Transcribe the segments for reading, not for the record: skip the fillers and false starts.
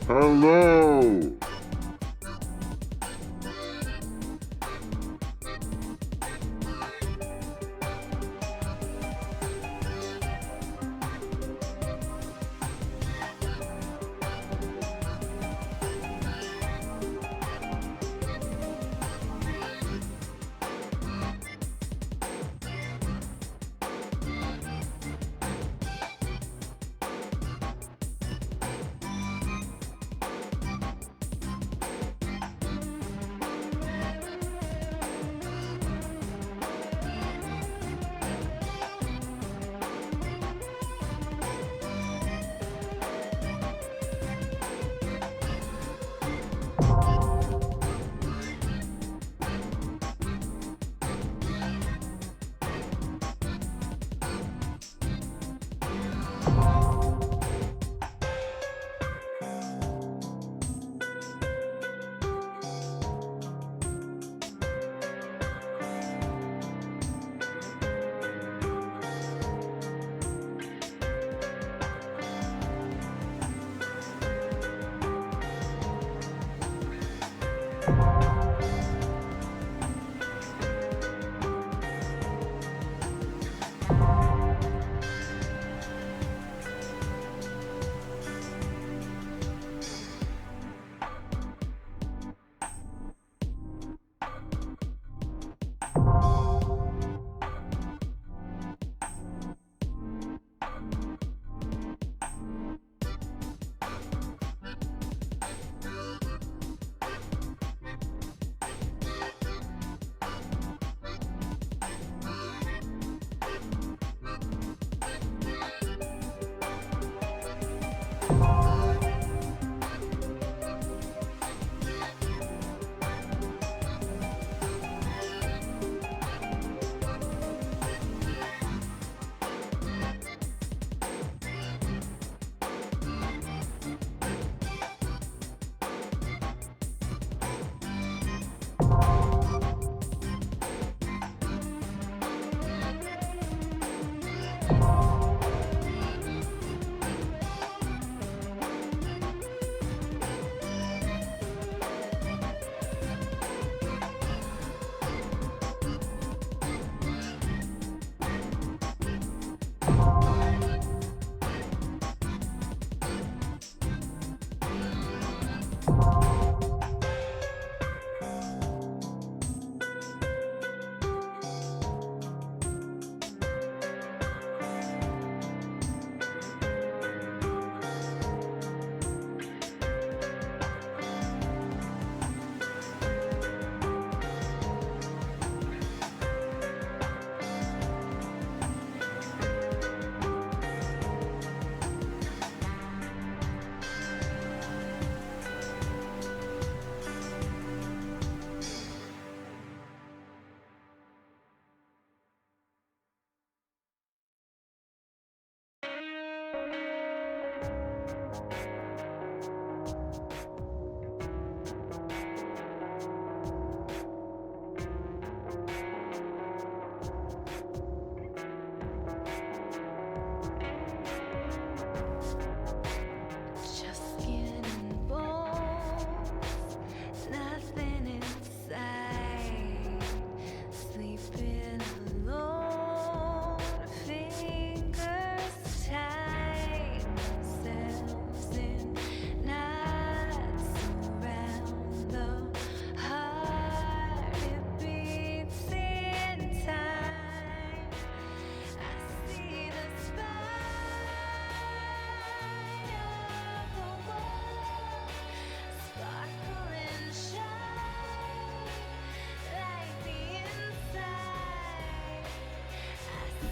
Hello.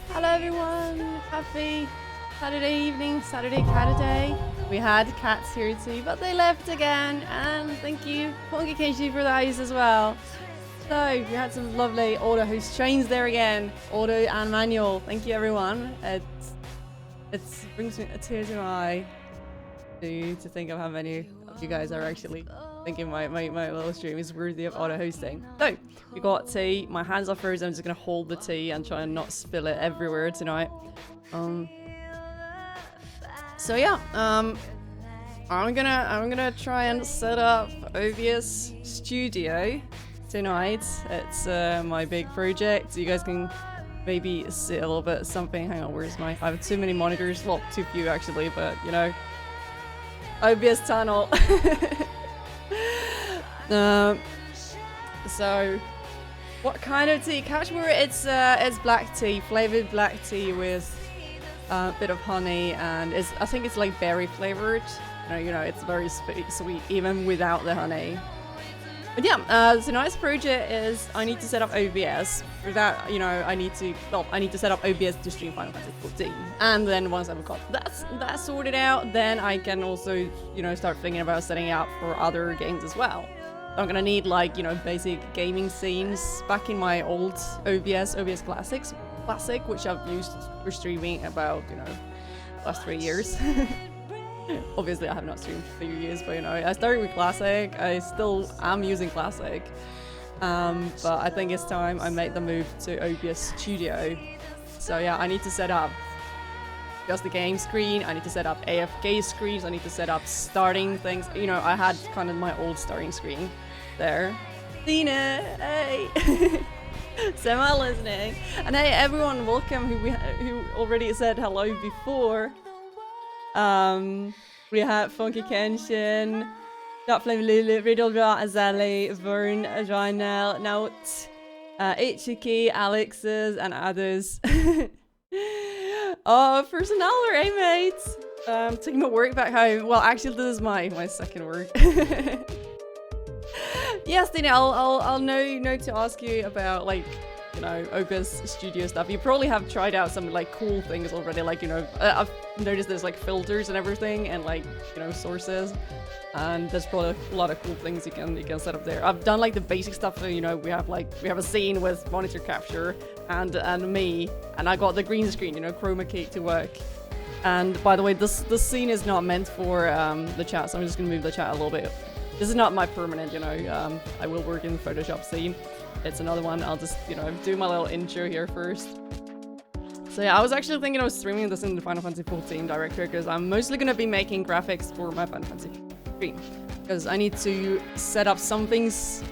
Hello everyone, happy Saturday evening, Saturday cat day. We had cats here too, but they left again, and thank you Funky KG for the house as well. So we had some lovely auto host trains there again, auto and manual. Thank you everyone. It brings me a tear to my eye to think of how many of you guys are actually thinking my little stream is worthy of auto hosting. So we got tea. My hands are frozen. I'm just gonna hold the tea and try and not spill it everywhere tonight. So yeah, I'm gonna try and set up OBS Studio tonight. It's my big project, so you guys can maybe see a little bit something. Hang on, where's my... I have too many monitors. Well, too few actually, but you know. OBS tunnel. So, what kind of tea? Cashmere, it's black tea, flavored black tea with a bit of honey, and I think it's like berry flavored. You know, it's very sweet even without the honey. But yeah, tonight's project is I need to set up OBS. For that, you know, I need to set up OBS to stream Final Fantasy 14. And then once I've got that sorted out, then I can also, you know, start thinking about setting up for other games as well. I'm gonna need, like, you know, basic gaming scenes back in my old OBS Classic, which I've used for streaming about, you know, last 3 years. Obviously, I have not streamed for 3 years, but you know, I started with Classic. I still am using Classic, but I think it's time I make the move to OBS Studio. So yeah, I need to set up just the game screen. I need to set up AFK screens. I need to set up starting things. You know, I had kind of my old starting screen there. Dina, hey. Semi listening, and hey everyone, welcome who already said hello before. We have Funky Kenshin, Dark Flame Lulu, Riddle Azali, Vern, Rhinel, Naut, Ichiki, Alex's, and others. Oh, first an hour, eh, mate? Taking my work back home. Well, actually, this is my second work. Yes, Dina, I'll know to ask you about, like, you know, OBS Studio stuff. You probably have tried out some, like, cool things already, like, you know, I've noticed there's, like, filters and everything, and, like, you know, sources, and there's probably a lot of cool things you can set up there. I've done, like, the basic stuff, you know, we have a scene with monitor capture and me, and I got the green screen, you know, chroma key to work. And by the way, this scene is not meant for the chat, so I'm just gonna move the chat a little bit. This is not my permanent, you know, I will work in the Photoshop scene. It's another one. I'll just, you know, do my little intro here first. So yeah, I was actually thinking of streaming this in the Final Fantasy 14 director, because I'm mostly going to be making graphics for my Final Fantasy 3. Because I need to set up some things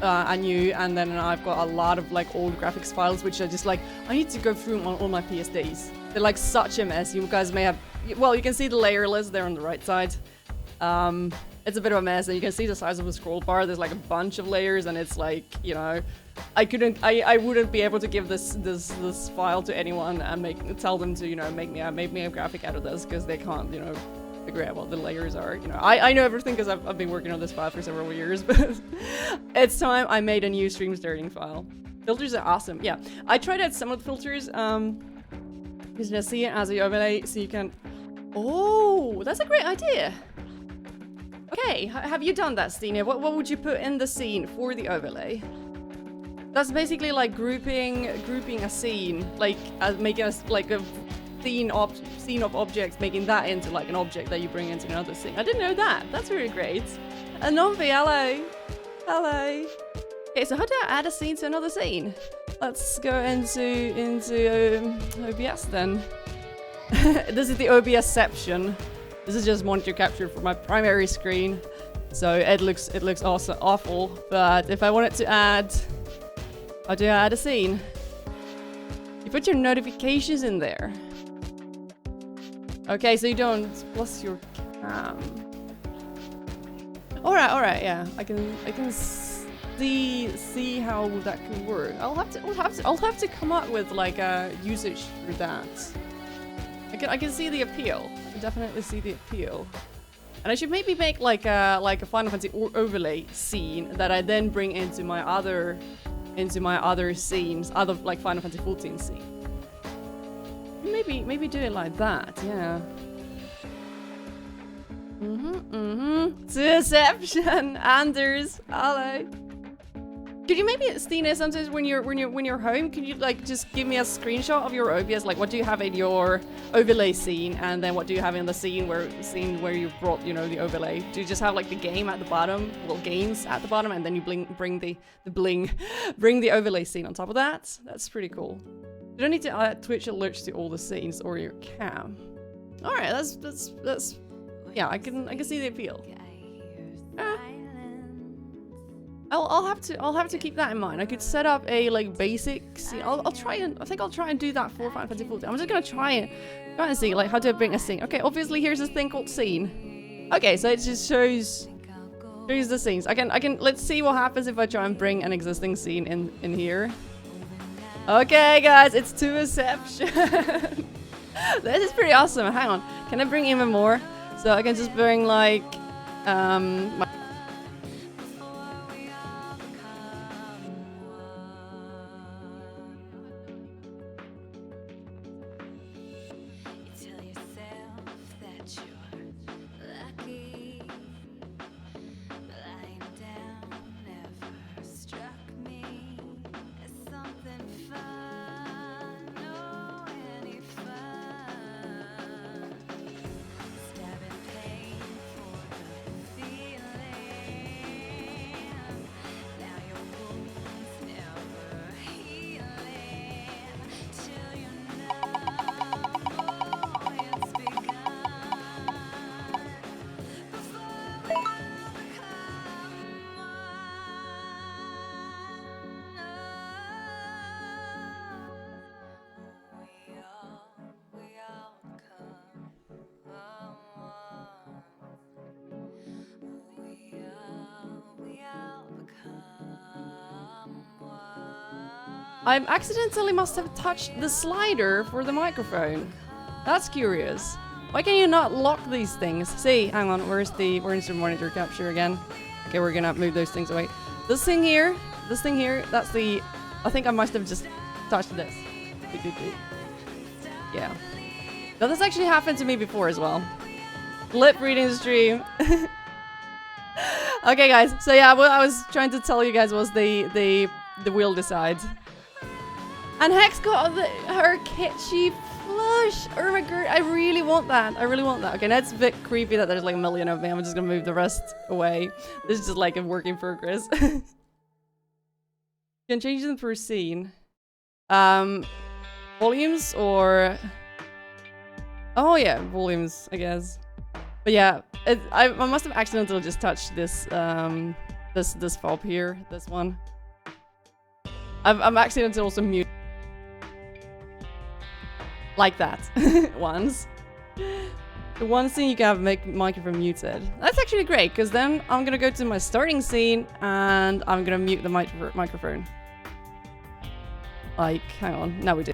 anew, and then I've got a lot of, like, old graphics files, which are just, like, I need to go through on all my PSDs. They're, like, such a mess. You guys may have... Well, you can see the layer list there on the right side. It's a bit of a mess, and you can see the size of the scroll bar. There's like a bunch of layers, and it's like, you know, I wouldn't be able to give this file to anyone and tell them to, you know, make me a graphic out of this, because they can't, you know, figure out what the layers are. You know, I know everything because I've been working on this file for several years, but it's time I made a new stream starting file. Filters are awesome. Yeah, I tried out some of the filters. You just see it as a overlay, so you can. Oh, that's a great idea. Okay, have you done that, Stina? What would you put in the scene for the overlay? That's basically like grouping a scene, like making like a scene of objects, making that into like an object that you bring into another scene. I didn't know that. That's really great. Anombi, hello. Hello. Okay, so how do I add a scene to another scene? Let's go into OBS then. This is the OBSception. This is just monitor capture for my primary screen, so it looks awesome, awful. But if I wanted to add, how do I add a scene? You put your notifications in there. Okay, so you don't plus your cam. All right, yeah. I can see how that could work. I'll have to come up with like a usage for that. I can see the appeal. I can definitely see the appeal. And I should maybe make like a Final Fantasy overlay scene that I then bring into my other scenes, other like Final Fantasy 14 scene. Maybe do it like that, yeah. Deception, Anders, hello. Could you maybe, Stina, sometimes when you're home, could you like just give me a screenshot of your OBS? Like, what do you have in your overlay scene, and then what do you have in the scene where you brought, you know, the overlay? Do you just have like the game at the bottom, well, games at the bottom, and then you bring the overlay scene on top of that? That's pretty cool. You don't need to Twitch alerts to all the scenes or your cam. All right, that's yeah, I can see the appeal. I'll have to keep that in mind. I could set up a like basic scene. I'll try and I think I'll try and do that for Final Fantasy 14. I'm just gonna try and see like how to bring a scene. Okay, obviously here's this thing called scene. Okay, so it just shows the scenes. I can let's see what happens if I try and bring an existing scene in here. Okay, guys, it's to Inception. This is pretty awesome. Hang on, can I bring even more? So I can just bring like my I accidentally must have touched the slider for the microphone. That's curious. Why can you not lock these things? See, hang on, where's the monitor capture again? Okay, we're gonna move those things away. This thing here, that's the... I think I must have just touched this. Yeah. Now this actually happened to me before as well. Lip reading stream. Okay guys, so yeah, what I was trying to tell you guys was the wheel decides. And Hex got her kitschy flush. Oh my god, I really want that. I really want that. Okay, now it's a bit creepy that there's like a million of me. I'm just gonna move the rest away. This is just like a work in progress. You can change them per scene. Volumes or... Oh yeah, volumes, I guess. But yeah, I must have accidentally just touched this, this fob here, this one. I'm accidentally also mute. Like that. Once. The one scene you can have make microphone muted. That's actually great, because then I'm gonna go to my starting scene and I'm gonna mute the microphone. Like, hang on, now we do.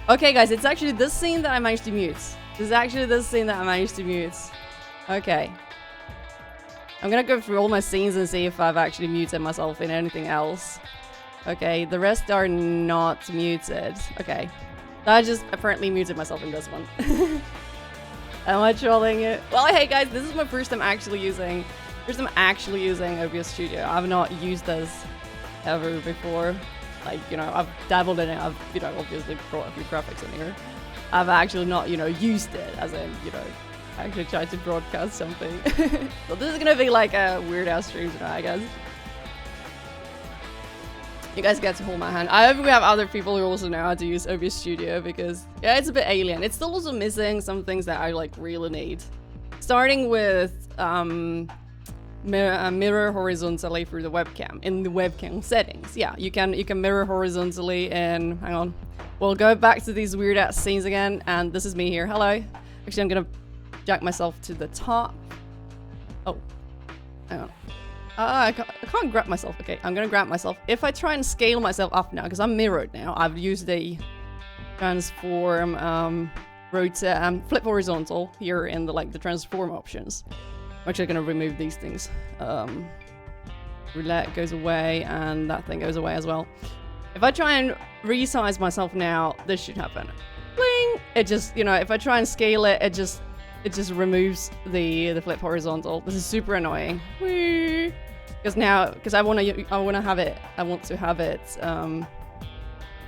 Okay, guys, it's actually this scene that I managed to mute. This is actually this scene that I managed to mute. Okay. I'm gonna go through all my scenes and see if I've actually muted myself in anything else. Okay, the rest are not muted. Okay. I just apparently muted myself in this one. Am I trolling it? Well, hey guys, this is my first time actually using OBS Studio. I've not used this ever before. Like, you know, I've dabbled in it. I've, you know, obviously brought a few graphics in here. I've actually not, you know, used it as in, you know, actually tried to broadcast something. So this is gonna be like a weird ass stream tonight, I guess. You guys get to hold my hand. I hope we have other people who also know how to use OBS Studio because, yeah, it's a bit alien. It's still also missing some things that I, like, really need. Starting with, mirror horizontally through the webcam in the webcam settings. Yeah, you can mirror horizontally and hang on. We'll go back to these weird ass scenes again, and this is me here. Hello. Actually, I'm gonna jack myself to the top. Oh, hang on. I can't grab myself. Okay, I'm gonna grab myself. If I try and scale myself up now, because I'm mirrored now, I've used the transform, rotate, flip horizontal here in the the transform options. I'm actually gonna remove these things. roulette goes away, and that thing goes away as well. If I try and resize myself now, this should happen. Bling! It just, you know, if I try and scale it, it just removes the flip horizontal. This is super annoying. Because I want to have it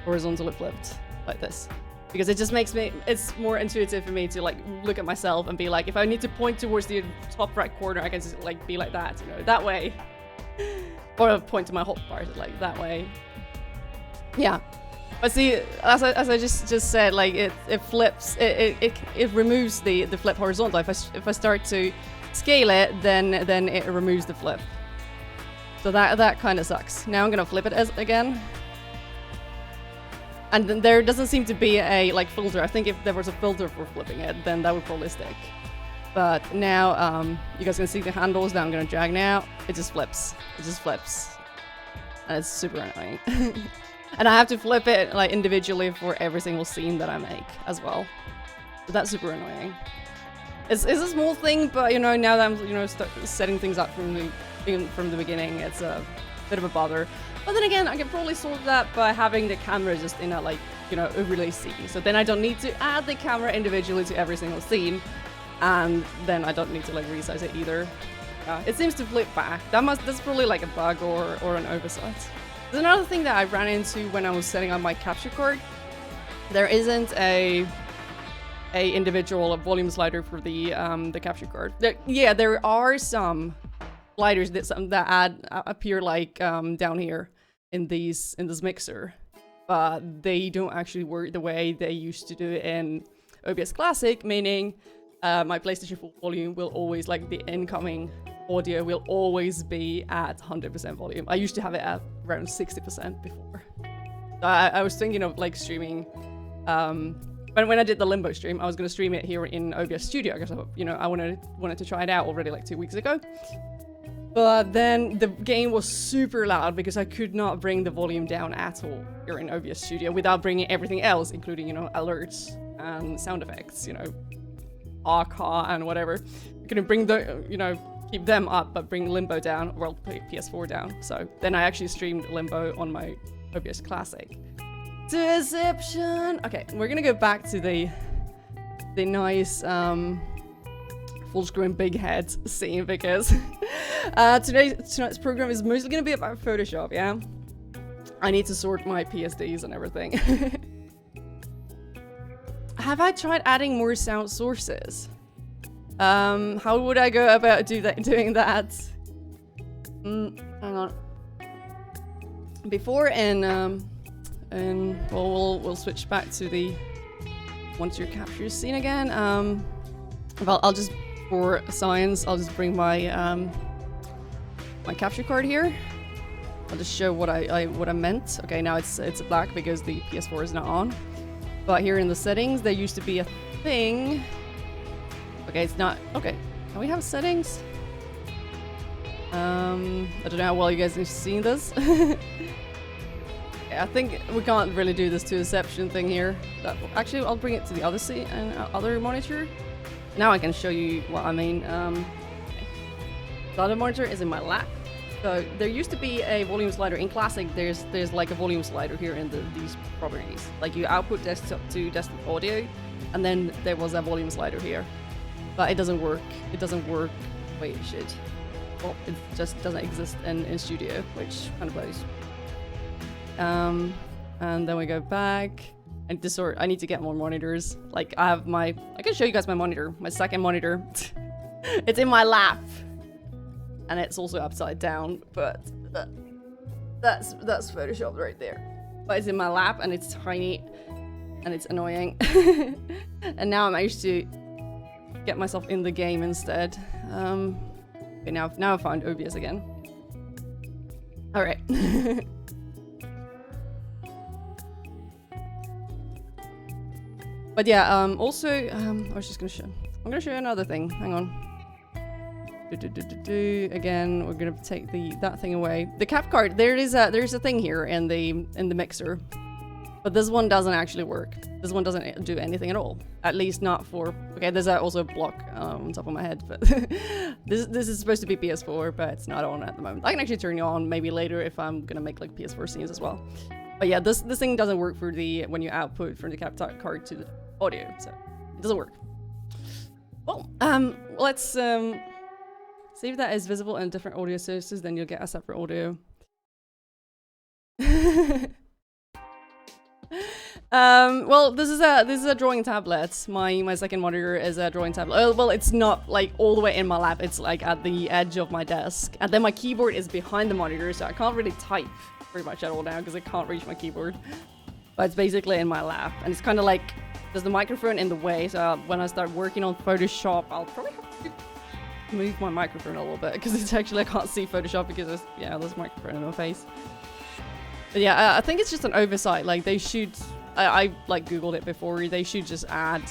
horizontally flipped like this. Because it just makes it's more intuitive for me to like look at myself and be like, if I need to point towards the top right corner, I can just like be like that, you know, that way. Or point to my hotbar like that way. Yeah. But see, as I just said, like it flips, it removes the flip horizontal. If I start to scale it, then it removes the flip. So that kind of sucks. Now I'm gonna flip it again. And then there doesn't seem to be a like filter. I think if there was a filter for flipping it, then that would probably stick. But now you guys can see the handles that I'm gonna drag now. It just flips. It just flips. And it's super annoying. And I have to flip it like individually for every single scene that I make as well. So that's super annoying. It's a small thing, but you know, now that I'm setting things up from the beginning, it's a bit of a bother. But then again, I can probably solve that by having the camera just in a like, you know, overlay scene. So then I don't need to add the camera individually to every single scene. And then I don't need to like resize it either. It seems to flip back. That's probably like a bug or an oversight. There's another thing that I ran into when I was setting up my capture card. There isn't a individual volume slider for the capture card. There are some sliders that appear like down here in this mixer, but they don't actually work the way they used to do it in OBS Classic, meaning my PlayStation 4 volume will always, like the incoming audio will always be at 100% volume. I used to have it at around 60% before. So I was thinking of like streaming, when I did the Limbo stream, I was going to stream it here in OBS Studio because I wanted to try it out already like 2 weeks ago. But then the game was super loud because I could not bring the volume down at all here in OBS Studio without bringing everything else, including, you know, alerts and sound effects, you know, AHA and whatever. I couldn't bring the, you know, keep them up, but bring Limbo down, or PS4 down. So then I actually streamed Limbo on my OBS Classic. Deception! Okay, we're gonna go back to the nice, full screen big head scene because tonight's program is mostly going to be about Photoshop, yeah? I need to sort my PSDs and everything. Have I tried adding more sound sources? How would I go about doing that? Hang on. Before we'll switch back to the once your capture scene again. Well, I'll just, for science, I'll just bring my my capture card here. I'll just show what I meant. Okay, now it's black because the PS4 is not on. But here in the settings, there used to be a thing. Okay, it's not. Okay, can we have settings? I don't know how well you guys have seen this. I think we can't really do this to deception thing here. Actually, I'll bring it to the other monitor. Now I can show you what I mean. The other monitor is in my lap. So there used to be a volume slider in Classic. There's like a volume slider here in these properties. Like you output desktop to desktop audio, and then there was a volume slider here. But it doesn't work. It doesn't work. Wait, shit. Well, it just doesn't exist in Studio, which kind of blows. And then we go back. And I need to get more monitors. Like I can show you guys my monitor, my second monitor. It's in my lap. And it's also upside down, but that's Photoshop right there. But it's in my lap and it's tiny and it's annoying. And now I managed to get myself in the game instead. Okay, now I found OBS again. All right. But yeah, also, I was just I'm gonna show you another thing. Hang on. Again, we're gonna take that thing away. The cap card. There is a thing here in the mixer, But this one doesn't actually work. This one doesn't do anything at all. At least not for... Okay, there's also a block on top of my head, but this is supposed to be PS4, but it's not on at the moment. I can actually turn it on maybe later if I'm gonna make like PS4 scenes as well. But yeah, this thing doesn't work for the when you output from the capture card to the audio, so it doesn't work. Well, let's see if that is visible in different audio sources. Then you'll get a separate audio. Well, this is a drawing tablet. My second monitor is a drawing tablet. Oh, well, it's not like all the way in my lap. It's like at the edge of my desk, and then my keyboard is behind the monitor, so I can't really type pretty much at all now because I can't reach my keyboard. But it's basically in my lap, and it's kind of like there's the microphone in the way. So when I start working on Photoshop, I'll probably have to move my microphone a little bit because it's actually I can't see Photoshop because there's a microphone in my face. But yeah, I think it's just an oversight. Like they should, I like googled it before. They should just add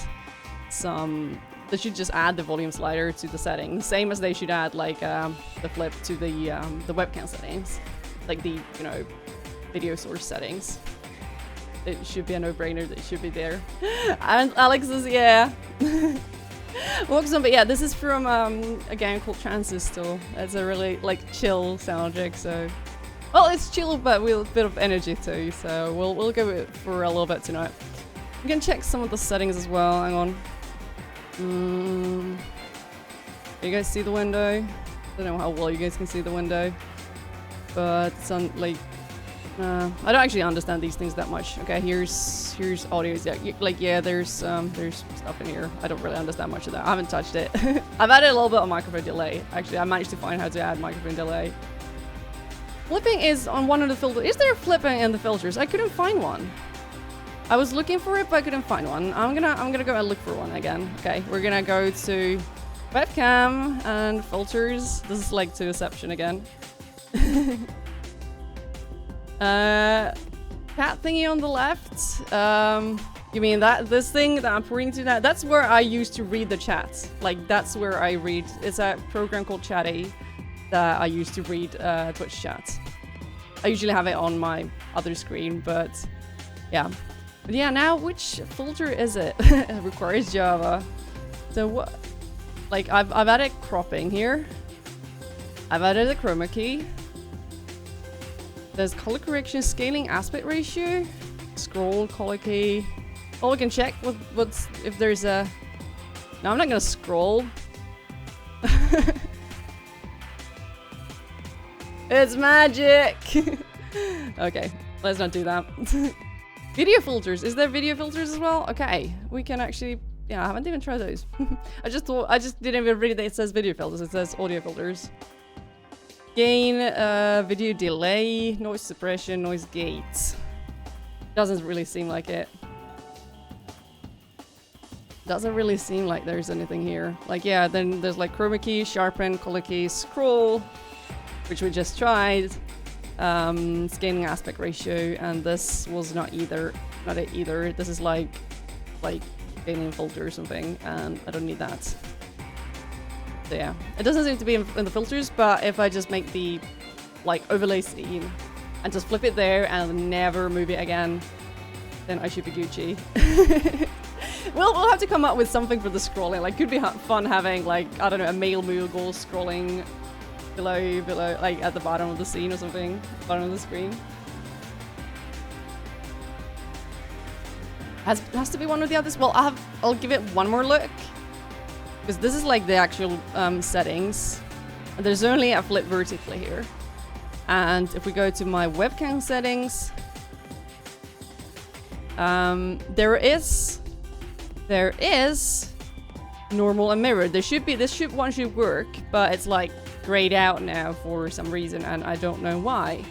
they should just add the volume slider to the settings, same as they should add like the flip to the webcam settings, like the video source settings. It should be a no-brainer. That it should be there. And Alex is welcome, but yeah, this is from a game called Transistor. It's a really like chill soundtrack. So. Well, it's chill, but with a bit of energy too, so we'll go with it for a little bit tonight. We can check some of the settings as well. Hang on. You guys see the window? I don't know how well you guys can see the window, but it's on like. I don't actually understand these things that much. Okay, here's audio. Yeah, there's stuff in here. I don't really understand much of that. I haven't touched it. I've added a little bit of microphone delay. Actually, I managed to find how to add microphone delay. Flipping is on one of the filters. Is there flipping in the filters? I couldn't find one. I was looking for it, but I couldn't find one. I'm gonna go and look for one again. Okay, we're gonna go to webcam and filters. This is like to Deception again. Cat thingy on the left. You mean this thing that I'm pointing to? That's where I used to read the chat. Like that's where I read. It's a program called Chatty that I used to read Twitch chat. I usually have it on my other screen, but yeah. But yeah, now which filter is it? It requires Java. So what? Like I've added cropping here. I've added a chroma key. There's color correction, scaling, aspect ratio, scroll, color key. Oh, we can check what's if there's a. No, I'm not gonna scroll. It's magic! Okay, let's not do that. Video filters. Is there video filters as well? Okay, we can actually... Yeah, I haven't even tried those. I just didn't even read that it says video filters. It says audio filters. Gain, video delay, noise suppression, noise gate. Doesn't really seem like it. Doesn't really seem like there's anything here. Like, yeah, then there's like chroma key, sharpen, color key, scroll, which we just tried, scaling aspect ratio, and this was not it either. This is like scaling filter or something, and I don't need that. So yeah, it doesn't seem to be in the filters, but if I just make the like overlay scene and just flip it there and never move it again, then I should be Gucci. We'll have to come up with something for the scrolling. Like, could be fun having like, I don't know, a male Moogle scrolling below, like at the bottom of the scene or something, bottom of the screen. Has to be one or the others. Well, I'll give it one more look, because this is like the actual settings. And there's only a flip vertically here. And if we go to my webcam settings, there is normal and mirror. This one should work, but it's like grayed out now for some reason, and I don't know why.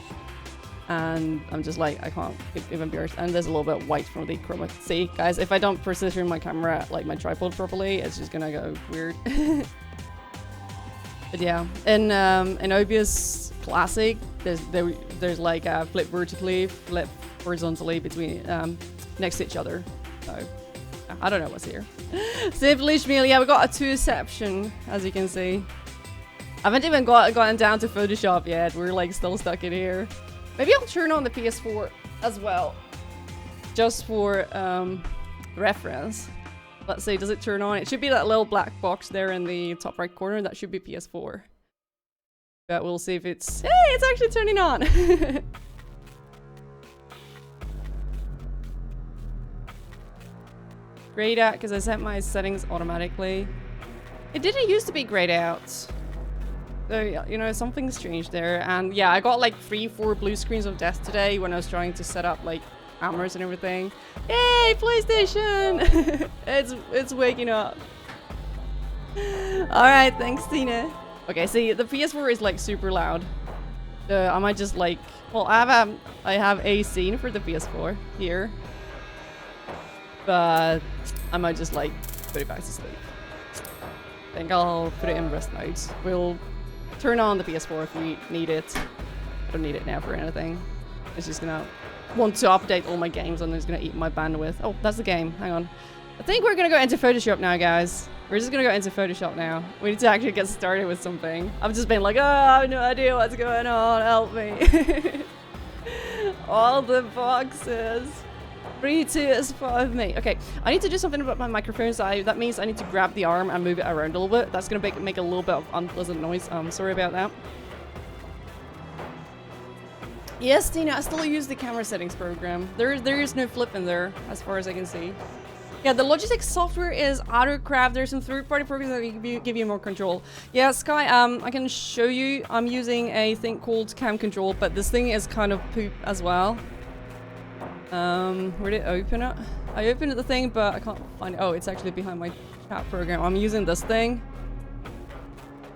And I'm just like, I can't even be honest. And there's a little bit of white from the chroma. See, guys, if I don't position my camera like my tripod properly, it's just gonna go weird. But yeah, in OBS Classic, there's like a flip vertically, flip horizontally between next to each other. So I don't know what's here. Simply Schmiel, yeah, we got a 2-ception, as you can see. I haven't even gotten down to Photoshop yet. We're like still stuck in here. Maybe I'll turn on the PS4 as well. just for reference, let's say, does it turn on? It should be that little black box there in the top right corner. That should be PS4. But we'll see if it's... Hey, it's actually turning on! Grayed out because I set my settings automatically. It didn't used to be grayed out. So, you know, something's changed there. And yeah, I got like 3-4 blue screens of death today when I was trying to set up like cameras and everything. Yay, PlayStation! it's waking up. Alright, thanks, Tina. Okay, see, the PS4 is like super loud. I might just like... Well, I have a scene for the PS4 here. But I might just like put it back to sleep. I think I'll put it in rest mode. We'll turn on the PS4 if we need it. I don't need it now for anything. It's just gonna want to update all my games and it's gonna eat my bandwidth. Oh, that's the game. Hang on. I think we're gonna go into Photoshop now, guys. We're just gonna go into Photoshop now. We need to actually get started with something. I've just been like, oh, I have no idea what's going on. Help me. All the boxes. 3, 2, is 5, mate. Okay, I need to do something about my microphone, so that means I need to grab the arm and move it around a little bit. That's gonna make a little bit of unpleasant noise. Sorry about that. Yes, Tina, I still use the camera settings program. There is no flip in there, as far as I can see. Yeah, the Logitech software is autocraft. There's some third-party programs that give you more control. Yeah, Sky, I can show you. I'm using a thing called Cam Control, but this thing is kind of poop as well. Where did it open it? I opened the thing, but I can't find it. Oh, it's actually behind my chat program. I'm using this thing.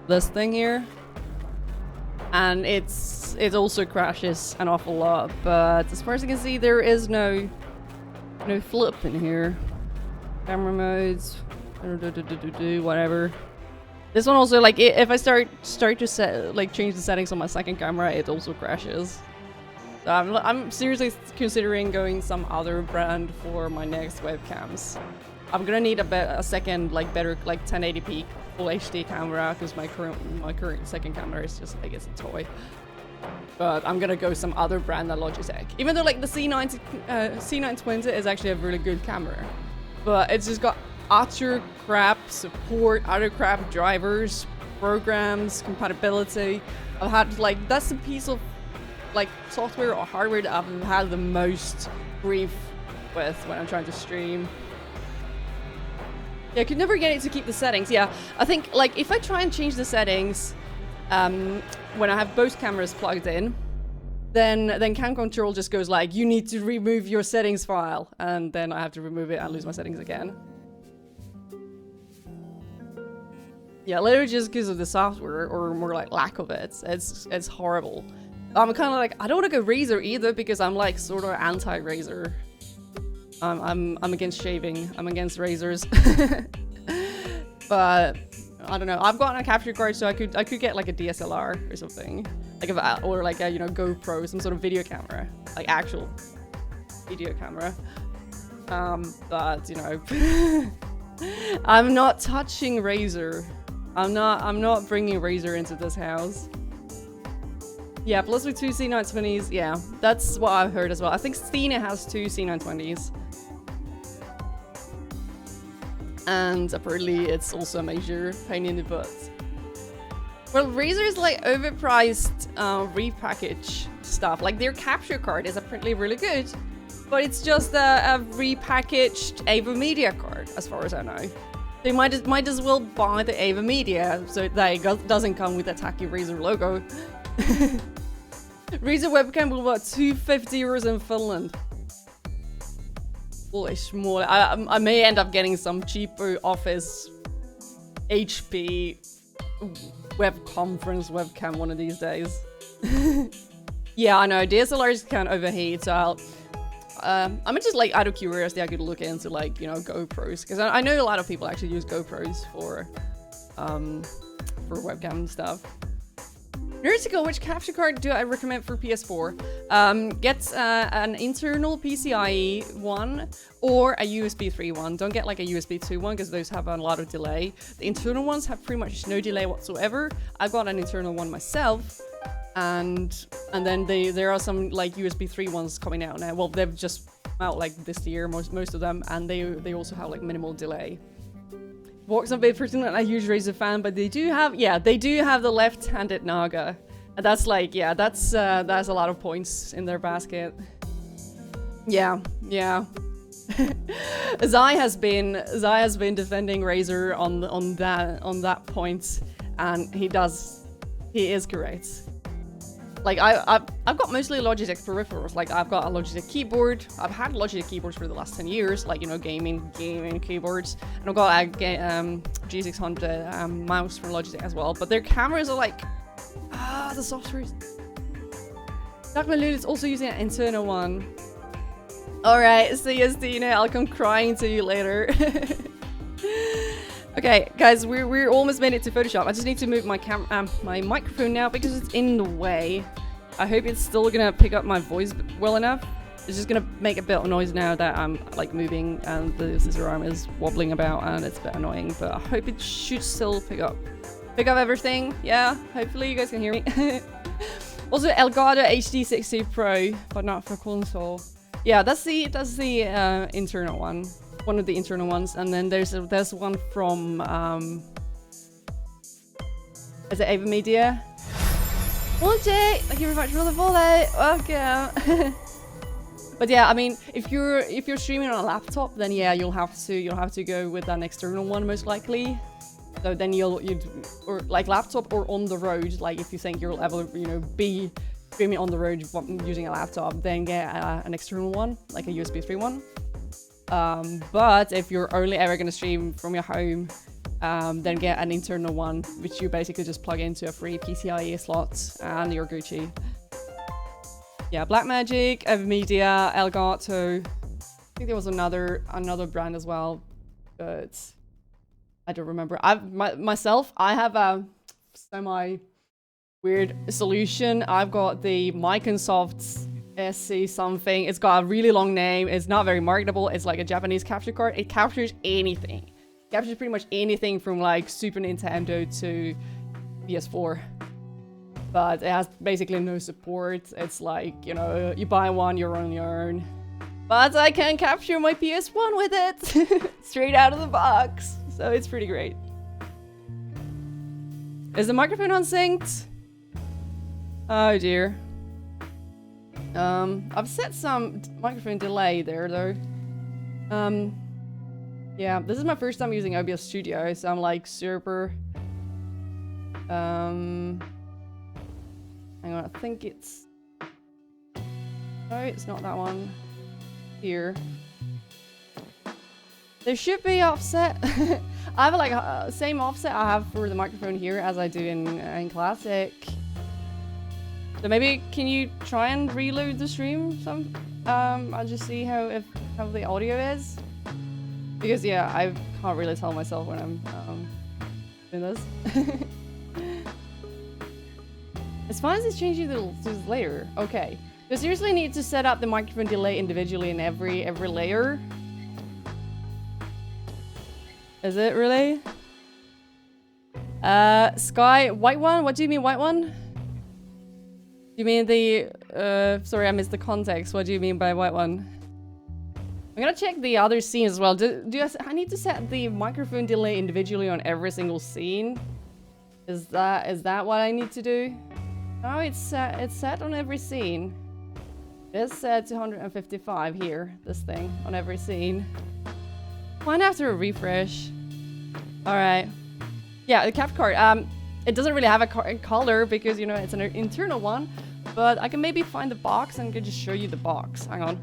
This thing here. And it also crashes an awful lot, but as far as I can see, there is no flip in here. Camera modes, whatever. This one also, like, if I start to set, like, change the settings on my second camera, it also crashes. So I'm seriously considering going some other brand for my next webcams. I'm gonna need a second, like, better, like, 1080p full HD camera because my current second camera is just like, it's a toy. But I'm gonna go some other brand than Logitech. Even though, like, the C920 is actually a really good camera, but it's just got utter crap support, utter crap drivers, programs, compatibility. I've had, like, that's the piece of, like, software or hardware that I've had the most grief with when I'm trying to stream. Yeah, I could never get it to keep the settings. Yeah, I think, like, if I try and change the settings when I have both cameras plugged in, then Cam Control just goes like, you need to remove your settings file, and then I have to remove it and lose my settings again. Yeah, literally just because of the software, or more like lack of it. It's horrible. I'm kind of like, I don't want to go Razer either because I'm like sort of anti-Razer. I'm against shaving. I'm against razors. But I don't know. I've gotten a capture card, so I could get like a DSLR or something, like or like a, you know, GoPro, some sort of video camera, like actual video camera. But you know, I'm not touching Razer. I'm not bringing Razer into this house. Yeah, plus with 2 C920s. Yeah, that's what I've heard as well. I think Stina has 2 C920s. And apparently it's also a major pain in the butt. Well, Razer is like overpriced repackaged stuff. Like their capture card is apparently really good, but it's just a repackaged Ava Media card, as far as I know. So you might as well buy the Ava Media so that it doesn't come with a tacky Razer logo. Razer webcam will about €250 in Finland. Holy schmoly. I may end up getting some cheaper office HP web conference webcam one of these days. Yeah, I know, DSLRs can overheat, so I'm just like, out of curiosity, I could look into like, you know, GoPros, because I know a lot of people actually use GoPros for webcam stuff. Nerdical, which capture card do I recommend for PS4? Get an internal PCIe one or a USB 3 one. Don't get like a USB 2 one because those have a lot of delay. The internal ones have pretty much no delay whatsoever. I got an internal one myself, and then there are some like USB 3 ones coming out now. Well, they've just out like this year, most of them, and they also have like minimal delay. Vox not a person that a huge Razor fan, but they do have the left-handed Naga, and that's like that's a lot of points in their basket. Yeah. Zai has been defending Razor on that point, and he is correct. Like I've got mostly Logitech peripherals. Like I've got a Logitech keyboard. I've had Logitech keyboards for the last 10 years, like, you know, gaming keyboards. And I've got a G600 mouse from Logitech as well. But their cameras are like, the software. Dark Malul is also using an internal one. Alright, see you, Stina. I'll come crying to you later. Okay, guys, we're almost made it to Photoshop. I just need to move my my microphone now because it's in the way. I hope it's still gonna pick up my voice well enough. It's just gonna make a bit of noise now that I'm like moving and the scissor arm is wobbling about and it's a bit annoying. But I hope it should still pick up everything. Yeah, hopefully you guys can hear me. Also, Elgato HD60 Pro, but not for console. Yeah, that's the internal one. One of the internal ones, and then there's one from is it Ava Media? Jay, thank you very much for the follow. Welcome. But yeah, I mean, if you're streaming on a laptop, then yeah, you'll have to go with an external one most likely. So then you'd or like laptop or on the road. Like if you think you'll ever be streaming on the road using a laptop, then get an external one, like a USB 3 one. But if you're only ever going to stream from your home, then get an internal one, which you basically just plug into a free PCIe slot and you're Gucci. Yeah, Blackmagic, Media, Elgato. I think there was another brand as well, but I don't remember. I have a semi weird solution. I've got the Microsoft SC something. It's got a really long name. It's not very marketable. It's like a Japanese capture card. It captures anything. It captures pretty much anything from like Super Nintendo to PS4. But it has basically no support. It's like, you know, you buy one, you're on your own. But I can capture my PS1 with it. Straight out of the box. So it's pretty great. Is the microphone unsynced? Oh dear. I've set some microphone delay there though. Yeah, this is my first time using OBS Studio, so I'm like super. Hang on, I think it's. No, it's not that one. Here. There should be offset. I have like same offset I have for the microphone here as I do in Classic. So maybe can you try and reload the stream? I'll just see how the audio is. Because yeah, I can't really tell myself when I'm doing this. As far as it's changing to this layer, okay. You seriously need to set up the microphone delay individually in every layer. Is it really? Sky, white one? What do you mean white one? You mean the, sorry, I missed the context. What do you mean by white one? I'm gonna check the other scenes as well. I need to set the microphone delay individually on every single scene? Is that what I need to do? No, it's set on every scene. It's set to 155 here, this thing, on every scene. Might have to refresh. Alright. Yeah, the cap card. It doesn't really have a color because, you know, it's an internal one. But I can maybe find the box and can just show you the box. Hang on.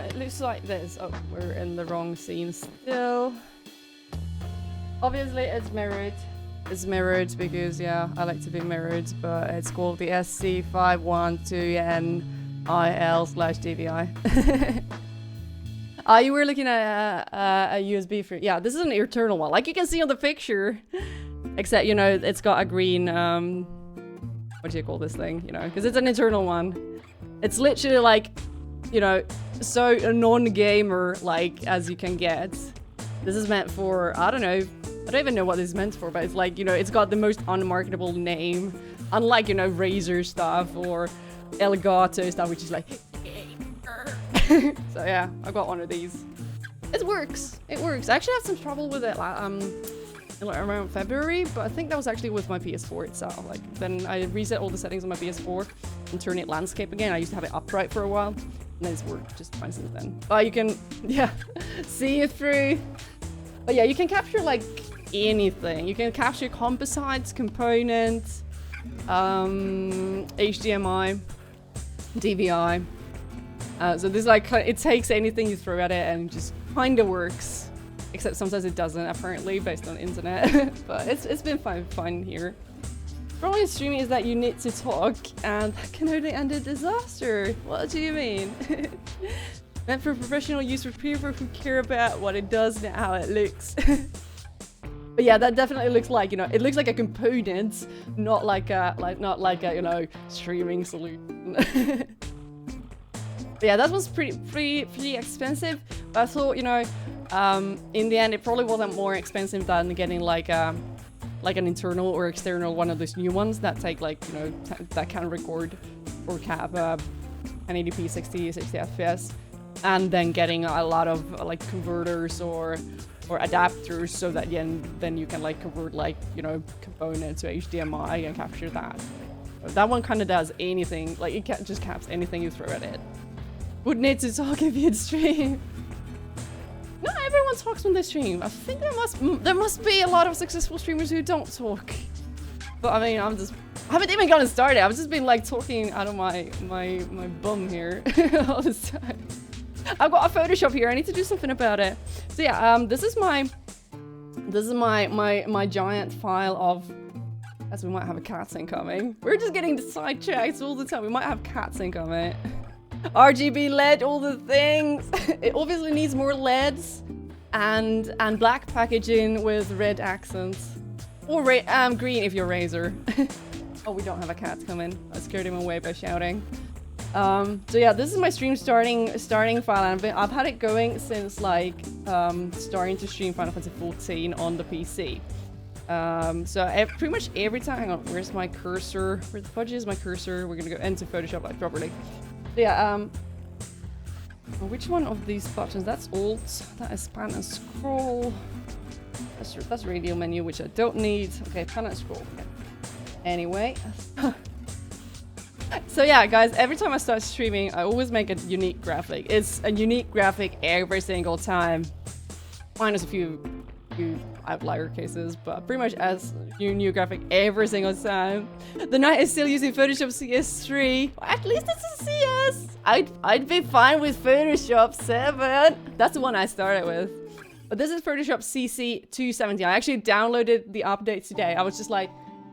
It looks like this. Oh, we're in the wrong scene still. Obviously, it's mirrored. It's mirrored because, yeah, I like to be mirrored, but it's called the SC512NIL/DVI. You were looking at a USB for, yeah, this is an internal one, like you can see on the picture. Except, you know, it's got a green, what do you call this thing, you know, because it's an internal one. It's literally like, you know, so a non-gamer like as you can get. This is meant for, I don't know, I don't even know what this is meant for, but it's like, you know, it's got the most unmarketable name. Unlike, you know, Razer stuff or Elgato stuff, which is like... So yeah, I got one of these. It works. It works. I actually had some trouble with it around February, but I think that was actually with my PS4 itself. Like, then I reset all the settings on my PS4 and turn it landscape again. I used to have it upright for a while, and it's worked just fine since then. But you can, yeah, see it through. But yeah, you can capture like anything. You can capture composites, components, HDMI, DVI. So this like, it takes anything you throw at it and just kind of works. Except sometimes it doesn't, apparently, based on the internet. But it's been fun here. The problem with streaming is that you need to talk, and that can only end in disaster. What do you mean? Meant for professional use for people who care about what it does, not how it looks. But yeah, that definitely looks like, you know, it looks like a component, not like a, you know, streaming solution. But yeah, that was pretty expensive. But I thought, you know, in the end, it probably wasn't more expensive than getting like an internal or external one of those new ones that take like, you know, that can record or cap 1080p 60 FPS, and then getting a lot of like converters or adapters so that then you can like convert like, you know, components to HDMI and capture that. But that one kind of does anything, like it just caps anything you throw at it. Would need to talk if you'd stream. Not everyone talks when they stream. I think there must be a lot of successful streamers who don't talk. But I mean, I haven't even gotten started. I've just been like talking out of my bum here all this time. I've got a Photoshop here. I need to do something about it. So yeah, this is my giant file of. As we might have a cat incoming. We're just getting sidetracked all the time. We might have cats incoming. RGB LED, all the things. It obviously needs more LEDs and black packaging with red accents, or green if you're Razer. Oh, we don't have a cat coming. I scared him away by shouting. So yeah, this is my stream starting file, and I've had it going since like starting to stream Final Fantasy 14 on the PC. So pretty much every time. Hang on, where's my cursor? Where the fudge is my cursor? We're gonna go into Photoshop like properly. Yeah, which one of these buttons? That's Alt, that is pan and scroll. That's radio menu, which I don't need. Okay, pan and scroll. Okay. Anyway. So yeah, guys, every time I start streaming, I always make a unique graphic. It's a unique graphic every single time. Minus a few outlier cases, but pretty much as new graphic every single time. The Knight is still using Photoshop CS3. At least it's a CS. I'd be fine with Photoshop 7. That's the one I started with. But this is Photoshop CC 270. I actually downloaded the update today. I was just like,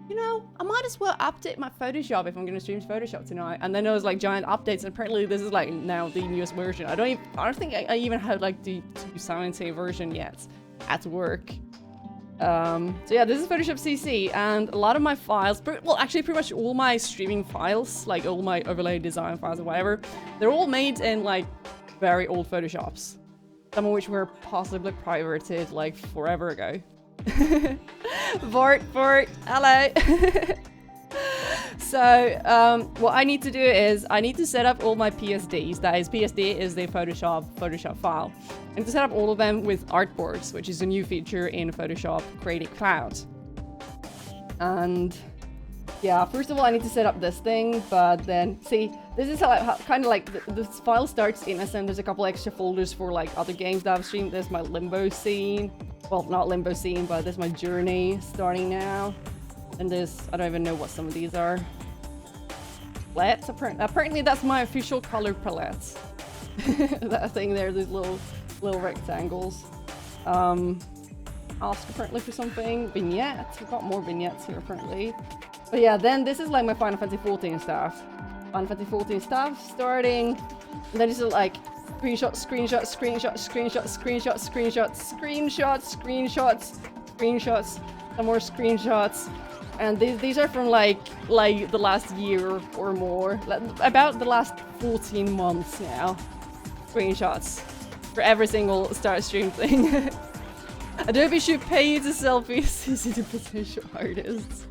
you know, I might as well update my Photoshop if I'm going to stream Photoshop tonight. And then there was like giant updates, and apparently this is like now the newest version. I don't think I even had like the 270 version yet at work. So yeah, this is Photoshop CC, and a lot of my files, well, actually pretty much all my streaming files, like all my overlay design files or whatever, they're all made in like very old Photoshops. Some of which were possibly pirated like forever ago. Vort, hello. So, what I need to do is, I need to set up all my PSDs. That is, PSD is the Photoshop file. I need to set up all of them with artboards, which is a new feature in Photoshop Creative Cloud. And yeah, first of all, I need to set up this thing, but then, see, this is how kind of like, this file starts in SM. There's a couple extra folders for like other games that I've streamed. There's my Limbo scene. Well, not Limbo scene, but there's my Journey starting now. And there's, I don't even know what some of these are. Palettes, apparently that's my official color palette. That thing there, these little rectangles. Ask apparently for something. Vignettes, we've got more vignettes here apparently. But yeah, then this is like my Final Fantasy 14 stuff. Final Fantasy 14 stuff starting. And then this is like screenshots, some more screenshots. And these are from like the last year or more, about the last 14 months now. Screenshots for every single start stream thing. Adobe should pay you to selfies. Is it a potential artist?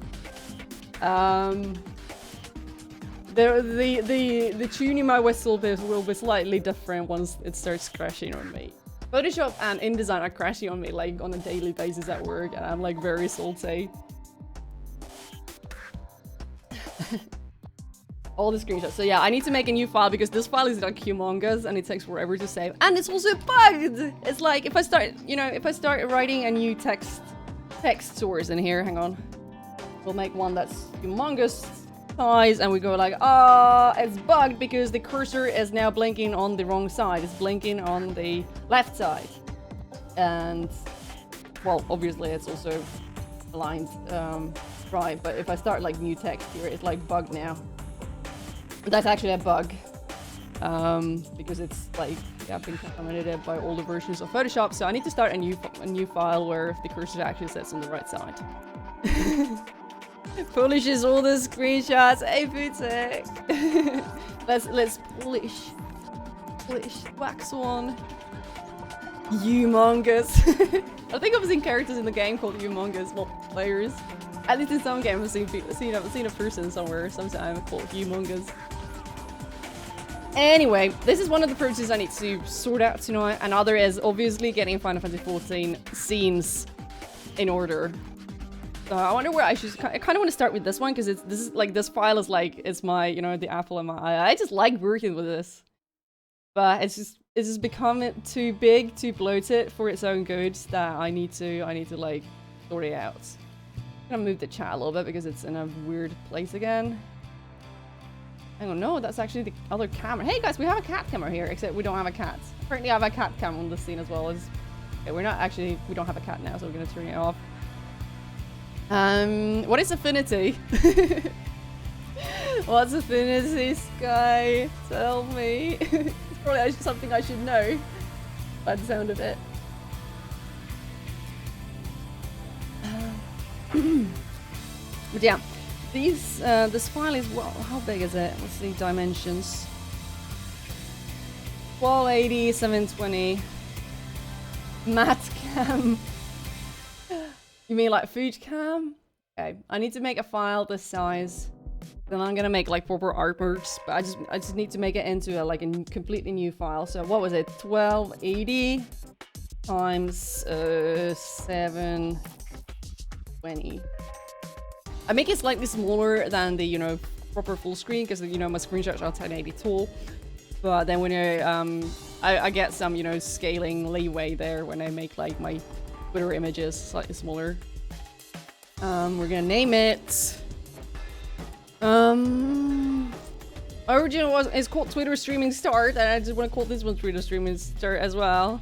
The tuning my whistle bit will be slightly different once it starts crashing on me. Photoshop and InDesign are crashing on me like on a daily basis at work, and I'm like very salty. All the screenshots. So yeah, I need to make a new file because this file is like humongous and it takes forever to save. And it's also bugged! It's like if I start, you know, if I start writing a new text source in here, hang on. We'll make one that's humongous size and we go like, it's bugged because the cursor is now blinking on the wrong side. It's blinking on the left side. And, well, obviously it's also aligned right, but if I start like new text here, it's like bugged now. That's actually a bug. Because it's like, yeah, been contaminated by older versions of Photoshop, so I need to start a new file where the cursor actually sits on the right side. Polishes all the screenshots. Hey, Bootek. let's polish wax one. Humongous. I think I've seen characters in the game called humongous. Well, players. At least in some games I've seen a person somewhere sometime called humongous. Anyway, this is one of the processes I need to sort out tonight. Another is obviously getting Final Fantasy XIV scenes in order. So I wonder where I should. I kind of want to start with this one because this file is like it's my, you know, the apple in my eye. I just like working with this, but it's just become too big, too bloated for its own good that I need to like sort it out. I'm gonna move the chat a little bit because it's in a weird place again. Hang on, no, that's actually the other camera. Hey guys, we have a cat camera here, except we don't have a cat. Apparently I have a cat cam on this scene as well. Okay, we don't have a cat now, so we're gonna turn it off. What is affinity? What's affinity, Sky? Tell me. It's probably something I should know by the sound of it. But yeah, this file is, well, how big is it? Let's see, dimensions. 1280, 720. Matte cam. You mean like food cam? Okay, I need to make a file this size. Then I'm gonna make like proper artworks, but I just need to make it into a completely new file. So what was it? 1280 times 720. I make it slightly smaller than the, you know, proper full screen because, you know, my screenshots are 1080 tall. But then when I get some, you know, scaling leeway there when I make like my Twitter images slightly smaller. We're gonna name it. Original is called Twitter Streaming Start, and I just want to call this one Twitter Streaming Start as well.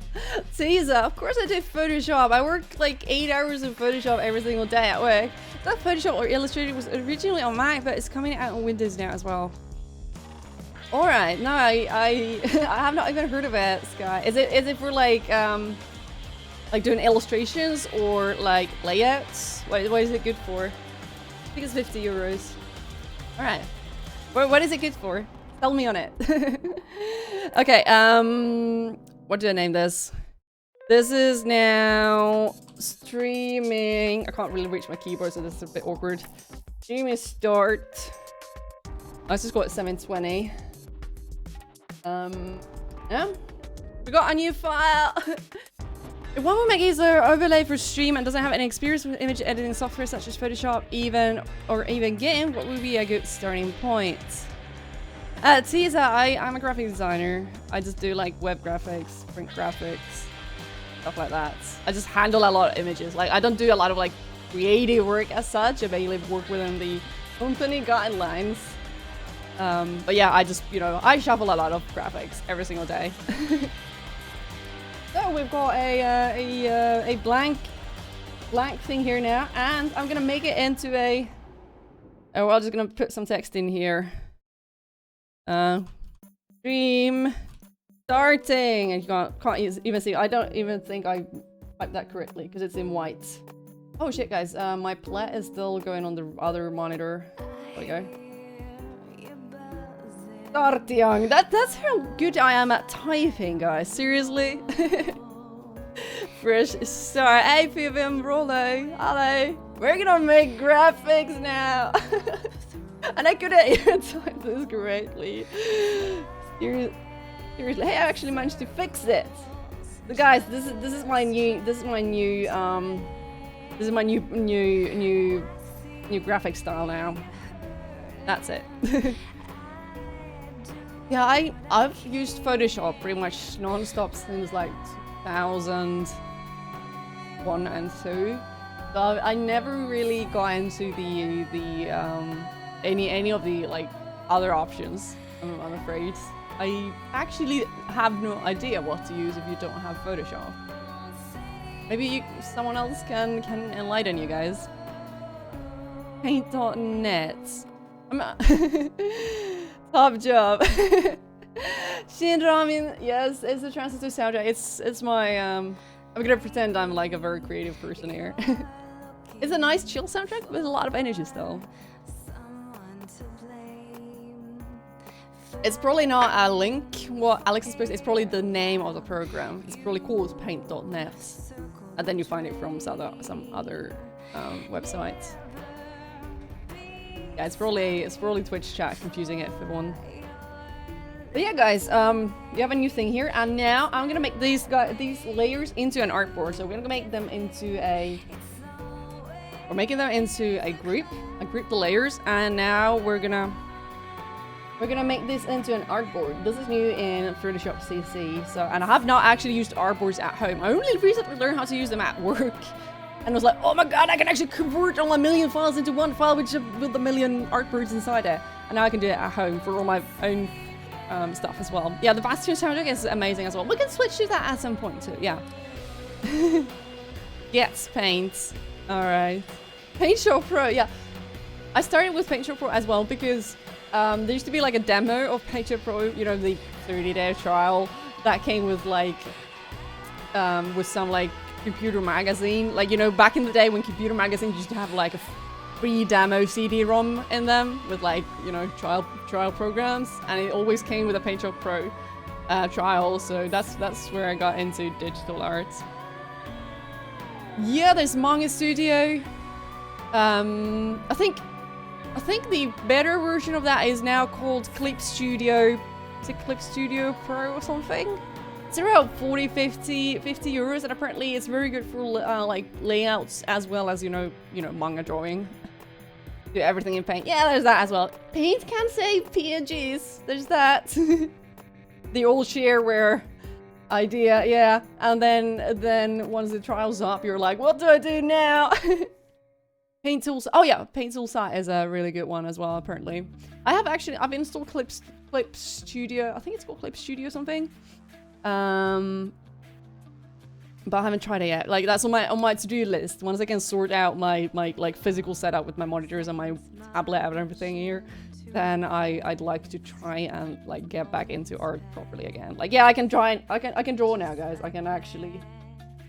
Teaser, of course I do Photoshop. I work like 8 hours in Photoshop every single day at work. That Photoshop or Illustrator was originally on Mac, but it's coming out on Windows now as well. All right, no, I have not even heard of it, Sky. Is it for like doing illustrations or like layouts? What is it good for? I think it's 50 euros. All right. What is it good for? Tell me on it. Okay, what do I name this? This is now streaming. I can't really reach my keyboard, so this is a bit awkward. Streaming start. Let's just call it 720. Yeah. We got a new file. If one would make user overlay for stream and doesn't have any experience with image editing software such as Photoshop, even GIMP, what would be a good starting point? Teaser, I'm a graphic designer. I just do like web graphics, print graphics, stuff like that. I just handle a lot of images. Like I don't do a lot of like creative work as such. I mainly work within the company guidelines. But yeah, I just, you know, I shuffle a lot of graphics every single day. So we've got a blank thing here now, and I'm gonna make it into a. Oh, well, I'm just gonna put some text in here. Stream starting, and you can't even see. I don't even think I typed that correctly because it's in white. Oh shit, guys, my play is still going on the other monitor. There we go. Start young. That's how good I am at typing, guys. Seriously. Fresh start. Hey, PVM Rollo. Hello. We're gonna make graphics now. And I couldn't even type this correctly. Seriously. Hey, I actually managed to fix it. So guys, this is my new graphic style now. That's it. Yeah, I've used Photoshop pretty much non-stop since like 2001 and 2. So I never really got into the any of the like other options. I'm afraid. I actually have no idea what to use if you don't have Photoshop. Maybe someone else can enlighten you guys. Paint.net. Top job. Shin Ramen, yes, it's a transitive soundtrack. It's my I'm gonna pretend I'm like a very creative person here. It's a nice chill soundtrack with a lot of energy still. It's probably not a link. What Alex is supposed, it's probably the name of the program. It's probably called Paint.net, and then you find it from some other websites. Yeah, it's probably Twitch chat confusing it for one. But yeah, guys, we have a new thing here, and now I'm gonna make these layers into an artboard. So we're gonna make them into we're making them into a group the layers, and now we're gonna make this into an artboard. This is new in Photoshop CC. So, and I have not actually used artboards at home. I only recently learned how to use them at work. And I was like, oh my god, I can actually convert all my million files into one file with a million artboards inside it. And now I can do it at home for all my own stuff as well. Yeah, the Bastion soundtrack is amazing as well. We can switch to that at some point too, yeah. Yes, Paint. Alright. Paint Shop Pro, yeah. I started with Paint Shop Pro as well because there used to be like a demo of Paint Shop Pro, you know, the 30-day trial that came with like, with some like computer magazine. Like, you know, back in the day when computer magazines used to have like a free demo CD-ROM in them with like, you know, trial programs, and it always came with a Paint Shop Pro trial. So that's where I got into digital art. Yeah, there's Manga Studio. I think the better version of that is now called Clip Studio. Is it Clip Studio Pro or something? It's around 50 euros, and apparently it's very good for like layouts as well as you know manga drawing. Do everything in Paint. Yeah, there's that as well. Paint can save PNGs. There's that. The old shareware idea, yeah. And then once the trial's up, you're like, what do I do now? Paint Tools. Oh yeah, Paint Tool site is a really good one as well. Apparently, I've installed Clip Studio. I think it's called Clip Studio or something. But I haven't tried it yet. Like that's on my to-do list. Once I can sort out my like physical setup with my monitors and my tablet and everything here, then I'd like to try and like get back into art properly again. Like yeah, I can draw now, guys. I can actually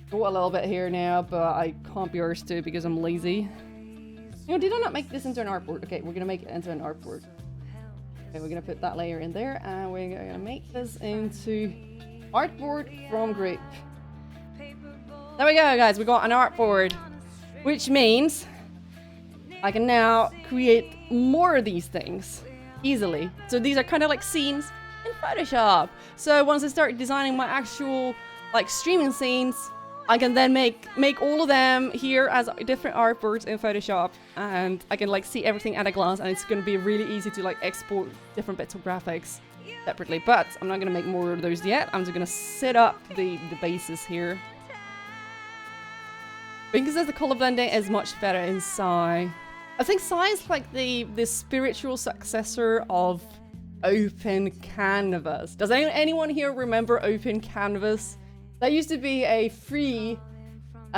draw a little bit here now, but I can't be arsed to because I'm lazy. You know, did I not make this into an artboard? Okay, we're gonna make it into an artboard. Okay, we're gonna put that layer in there, and we're gonna make this into artboard from group. There we go, guys. We got an artboard, which means I can now create more of these things easily. So these are kind of like scenes in Photoshop. So once I start designing my actual like streaming scenes, I can then make all of them here as different artboards in Photoshop, and I can like see everything at a glance, and it's going to be really easy to like export different bits of graphics separately. But I'm not going to make more of those yet. I'm just going to set up the bases here. Binky says the color blending is much better in Psy. I think Psy is like the spiritual successor of Open Canvas. Does anyone here remember Open Canvas? That used to be a free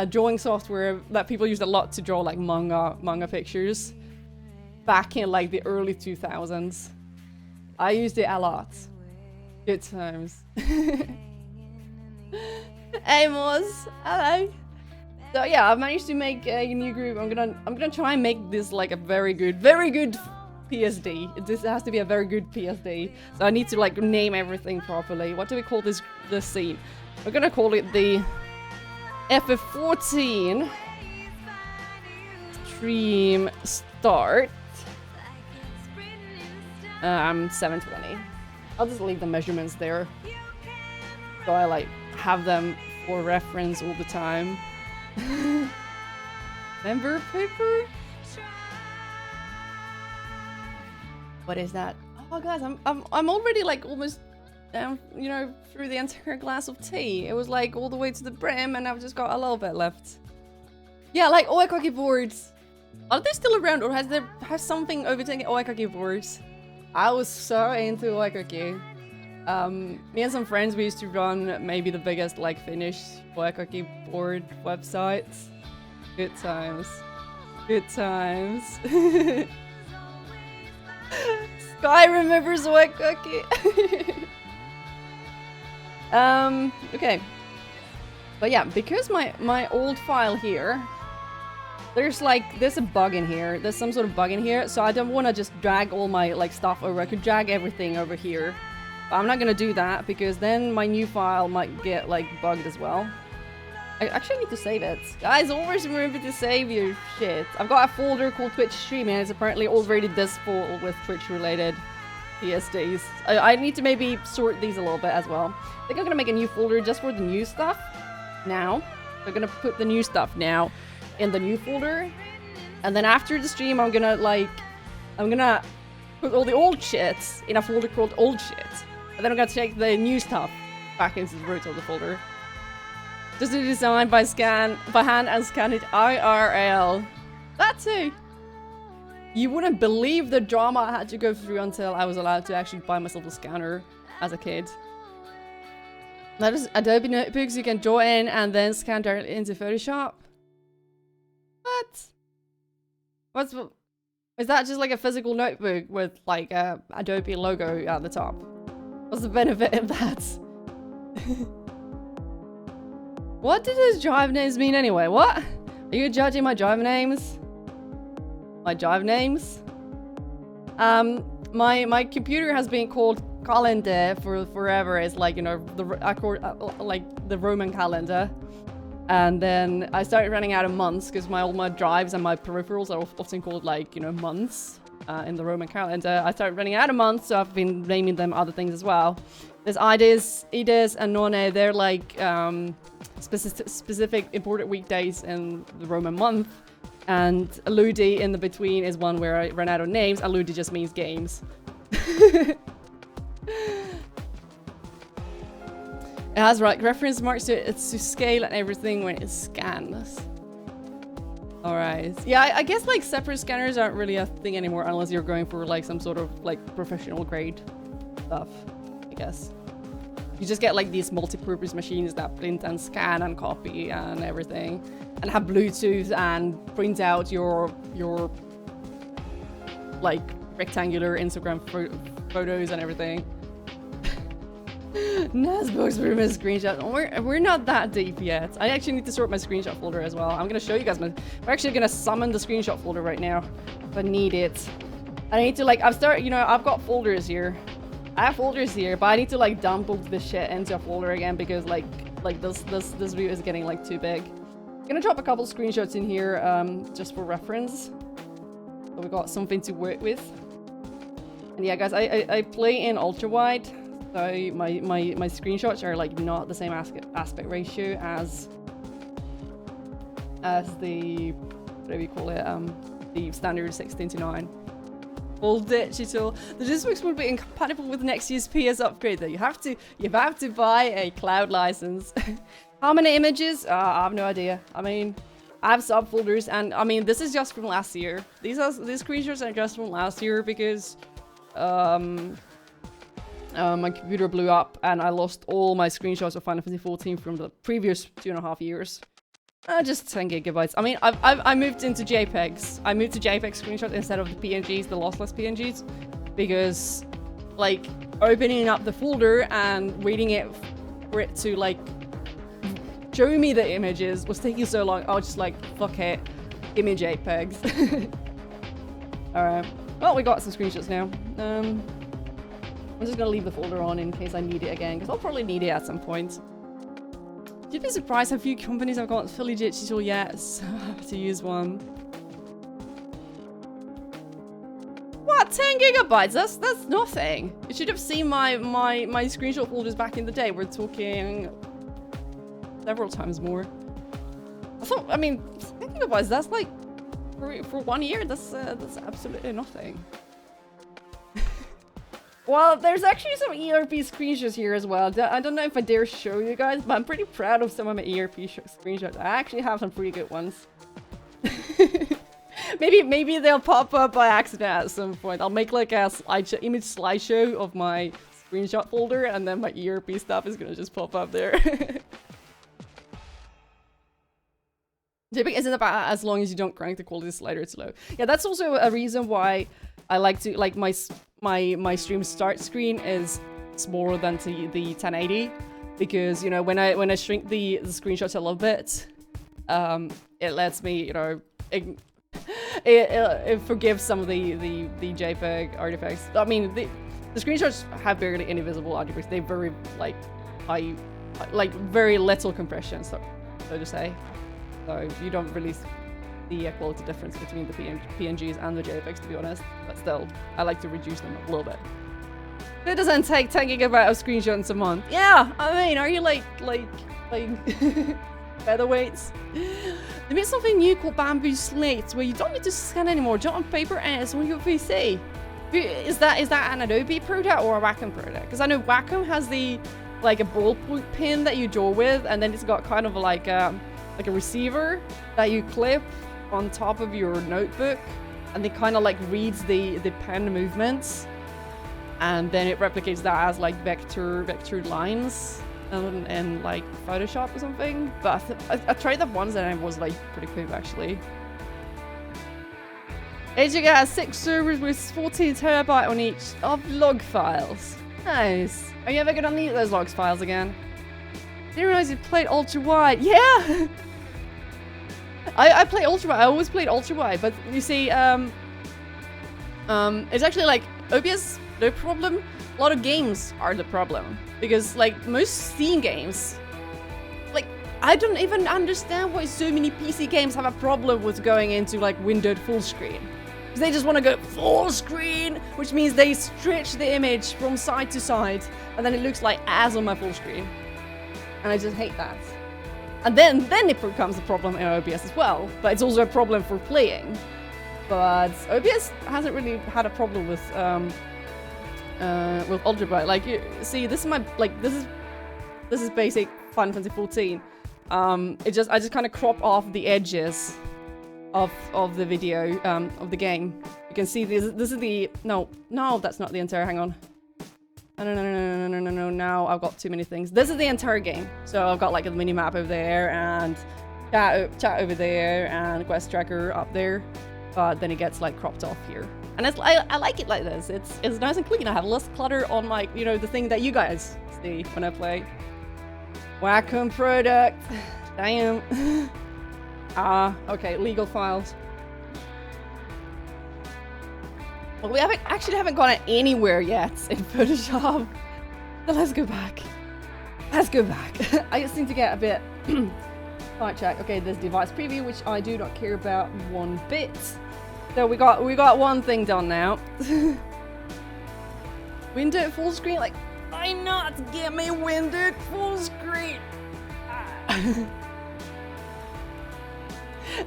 drawing software that people used a lot to draw like manga pictures back in like the early 2000s. I used it a lot. Good times. Hey Moz, hello. So yeah, I've managed to make a new group. I'm gonna try and make this like a very good PSD. This has to be a very good PSD. So I need to like name everything properly. What do we call this scene? We're gonna call it the FF14 stream start. 720. I'll just leave the measurements there, so I like have them for reference all the time. Member paper? What is that? Oh guys, I'm already like almost down, you know, through the entire glass of tea. It was like all the way to the brim, and I've just got a little bit left. Yeah, like Oekaki boards. Are they still around, or has something overtaken Oekaki boards? I was so into Oekaki. Me and some friends, we used to run maybe the biggest like Finnish Oekaki board websites. Good times. Good times. Sky remembers Oekaki. Okay. But yeah, because my old file here, there's a bug in here. There's some sort of bug in here, so I don't want to just drag all my like stuff over. I could drag everything over here. But I'm not gonna do that because then my new file might get like bugged as well. I actually need to save it. Guys, always remember to save your shit. I've got a folder called Twitch Streaming, and it's apparently already this full with Twitch related PSDs. I need to maybe sort these a little bit as well. I think I'm gonna make a new folder just for the new stuff now. I'm gonna put the new stuff now in the new folder, and then after the stream I'm gonna put all the old shits in a folder called old shit, and then I'm gonna take the new stuff back into the root of the folder. Just to design by hand and scan it IRL. That too. You wouldn't believe the drama I had to go through until I was allowed to actually buy myself a scanner as a kid. That is Adobe notebooks you can draw in and then scan directly into Photoshop. What? Is that just like a physical notebook with like a Adobe logo at the top? What's the benefit of that? What do those drive names mean anyway? What? Are you judging my drive names? My drive names? My computer has been called calendar for forever. It's like, you know, like the Roman calendar. And then I started running out of months because all my drives and my peripherals are often called like, you know, months in the Roman calendar. I started running out of months, so I've been naming them other things as well. There's Ides, and None. They're like specific important weekdays in the Roman month. And Aludi in the between is one where I ran out of names. Aludi just means games. It has like reference marks to it to scale and everything when it scans. Alright. Yeah, I guess like separate scanners aren't really a thing anymore unless you're going for like some sort of like professional grade stuff, I guess. You just get like these multi-purpose machines that print and scan and copy and everything, and have Bluetooth and print out your like rectangular Instagram photos and everything. Nasbo's room is screenshot. We're not that deep yet. I actually need to sort my screenshot folder as well. I'm gonna show you guys we're actually gonna summon the screenshot folder right now if I need it. I need to like I've got folders here. I have folders here, but I need to like dump all this shit into a folder again because like this view is getting like too big. I'm gonna drop a couple screenshots in here just for reference, so we got something to work with. And yeah, guys, I play in ultra wide, so my screenshots are like not the same aspect ratio as the what do we call it the standard 16:9. All digital. The DiscWorks would be incompatible with next year's PS upgrade though. You have to buy a cloud license. How many images? I have no idea. I mean, I have subfolders, and I mean this is just from last year. These screenshots are just from last year because my computer blew up and I lost all my screenshots of Final Fantasy XIV from the previous 2.5 years. Just 10 gigabytes. I mean, I moved into JPEGs. I moved to JPEG screenshots instead of the PNGs, the lossless PNGs, because like opening up the folder and reading it for it to like show me the images was taking so long. I was just like, fuck it, give me JPEGs. Alright, well, we got some screenshots now. I'm just gonna leave the folder on in case I need it again, because I'll probably need it at some point. You'd be surprised how few companies have got fully digital yet, so I have to use one. What? 10 gigabytes? That's nothing. You should have seen my screenshot folders back in the day. We're talking several times more. I mean, 10 gigabytes, that's like, for 1 year, that's absolutely nothing. Well, there's actually some ERP screenshots here as well. I don't know if I dare show you guys, but I'm pretty proud of some of my ERP screenshots. I actually have some pretty good ones. maybe they'll pop up by accident at some point. I'll make like a image slideshow of my screenshot folder, and then my ERP stuff is gonna just pop up there. JPEG isn't about as long as you don't crank the quality slider slow. Yeah, that's also a reason why I like to like my stream start screen is smaller than the 1080, because you know when I shrink the screenshots a little bit, it lets me, you know, it forgives some of the JPEG artifacts. I mean the screenshots have barely any visible artifacts. They're very like high, like very little compression, so to say. So you don't really see the quality difference between the PNGs and the JPEGs, to be honest. But still, I like to reduce them a little bit. It doesn't take 10 gigabytes of screenshots a month. Yeah, I mean, are you like featherweights? They made something new called Bamboo Slates, where you don't need to scan anymore. Jot on paper and it's on your PC. Is that an Adobe product or a Wacom product? Because I know Wacom has the like a ballpoint pen that you draw with, and then it's got kind of like a receiver that you clip on top of your notebook, and it kind of like reads the pen movements, and then it replicates that as like vector lines and like Photoshop or something. But I tried that once and it was like pretty cool actually. AJ has 6 servers with 14 terabyte on each of log files. Nice. Are you ever gonna need those logs files again? Didn't realize you played ultra wide. Yeah. I play ultra wide. I always played ultra wide, but you see, it's actually like OBS no problem. A lot of games are the problem, because like most Steam games, like I don't even understand why so many PC games have a problem with going into like windowed full screen. Because they just want to go full screen, which means they stretch the image from side to side, and then it looks like ass on my full screen. And I just hate that. And then it becomes a problem in OBS as well, but it's also a problem for playing. But OBS hasn't really had a problem with ultra bright. Like you see, this is my this is basic Final Fantasy 14. I just kind of crop off the edges of the video of the game. You can see this is the no that's not the entire. Hang on. No, now I've got too many things. This is the entire game. So I've got like a mini map over there, and chat over there, and quest tracker up there. But then it gets like cropped off here. And it's I like it like this. It's nice and clean. I have less clutter on my, you know, the thing that you guys see when I play. Wacom product. Damn. Okay, legal files. Well, we haven't gone anywhere yet in Photoshop. So let's go back. Let's go back. I just need to get a bit sidetracked. Okay, there's device preview, which I do not care about one bit. So we got one thing done now. Windowed full screen, like why not get me windowed full screen?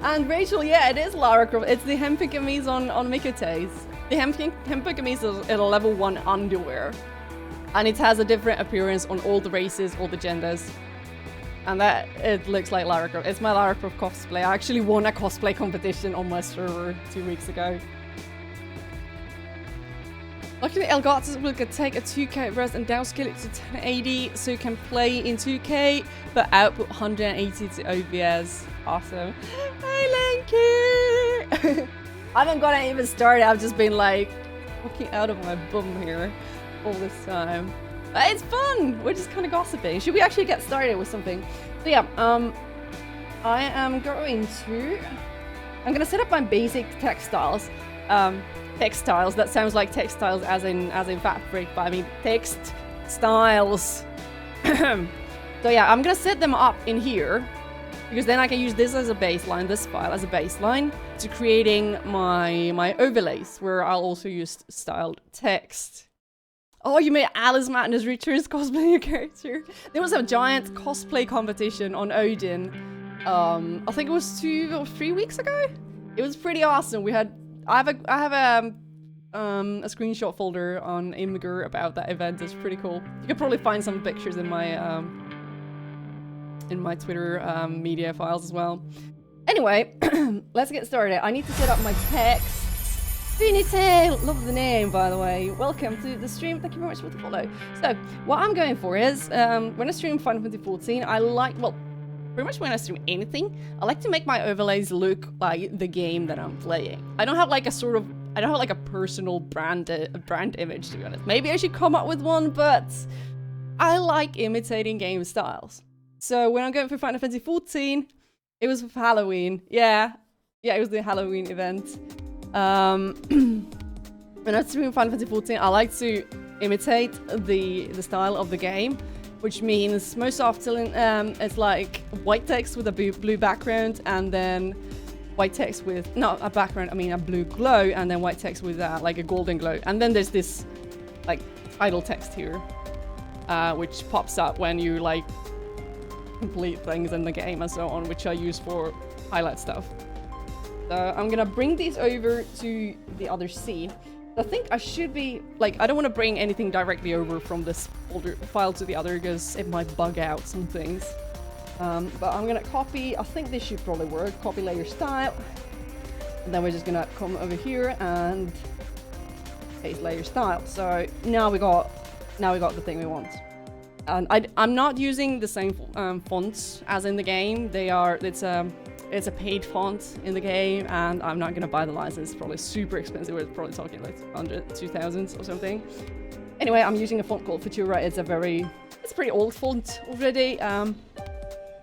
And Rachel, yeah, it is Lara Croft. It's the Hempikamise on Mikote's. The Hempikamise is in a level 1 underwear. And it has a different appearance on all the races, all the genders. And that, it looks like Lara Croft. It's my Lara Croft cosplay. I actually won a cosplay competition on my server 2 weeks ago. Luckily, Elgato will take a 2K res and downscale it to 1080 so you can play in 2K, but output 180 to OBS. Awesome. Hi, Lanky! I haven't got it even started. I've just been like walking out of my bum here all this time. It's fun. We're just kind of gossiping. Should we actually get started with something? So yeah, I am going to. I'm gonna set up my basic textiles. Textiles. That sounds like textiles as in fabric, but I mean textiles. So yeah, I'm gonna set them up in here because then I can use this as a baseline, this file as a baseline to creating my overlays where I'll also use styled text. Oh, you made Alice Madness Returns cosplay your character. There was a giant cosplay competition on Odin. I think it was 2 or 3 weeks ago. It was pretty awesome. I have a screenshot folder on Imgur about that event. It's pretty cool. You could probably find some pictures in my Twitter media files as well. Anyway, let's get started. I need to set up my text. Finite! Love the name, by the way. Welcome to the stream. Thank you very much for the follow. So, what I'm going for is, when I stream Final Fantasy 14, I like, well, pretty much when I stream anything, I like to make my overlays look like the game that I'm playing. I don't have like a personal brand image, to be honest. Maybe I should come up with one, but I like imitating game styles. So when I'm going for Final Fantasy 14, it was for Halloween. Yeah, it was the Halloween event. When I stream Final Fantasy 14, I like to imitate the style of the game, which means most often it's like white text with a blue background, and then white text with not a background, I mean a blue glow, and then white text with like a golden glow, and then there's this like title text here, which pops up when you like complete things in the game and so on, which I use for highlight stuff. So I'm gonna bring these over to the other scene. I think I should be, like, I don't want to bring anything directly over from this folder file to the other because it might bug out some things. But I'm gonna copy, I think this should probably work, copy layer style. And then we're just gonna come over here and paste layer style. So now we got the thing we want. And I'm not using the same fonts as in the game. It's a paid font in the game, and I'm not gonna buy the license. It's probably super expensive. We're probably talking like 100, 2000 or something. Anyway, I'm using a font called Futura. It's a pretty old font already.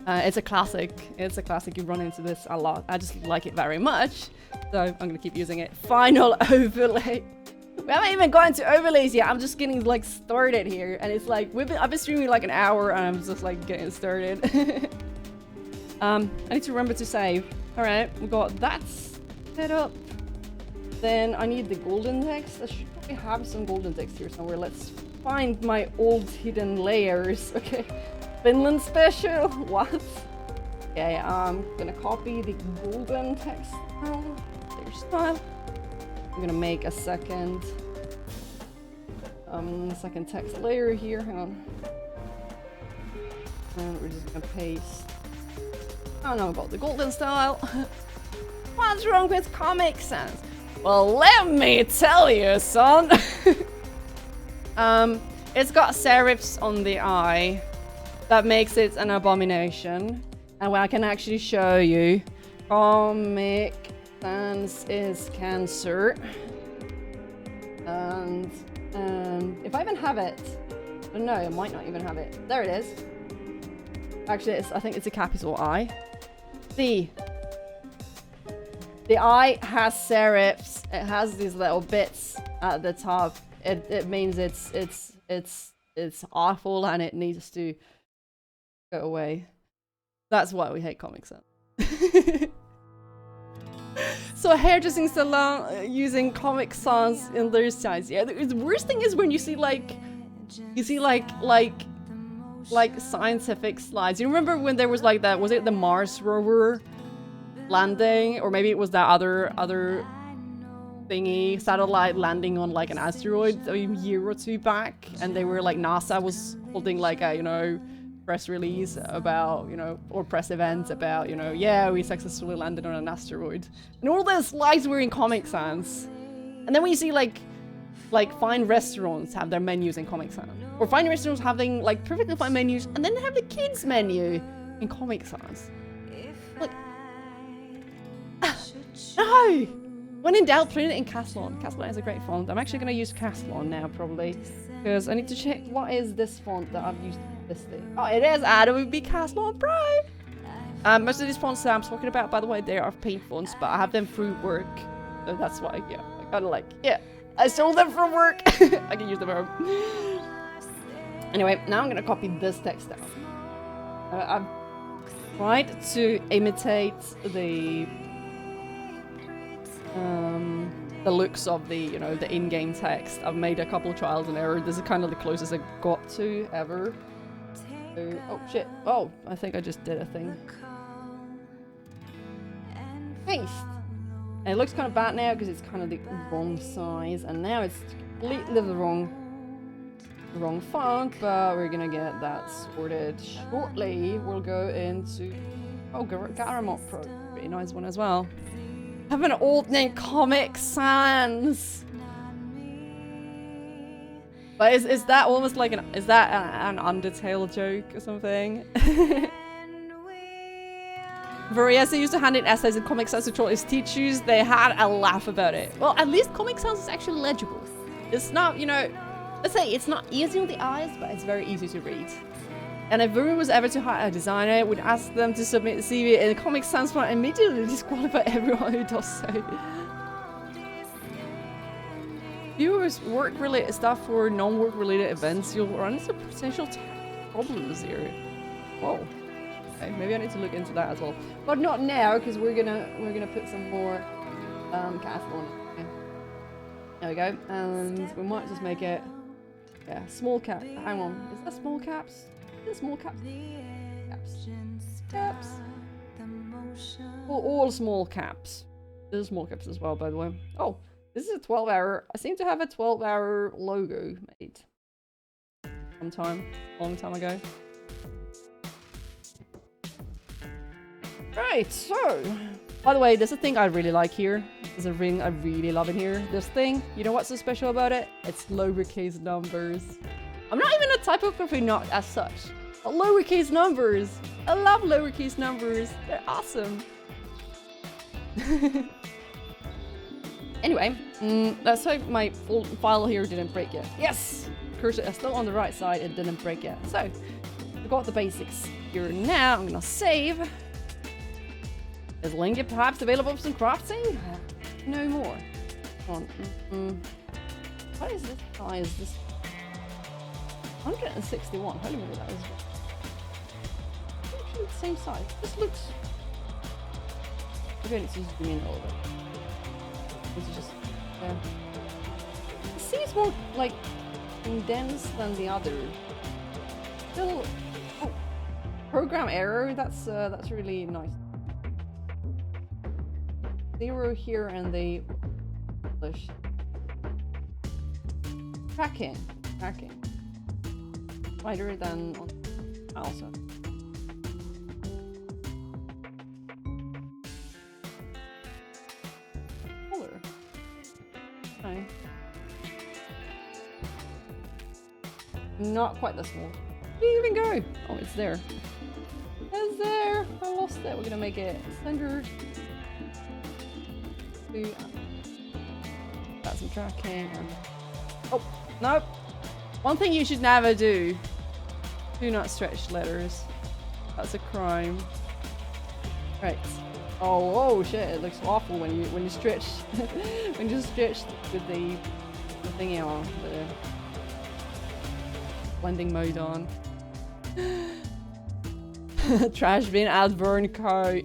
It's a classic. You run into this a lot. I just like it very much, so I'm gonna keep using it. Final overlay. We haven't even gotten to overlays yet. I'm just getting like started here, and it's like I've been streaming like an hour, and I'm just like getting started. I need to remember to save. Alright, we got that set up. Then I need the golden text. I should probably have some golden text here somewhere. Let's find my old hidden layers. Okay, Finland special. What? Okay, I'm gonna copy the golden text style. I'm gonna make a second text layer here. Hang on. And we're just gonna paste. I don't know about the golden style. What's wrong with Comic Sans? Well, let me tell you, son. It's got serifs on the eye. That makes it an abomination. And I can actually show you. Comic Sans is cancer. And if I even have it, I don't know, I might not even have it. There it is. Actually, I think it's a capital I. The eye has serifs. It has these little bits at the top. It means it's awful and it needs to go away. That's why we hate Comic Sans. So hairdressing salon using Comic Sans in their size. Yeah, the worst thing is when you see like scientific slides. You remember when there was like that, was it the Mars rover landing, or maybe it was that other thingy satellite landing on like an asteroid a year or two back, and they were like, NASA was holding like a press release about or press event about yeah, we successfully landed on an asteroid, and all the slides were in Comic Sans. And then when you see like fine restaurants have their menus in Comic Sans, or fine restaurants having like perfectly fine menus, and then they have the kids menu in Comic Sans. Like, no, When in doubt, print it in Caslon. Caslon is a great font. I'm actually going to use Caslon now, probably. Because I need to check what is this font that I've used for this thing. Oh, it is Adobe Caslon Pro! Most of these fonts that I'm talking about, by the way, they are paint fonts, but I have them through work. So that's why, yeah, I kind of like, yeah, I sold them from work. I can use them at home. Anyway, now I'm going to copy this text down. I've tried to imitate the looks of the, you know, the in-game text. I've made a couple of trials and errors. This is kind of the closest I got to ever. So, oh shit. Oh, I think I just did a thing. Paste. And it looks kind of bad now because it's kind of the wrong size, and now it's completely the wrong font, but we're gonna get that sorted shortly. We'll go into Garamond Pro, pretty nice one as well. I have an old name, Comic Sans. But is that almost like an Undertale joke or something? Various used to hand in essays in Comic Sans to troll his teachers. They had a laugh about it. Well, at least Comic Sans is actually legible. It's not, you know, let's say it's not easy on the eyes, but it's very easy to read. And if Varun was ever to hire a designer, it would ask them to submit the CV in Comic Sans font and immediately disqualify everyone who does so. Viewers work-related stuff for non-work-related events, you'll run into potential problems here. Whoa. Okay, maybe I need to look into that as well, but not now because we're gonna put some more castle on it. Okay. There we go, and we might just make it, yeah, small cap. Hang on, is that small caps? Is it small caps? Caps. All small caps. There's small caps as well, by the way. Oh, this is a 12-hour. I seem to have a 12-hour logo made sometime, long time ago. Right, so, by the way, there's a thing I really like here. There's a ring I really love in here. This thing, you know what's so special about it? It's lowercase numbers. I'm not even a typography nut as such. But lowercase numbers. I love lowercase numbers. They're awesome. Anyway, let's hope my full file here didn't break yet. Yes! Cursor is still on the right side. It didn't break yet. So, we got the basics here now. I'm gonna save. Is Lingy perhaps available for some crafting? No more. Come on. What is this size? This 161. Holy moly, that is actually the same size. This looks. Maybe I need to zoom in a little bit. This is just. It seems more like condensed than the other. Still. Oh, program error. That's really nice. 0 here and the English. Tracking. Wider than on also. Color. Okay. Not quite that small. Where did it even go? Oh, it's there. It's there. I lost it. We're gonna make it center. Got some tracking. Oh, nope. One thing you should never do. Do not stretch letters. That's a crime. Right. Oh shit, it looks awful when you stretch when you stretch with the thingy on, the blending mode on. Trash bin Advern Co.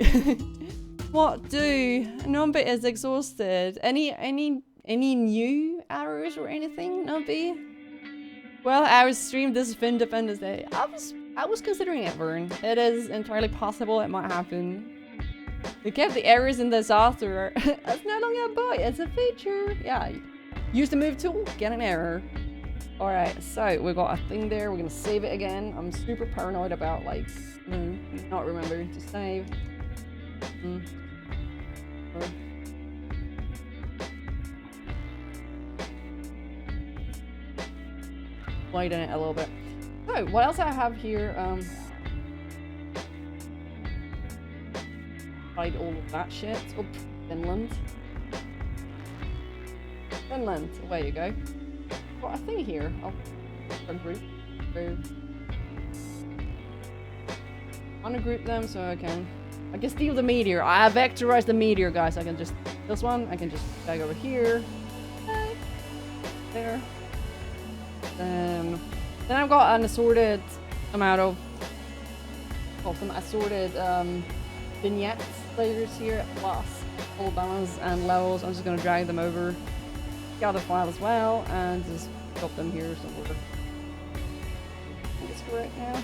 What do? Numby is exhausted. Any new arrows or anything, Numby? Well, I was streamed this Independence Day. I was considering it, Vern. It is entirely possible it might happen. You kept the errors in this author. That's no longer a bug, it's a feature. Yeah. Use the move tool, get an error. Alright, so we got a thing there. We're gonna save it again. I'm super paranoid about not remembering to save. Widen it a little bit. So, what else I have here? Hide all of that shit. Oh, Finland. Finland. Away you go. Got a thing here. I'll ungroup. Ungroup them so I can steal the meteor. I have vectorized the meteor, guys. I can just this one. I can just drag over here. Okay. There. Then I've got an assorted amount of some assorted vignettes layers here, plus full balance and levels. I'm just gonna drag them over the other file as well and just drop them here somewhere. I think it's correct now.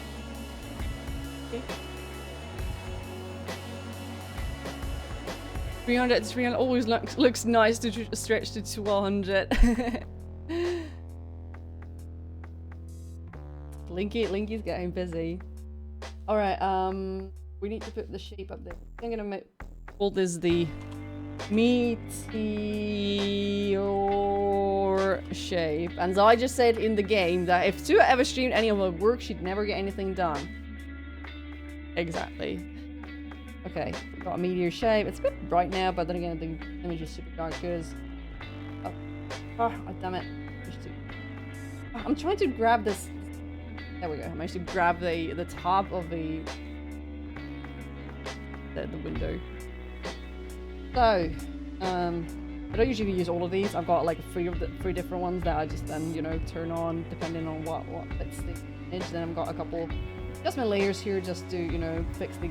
Okay. 300 always looks nice to stretch to 200. Linky's getting busy. Alright, we need to put the shape up there. I'm gonna call this the meteor shape. And so I just said in the game that if Sue ever streamed any of her work, she'd never get anything done. Exactly. Okay, we've got a meteor shape. It's a bit bright now, but then again, the image is super dark because... Oh, damn it. I'm trying to grab this... There we go. I managed to grab the top of the window. So, I don't usually use all of these. I've got like three different ones that I just then, you know, turn on depending on what fits the image. Then I've got a couple adjustment layers here just to, you know, fix the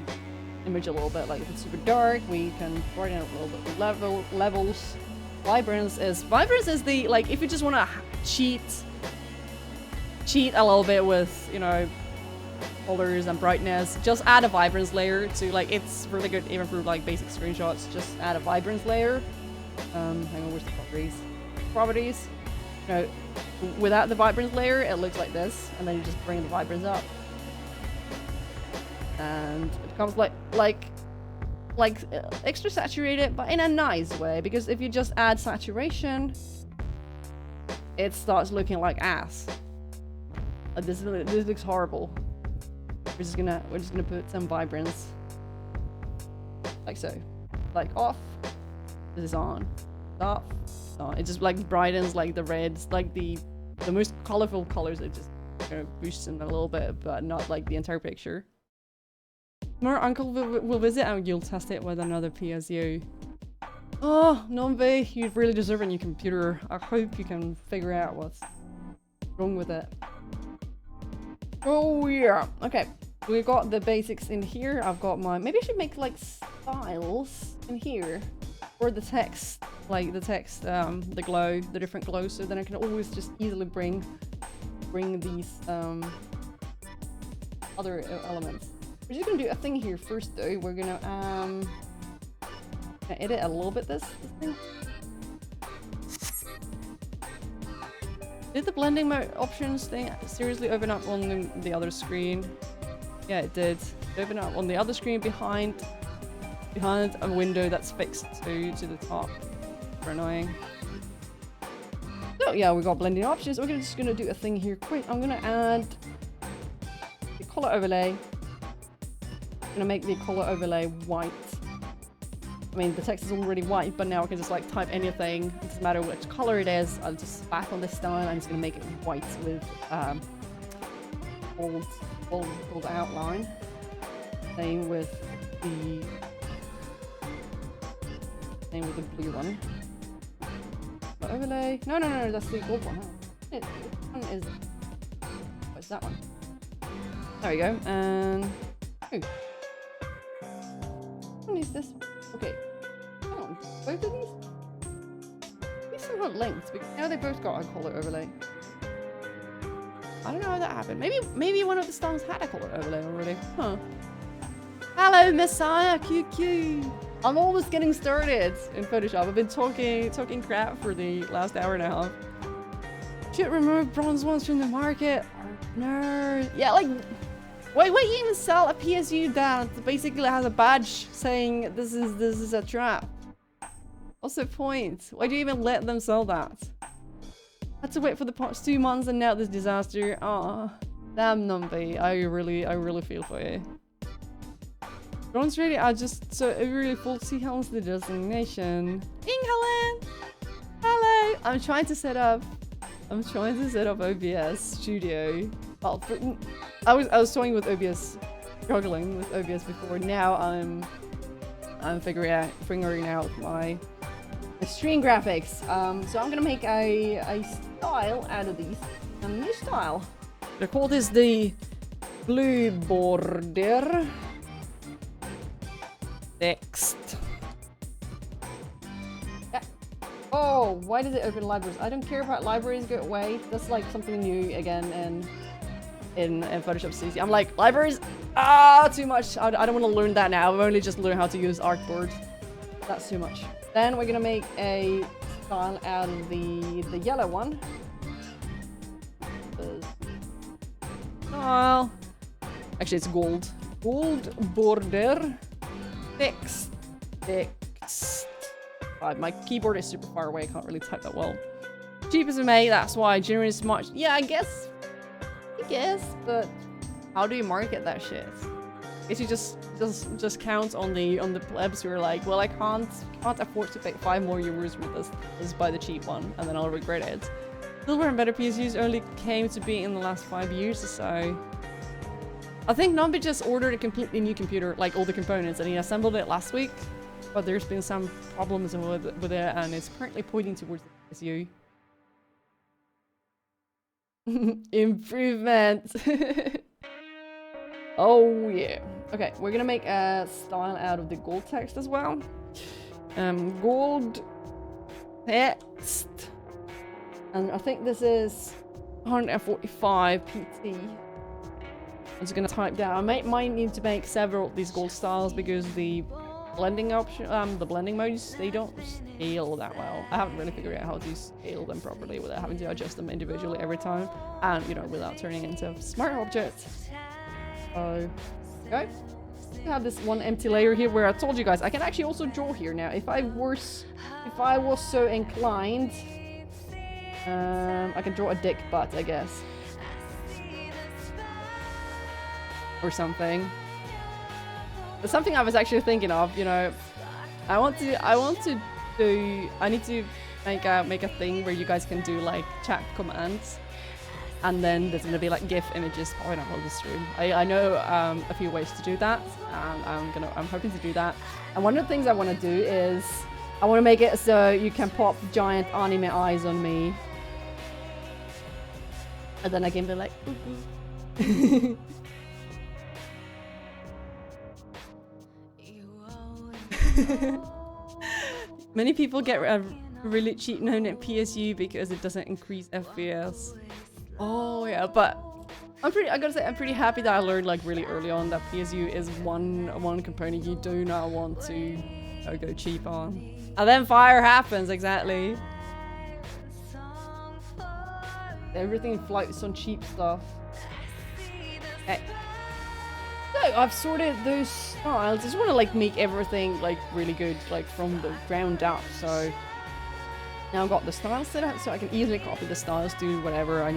image a little bit. Like if it's super dark, we can brighten it a little bit. Levels. Vibrance is the, like, if you just want to cheat a little bit with, you know, colors and brightness, just add a vibrance layer to, like, it's really good even for like basic screenshots. Just add a vibrance layer. Hang on, where's the properties? You know, without the vibrance layer, it looks like this, and then you just bring the vibrance up, and it becomes like extra saturated, but in a nice way. Because if you just add saturation, it starts looking like ass. This looks horrible. We're just gonna put some vibrance, like so, like off. This is on. Off. On. It just like brightens like the reds, like the most colorful colors. It just kind of boosts them a little bit, but not like the entire picture. Tomorrow Uncle will visit and you'll test it with another PSU. Oh, Nombe, you really deserve a new computer. I hope you can figure out what's wrong with it. Oh yeah. Okay, we've got the basics in here. I've got my, maybe I should make like styles in here, or the text, like the text, the glow, the different glows, so then I can always just easily bring these other elements. We're just gonna do a thing here first though. We're gonna edit a little bit this thing. Did the blending mode options thing seriously open up on the other screen? Yeah, it did. It opened up on the other screen behind a window that's fixed to the top. Super annoying. So yeah, we got blending options. We're just gonna do a thing here quick. I'm gonna add the color overlay. I'm gonna make the color overlay white. I mean, the text is already white, but now I can just like type anything. It doesn't matter which color it is. I'll just back on this style. I'm just gonna make it white with bold outline. Same with the blue one. Overlay. No, that's the gold one. Huh? Which one is? What's that one? There we go. And which one is this one? Okay. Oh, both of these somewhat linked, because now they both got a color overlay. I don't know how that happened. Maybe one of the styles had a color overlay already. Huh. Hello, Messiah QQ. I'm almost getting started in Photoshop. I've been talking crap for the last hour and a half. Should remove bronze ones from the market. No. Yeah, like, why you even sell a PSU that basically has a badge saying this is a trap? What's the point? Why do you even let them sell that? Had to wait for the past 2 months and now this disaster. Aw, damn Numpy. I really feel for you. Bronze ready? So really full. See how's the designation? England. Hello. I'm trying to set up OBS Studio. Well, I was toying with OBS, struggling with OBS before. Now I'm figuring out my stream graphics. So I'm gonna make a style out of these. A new style. They call this the blue border text. Yeah. Oh, why does it open libraries? I don't care about libraries. Go away. That's like something new again in Photoshop CC. I'm like, libraries? Too much. I don't want to learn that now. I've only just learned how to use artboard. That's too much. Then we're gonna make a style out of the yellow one. Style. Actually, it's gold. Gold border text. My keyboard is super far away. I can't really type that well. Cheap as a May. That's why generally smart. Yeah, I guess. But how do you market that shit? If you just count on the plebs who are like, well, I can't afford to pay 5 more euros for this. Let's buy the cheap one, and then I'll regret it. Silver and better PSUs only came to be in the last 5 years or so. I think Nambi just ordered a completely new computer, like all the components, and he assembled it last week. But there's been some problems with it, and it's currently pointing towards the PSU. Improvement. Oh yeah. Okay, we're gonna make a style out of the gold text as well. Gold text, and I think this is 145 PT. I'm just gonna type down. I might need to make several of these gold styles because the blending option, the blending modes, they don't scale that well. I haven't really figured out how to scale them properly without having to adjust them individually every time, and you know, without turning into smart objects. So, okay. I have this one empty layer here where I told you guys I can actually also draw here now. If I was so inclined, I can draw a dick butt, I guess, or something. But something I was actually thinking of, you know, I need to make a thing where you guys can do like chat commands, and then there's gonna be like GIF images popping up on the stream. I know a few ways to do that, and I'm hoping to do that. And one of the things I want to do is I want to make it so you can pop giant anime eyes on me, and then I can be like, ooh. Many people get a really cheap known at PSU because it doesn't increase FPS. Oh yeah, but I gotta say I'm pretty happy that I learned like really early on that PSU is one component you do not want to go cheap on. And then fire happens, exactly. Everything floats on cheap stuff. Okay. So I've sorted those styles. I just want to like make everything like really good, like from the ground up. So now I've got the styles set up, so I can easily copy the styles, do whatever I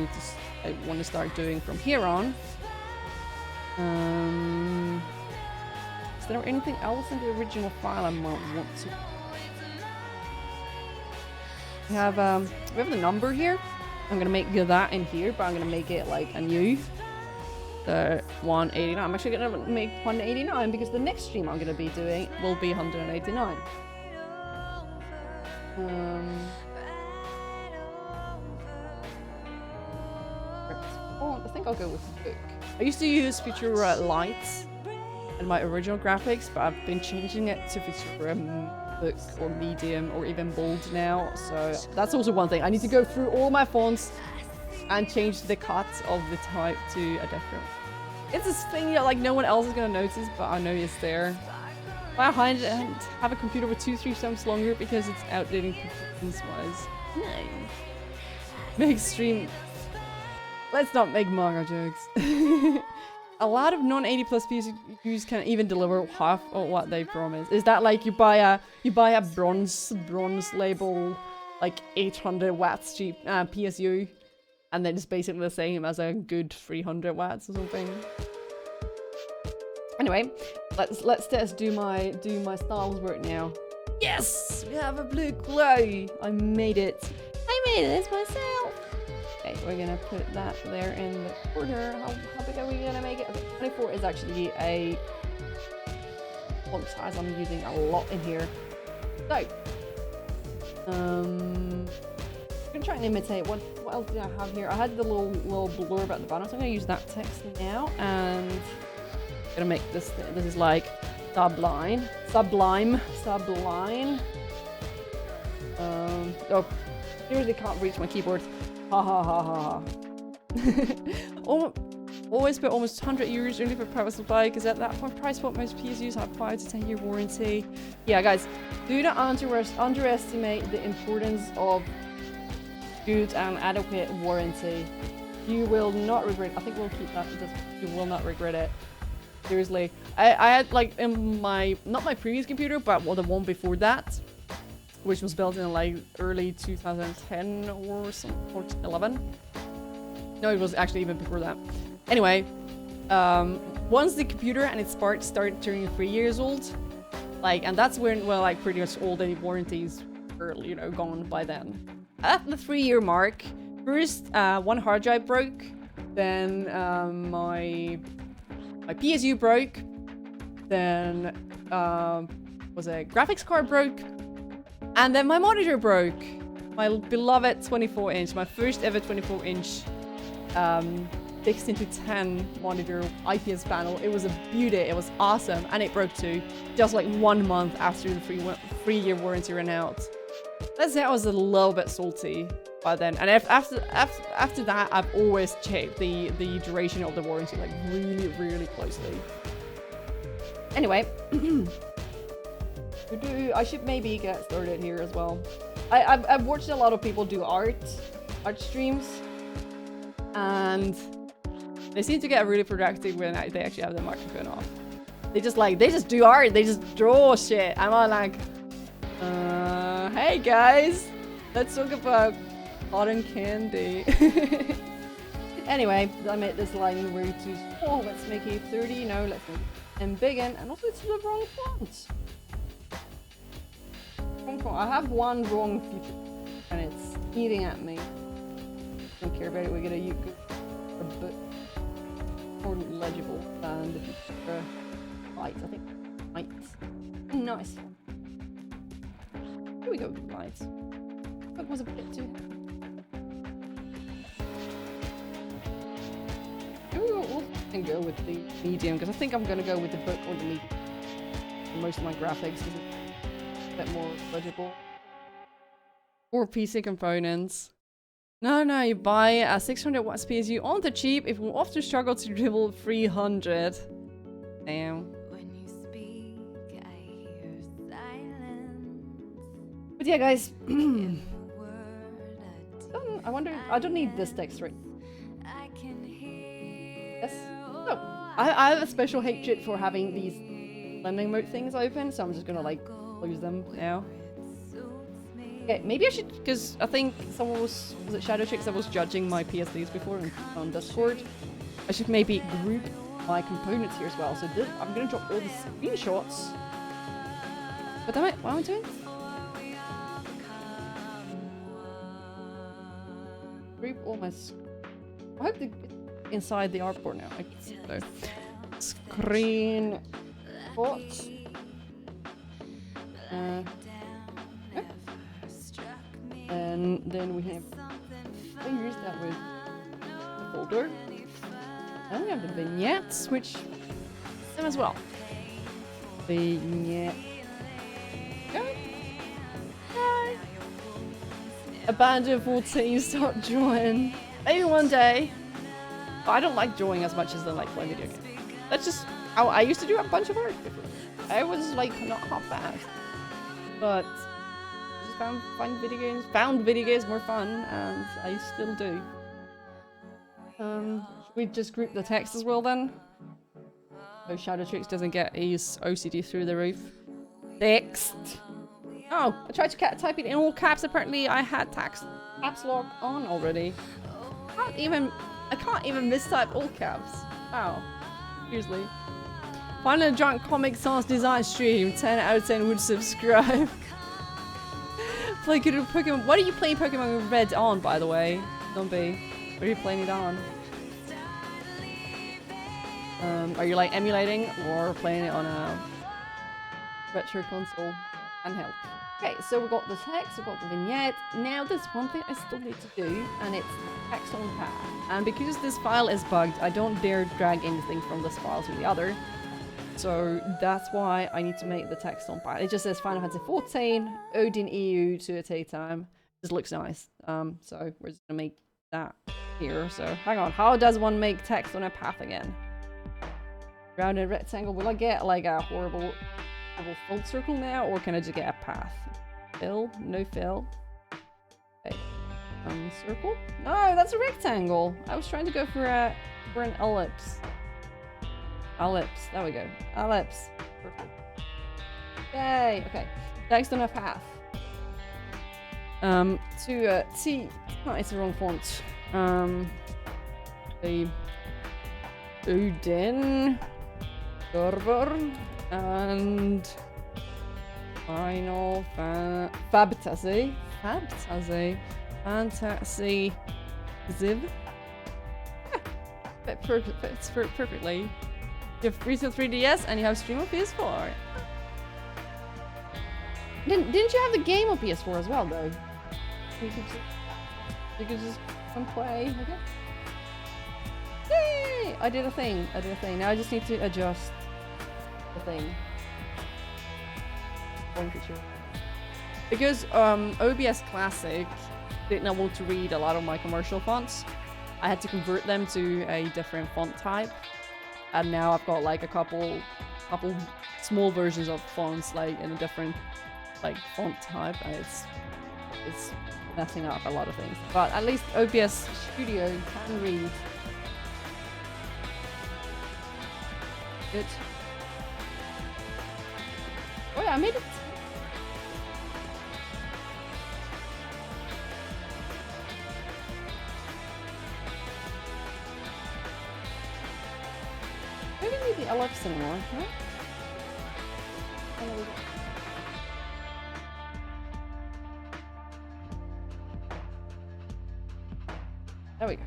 want to start doing from here on. Is there anything else in the original file I might want to? We have the number here. I'm gonna make that in here, but I'm gonna make it like a new. The 189. I'm actually gonna make 189 because the next stream I'm gonna be doing will be 189. I think I'll go with book. I used to use Futura lights in my original graphics, but I've been changing it to Futura book or medium or even bold now. So that's also one thing. I need to go through all my fonts and change the cut of the type to a different. It's this thing that like no one else is gonna notice, but I know it's there. I have a computer with 2-3 times longer because it's outdated performance-wise. Nice. Make stream. Let's not make manga jokes. A lot of non-80 plus PSUs can even deliver half of what they promise. Is that like you buy a bronze label like 800 watts cheap PSU? And then it's basically the same as a good 300 watts or something. Anyway, let's just do my styles work now. Yes, we have a blue glow. I made it. I made this myself. Okay, we're gonna put that there in the corner. How big are we gonna make it? Okay, 24 is actually a font size I'm using a lot in here. So, I'm gonna try and imitate. What else do I have here? I had the little blurb at the bottom, so I'm gonna use that text now, and I'm gonna make this. This is like sublime. Oh, seriously, can't reach my keyboard. Ha ha ha ha ha. Always put almost 100 euros only for private supply, because at that point, price point, most PSUs have 5 to 10 year warranty. Yeah, guys, do not underestimate the importance of good and adequate warranty. You will not regret it. I think we'll keep that. You will not regret it. Seriously. I had, like, in my, not my previous computer, but the one before that, which was built in like early 2010 or 11. No, it was actually even before that. Anyway, once the computer and its parts started turning 3 years old, like, and that's when, well, like, pretty much all the warranties were, you know, gone by then. At the 3-year mark, first one hard drive broke, then my PSU broke, then was a graphics card broke, and then my monitor broke. My beloved 24-inch, my first ever 24-inch 16:10 monitor IPS panel. It was a beauty. It was awesome, and it broke too, just like 1 month after the 3-year warranty ran out. Let's say I was a little bit salty by then, and after that, I've always checked the duration of the warranty like really closely. Anyway. I should maybe get started here as well. I've watched a lot of people do art streams, and they seem to get really productive when they actually have the microphone off. They just do art. They just draw shit. I'm all like, hey guys, let's talk about cotton candy. Anyway, I made this line way too small. Let's make it 30. No, let's make it big, and also it's the wrong font. I have one wrong feature, and it's eating at me. Don't care about it. We're gonna use a bit more legible than the feature light. I think light. Nice. Here we go. Light. That was a bit too. We'll go with the medium, because I think I'm gonna go with the book or the medium for most of my graphics. Bit more legible. Or PC components. No, you buy a 600 watts PSU on the cheap if you often struggle to dribble 300. Damn. But yeah, guys. I wonder. I don't need this text right. Yes. No. I have a special hatred for having these blending mode things open, so I'm just gonna like close them now. Okay, maybe I should, because I think someone was it Shadow Chicks that was judging my PSDs before on Discord. I should maybe group my components here as well. So I'm gonna drop all the screenshots. But damn it, what am I doing? Group all my. I hope it's inside the artboard now. I see so. Screen. What? And then we have. I use that with the folder. And we have the vignettes, which them as well. Vignette. Go. Hi. Abandon 14, start drawing. Maybe one day. But I don't like drawing as much as I like playing video games. That's just how I used to do a bunch of art before. I was like not half bad. But I just found video games more fun, and I still do. We just group the text as well then. So Shadow Tricks doesn't get his OCD through the roof. Text. Oh, I tried to type it in all caps. Apparently, I had caps lock on already. I can't even mistype all caps. Wow. Seriously. Finally, a Drunk Comic Sans Design stream. 10 out of 10 would subscribe. Play good at Pokemon. What are you playing Pokemon Red on, by the way? Zombie. What are you playing it on? Are you like emulating or playing it on a retro console handheld? Okay, so we've got the text, we've got the vignette. Now there's one thing I still need to do, and it's text on path. And because this file is bugged, I don't dare drag anything from this file to the other. So that's why I need to make the text on path. It just says Final Fantasy 14, Odin EU to a tea time. This looks nice. So we're just gonna make that here. So hang on, how does one make text on a path again? Rounded rectangle. Will I get like a horrible full circle now, or can I just get a path? Fill? No fill. Okay. Circle? No, that's a rectangle. I was trying to go for an ellipse. Ellipse. There we go. Ellipse. Perfect. Yay. Okay. Text on a path. To T. Oh, it's the wrong font. The Odin server and Final Fantasy Ziv. Fits perfectly. You have recent 3DS and you have stream on PS4. Didn't you have the game on PS4 as well though? You could just come play. Okay. Yay! I did a thing. Now I just need to adjust the thing. One picture. Because OBS Classic did not want to read a lot of my commercial fonts, I had to convert them to a different font type. And now I've got like a couple small versions of fonts like in a different like font type, and it's messing up a lot of things. But at least OBS Studio can read. Good. Oh yeah, I made it. I don't need the ellipse anymore, huh? There we go.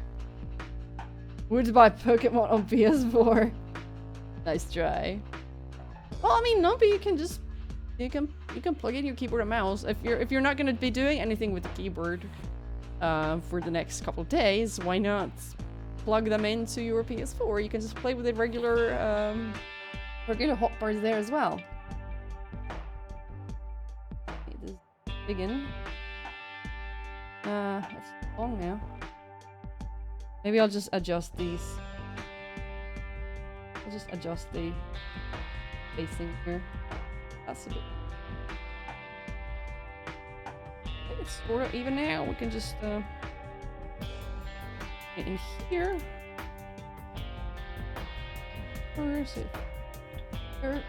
Would buy Pokemon on PS4. Nice try. Well, I mean, Numpy, you can plug in your keyboard and mouse. If you're not gonna be doing anything with the keyboard for the next couple of days, why not plug them into your PS4? You can just play with the regular hotbars there as well. Okay, this begin. It's long now. Maybe I'll just adjust these. I'll just adjust the spacing here. That's a bit. I think it's sort of even now. We can just get in here. Where is it? Here.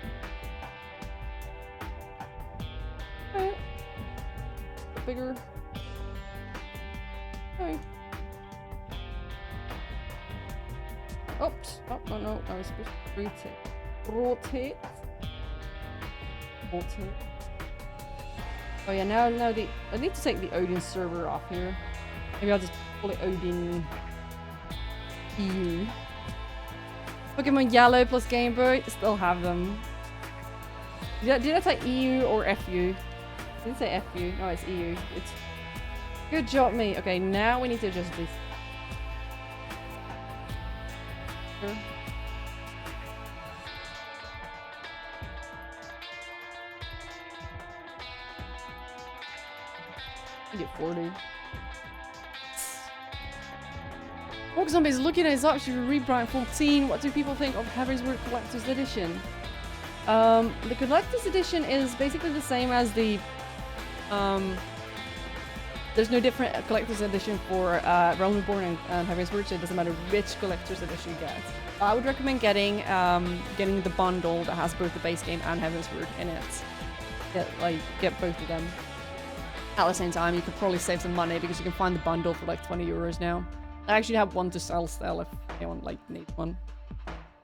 Okay. Bigger. Okay. Oops. Oh, no. I was supposed to rotate. Oh yeah, now I need to take the Odin server off here. Maybe I'll just call it Odin EU. Pokemon Yellow plus Game Boy, still have them. Did I say EU or FU? I didn't say FU. No, it's EU. It's good job, me. Okay, now we need to adjust this. Sure. I get 40. Walk Zombie is looking at his option for Rebrand 14. What do people think of Heaven's Word Collector's Edition? The Collector's Edition is basically the same as the... there's no different Collector's Edition for Realm Reborn and Heaven's Word, so it doesn't matter which Collector's Edition you get. I would recommend getting the bundle that has both the base game and Heaven's Word in it. Get both of them. At the same time, you could probably save some money because you can find the bundle for like 20 euros now. I actually have one to sell still if anyone needs one.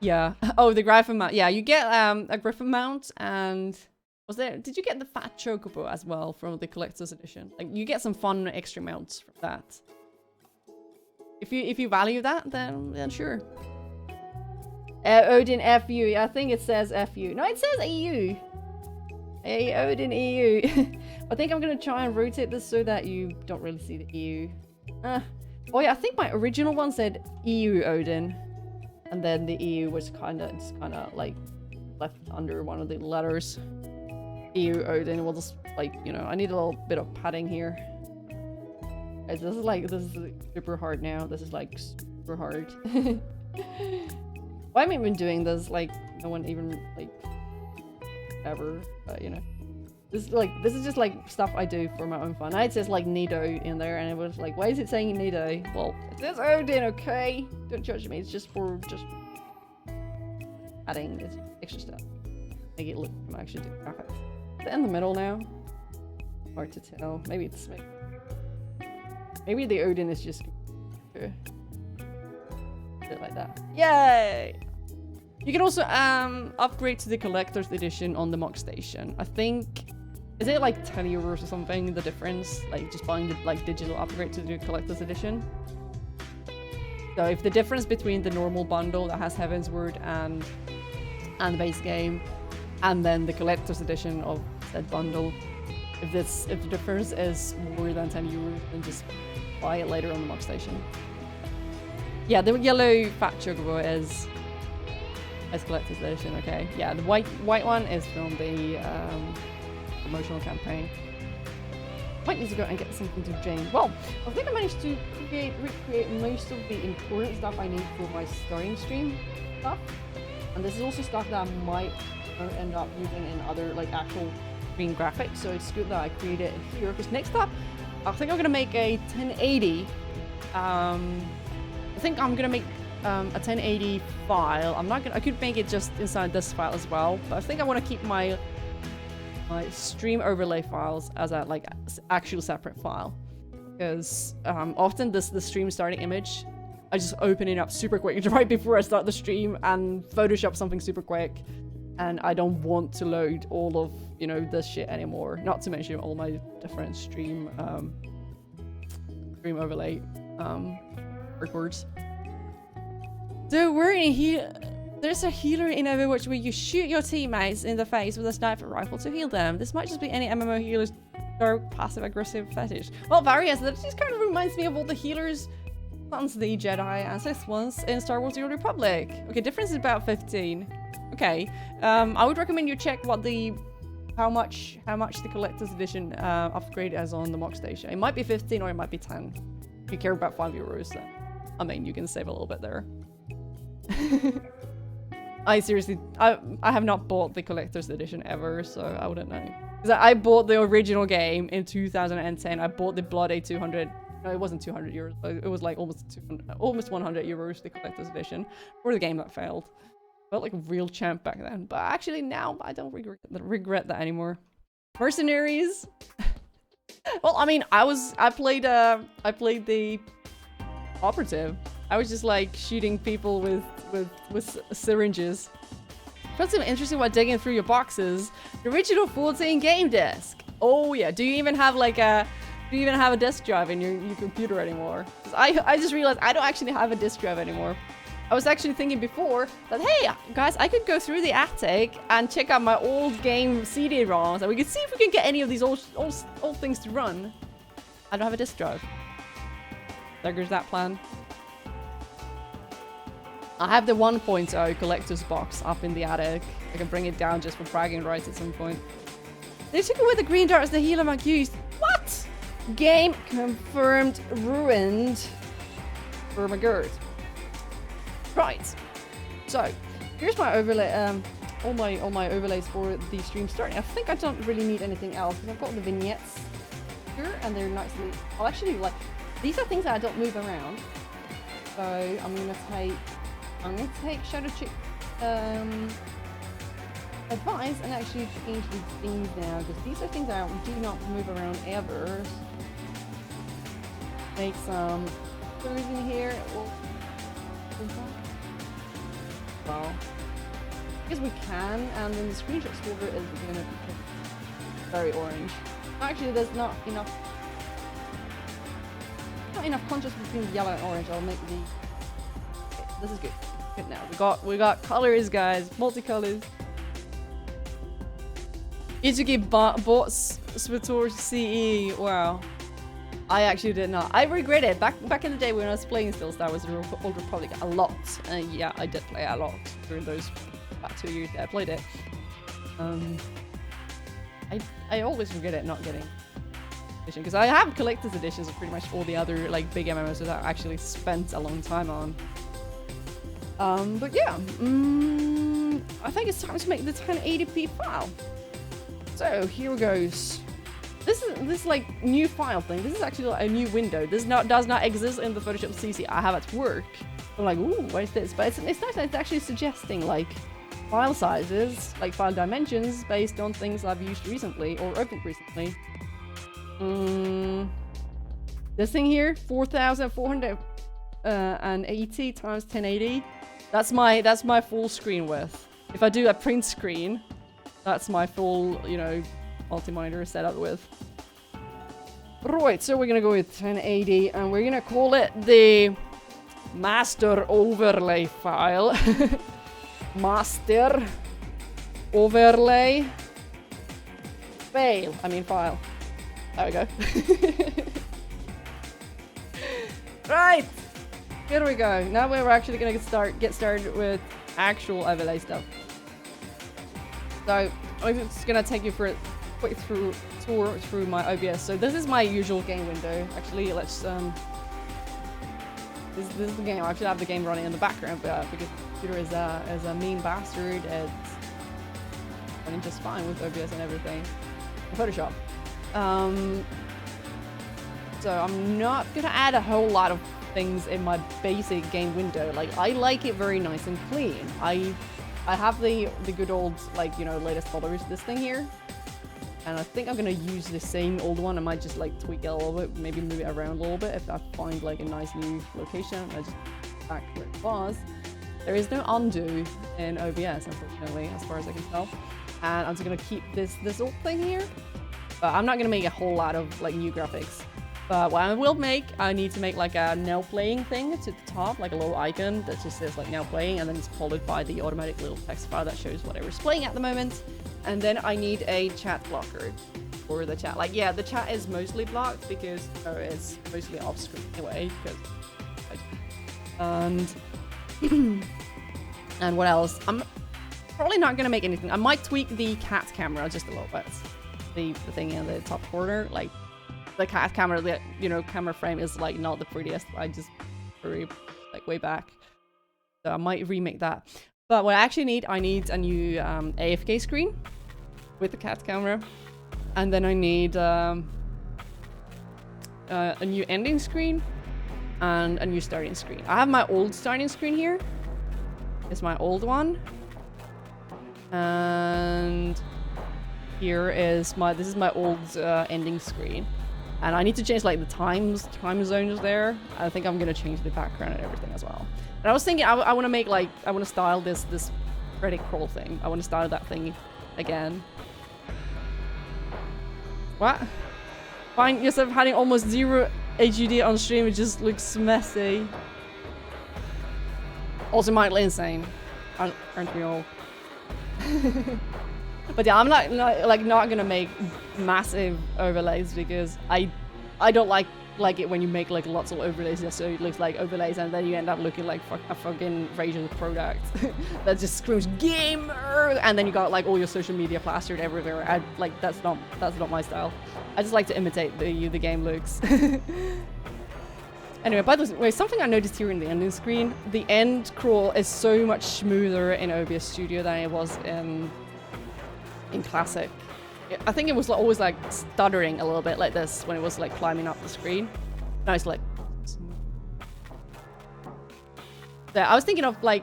Yeah. Oh, the Griffin mount. Yeah, you get a Griffin mount and Was there? Did you get the fat chocobo as well from the collector's edition? Like you get some fun extra mounts from that. If you value that, then sure. Odin FU. I think it says FU. No, it says EU. Hey, Odin EU. I think I'm gonna try and rotate this so that you don't really see the EU. Oh yeah, I think my original one said EU Odin, and then the EU was kind of like left under one of the letters. EU Odin. We'll just like, you know, I need a little bit of padding here. This is super hard now. This is like super hard. Why am I even doing this? Like no one even like ever, but you know. This is just like stuff I do for my own fun. I says like Nido in there, and it was like, why is it saying Nido? Well, it says Odin, okay? Don't judge me. It's just adding this extra stuff. Make it look I'm actually doing graphics. Is it in the middle now? Hard to tell. Maybe it's maybe the Odin is just a bit like that. Yay! You can also upgrade to the collector's edition on the Mock Station. I think, is it like 10 euros or something, the difference? Like just buying the like digital upgrade to the collector's edition. So if the difference between the normal bundle that has Heavensward and the base game, and then the collector's edition of said bundle, if the difference is more than 10 euros, then just buy it later on the Mock Station. Yeah, the yellow fat chocobo is collector's edition. Okay, yeah, the white one is from the promotional campaign. Might need to go and get something to Jane. Well, I think I managed to recreate most of the important stuff I need for my starting stream stuff, and this is also stuff that I might end up using in other like actual screen graphics. So it's good that I created it here. Because next up, I think I'm gonna make a 1080. I think I'm gonna make a 1080 file. I could make it just inside this file as well, but I think I want to keep my stream overlay files as a like actual separate file, because often the stream starting image, I just open it up super quick right before I start the stream and Photoshop something super quick, and I don't want to load all of, you know, this shit anymore. Not to mention all my different stream overlay records. So we're in here. There's a healer in Overwatch where you shoot your teammates in the face with a sniper rifle to heal them. This might just be any MMO healer's dark passive-aggressive fetish. Well, various. That just kind of reminds me of all the healers, once the Jedi and Sith ones in Star Wars: The Old Republic. Okay, difference is about 15. Okay, I would recommend you check what how much the collector's edition upgrade is on the Mock Station. It might be 15 or it might be 10. If you care about 5 euros, then I mean you can save a little bit there. I seriously, I have not bought the collector's edition ever, so I wouldn't know. Because I bought the original game in 2010. I bought the Blood A200. No, it wasn't 200 euros. It was like almost 100 euros, the collector's edition, for the game that failed. Felt like a real champ back then. But actually now, I don't regret that anymore. Mercenaries. Well, I mean, I played the operative. I was just like shooting people with syringes. Felt something interesting while digging through your boxes. The original 14 game disc. Oh yeah. Do you even have a disk drive in your computer anymore? I just realized I don't actually have a disk drive anymore. I was actually thinking before that, hey guys, I could go through the attic and check out my old game CD-ROMs and we could see if we can get any of these old things to run. I don't have a disk drive. There goes that plan. I have the 1.0 collector's box up in the attic. I can bring it down just for bragging rights at some point. They took away the green darts the healer monk used. What? Game confirmed ruined for McGirt. Right. So here's my overlay. All my overlays for the stream starting. I think I don't really need anything else because I've got the vignettes here and they're nicely. I'll actually like. These are things that I don't move around. So I'm gonna take Shadow Chick advice and actually change these things now, because these are things that I do not move around ever. Make some screws in here. Wow. I guess we can, and then the screenshot folder is going to be very orange. Actually, there's not enough contrast between the yellow and orange. I'll make the. Okay, this is good. Good now. We got colors, guys. Multicolors. Izuki bought Svitor CE. Wow. I actually did not. I regret it. Back in the day when I was playing still Star Wars The Old Republic a lot. Yeah, I did play a lot during those about 2 years that I played it. I always regret it not getting edition because I have collector's editions of pretty much all the other like big MMOs that I actually spent a long time on. But yeah, I think it's time to make the 1080p file. So here goes. This like new file thing. This is actually like a new window. This does not exist in the Photoshop CC I have at work. I'm like, ooh, what is this? But it's nice that it's actually suggesting like file sizes, like file dimensions based on things I've used recently or opened recently. This thing here, 4,480 times 1080. That's my full screen width. If I do a print screen, that's my full, you know, multi-monitor setup with. Right, so we're gonna go with 1080 and we're gonna call it the master overlay file. Master overlay file. There we go. Right, here we go. Now we're actually gonna get started with actual overlay stuff. So I'm just gonna take you for a quick tour through my OBS. So this is my usual game window. Actually, let's this is the game. I actually have the game running in the background, but because the computer is a mean bastard, it's running just fine with OBS and everything. Photoshop. So I'm not gonna add a whole lot of things in my basic game window. Like I like it very nice and clean. I have the good old, like, you know, latest followers, this thing here. And I think I'm gonna use the same old one. I might just like tweak it a little bit, maybe move it around a little bit if I find like a nice new location. I just back where it was. There is no undo in OBS, unfortunately, as far as I can tell. And I'm just gonna keep this old thing here. But I'm not gonna make a whole lot of like new graphics. But what I will make, I need to make like a now playing thing to the top, like a little icon that just says like now playing, and then it's followed by the automatic little text file that shows whatever's playing at the moment. And then I need a chat blocker for the chat. Like, yeah, the chat is mostly blocked because it's mostly off screen anyway. And and what else? I'm probably not gonna make anything. I might tweak the cat camera just a little bit. The thing in the top corner, like. The cat camera, the camera frame is like not the prettiest. I just very like way back, so I might remake that. But what I actually need, I need a new AFK screen with the cat camera, and then I need a new ending screen and a new starting screen. I have my old starting screen here. It's my old one, and here is this is my old ending screen. And I need to change like the time zones there. I think I'm gonna change the background and everything as well. And I was thinking I want to make like I want to style this Reddit crawl thing. I want to style that thing again. What? Find yourself having almost 0 HUD on stream. It just looks messy. Also mildly insane, aren't we all? But yeah, I'm not gonna make massive overlays because I don't like it when you make like lots of overlays just so it looks like overlays and then you end up looking like a fucking Rachel product that just screams gamer, and then you got like all your social media plastered everywhere. That's not my style. I just like to imitate the game looks. Anyway, by the way, something I noticed here in the ending screen, the end crawl is so much smoother in OBS Studio than it was in Classic. I think it was always like stuttering a little bit like this when it was like climbing up the screen. Now it's like... Yeah, I was thinking of like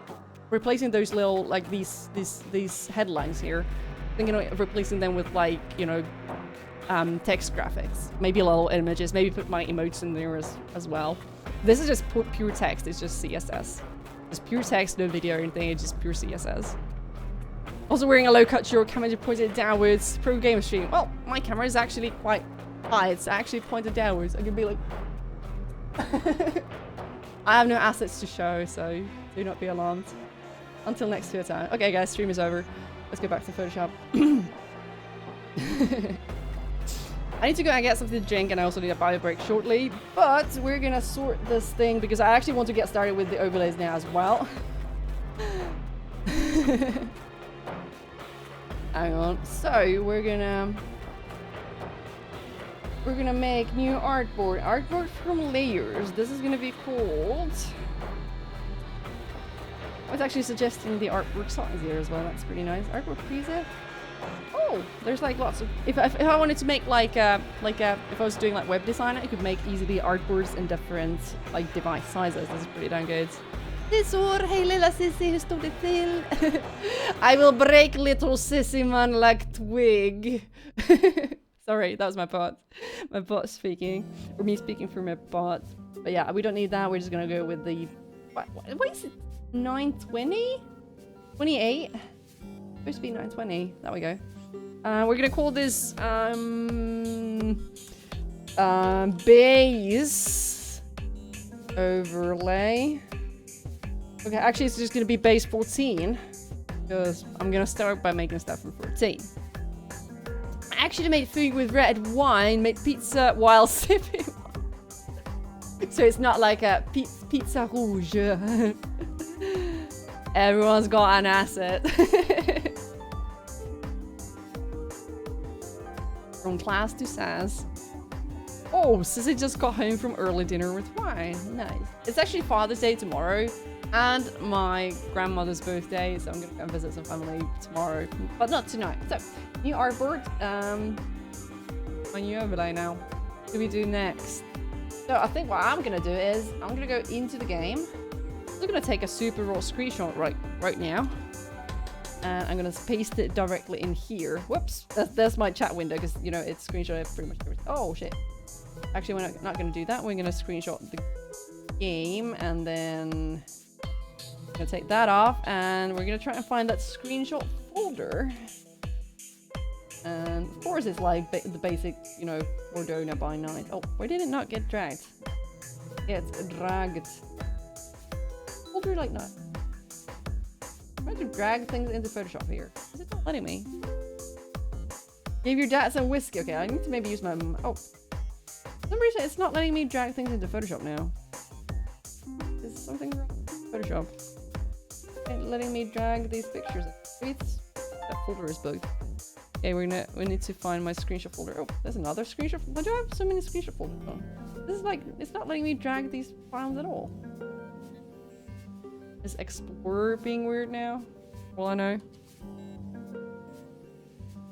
replacing those little like these headlines here. Thinking of replacing them with like, you know, text graphics. Maybe little images, maybe put my emotes in there as well. This is just pure text, it's just CSS. It's pure text, no video or anything, it's just pure CSS. Also wearing a low-cut short camera to point it downwards. Pro game stream. Well, my camera is actually quite high. It's actually pointed downwards. I can be like... I have no assets to show, so do not be alarmed. Until next Twitter time. Okay guys, stream is over. Let's go back to Photoshop. I need to go and get something to drink, and I also need a bio break shortly. But we're gonna sort this thing because I actually want to get started with the overlays now as well. Hang on. So we're gonna make new artboard. Artboard from layers. This is gonna be called. I was actually suggesting the artboard size here as well. That's pretty nice. Artboard preset. Oh, there's like lots of. If I wanted to make if I was doing like web design, I could make easily artboards in different like device sizes. This is pretty damn good. Hey lilla sissy, hur stod det till? I will break little sissy man like twig. Sorry, that was my bot. My bot speaking, or me speaking for my bot. But yeah, we don't need that. We're just gonna go with the what is it? 920? 28? Supposed to be 920. There we go. We're gonna call this base overlay. Okay, actually it's just gonna be base 14 because I'm gonna start by making stuff from 14. I actually made food with red wine, made pizza while sipping. So it's not like a pizza rouge. Everyone's got an asset. From class to sass. Oh, Sissy just got home from early dinner with wine. Nice. It's actually Father's Day tomorrow and my grandmother's birthday, so I'm gonna go and visit some family tomorrow, but not tonight. So, new artboard. My new overlay now. What do we do next? So I think what I'm gonna do is I'm gonna go into the game. I'm gonna take a super raw screenshot right now, and I'm gonna paste it directly in here. Whoops, that's my chat window because you know it's screenshot pretty much everything. Oh shit! Actually, we're not gonna do that. We're gonna screenshot the game, and then I'm gonna take that off, and we're gonna try and find that screenshot folder. And of course, it's like the basic, you know, Ordona by night. Oh, why did it not get dragged? It's dragged. Folder like that. I'm trying to drag things into Photoshop here. Is it not letting me? Give your dad some whiskey. Okay, I need to maybe use my. Oh, for some reason it's not letting me drag things into Photoshop now. Is something wrong with Photoshop? It's letting me drag these pictures. Maybe that folder is bugged. Okay, we need to find my screenshot folder. Oh, there's another screenshot. Why do I have so many screenshot folders on? This is like, it's not letting me drag these files at all. Is Explorer being weird now? Well, I know.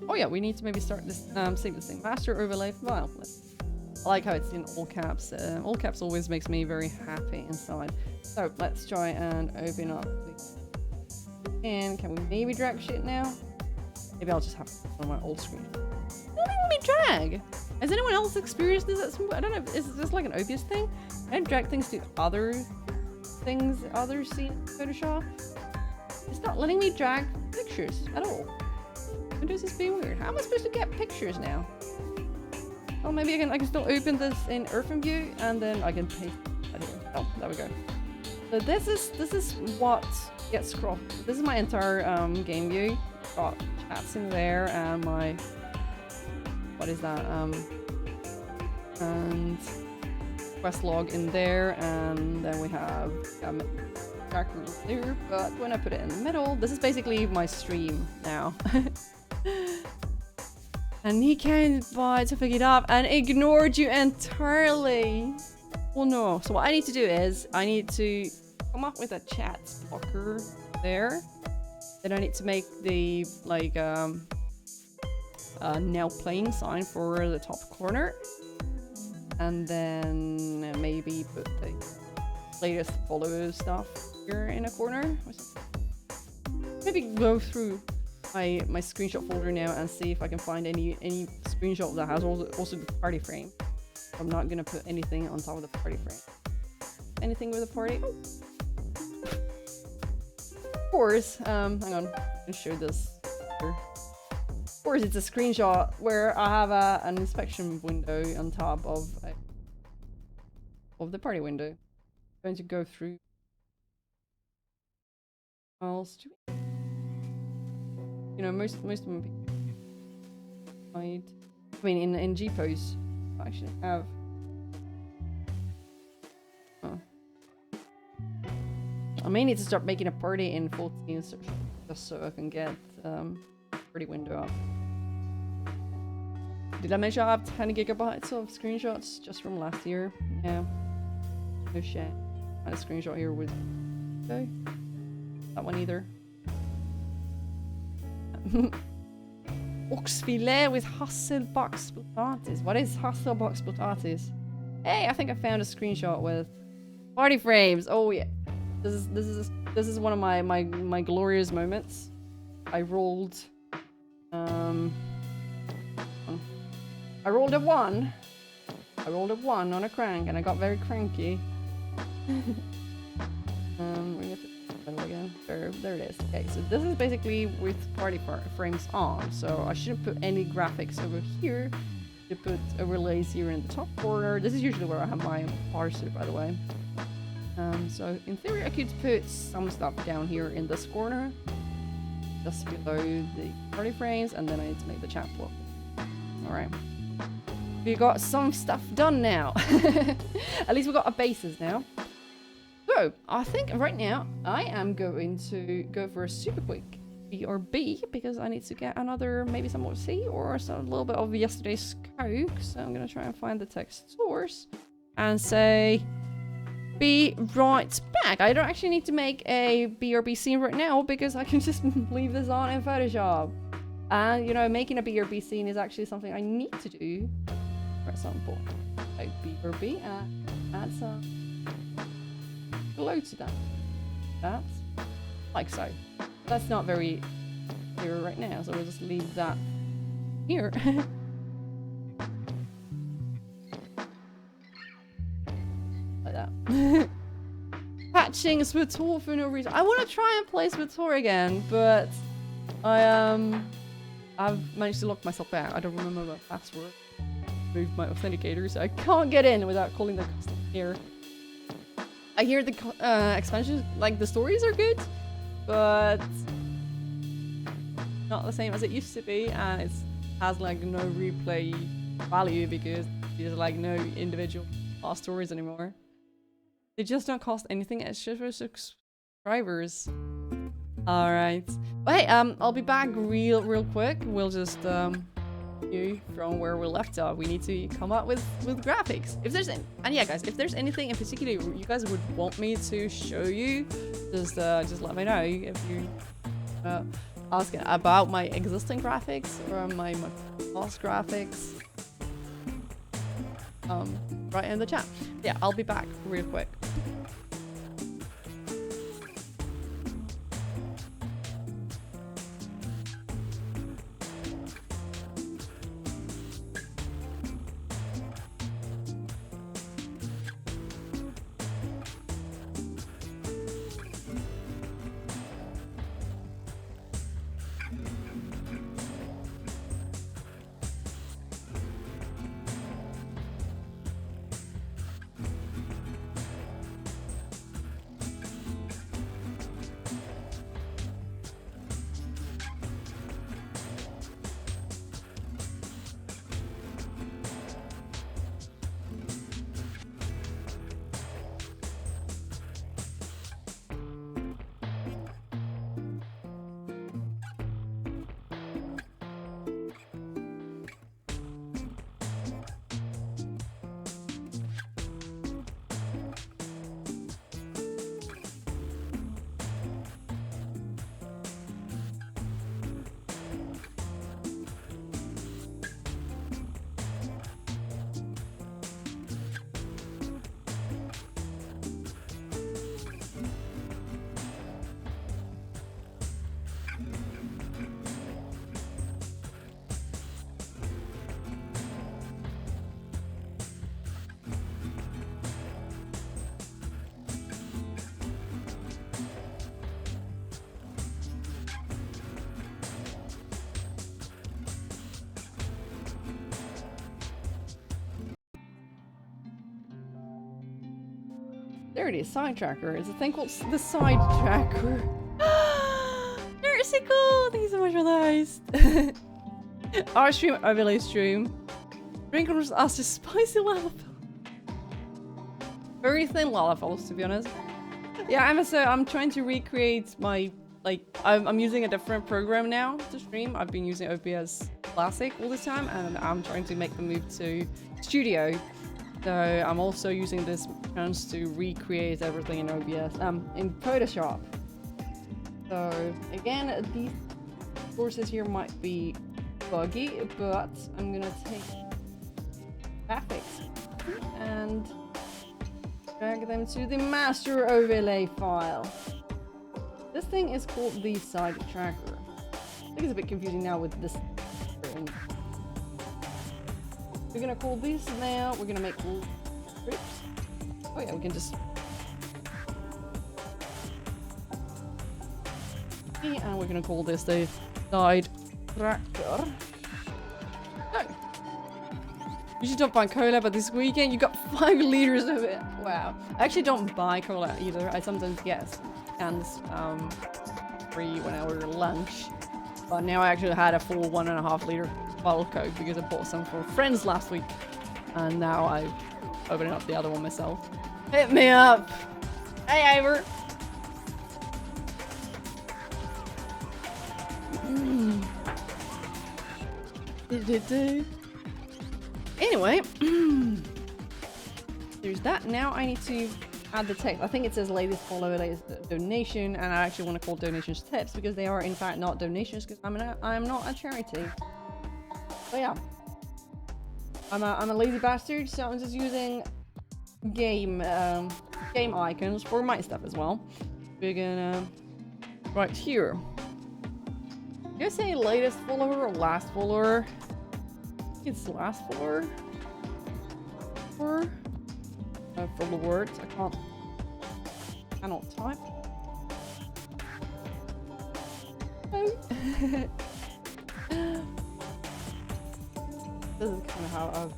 Oh yeah, we need to maybe start this, save this thing. Master overlay file. I like how it's in all caps. All caps always makes me very happy inside. So let's try and open up the... And can we maybe drag shit now? Maybe I'll just have on my old screen. Don't let me drag! Has anyone else experienced this at some point? I don't know, is this like an OBS thing? I drag things to other things others see in Photoshop. It's not letting me drag pictures at all. Windows is being weird. How am I supposed to get pictures now? Oh, maybe I can still open this in Earthen View and then I can paste that here. Oh, there we go. So this is what gets cropped. This is my entire game view. Got chats in there and my what is that and quest log in there, and then we have tracker there. But when I put it in the middle, this is basically my stream now. And he came by to pick it up and ignored you entirely. Well, no. So what I need to do is I need to come up with a chat blocker there. Then I need to make the like now playing sign for the top corner, and then maybe put the latest follow stuff here in a corner. Maybe go through my screenshot folder now and see if I can find any screenshot that has also the party frame. I'm not gonna put anything on top of the party frame. Anything with a party? Oh. Of course, hang on, I can show this Of course, it's a screenshot where I have an inspection window on top of the party window. I'm going to go through files. You know, most of them I mean in GPOs I actually have. Oh. I may need to start making a party in 14 just so I can get party window up. Did I mention I have 10 gigabytes of screenshots just from last year? Yeah. No shit. I had a screenshot here with okay. That one either. Oxfilet with Hasselbox Potatis. What is Hasselbox Potatis? Hey, I think I found a screenshot with party frames. Oh yeah. This is one of my glorious moments. I rolled I rolled a 1. I rolled a 1 on a crank and I got very cranky. We have to again. There it is. Okay, so this is basically with party frames on. So I shouldn't put any graphics over here. To put overlays here in the top corner. This is usually where I have my parser, by the way. So in theory, I could put some stuff down here in this corner, just below the party frames, and then I need to make the chat flow. All right. We got some stuff done now. At least we got our bases now. So I think right now I am going to go for a super quick B or B because I need to get another, maybe some more C or a little bit of yesterday's Coke. So I'm gonna try and find the text source and say be right back. I don't actually need to make a B or B scene right now because I can just leave this on in Photoshop. And you know, making a B or B scene is actually something I need to do at some point. So B or B and add some glow to that. That's like so. That's not very clear right now, so we'll just leave that here. Like that. Patching Switor for no reason. I want to try and play Switor again, but I've managed to lock myself out. I don't remember my password. Moved my authenticator, so I can't get in without calling the customer here. I hear the expansions, like the stories are good, but not the same as it used to be, and it has like no replay value because there's like no individual stories anymore. They just don't cost anything extra for subscribers. All right. But hey, I'll be back real quick. We'll just from where we left off. We need to come up with graphics. If there's and yeah, guys, if there's anything in particular you guys would want me to show you, just let me know. If you asking about my existing graphics or my past graphics, right in the chat. Yeah, I'll be back real quick. There it is, side tracker. It's a thing called the side tracker. Nursicle! Thank you so much for those. Our stream, overlay stream. Sprinklers us just spicy lava. Very thin lava falls, to be honest. Yeah, I'm trying to recreate my, like, I'm using a different program now to stream. I've been using OBS Classic all this time, and I'm trying to make the move to Studio. So I'm also using this chance to recreate everything in OBS, in Photoshop. So again, these courses here might be buggy, but I'm gonna take graphics and drag them to the master overlay file. This thing is called the side tracker. I think it's a bit confusing now with this. We're gonna call these now. We're gonna make scripts. Oh yeah, we can just. And we're gonna call this the side tracker. No. You should don't buy cola, but this weekend you got 5 liters of it. Wow. I actually don't buy cola either. I sometimes get cans free when I order lunch. But now I actually had a full 1.5 liter bottle of Coke because I bought some for friends last week. And now I'm opening up the other one myself. Hit me up! Hey, Ivor! Anyway, there's that. Now I need to add the text. I think it says latest follow, latest donation, and I actually want to call donations tips because they are in fact not donations because I'm not a charity. But yeah, I'm a lazy bastard, so I'm just using game icons for my stuff as well. We're gonna right here. Did I say latest follower or last follower? I think it's last follower. For the words, I cannot type. Oh. This is kind of how I've.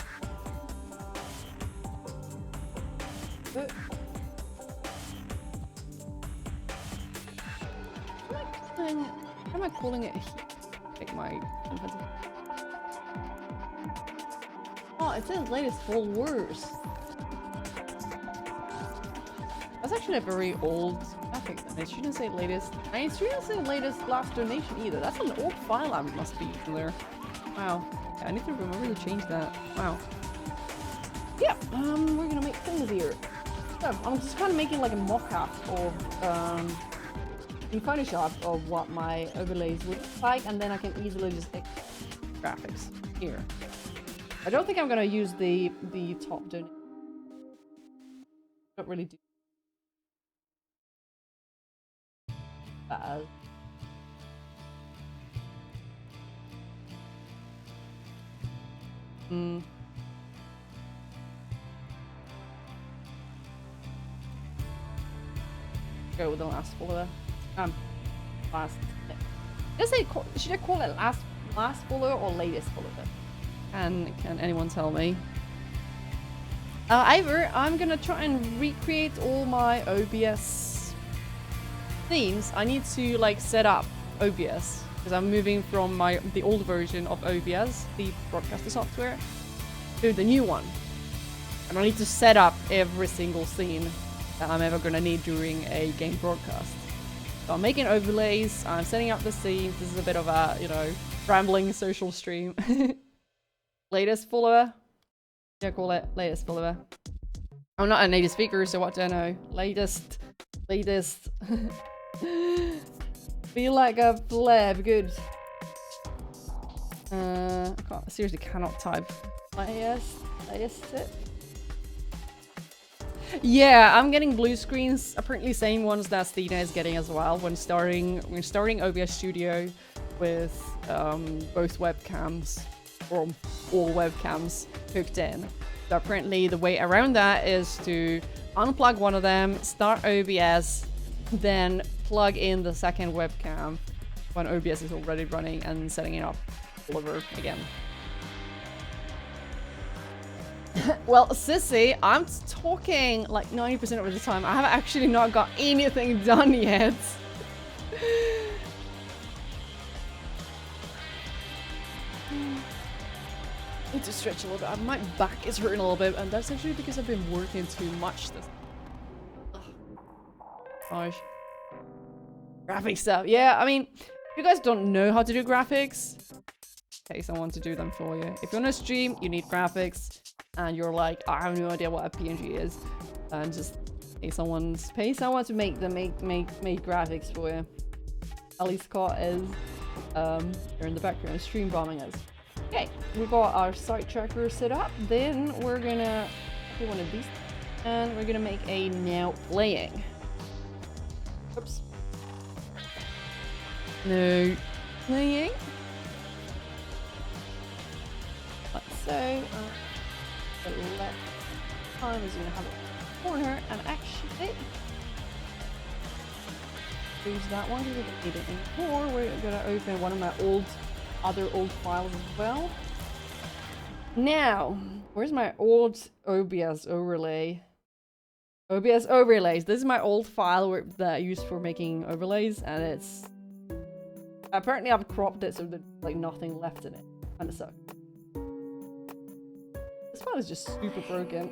How am I calling it? Take my. Oh, it says latest followers. That's actually a very old graphic. It shouldn't say latest. It shouldn't say latest last donation either. That's an old file I must be using there. Wow. Yeah, I need to remember to change that. Wow. Yeah. We're gonna make things here. So I'm just kind of making like a mock-up of in Photoshop of what my overlays would look like, and then I can easily just take graphics here. I don't think I'm gonna use the top donation. Don't really do that. Go with the last follower. Last. Should I call it last follower or latest follower? Can anyone tell me? Ivor, I'm gonna try and recreate all my OBS themes. I need to like set up OBS because I'm moving from the old version of OBS, the broadcaster software, to the new one. And I need to set up every single scene that I'm ever gonna need during a game broadcast. So I'm making overlays, I'm setting up the scenes. This is a bit of a, you know, rambling social stream. Latest follower. Yeah, call it latest follower. I'm not a native speaker, so what do I know? Latest. Feel like a pleb, good. Seriously cannot type. Latest tip. Yeah, I'm getting blue screens. Apparently same ones that Stina is getting as well when starting OBS Studio with both webcams, or all webcams hooked in. So apparently the way around that is to unplug one of them, start OBS, then plug in the second webcam when OBS is already running and setting it up all over again. Well, Sissy, I'm talking like 90% of the time. I have actually not got anything done yet. Need to stretch a little bit. My back is hurting a little bit, and that's actually because I've been working too much this. Gosh. Graphic stuff. Yeah, I mean, if you guys don't know how to do graphics, pay someone to do them for you. If you're on a stream, you need graphics, and you're like, I have no idea what a PNG is, and just pay someone to make them make graphics for you. Ali Scott is here in the background stream bombing us. Okay, we got our site tracker set up. Then we're gonna do one of these, and we're gonna make a now playing. Oops. No playing. Like so. The left time is gonna have a corner, and actually use that one because we don't need it anymore. We're gonna open one of my other old files as well. Now, where's my old OBS overlay? OBS overlays. This is my old file that I used for making overlays, and it's apparently I've cropped it so there's like nothing left in it. Kinda sucks. This file is just super broken.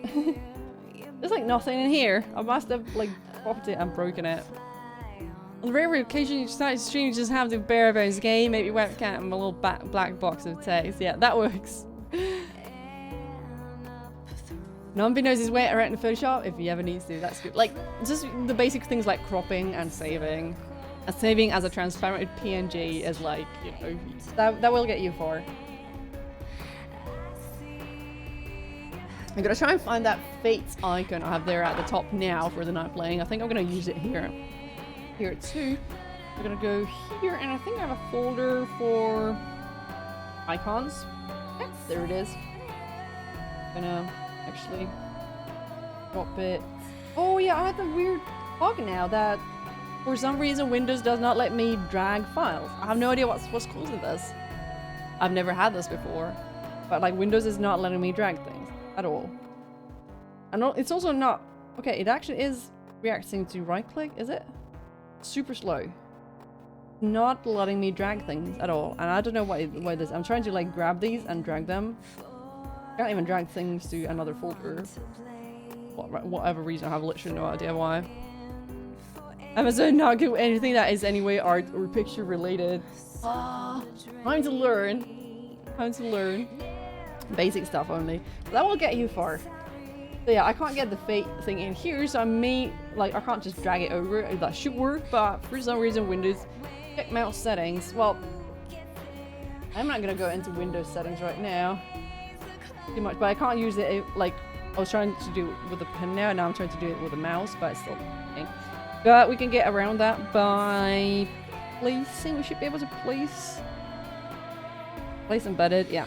There's like nothing in here. I must have like cropped it and broken it. On the rare occasion you start to stream, you just have the bare bones game, maybe webcam and a little black box of text. Yeah, that works. Non-binary is wet around in Photoshop if you ever need to. That's good. Like just the basic things like cropping and saving. And saving as a transparent PNG is like, you know, that will get you far. I'm gonna try and find that Fates icon I have there at the top now for the night playing. I think I'm gonna use it here. Here too. We're gonna go here, and I think I have a folder for icons. Yep, there it is. I'm gonna actually drop it. Oh yeah, I had the weird bug now that for some reason Windows does not let me drag files. I have no idea what's causing this. I've never had this before, but like Windows is not letting me drag things at all. And it's also not okay. It actually is reacting to right click, is it? Super slow. Not letting me drag things at all, and I don't know why this. I'm trying to like grab these and drag them. Can't even drag things to another folder. Whatever reason, I have literally no idea why. Amazon not good with anything that is anyway art or picture related. Time to learn. Time to learn. Basic stuff only. But that will get you far. So yeah, I can't get the Fate thing in here, so I can't just drag it over. That should work, but for some reason Windows check mouse settings. Well, I'm not gonna go into Windows settings right now too much, but I can't use it like I was trying to do it with a pen now, and now I'm trying to do it with a mouse, but it's still working. But we can get around that by placing. We should be able to place embedded. Yeah.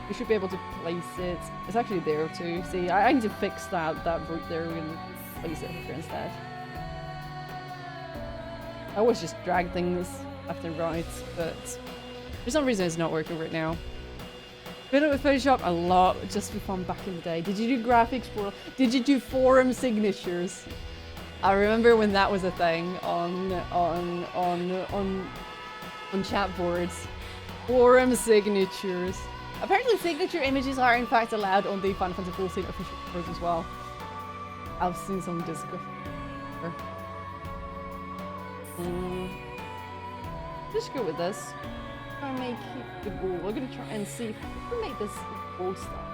We should be able to place it. It's actually there too. See, I need to fix that root there. We're gonna place it here instead. I always just drag things left and right, but for some reason it's not working right now. Been it with Photoshop a lot, just for fun back in the day. Did you do graphics for? Did you do forum signatures? I remember when that was a thing on chat boards. Forum signatures. Apparently signature images are in fact allowed on the Final Fantasy XIV official covers as well. I've seen some discussion. Just go with this. Try and make the gold. We're gonna try and see if we can make this gold stuff.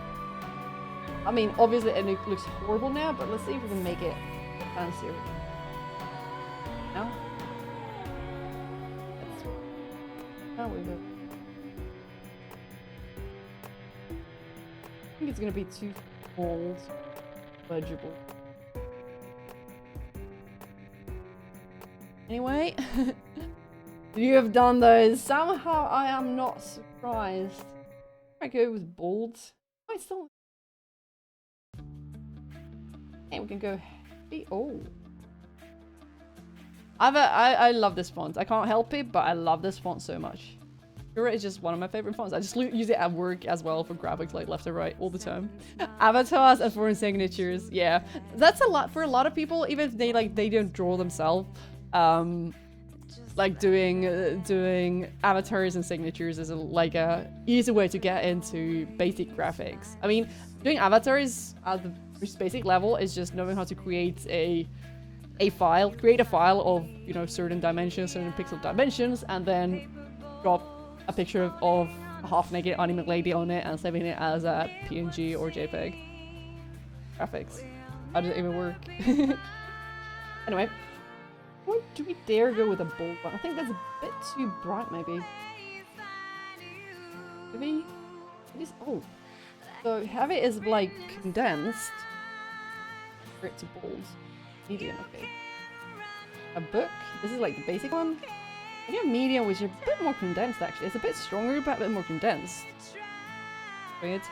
I mean, obviously it looks horrible now, but let's see if we can make it fancier. No? There we go. I think it's gonna be too bold, legible. Anyway, you have done those. Somehow I am not surprised. I go with bold. I still. And we can go heavy. Oh, I love this font. I can't help it, but I love this font so much. Sure, it's just one of my favorite fonts. I just use it at work as well for graphics, like left and right all the time. Avatars and foreign signatures, yeah, that's a lot for a lot of people. Even if they don't draw themselves, like doing avatars and signatures is like a easy way to get into basic graphics. I mean, doing avatars at the most basic level is just knowing how to create a file of, you know, certain dimensions, certain pixel dimensions, and then drop a picture of a half-naked anime lady on it and saving it as a PNG or JPEG. Graphics. How does it even work? Anyway, do we dare go with a bold one? I think that's a bit too bright, maybe. Maybe it is. Oh, so heavy is like condensed. For it to bold. Medium, okay. A book. This is like the basic one. I do a medium, which is a bit more condensed actually. It's a bit stronger, but a bit more condensed. Weird.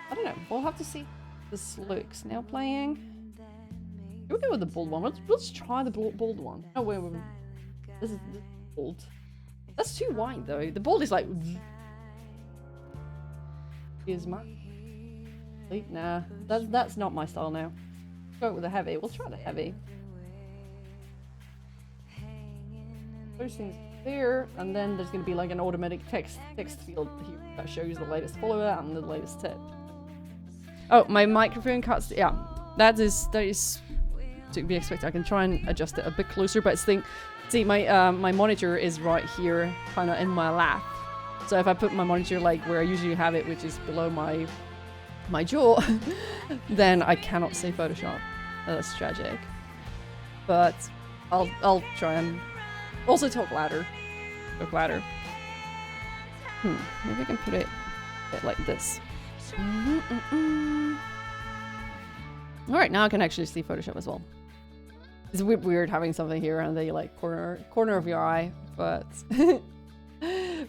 I don't know. We'll have to see. This looks now playing. We'll go with the bold one. Let's try the bold one. Oh wait. This is bold. That's too wide though. The bold is like. Is my. Nah, that's not my style now. Go with the heavy. We'll try the heavy. Those things there, and then there's going to be like an automatic text field here that shows the latest follower and the latest tip. Oh, my microphone cuts. Yeah, that is to be expected. I can try and adjust it a bit closer, but see my monitor is right here, kind of in my lap. So if I put my monitor like where I usually have it, which is below my jaw, then I cannot see Photoshop. That's tragic. But I'll try and also talk louder. Maybe I can put it a bit like this. Alright, now I can actually see Photoshop as well. It's a bit weird having something here and the like corner of your eye, but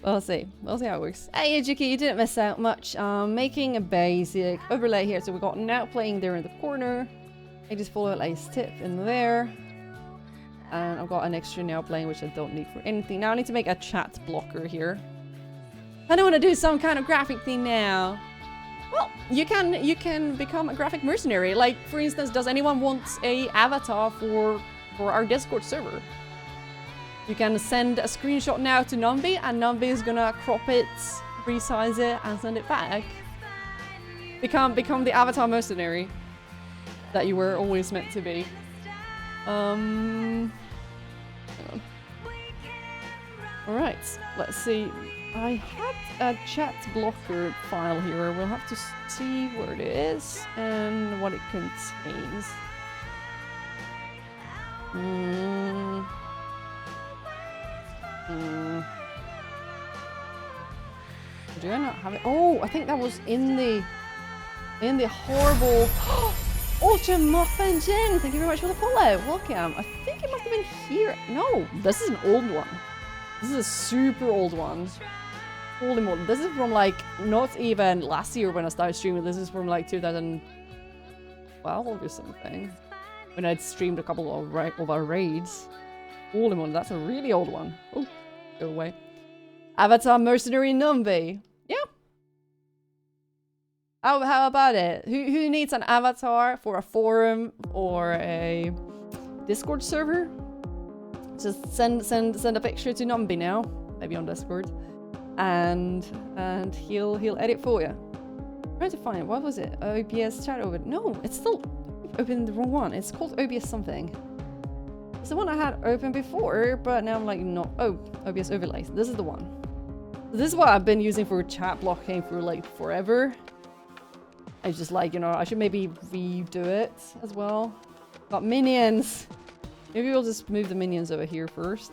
we'll see. We'll see how it works. Hey Ijuki, you didn't miss out much. Making a basic overlay here. So we've got now playing there in the corner. I just follow a nice tip in there. And I've got an extra now playing, which I don't need for anything. Now I need to make a chat blocker here. I don't want to do some kind of graphic thing now. Well, you can become a graphic mercenary. Like, for instance, does anyone want a avatar for our Discord server? You can send a screenshot now to Numby, and Numby is gonna crop it, resize it, and send it back. Become the avatar mercenary that you were always meant to be. Hang on. Alright, let's see. I had a chat blocker file here. We'll have to see where it is and what it contains. Do I not have it? Oh, I think that was in the horrible Ultra Muffin Jin. Thank you very much for the follow. Welcome. I think it must have been here. No, this is an old one. This is a super old one. Holy moly. This is from like not even last year when I started streaming. This is from like 2012 or something. When I'd streamed a couple of our raids. Holy moly, that's a really old one. Oh, go away. Avatar Mercenary Numby. Yeah. How about it? Who needs an avatar for a forum or a Discord server? Just send a picture to Numby now, maybe on Discord, and he'll edit for you. I'm trying to find it. What was it? OBS chat over? No, it's still open the wrong one. It's called OBS something. It's the one I had open before, but now I'm like not. Oh, OBS overlays. This is the one. This is what I've been using for chat blocking for like forever. I just like, you know, I should maybe redo it as well. Got minions. Maybe we'll just move the minions over here first.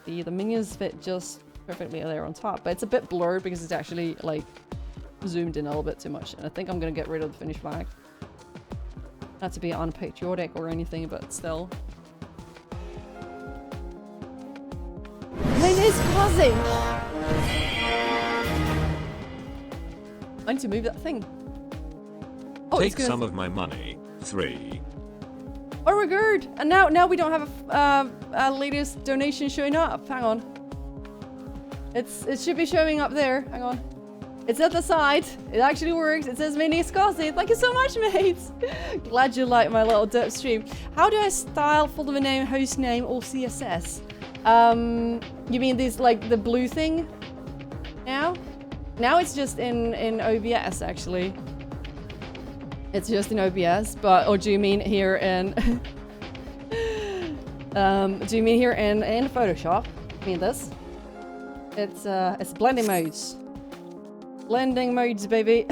The minions fit just perfectly there on top, but it's a bit blurred because it's actually like zoomed in a little bit too much. And I think I'm gonna get rid of the finish flag. Not to be unpatriotic or anything, but still. Mine is pausing! I need to move that thing. Oh, take some of my money. 3. Oh, we're good. And now we don't have a latest donation showing up. Hang on. It should be showing up there. Hang on. It's at the side. It actually works. It says Mini Scotty. Thank you so much, mate. Glad you like my little dope stream. How do I style folder name, host name, or CSS? You mean this like the blue thing? Now? Now it's just in OBS actually. It's just in OBS, but or do you mean here in do you mean here in Photoshop? I mean this? It's blending modes. Blending modes, baby.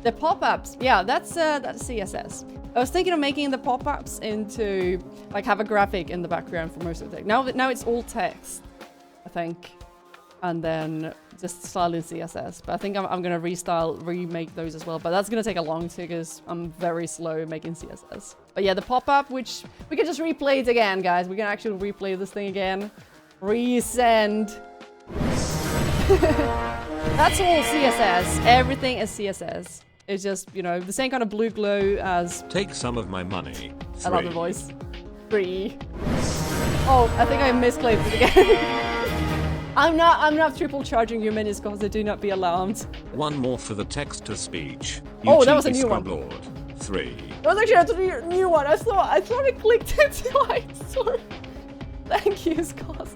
The pop-ups, yeah, that's CSS. I was thinking of making the pop-ups into like have a graphic in the background for most of the thing. Now it's all text, I think, and then just style in CSS. But I think I'm gonna remake those as well. But that's gonna take a long time because I'm very slow making CSS. But yeah, the pop-up, which we can just replay it again, guys. We can actually replay this thing again. Resend. That's all CSS. Everything is CSS. It's just, you know, the same kind of blue glow as... Take some of my money. 3. I love the voice. 3. Oh, I think I misclaimed it again. I'm not triple charging you minis because they do not be alarmed. 1 more for the text-to-speech. Oh, that was a new one. Lord. 3. That was actually a new one. I thought I clicked it twice. Sorry. Thank you, Scott.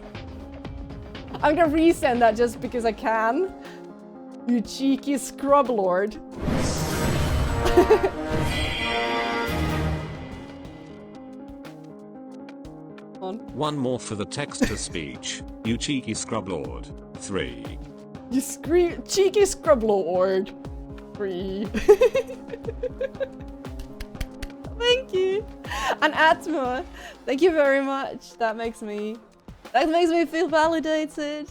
I'm gonna resend that just because I can. You cheeky scrub lord. On. 1 more for the text-to-speech. You cheeky scrub lord. 3. You cheeky scrub lord. 3. Thank you. And Atma, thank you very much. That makes me feel validated.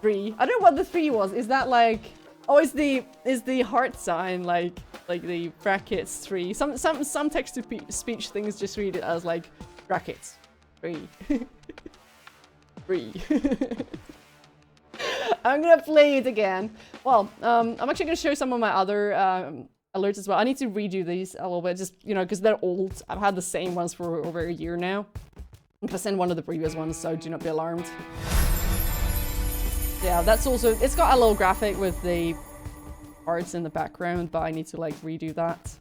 3. I don't know what the 3 was. Is that like? Oh, is the heart sign like the brackets 3? Some text to speech things just read it as like brackets 3. 3. I'm gonna play it again. Well, I'm actually gonna show some of my other alerts as well. I need to redo these a little bit, just you know, because they're old. I've had the same ones for over a year now. I'm gonna send one of the previous ones, so do not be alarmed. Yeah, that's also, it's got a little graphic with the arts in the background, but I need to like redo that.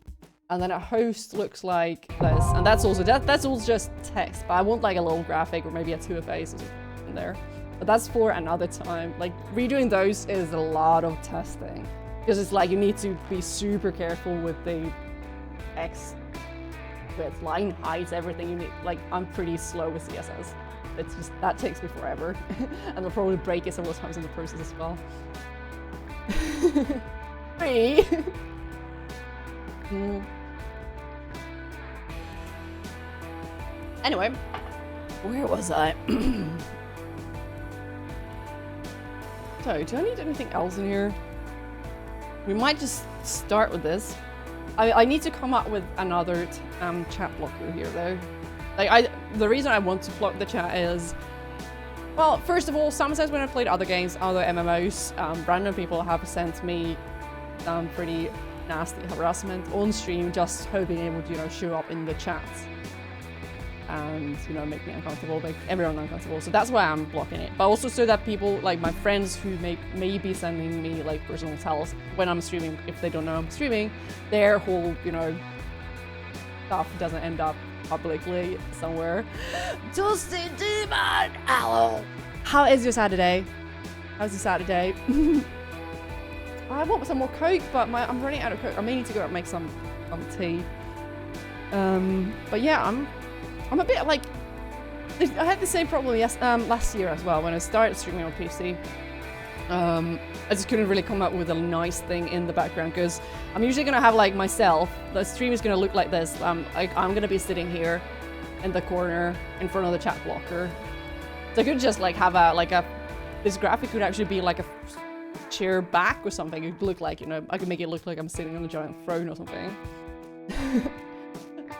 And then a host looks like this, and that's also just text, but I want like a little graphic or maybe a 2FA or something in there. But that's for another time. Like redoing those is a lot of testing because it's like you need to be super careful with the text, with line heights, everything you need. Like I'm pretty slow with CSS. It's just, that takes me forever. And I'll probably break it several times in the process as well. 3. Anyway, where was I? So, do I need anything else in here? We might just start with this. I need to come up with another chat blocker here though. Like the reason I want to block the chat is, well, first of all, sometimes when I've played other games, other MMOs, random people have sent me pretty nasty harassment on stream, just hoping able to, you know, show up in the chat and, you know, make me uncomfortable, make everyone uncomfortable. So that's why I'm blocking it. But also so that people, like my friends who may be sending me like personal tells when I'm streaming, if they don't know I'm streaming, their whole, you know, stuff doesn't end up publicly somewhere. Toasty Demon Owl! How is your Saturday? How's your Saturday? I want some more Coke, but I'm running out of Coke. I may need to go and make some tea. But yeah, I'm a bit like, I had the same problem last year as well when I started streaming on PC. I just couldn't really come up with a nice thing in the background because I'm usually gonna have like myself. The stream is gonna look like this. I'm gonna be sitting here in the corner in front of the chat blocker. So I could just like have this graphic could actually be like a chair back or something. It could look like, you know, I could make it look like I'm sitting on a giant throne or something.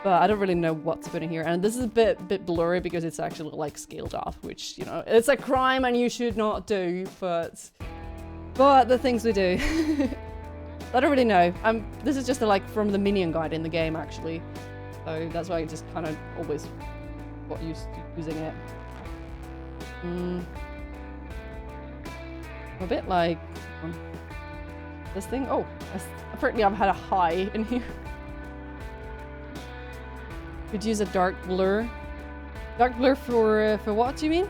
But I don't really know what to put in here. And this is a bit blurry because it's actually like scaled off, which, you know, it's a crime and you should not do, but the things we do. I don't really know. This is just like from the minion guide in the game actually. So that's why I just kind of always got used to using it. A bit like this thing. Oh, apparently I've had a high in here. Could use a dark blur. Dark blur for what do you mean?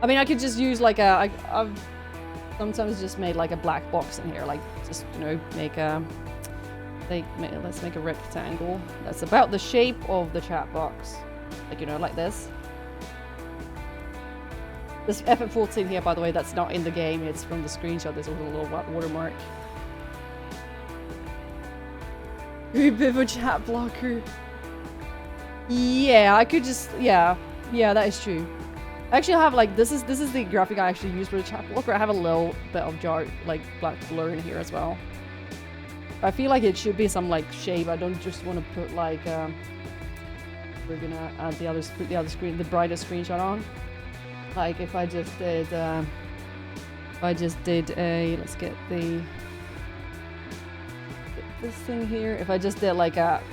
I mean, I could just use like I've sometimes just made like a black box in here, like just, you know, make a, let's make a rectangle that's about the shape of the chat box. Like, you know, like this. This FF14 here, by the way, that's not in the game, it's from the screenshot, there's a little watermark. Bit of a chat blocker. Yeah, I could just, yeah, that is true. I actually have like, this is the graphic I actually use for the chat blocker. I have a little bit of dark, like black blur in here as well. I feel like it should be some like shape. I don't just want to put like, we're gonna add the other screen, the brightest screenshot on. Like if I just did, let's get this thing here. If I just did like a,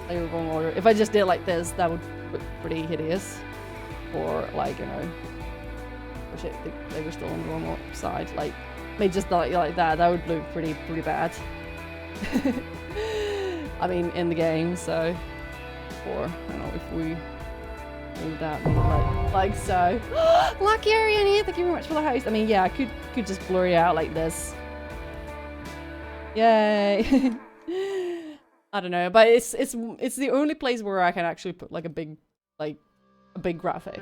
they were wrong order. If I just did like this, that would look pretty hideous. Or like, you know, oh shit, they were still on the wrong side. Like, maybe just like that, that would look pretty bad. I mean, in the game, so. Or, I don't know, if we move that like so. Lucky Ariane, thank you very much for the host. I mean, yeah, I could just blur it out like this. Yay. I don't know, but it's the only place where I can actually put like a big graphic.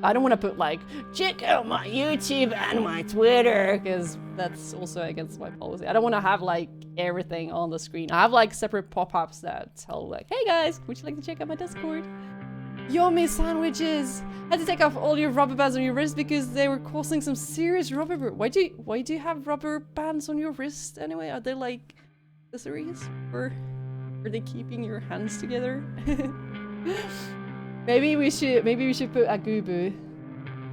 I don't want to put like, check out my YouTube and my Twitter, because that's also against my policy. I don't want to have like everything on the screen. I have like separate pop-ups that tell like, hey guys, would you like to check out my Discord? Yummy sandwiches! Had to take off all your rubber bands on your wrist because they were causing some serious rubber burn. Why do you have rubber bands on your wrist anyway? Are they like accessories? Or are they keeping your hands together? Maybe we should put a Gubu.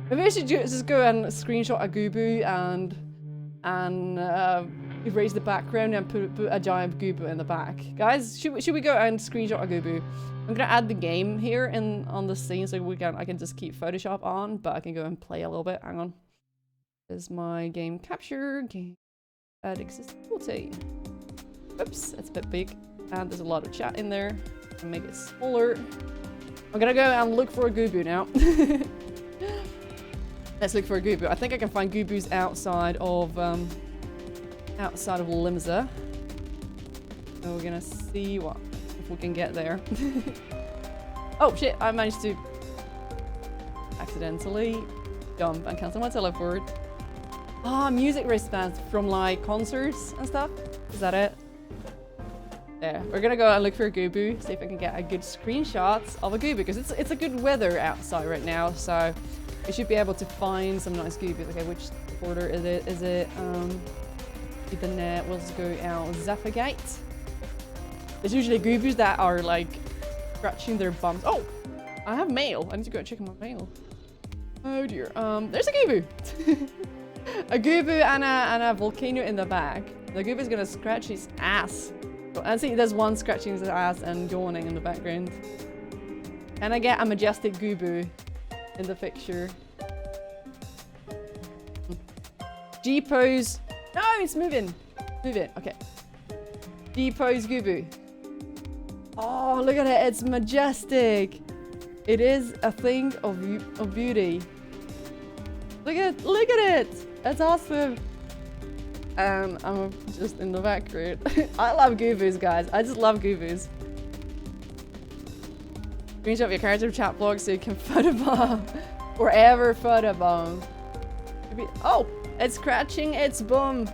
Maybe I should just go and screenshot a Gubu and erase the background and put a giant Gubu in the back. Guys, should we go and screenshot a Gubu? I'm gonna add the game here on the scene so I can just keep Photoshop on, but I can go and play a little bit. Hang on. There's my game capture game. Add existing quality. Oops, that's a bit big. And there's a lot of chat in there. I'll make it smaller. I'm gonna go and look for a Gubu now. Let's look for a Gubu. I think I can find Gubus outside of Limsa. So we're gonna see if we can get there. Oh shit! I managed to accidentally jump and cancel my teleport. Ah, music wristbands from like concerts and stuff. Is that it? There. We're gonna go and look for a Gubu, see if I can get a good screenshot of a Gubu, because it's a good weather outside right now, so we should be able to find some nice Gubus. Okay, which order is it? Is it Ethernet? We'll just go out Zephyrgate. There's usually Gubus that are like scratching their bums. Oh, I have mail. I need to go check my mail. Oh dear. There's a Gubu. A Gubu and a volcano in the back. The Gubu is gonna scratch his ass. And see, there's one scratching his ass and yawning in the background. Can I get a majestic Gubu in the picture? G-pose. No, it's moving. Move it. Okay. G-pose Gubu. Oh, look at it. It's majestic. It is a thing of beauty. Look at it. That's awesome. And I'm just in the background. I love Gubus, guys. I just love Gubus. Screenshot your character chat blog so you can photobomb. Forever photobomb. Oh, it's scratching its bum.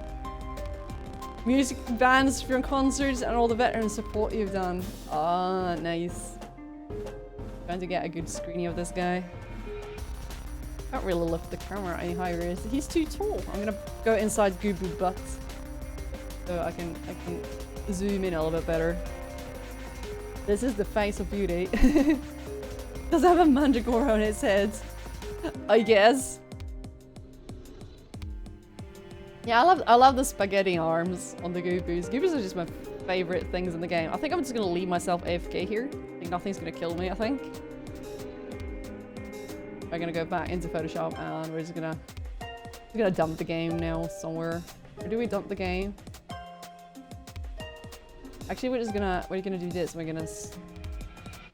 Music bands from concerts and all the veteran support you've done. Ah, nice. Trying to get a good screening of this guy. Can't really lift the camera any higher. He's too tall. I'm gonna go inside Gubu butt so I can zoom in a little bit better. This is the face of beauty. Does it have a mandragora on its head? I guess. Yeah, I love the spaghetti arms on the Gooboos. Gooboos are just my favorite things in the game. I think I'm just gonna leave myself AFK here. I think nothing's gonna kill me, I think. We're gonna go back into Photoshop and we're gonna dump the game now somewhere. Or do we dump the game? Actually, we're gonna do this. We're gonna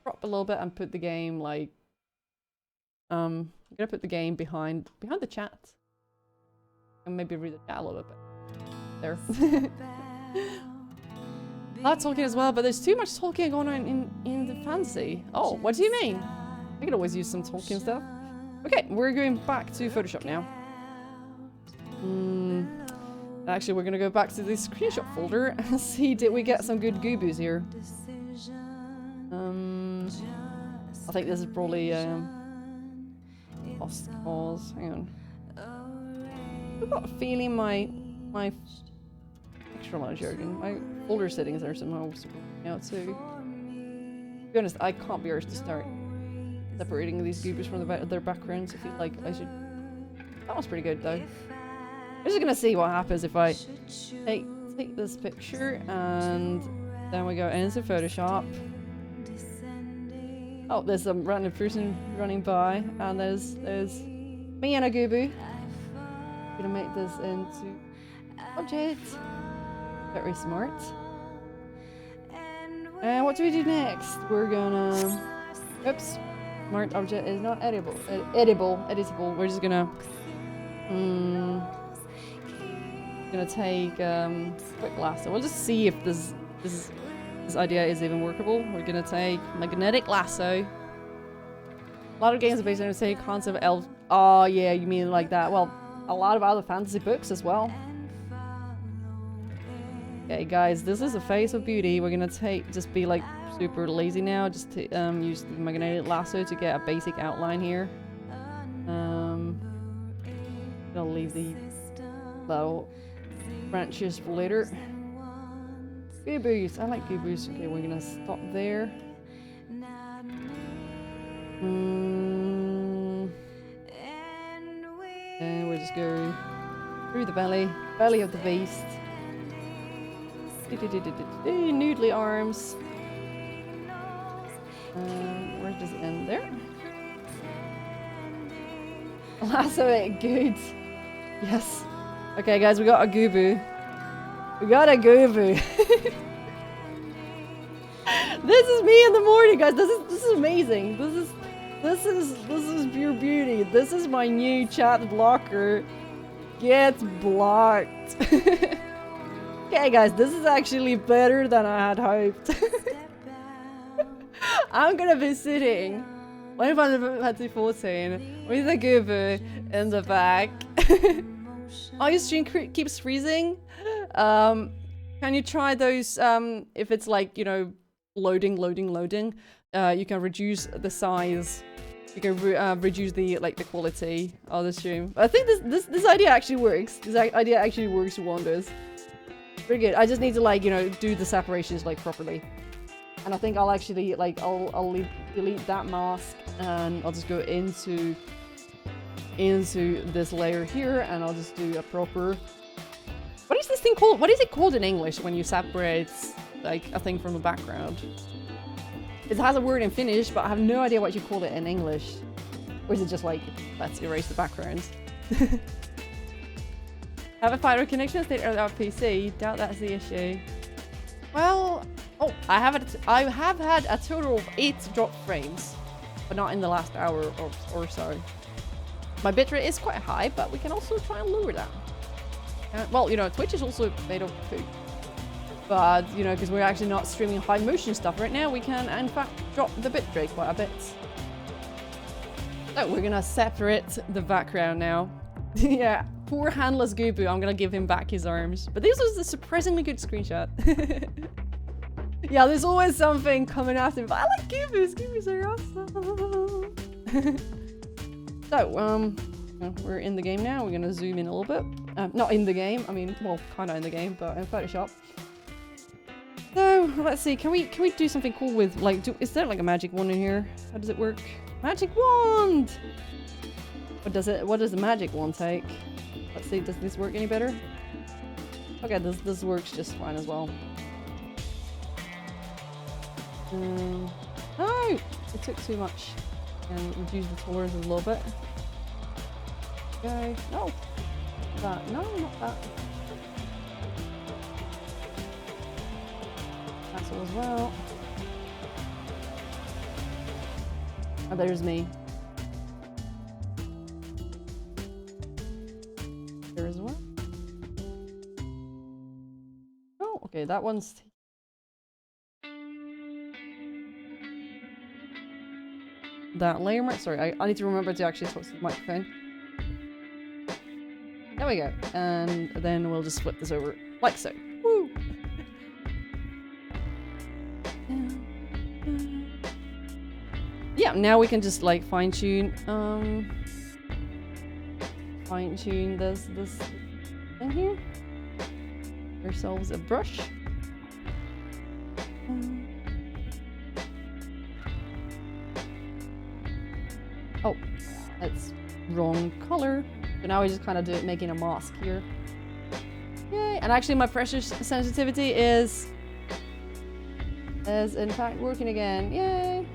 crop a little bit and put the game like, I'm gonna put the game behind the chat. And maybe read the chat a little bit. There. A lot of talking as well, but there's too much talking going on in the fantasy. Oh, what do you mean? I could always use some talking stuff. Okay, we're going back to Photoshop now. Actually, we're gonna go back to the screenshot folder and see, did we get some good Gooboos here? I think this is probably lost cause. Hang on. I've got a feeling my extra manager, my folder settings are somehow out too. To be honest, I can't be arsed to start separating these Gooboos from their backgrounds. I feel like I should. That was pretty good though. I'm just gonna see what happens if I take this picture and then we go into Photoshop. Oh, there's some random person running by, and there's me and a Gooboo. Gonna make this into object. Very smart. And what do we do next? We're gonna. Oops. Smart object is not editable. We're just gonna. Gonna take quick lasso. We'll just see if this idea is even workable. We're gonna take magnetic lasso. A lot of games are based on the same concept of elf. Oh yeah, you mean like that? Well, a lot of other fantasy books as well. Okay, guys, this is a face of beauty. We're gonna just be like super lazy now. Just to use the magnetic lasso to get a basic outline here. I'll leave the little branches for later. Gooboos, I like Gooboos. Okay, we're gonna stop there. And we're just going through the belly of the beast. Noodly arms. Where does it end there? Lasso it, good. Yes. Okay, guys, we got a Gooboo. We got a Gooboo. This is me in the morning, guys. This is amazing. This is pure beauty. This is my new chat blocker. Get blocked. Okay, guys, this is actually better than I had hoped. I'm gonna be sitting Final Fantasy 14 with a Gooboo in the back. Oh, your stream keeps freezing? Can you try those, if it's like, you know, loading, you can reduce the size. You can reduce the quality of the stream. I think this idea actually works. This idea actually works wonders. Pretty good. I just need to do the separations properly. And I think I'll actually I'll delete that mask and I'll just go into this layer here and I'll just do a proper. What is this thing called? What is it called in English when you separate a thing from the background? It has a word in Finnish, but I have no idea what you call it in English. Or is it just let's erase the background? Have a fiber connection state of our PC. Doubt that's the issue. Well, oh, I have had a total of 8 drop frames, but not in the last hour or so. My bitrate is quite high, but we can also try and lower that. Well, Twitch is also made of poop. But, because we're actually not streaming high motion stuff right now, we can, in fact, drop the bitrate quite a bit. So, we're gonna separate the background now. Yeah, poor handless Gooboo, I'm gonna give him back his arms. But this was a surprisingly good screenshot. Yeah, there's always something coming after him, but I like Gooboos. Gooboos are awesome. So, we're in the game now. We're gonna zoom in a little bit. Not in the game, I mean, well, kinda in the game, but in Photoshop. So, let's see, can we do something cool with, is there a magic wand in here? How does it work? Magic wand! What does the magic wand take? Let's see, does this work any better? Okay, this works just fine as well. No! It took too much. And reduce the tolerance a little bit. Okay. No! That. No, not that. That's all as well. Oh, there's me. There as well. Oh, okay, that one's... that layer mark. Sorry, I need to remember to actually talk to the microphone. There we go. And then we'll just flip this over like so. Woo! Yeah, now we can just like fine tune this thing here. Ourselves a brush. Oh, that's wrong color. So now we just kind of do it, making a mask here. Yay! And actually, my pressure sensitivity is in fact working again. Yay!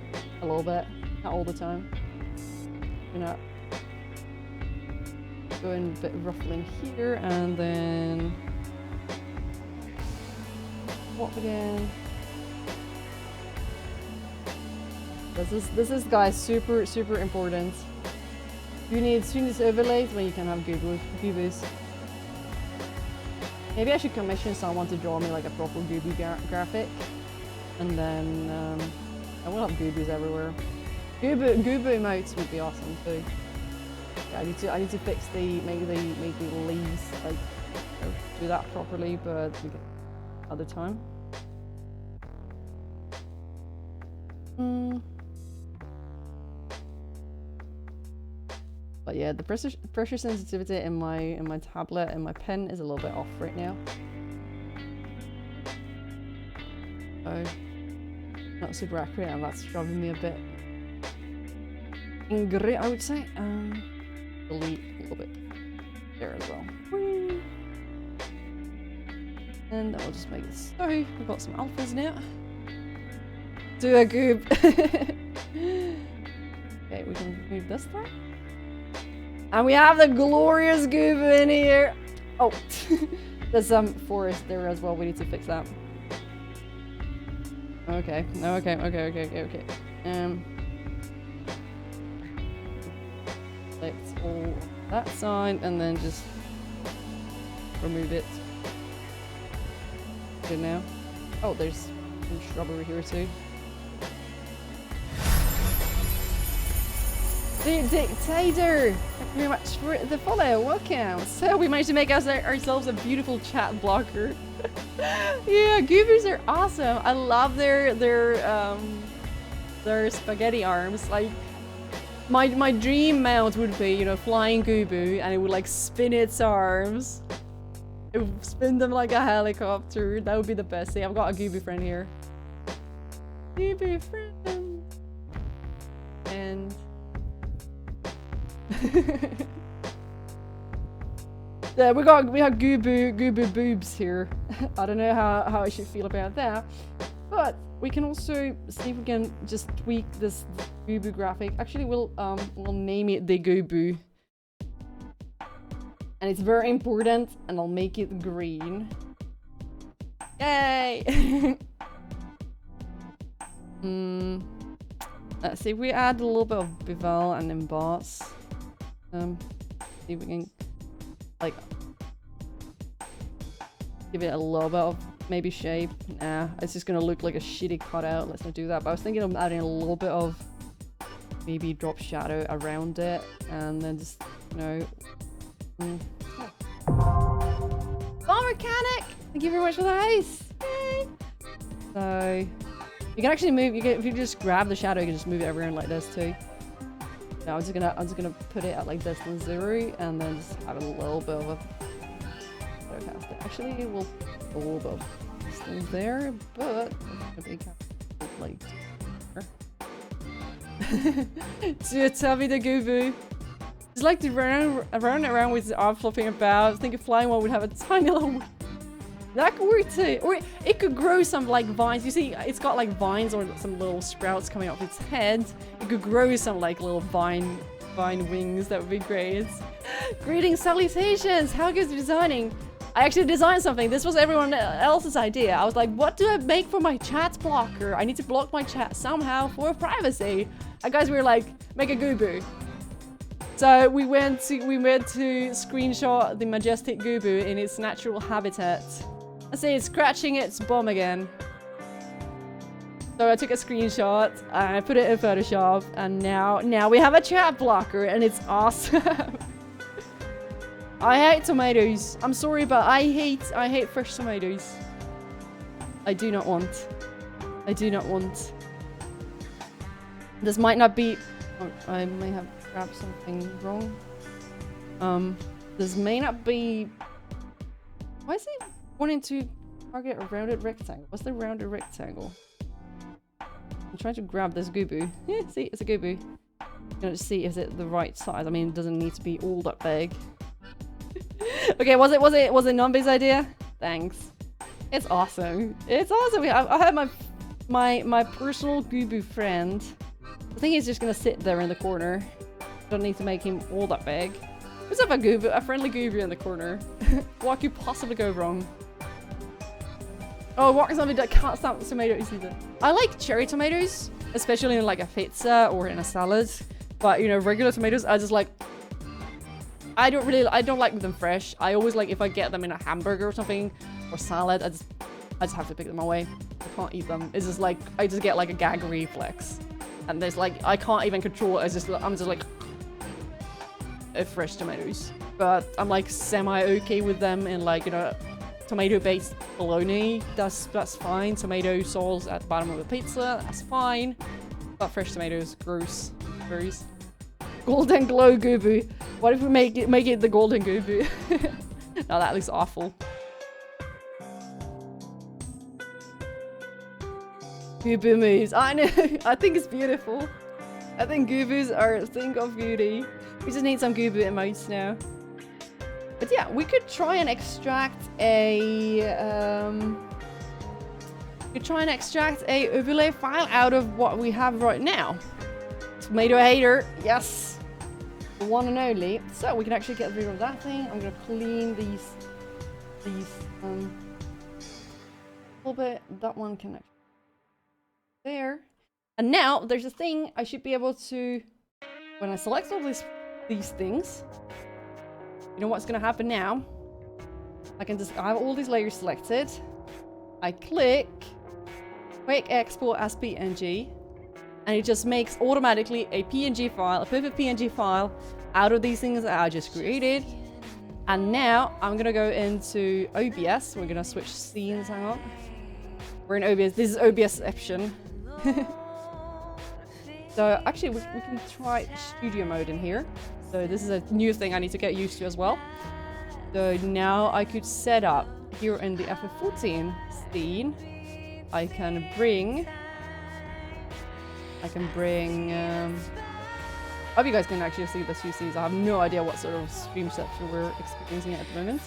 A little bit, not all the time. You know, going a bit ruffling here, and then swap again. This is guys super important. You need students overlays when you can have Goobos. Maybe I should commission someone to draw me like a proper Gooby graphic, and then I will have Goobos everywhere. Goobo emotes would be awesome too. Yeah, I need to fix the make the leaves like do that properly, but we get other time. But yeah, the pressure sensitivity in my tablet and my pen is a little bit off right now. So not super accurate, and that's driving me a bit angry, I would say. Delete a little bit there as well. Whee! And I'll just make it so. We've got some alphas now. Do a goob. Okay, we can move this there. And we have the glorious goob in here. Oh, there's some forest there as well. We need to fix that. Okay. Okay. Let's all that side and then just remove it. Good now. Oh, there's some shrubbery here too. The Dictator! Thank you very much for the follow. Welcome. So we managed to make ourselves a beautiful chat blocker. Yeah, goobers are awesome. I love their spaghetti arms. Like my dream mount would be, you know, flying Goobu, and it would like spin its arms. It would spin them like a helicopter. That would be the best thing. I've got a Goobu friend here. Goobu friend. And yeah, we got Goobu boobs here. I don't know how I should feel about that, but we can also see if we can just tweak this Goobu graphic. Actually, we'll name it the Goobu, and it's very important. And I'll make it green. Yay! Let's see if we add a little bit of bevel and emboss. See if we can like give it a little bit of maybe shape. Nah, it's just gonna look like a shitty cutout. Let's not do that. But I was thinking of adding a little bit of maybe drop shadow around it, and then just, you know. Bomb mechanic! Thank you very much for the ice. Yay! So you can actually move. If you just grab the shadow, you can just move it around like this too. Now I'm just gonna put it at like distance 0, and then just have a little bit of a shadow cast. Actually, we'll put a little bit of distance there, but like to tell me the Goobu. Just like to run around with his arm flopping about. I was thinking flying one would have a tiny little That could work too. Or it could grow some like vines. You see, it's got like vines or some little sprouts coming off its head. It could grow some like little vine wings. That would be great. Greetings, salutations. How goes the designing? I actually designed something. This was everyone else's idea. I was like, what do I make for my chat blocker? I need to block my chat somehow for privacy. And guys, we were like, make a Gubu. So we went to screenshot the majestic Gubu in its natural habitat. I see it's scratching its bum again. So I took a screenshot and I put it in Photoshop, and now we have a chat blocker, and it's awesome. I hate tomatoes. I'm sorry, but I hate fresh tomatoes. I do not want. This might not be. Oh, I may have grabbed something wrong. This may not be. Why is he wanting to target a rounded rectangle? What's the rounded rectangle? I'm trying to grab this Gubu. Yeah, see, it's a Gubu. I'm gonna see is it the right size. I mean, it doesn't need to be all that big. Okay, was it Nombi's idea? Thanks. It's awesome. It's awesome. I had my personal Gubu friend. I think he's just gonna sit there in the corner. Don't need to make him all that big. Let's have a friendly Gubu in the corner. What could possibly go wrong? Oh, what something that can't stand tomatoes either. I like cherry tomatoes, especially in like a pizza or in a salad. But you know, regular tomatoes, I just like. I don't like them fresh. I always like if I get them in a hamburger or something or salad. I just have to pick them away. I can't eat them. It's just like I just get like a gag reflex, and there's like I can't even control it. I'm just like fresh tomatoes. But I'm like semi okay with them in like, you know, tomato-based bologna. That's fine. Tomato sauce at the bottom of the pizza. That's fine. But fresh tomatoes, gross. Golden glow Gubu. What if we make it the golden Gubu? No, that looks awful. Gubu moves. I know. I think it's beautiful. I think Gubus are a thing of beauty. We just need some Gubu emotes now. But yeah, we could try and extract a overlay file out of what we have right now. Tomato hater, yes, the one and only. So we can actually get rid of that thing. I'm gonna clean these a little bit. That one can actually there. And now there's a thing I should be able to, when I select all these things, you know what's gonna happen now? I have all these layers selected. I click quick export as PNG. And it just makes automatically a PNG file, a perfect PNG file out of these things that I just created. And now I'm gonna go into OBS. We're gonna switch scenes, hang on. We're in OBS, this is OBSception. So actually we can try studio mode in here. So this is a new thing I need to get used to as well. So now I could set up here in the FF14 scene. I can bring, I hope you guys can actually see the two scenes. I have no idea what sort of stream setup we're experiencing at the moment.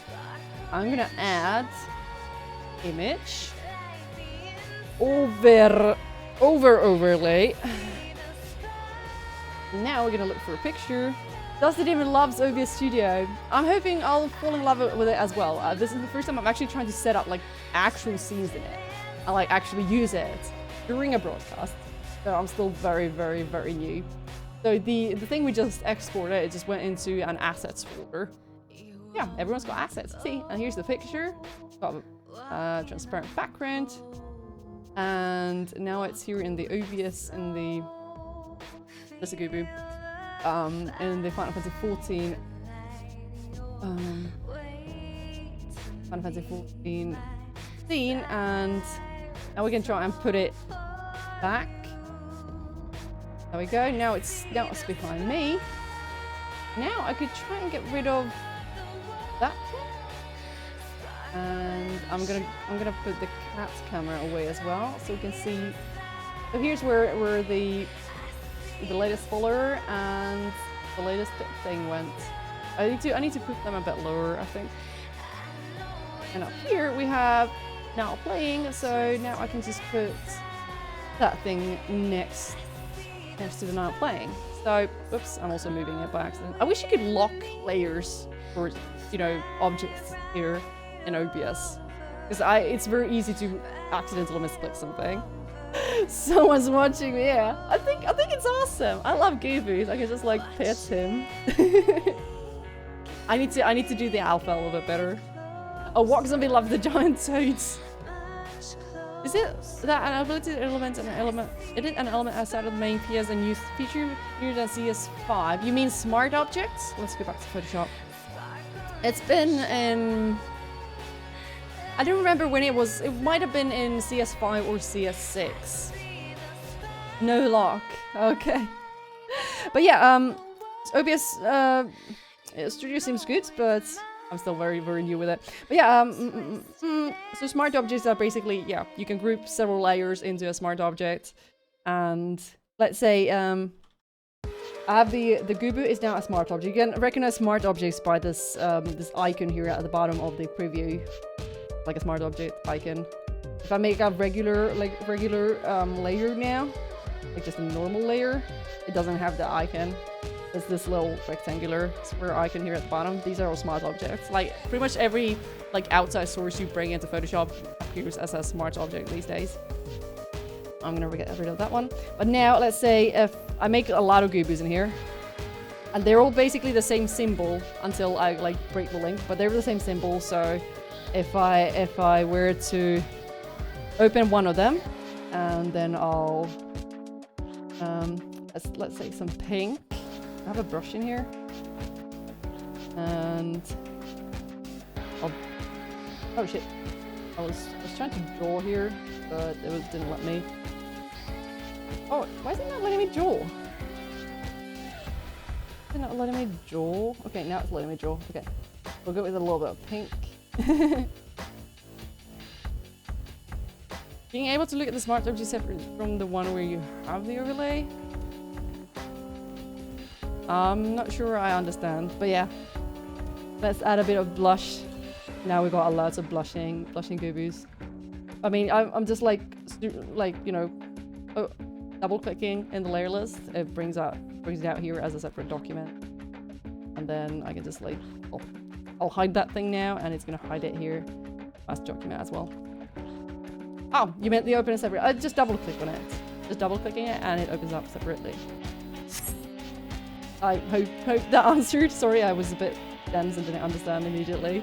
I'm gonna add image overlay. Now we're gonna look for a picture. Dustin even loves OBS Studio. I'm hoping I'll fall in love with it as well. This is the first time I'm actually trying to set up like actual scenes in it. I like actually use it during a broadcast. So I'm still very, very, very new. So the thing we just exported, it just went into an assets folder. Yeah, everyone's got assets. See, and here's the picture. Got a transparent background. And now it's here in the OBS in the there's a Gubu. In the Final Fantasy 14 scene, and now we can try and put it back. There we go. Now it's behind me. Now I could try and get rid of that one, and I'm gonna put the cat camera away as well, so we can see. So here's where the latest follower and the latest thing went. I need to put them a bit lower, I think. And up here we have now playing, so now I can just put that thing next to the now playing. So, oops, I'm also moving it by accident. I wish you could lock layers or, you know, objects here in OBS. Because it's very easy to accidentally misclick something. Someone's watching me, yeah. I think it's awesome. I love Gooboo. I can just like pet him. I need to do the alpha a little bit better. Oh, Walk Zombie loves the giant toads. Is it that an ability element and an element? It is an element outside of the main PS and use feature new than CS5. You mean smart objects? Let's go back to Photoshop. It's been in. I don't remember when it was. It might have been in CS5 or CS6. No lock. Okay. But yeah, OBS Studio seems good, but I'm still very new with it. But yeah, so smart objects are basically, yeah, you can group several layers into a smart object. And let's say I have the Gooboo is now a smart object. You can recognize smart objects by this this icon here at the bottom of the preview, like a smart object icon. If I make a regular layer now, like just a normal layer, it doesn't have the icon. It's this little rectangular square icon here at the bottom. These are all smart objects. Like pretty much every like outside source you bring into Photoshop appears as a smart object these days. I'm gonna get rid of that one. But now let's say if I make a lot of Gooboos in here, and they're all basically the same symbol until I like break the link, but they're the same symbol. So if I were to open one of them, and then I'll let's say some pink. I have a brush in here, and oh shit! I was trying to draw here, but it didn't let me. Oh, why is it not letting me draw? Is it not letting me draw? Okay, now it's letting me draw. Okay, we'll go with a little bit of pink. Being able to look at the smart object separate from the one where you have the overlay. I'm not sure I understand, but yeah. Let's add a bit of blush. Now we've got a lot of blushing Gooboos. I mean, I'm just like you know, double clicking in the layer list. It brings it out here as a separate document, and then I can just like I'll hide that thing now, and it's gonna hide it here as document as well. Oh, you meant the open is separate? Just double click on it. Just double clicking it, and it opens up separately. I hope that answered. Sorry, I was a bit dense and didn't understand immediately.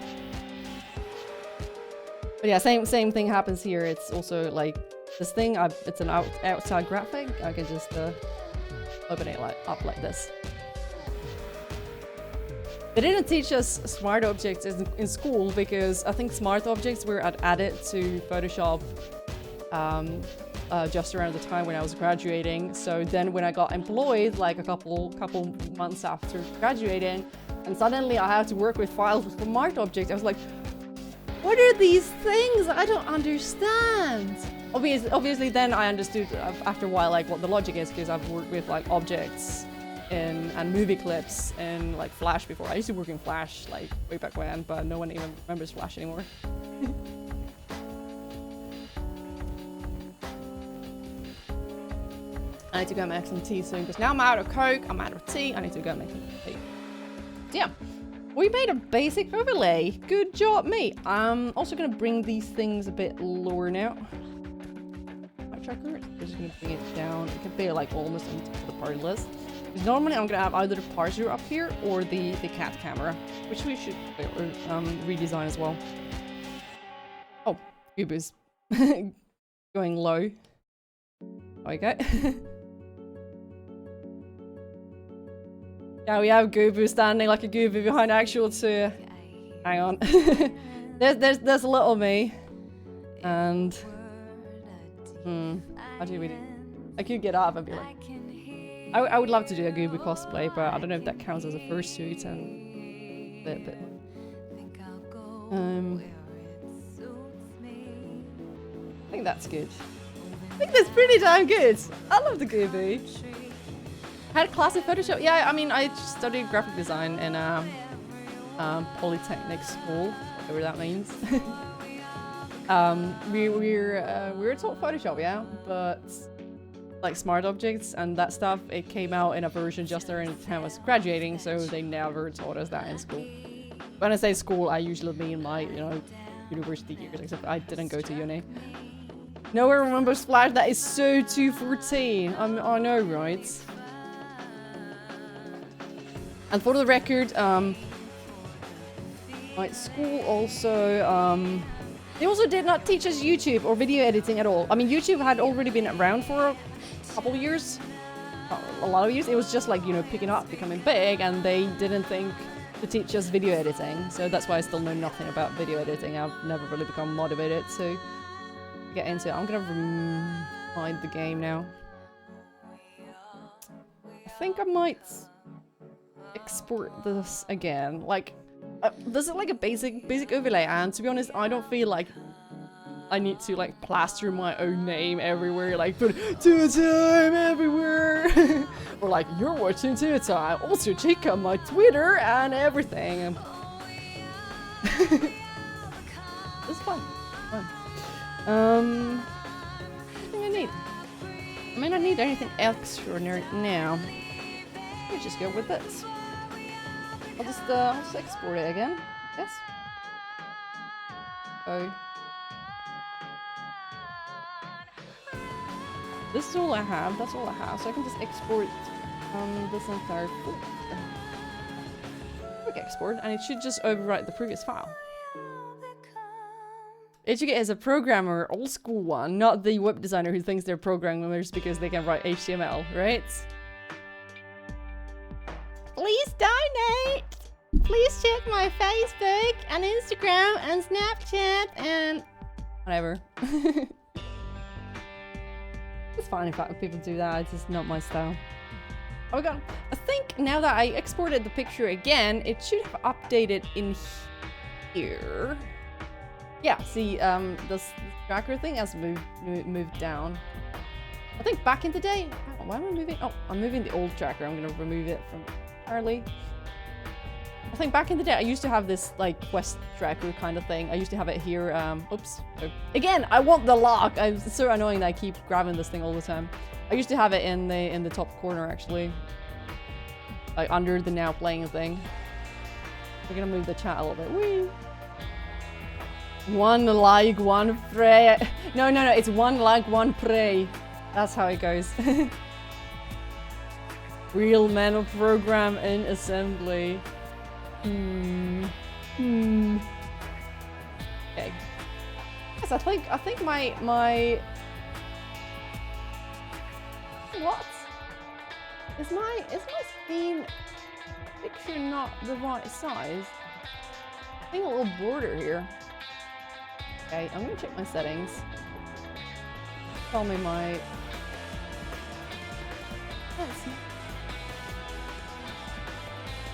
But yeah, same thing happens here. It's also like this thing. It's an outside graphic. I can just open it up like this. They didn't teach us smart objects in school because I think smart objects were added to Photoshop just around the time when I was graduating. So then when I got employed, like a couple months after graduating, and suddenly I had to work with files with smart objects, I was like, what are these things? I don't understand. Obviously then I understood after a while like what the logic is, because I've worked with like objects and movie clips in like Flash before. I used to work in Flash like way back when, but no one even remembers Flash anymore. I need to go make some tea soon because now I'm out of Coke, I'm out of tea, I need to go make some tea. So yeah, we made a basic overlay. Good job, me. I'm also gonna bring these things a bit lower now. My tracker, we're just gonna bring it down. It can be like almost on top of the party list. Because normally I'm gonna have either the parser up here or the cat camera, which we should redesign as well. Oh, Gooboo's going low. Okay. Yeah, we have Gooboo standing like a Gooboo behind actual 2. Hang on. there's a little me. And how do we do? I could get up and be like, I would love to do a Gooboo cosplay, but I don't know if that counts as a fursuit and a bit. I think that's good. I think that's pretty damn good. I love the Gooboo. Had a class in Photoshop. Yeah, I mean, I studied graphic design in Polytechnic school. whatever that means. We're taught Photoshop, yeah, but like smart objects and that stuff, it came out in a version just during the time I was graduating, so they never taught us that in school. When I say school, I usually mean my, you know, university years, except I didn't go to uni. No one remembers Flash. That is so 214. I know, right? And for the record, my school also, they also did not teach us YouTube or video editing at all. I mean, YouTube had already been around for a couple of years. A lot of years. It was just like, you know, picking up, becoming big, and they didn't think to teach us video editing. So that's why I still know nothing about video editing. I've never really become motivated to get into it. I'm gonna hide the game now. I think I might export this again. Like, this is like a basic overlay, and to be honest, I don't feel like I need to like plaster my own name everywhere, like put Two Time everywhere, or like you're watching Two Time. Also check out my Twitter and everything. It's fun. Fun. What do I need? I may not need anything extraordinary now. Let's just go with this. I'll just export it again. Yes. Oh. This is all I have. That's all I have. So I can just export this entire quick export, and it should just overwrite the previous file. Educate as a programmer, old school one, not the web designer who thinks they're programmers because they can write HTML, right? Please donate! Please check my Facebook and Instagram and Snapchat and whatever. It's fine if people do that, it's just not my style. Oh my god, I think now that I exported the picture again, it should have updated in here. Yeah, see, this tracker thing has moved down. I think back in the day, why am I moving? Oh, I'm moving the old tracker. I'm gonna remove it from entirely. I think back in the day, I used to have this like quest tracker kind of thing. I used to have it here. Oops. Oh. Again, I want the lock. It's so annoying that I keep grabbing this thing all the time. I used to have it in the top corner actually, like under the now playing thing. We're gonna move the chat a little bit. Whee! One like, one pray. No, it's one like, one pray. That's how it goes. Real men of program in assembly. Okay. Yes, I think my what? Is my Steam picture not the right size? I think a little border here. Okay, I'm gonna check my settings. Tell me my...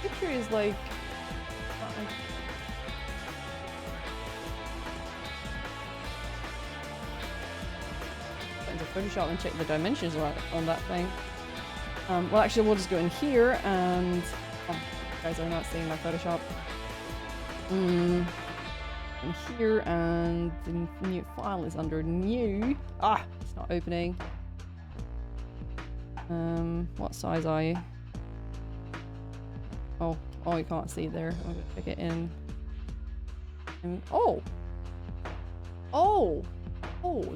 Picture is like... Go into Photoshop and check the dimensions on that thing. Well, actually, we'll just go in here and... Oh, you guys are not seeing my Photoshop. In here, and the new file is under new. Ah, it's not opening. What size are you? Oh, you can't see there. I'm gonna check it in. Oh,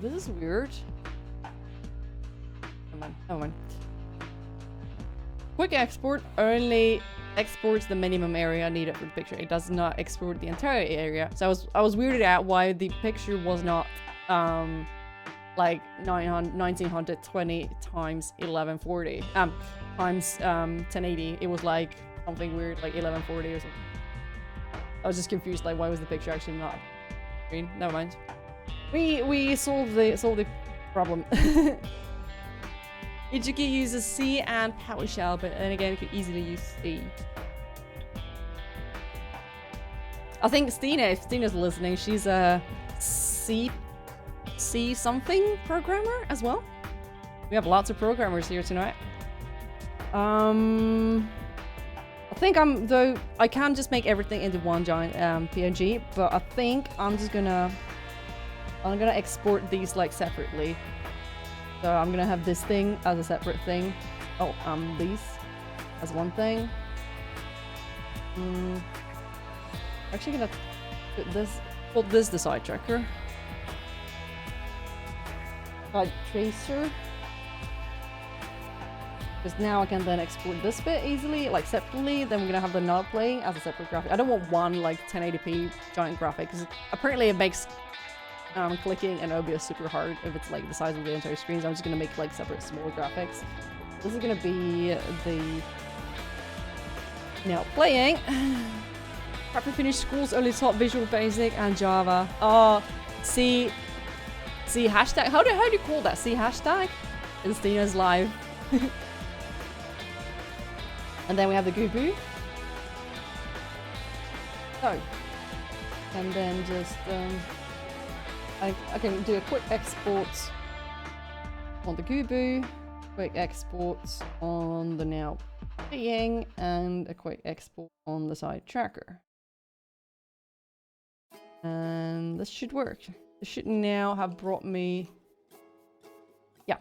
this is weird. Never mind. Quick export only exports the minimum area needed for the picture. It does not export the entire area. So I was weirded out why the picture was not like 1920 times 1140 times 1080. It was like something weird, like 1140 or something. I was just confused, like why was the picture actually not green? Never mind. We solved the problem. Ijuki uses C and PowerShell, but then again, it could easily use C. I think Stina, if Stina's listening, she's a C something programmer as well. We have lots of programmers here tonight. I think though, I can just make everything into one giant PNG, but I think I'm gonna export these like separately. So I'm gonna have this thing as a separate thing. Oh, these as one thing. Actually gonna put this the side tracker. Side tracer. Because now I can then export this bit easily, like separately. Then we're gonna have the now playing as a separate graphic. I don't want one like 1080p giant graphic because apparently it makes clicking in OBS super hard if it's like the size of the entire screen. So I'm just gonna make like separate smaller graphics. This is gonna be the now playing. Prep and finish schools only taught Visual Basic and Java. Oh, C hashtag. How do you call that? C hashtag? Stina's live. And then we have the Gubu. So, and then just I can do a quick export on the Gubu, quick export on the now playing, and a quick export on the side tracker. And this should work. This should now have brought me, yeah,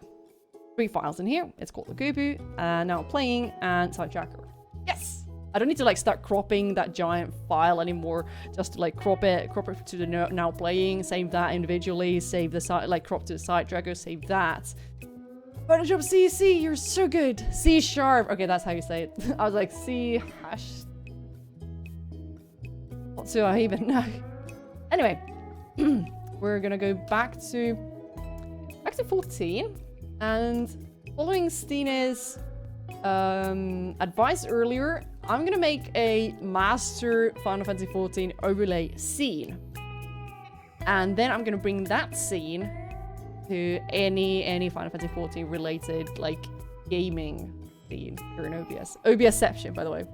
3 files in here. It's called the Gubu, and now playing and side tracker. Yes! I don't need to like start cropping that giant file anymore. Just to like crop it to the now playing, save that individually, save the side, like crop to the side tracker, save that. Better job, C, you're so good. C#. Okay, that's how you say it. I was like, C hash. What do I even know? Anyway, we're gonna go back to 14, and following Stina's advice earlier, I'm gonna make a master Final Fantasy XIV overlay scene, and then I'm gonna bring that scene to any Final Fantasy XIV related like gaming scene here in OBS. OBSception, by the way.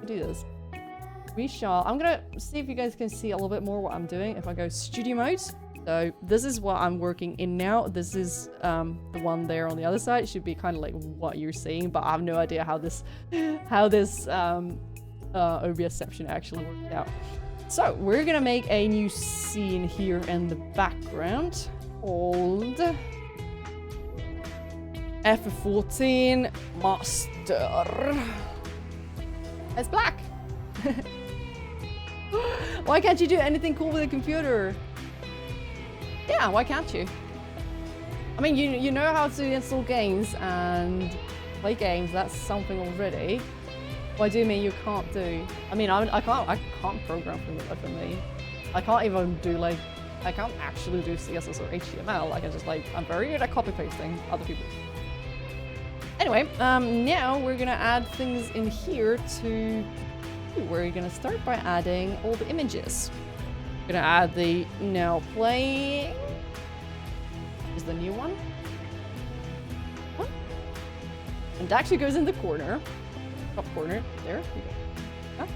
Do this. I'm gonna see if you guys can see a little bit more what I'm doing if I go studio mode. So this is what I'm working in now. This is the one there on the other side. It should be kind of like what you're seeing, but I have no idea how this OBSception actually worked out. So we're gonna make a new scene here in the background called F14 Master. It's black. Why can't you do anything cool with a computer? Yeah, why can't you? I mean, you know how to install games and play games. That's something already. What do you mean you can't do? I mean, I can't program from the life of me. I can't even do like, I can't actually do CSS or HTML. Like I just like, I'm very good at copy pasting other people. Anyway, now we're gonna add things in here to. We're gonna start by adding all the images. We're gonna add the now playing. Is the new one. And it actually goes in the corner. Top corner. There you go. Yeah.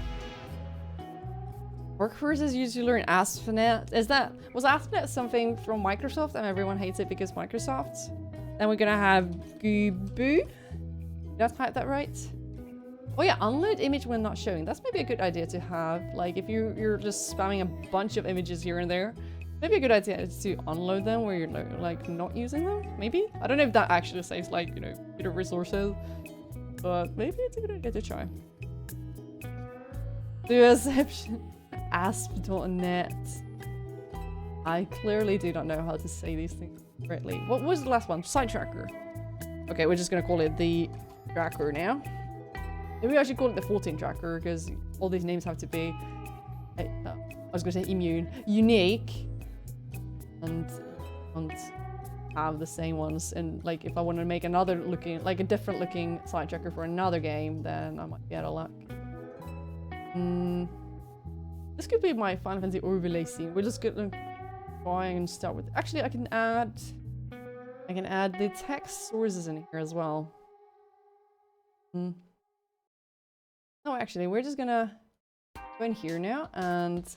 Workforces usually learn ASP.NET. Was ASP.NET something from Microsoft and everyone hates it because Microsoft? Then we're gonna have Gubu. Did I type that right? Oh yeah, unload image when not showing. That's maybe a good idea to have. Like if you're just spamming a bunch of images here and there, maybe a good idea is to unload them where you're like not using them. Maybe? I don't know if that actually saves like, you know, computer resources, but maybe it's a good idea to try. Do ASP.NET. I clearly do not know how to say these things correctly. What was the last one? Side tracker. Okay, we're just gonna call it the tracker now. Maybe I should call it the 14 tracker because all these names have to be, I was going to say unique, and have the same ones. And like if I want to make another looking, like a different looking side tracker for another game, then I might be out of luck. This could be my Final Fantasy overlay scene. We're just gonna try and start with. Actually, I can add the text sources in here as well. No, actually, we're just gonna go in here now, and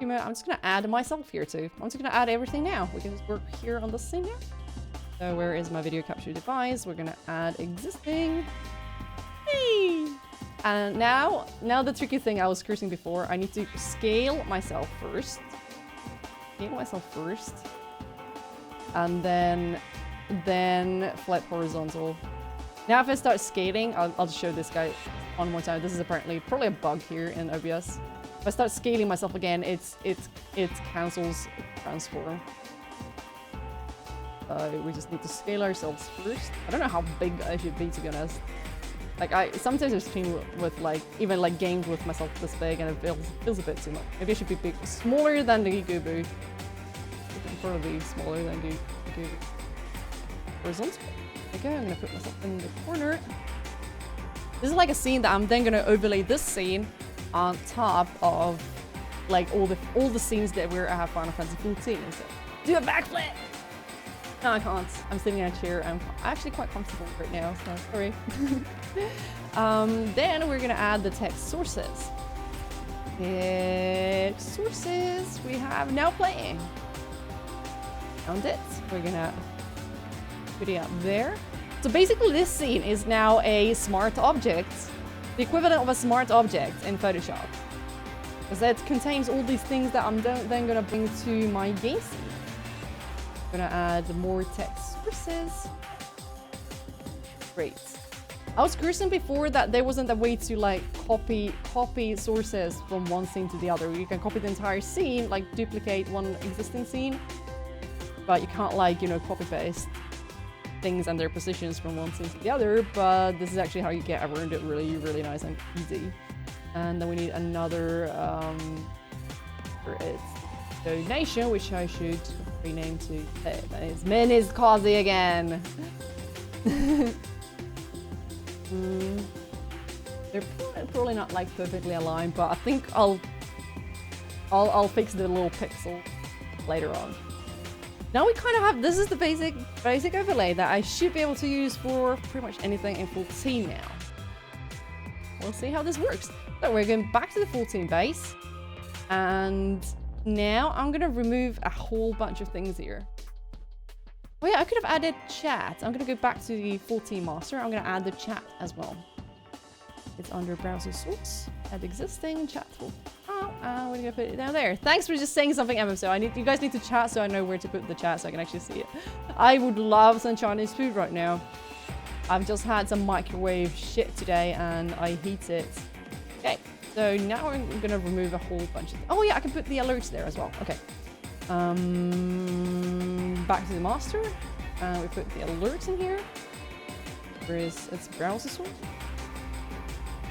I'm just gonna add myself here too. I'm just gonna add everything now. We can just work here on this thing now. So where is my video capture device? We're gonna add existing. Hey! And now the tricky thing I was cursing before, I need to scale myself first. And then flip horizontal. Now if I start scaling, I'll show this guy one more time. This is apparently probably a bug here in OBS. If I start scaling myself again, it cancels transform. We just need to scale ourselves first. I don't know how big I should be, to be honest. Like sometimes I stream with like even like games with myself this big, and it feels a bit too much. Maybe I should be big, smaller than the Gubu. Probably smaller than the Gubu. Horizontal. Okay, I'm gonna put myself in the corner. This is like a scene that I'm then gonna overlay this scene on top of like all the scenes that we're at Final Fantasy 14. So do a backflip. No, I can't. I'm sitting in a chair. I'm actually quite comfortable right now, so sorry. Then we're gonna add the text sources. Text sources. We have now playing. Found it. We're gonna put it up there. So basically this scene is now a smart object. The equivalent of a smart object in Photoshop. Because it contains all these things that I'm then gonna bring to my game scene. Gonna add more text sources. Great. I was cursing before that there wasn't a way to like copy sources from one scene to the other. You can copy the entire scene, like duplicate one existing scene, but you can't like, you know, copy paste things and their positions from one scene to the other. But this is actually how you get around it really, really nice and easy. And then we need another for its donation, which I should rename to it's Min is Kazi again. They're probably not like perfectly aligned, but I think I'll fix the little pixel later on. Now we kind of have, this is the basic overlay that I should be able to use for pretty much anything in 14 now. We'll see how this works. So we're going back to the 14 base, and now I'm gonna remove a whole bunch of things here. Oh yeah, I could have added chat. I'm gonna go back to the 14 master. I'm gonna add the chat as well. It's under browser source, add existing chat tool. Oh, we're gonna put it down there. Thanks for just saying something, MMO. You guys need to chat so I know where to put the chat so I can actually see it. I would love some Chinese food right now. I've just had some microwave shit today and I hate it. Okay. So now I'm gonna remove a whole bunch of... Oh yeah, I can put the alerts there as well. Okay. Back to the master. We put the alerts in here. Where is its browser source?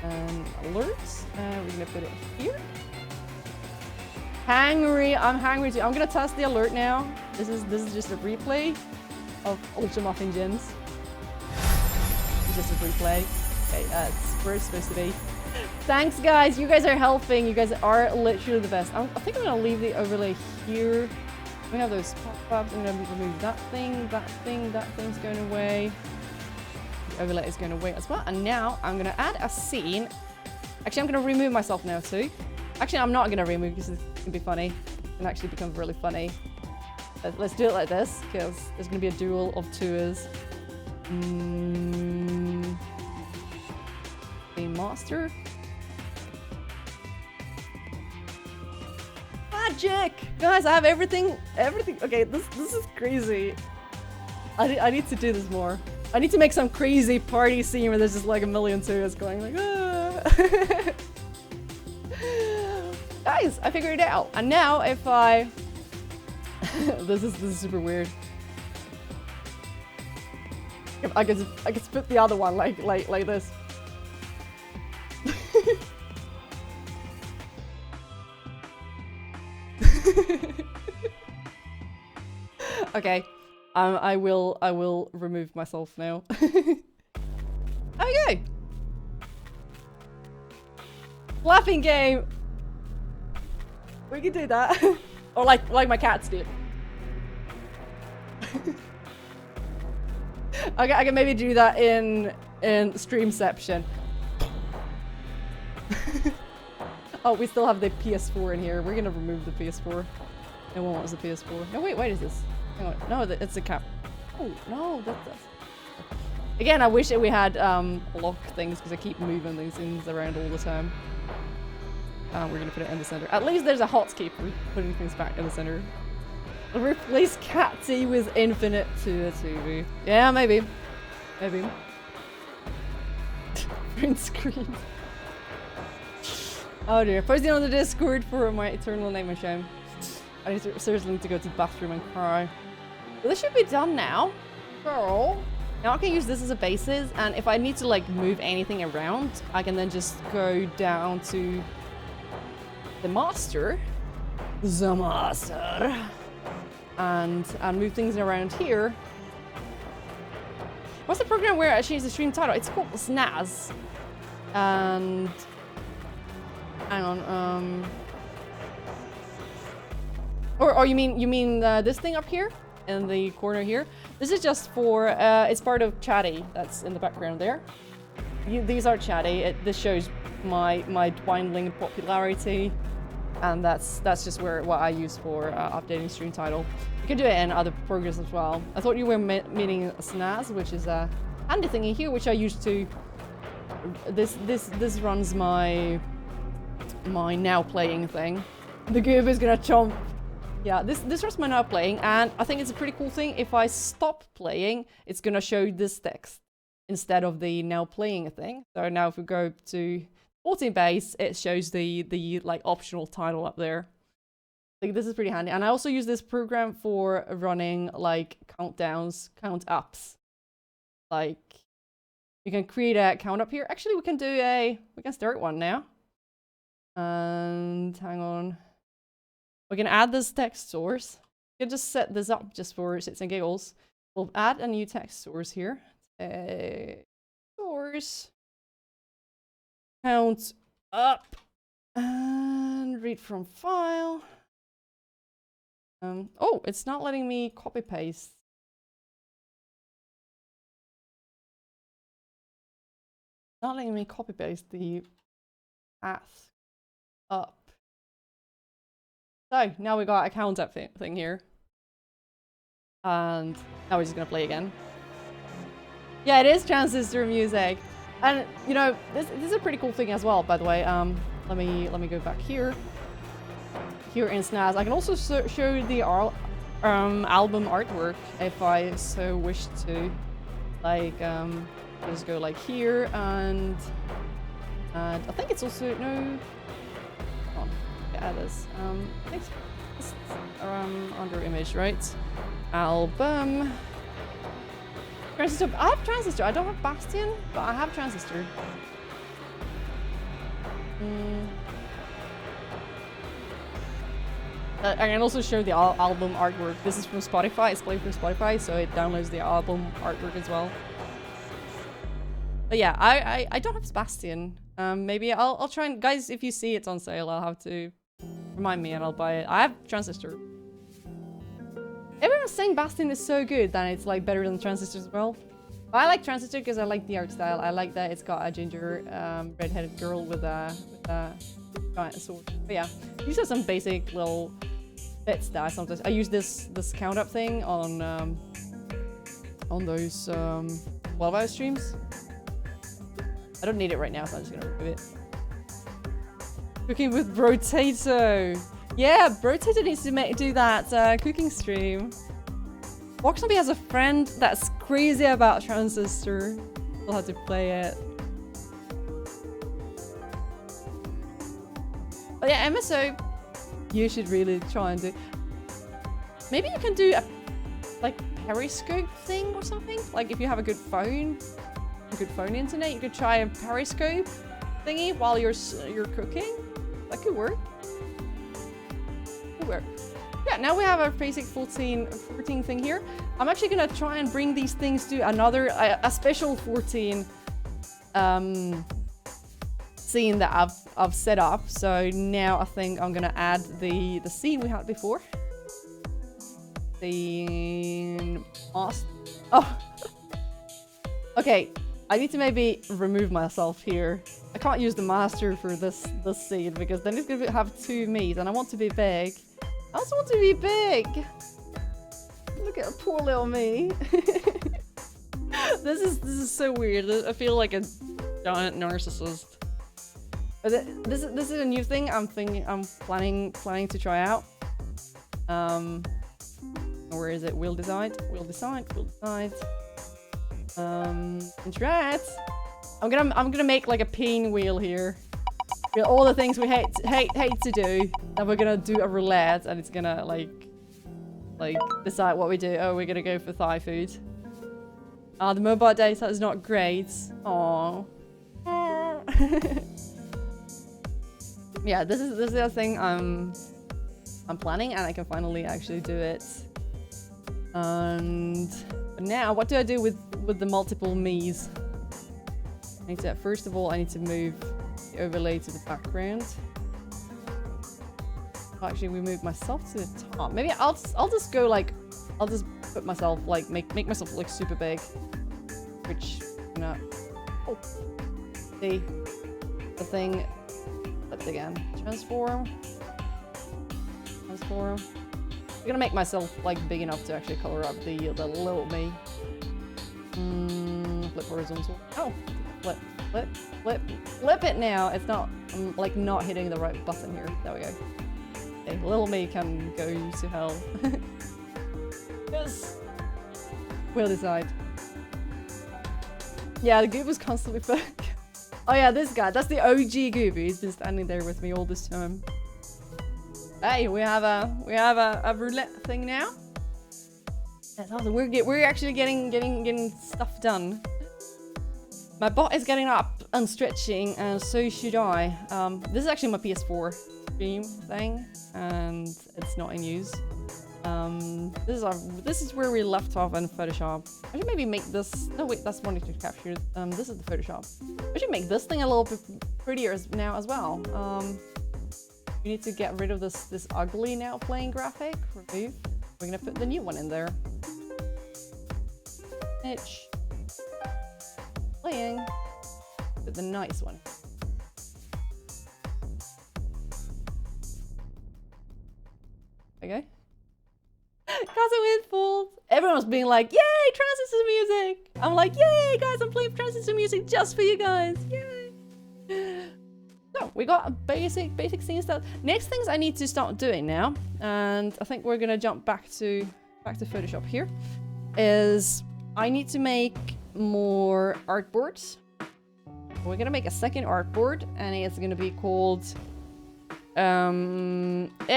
And alerts. We're gonna put it here. Hangry. I'm hangry too. I'm gonna test the alert now. This is just a replay of Ultra Muffin Gyms. It's just a replay. Okay, that's where it's supposed to be. Thanks, guys. You guys are helping. You guys are literally the best. I think I'm gonna leave the overlay here. We have those pop-ups. I'm gonna remove that thing, that thing's going away. The overlay is going away as well. And now I'm gonna add a scene. Actually, I'm gonna remove myself now too. Actually, I'm not gonna remove because it's gonna be funny. It can actually become really funny. Let's do it like this because there's gonna be a duel of tours. The master. Magic! Guys, I have everything. Okay, this is crazy. I need to do this more. I need to make some crazy party scene where there's just like a million tours going like, ah. Guys, I figured it out. And now if I... this is super weird. If I could split the other one like this. Okay, I will remove myself now. Okay. Laughing game. We can do that, or like my cats do. Okay, I can maybe do that in Streamception. Oh, we still have the PS4 in here. We're gonna remove the PS4. No one wants the PS4. No, wait, what is this? Hang on. No, it's a cap. Oh, no, that's... Again, I wish that we had lock things because I keep moving these things around all the time. We're gonna put it in the center. At least there's a hotkey for putting things back in the center. Replace Catsy with infinite to a TV. Yeah, maybe. Maybe. Print screen. Oh dear. Posting on the Discord for my eternal name and shame. I need to seriously need to go to the bathroom and cry. Well, this should be done now. Girl. Now I can use this as a basis, and if I need to like move anything around, I can then just go down to the master. The master. And move things around here. What's the program where I changed the stream title? It's called Snaz. And hang on, or you mean this thing up here in the corner here? This is just for it's part of Chatty that's in the background there. These are Chatty. This shows my dwindling popularity. And that's just what I use for updating stream title. You can do it in other programs as well. I thought you were meaning Snaz, which is a handy thingy here, which I use to. This runs my now playing thing. The goob is gonna chomp. Yeah, this runs my now playing, and I think it's a pretty cool thing. If I stop playing, it's gonna show this text instead of the now playing thing. So now if we go to 14 base, it shows the like optional title up there. Like this is pretty handy. And I also use this program for running like countdowns, count ups. Like you can create a count up here. Actually, we can start one now. And hang on. We can add this text source. You can just set this up just for shits and giggles. We'll add a new text source here. Source. Count up and read from file. Oh, it's not letting me copy paste. Not letting me copy paste the path up. So now we got a count up thing here. And now we're just gonna play again. Yeah, it is transistor music. And you know, this is a pretty cool thing as well, by the way. Let me go back here. Here in Snaz, I can also show the album artwork if I so wish to. Like, just go like here, and I think it's also no. Oh, add this. I think it's under image, right? Album. Transistor. I have Transistor. I don't have Bastion, but I have Transistor. I can also show the album artwork. This is from Spotify. It's played from Spotify, so it downloads the album artwork as well. But yeah, I don't have Bastion. Maybe I'll try and guys. If you see it's on sale, I'll have to remind me and I'll buy it. I have Transistor. Everyone's saying Bastion is so good that it's like better than Transistor as well. But I like Transistor because I like the art style. I like that it's got a ginger red-headed girl with a giant sword. But yeah, these are some basic little bits that I sometimes I use this count up thing on those 12-hour streams. I don't need it right now, so I'm just gonna remove it. Cooking with Brotato. Yeah, Brotato needs to do that cooking stream. Walkzombie has a friend that's crazy about Transistor. We'll have to play it. But yeah, MSO, you should really try and do. Maybe you can do a like Periscope thing or something. Like if you have a good phone internet, you could try a Periscope thingy while you're cooking. That could work. Yeah, now we have our basic 14 thing here. I'm actually gonna try and bring these things to another a special 14 scene that I've set up. So now I think I'm gonna add the scene we had before. Scene oh. Okay, I need to maybe remove myself here. I can't use the master for this scene because then it's gonna have two me's and I want to be big. I also want to be big. Look Look at poor little me. This is so weird. I feel like a giant narcissist. This is a new thing. I'm planning to try out. Where is it? We'll decide. Interact. I'm gonna make like a pinwheel here. All the things we hate to do. Then we're gonna do a roulette, and it's gonna like decide what we do. Oh, we're gonna go for Thai food. The mobile data is not great. Aww. Yeah, this is the thing I'm planning, and I can finally actually do it. And now, what do I do with the multiple me's? First of all, I need to move the overlay to the background. Actually, we move myself to the top. Maybe I'll just go like, I'll just put myself like make myself look super big. Which, you know, oh, see the thing. Let's again transform. I'm gonna make myself like big enough to actually color up the little me. Flip horizontal. Oh, flip it now. It's not. I'm like not hitting the right button here. There we go. Okay, little me can go to hell. Yes. We'll decide. Yeah, the goob was constantly back. Oh yeah, this guy. That's the OG goob. He's been standing there with me all this time. Hey, we have a roulette thing now. That's awesome. We're actually getting stuff done. My bot is getting up and stretching, and so should I. This is actually my PS4 stream thing, and it's not in use. This is where we left off in Photoshop. I should maybe make this. No wait, that's one to capture. This is the Photoshop. I should make this thing a little bit prettier now as well. We need to get rid of this ugly now playing graphic. Remove. We're gonna put the new one in there. Itch. Playing. Put the nice one. Okay. Cause it windfalls. Everyone's being like, yay, transistor music. I'm like, yay, guys, I'm playing transistor music just for you guys. Yay. So we got basic scene stuff. Next things I need to start doing now, and I think we're gonna jump back to Photoshop here, is I need to make more artboards. We're gonna make a second artboard, and it's gonna be called AFK.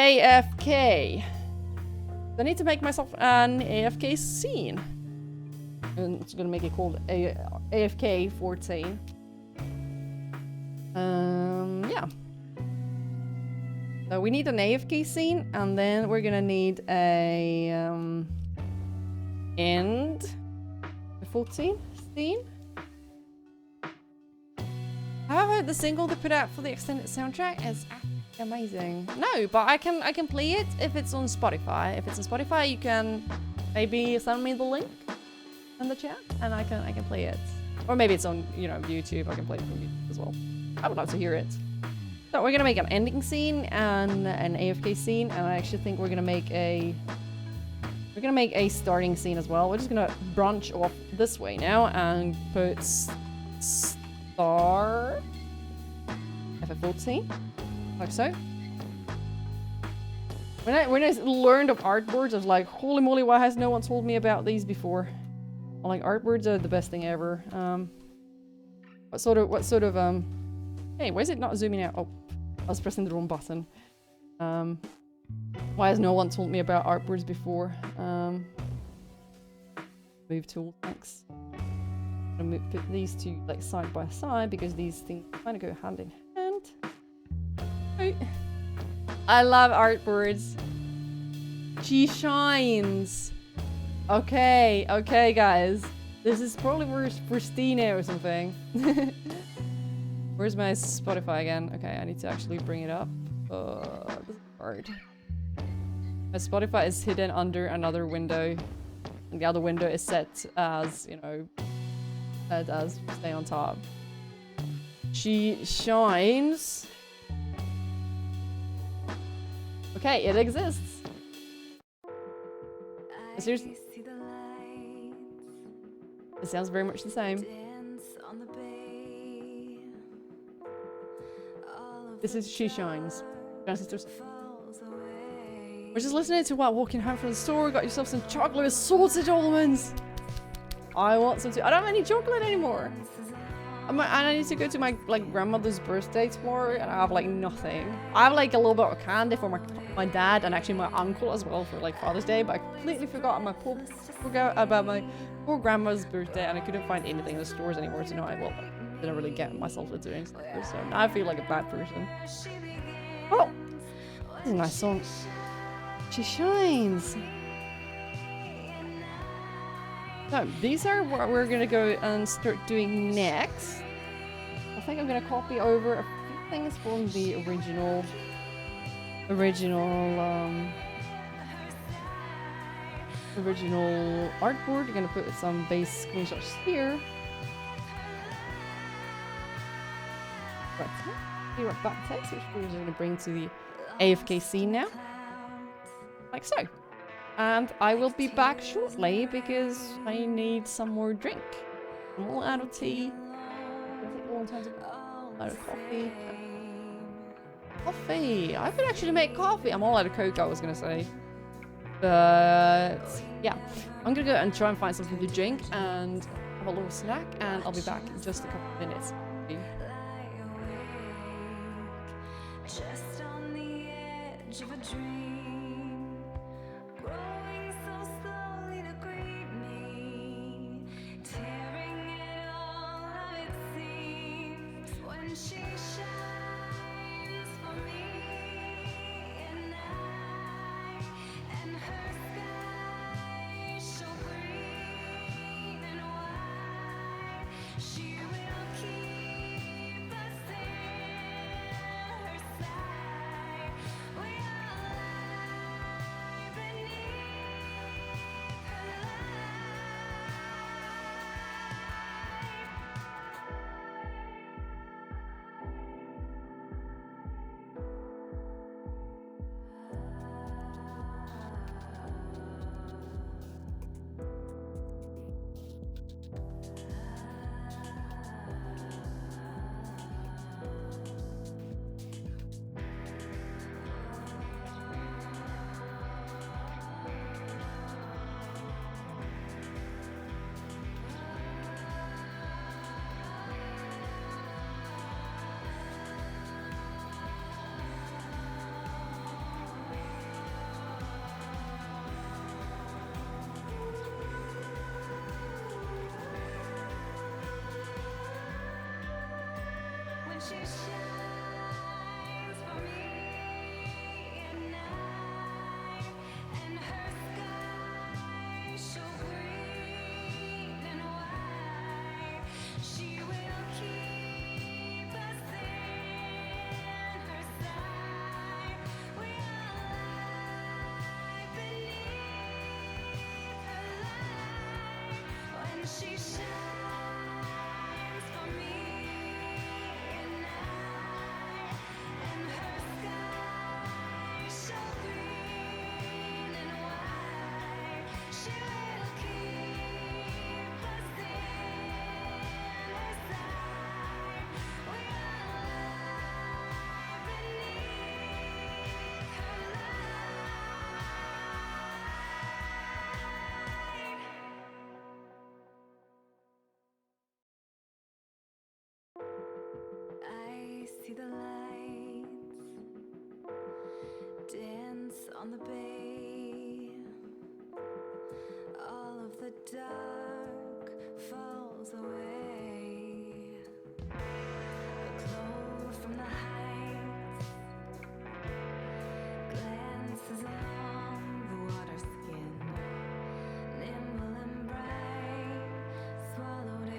I need to make myself an AFK scene, and it's gonna make it called AFK 14. Yeah. So we need an AFK scene, and then we're gonna need a end 14 scene. How about the single they put out for the extended soundtrack? It's amazing. No, but I can play it if it's on Spotify. If it's on Spotify, you can maybe send me the link in the chat, and I can play it. Or maybe it's on, you know, YouTube. I can play it from YouTube as well. I would love to hear it. So we're gonna make an ending scene and an AFK scene, and I actually think we're gonna make a starting scene as well. We're just gonna branch off this way now and put star FF14 like so. When I learned of artboards, I was like, holy moly, why has no one told me about these before? Well, like, artboards are the best thing ever. What sort of hey, why is it not zooming out? Oh, I was pressing the wrong button. Why has no one told me about artboards before? Move tool, thanks. I'm gonna put these two like side by side because these things kind of go hand in hand. Right. I love artboards. She shines. Okay, guys. This is probably for Stina or something. Where's my Spotify again? Okay, I need to actually bring it up. This is hard. My Spotify is hidden under another window. And the other window is set as, you know, set as stay on top. She shines. Okay, it exists. Seriously, it sounds very much the same. This is She Shines. Shine Sisters. We're just listening to what walking home from the store. Got yourself some chocolate with salted almonds. I want some too. I don't have any chocolate anymore. And I need to go to my grandmother's birthday tomorrow, and I have like nothing. I have like a little bit of candy for my dad and actually my uncle as well for like Father's Day, but I completely forgot about my poor grandma's birthday, and I couldn't find anything in the stores anymore. So now didn't really get myself into doing stuff. So now I feel like a bad person. Oh, this is a nice song. She shines. So these are what we're gonna go and start doing next. I think I'm gonna copy over a few things from the original artboard. I'm gonna put some base screenshots here. See what that text, which we're gonna bring to the AFK scene now, like so. And I will be back shortly because I need some more drink. I'm all out of tea. It'll take a long time to go. Out of coffee. Coffee! I could actually make coffee. I'm all out of Coke, I was gonna say. But yeah, I'm gonna go and try and find something to drink and have a little snack, and I'll be back in just a couple of minutes. Just on the edge of a dream, growing so slowly to greet me, tearing at all of it seems when she shines for me, and her sky so green and wide, she will keep us in her sight. We are lie beneath her light. When she shines for me at night, and her sky so green and wide, she will keep us in her sight. We are lie beneath her light when she shines for me. And her sky so green and wide, she will keep us in her sight. We are lie beneath her light. I see the lights dance on the bay. All of the dark falls away. A glow from the heights glances along the water skin, nimble and bright, swallowed in.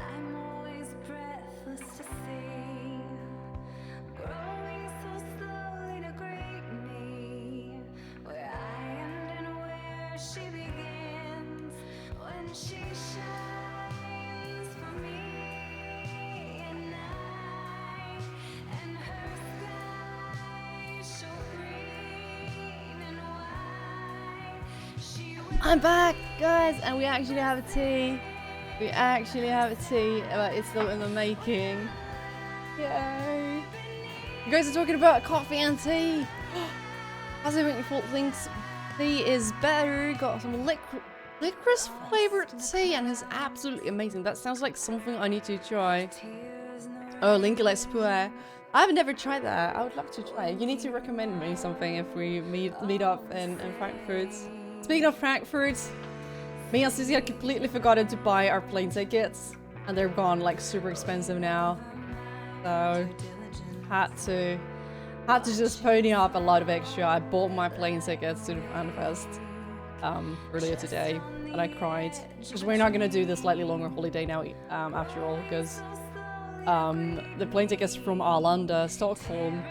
I'm always breathless to see, growing so slowly to greet me, where I end and where she begins, when she shines for me at night, and her sky so green and wide. I'm back, guys, and we actually have a tea. We actually have a tea, but it's still in the making. Yay! You guys are talking about coffee and tea. As I make me thinks tea is better. Got some licorice flavored tea, and it's absolutely amazing. That sounds like something I need to try. Oh, Linky likes puer. I've never tried that. I would love to try it. You need to recommend me something if we meet up in Frankfurt. Speaking of Frankfurt, me and Susie had completely forgotten to buy our plane tickets, and they're gone like super expensive now. So had to just pony up a lot of extra. I bought my plane tickets to the FanFest earlier today, and I cried because we're not gonna do the slightly longer holiday now after all, because the plane tickets from Arlanda, Stockholm,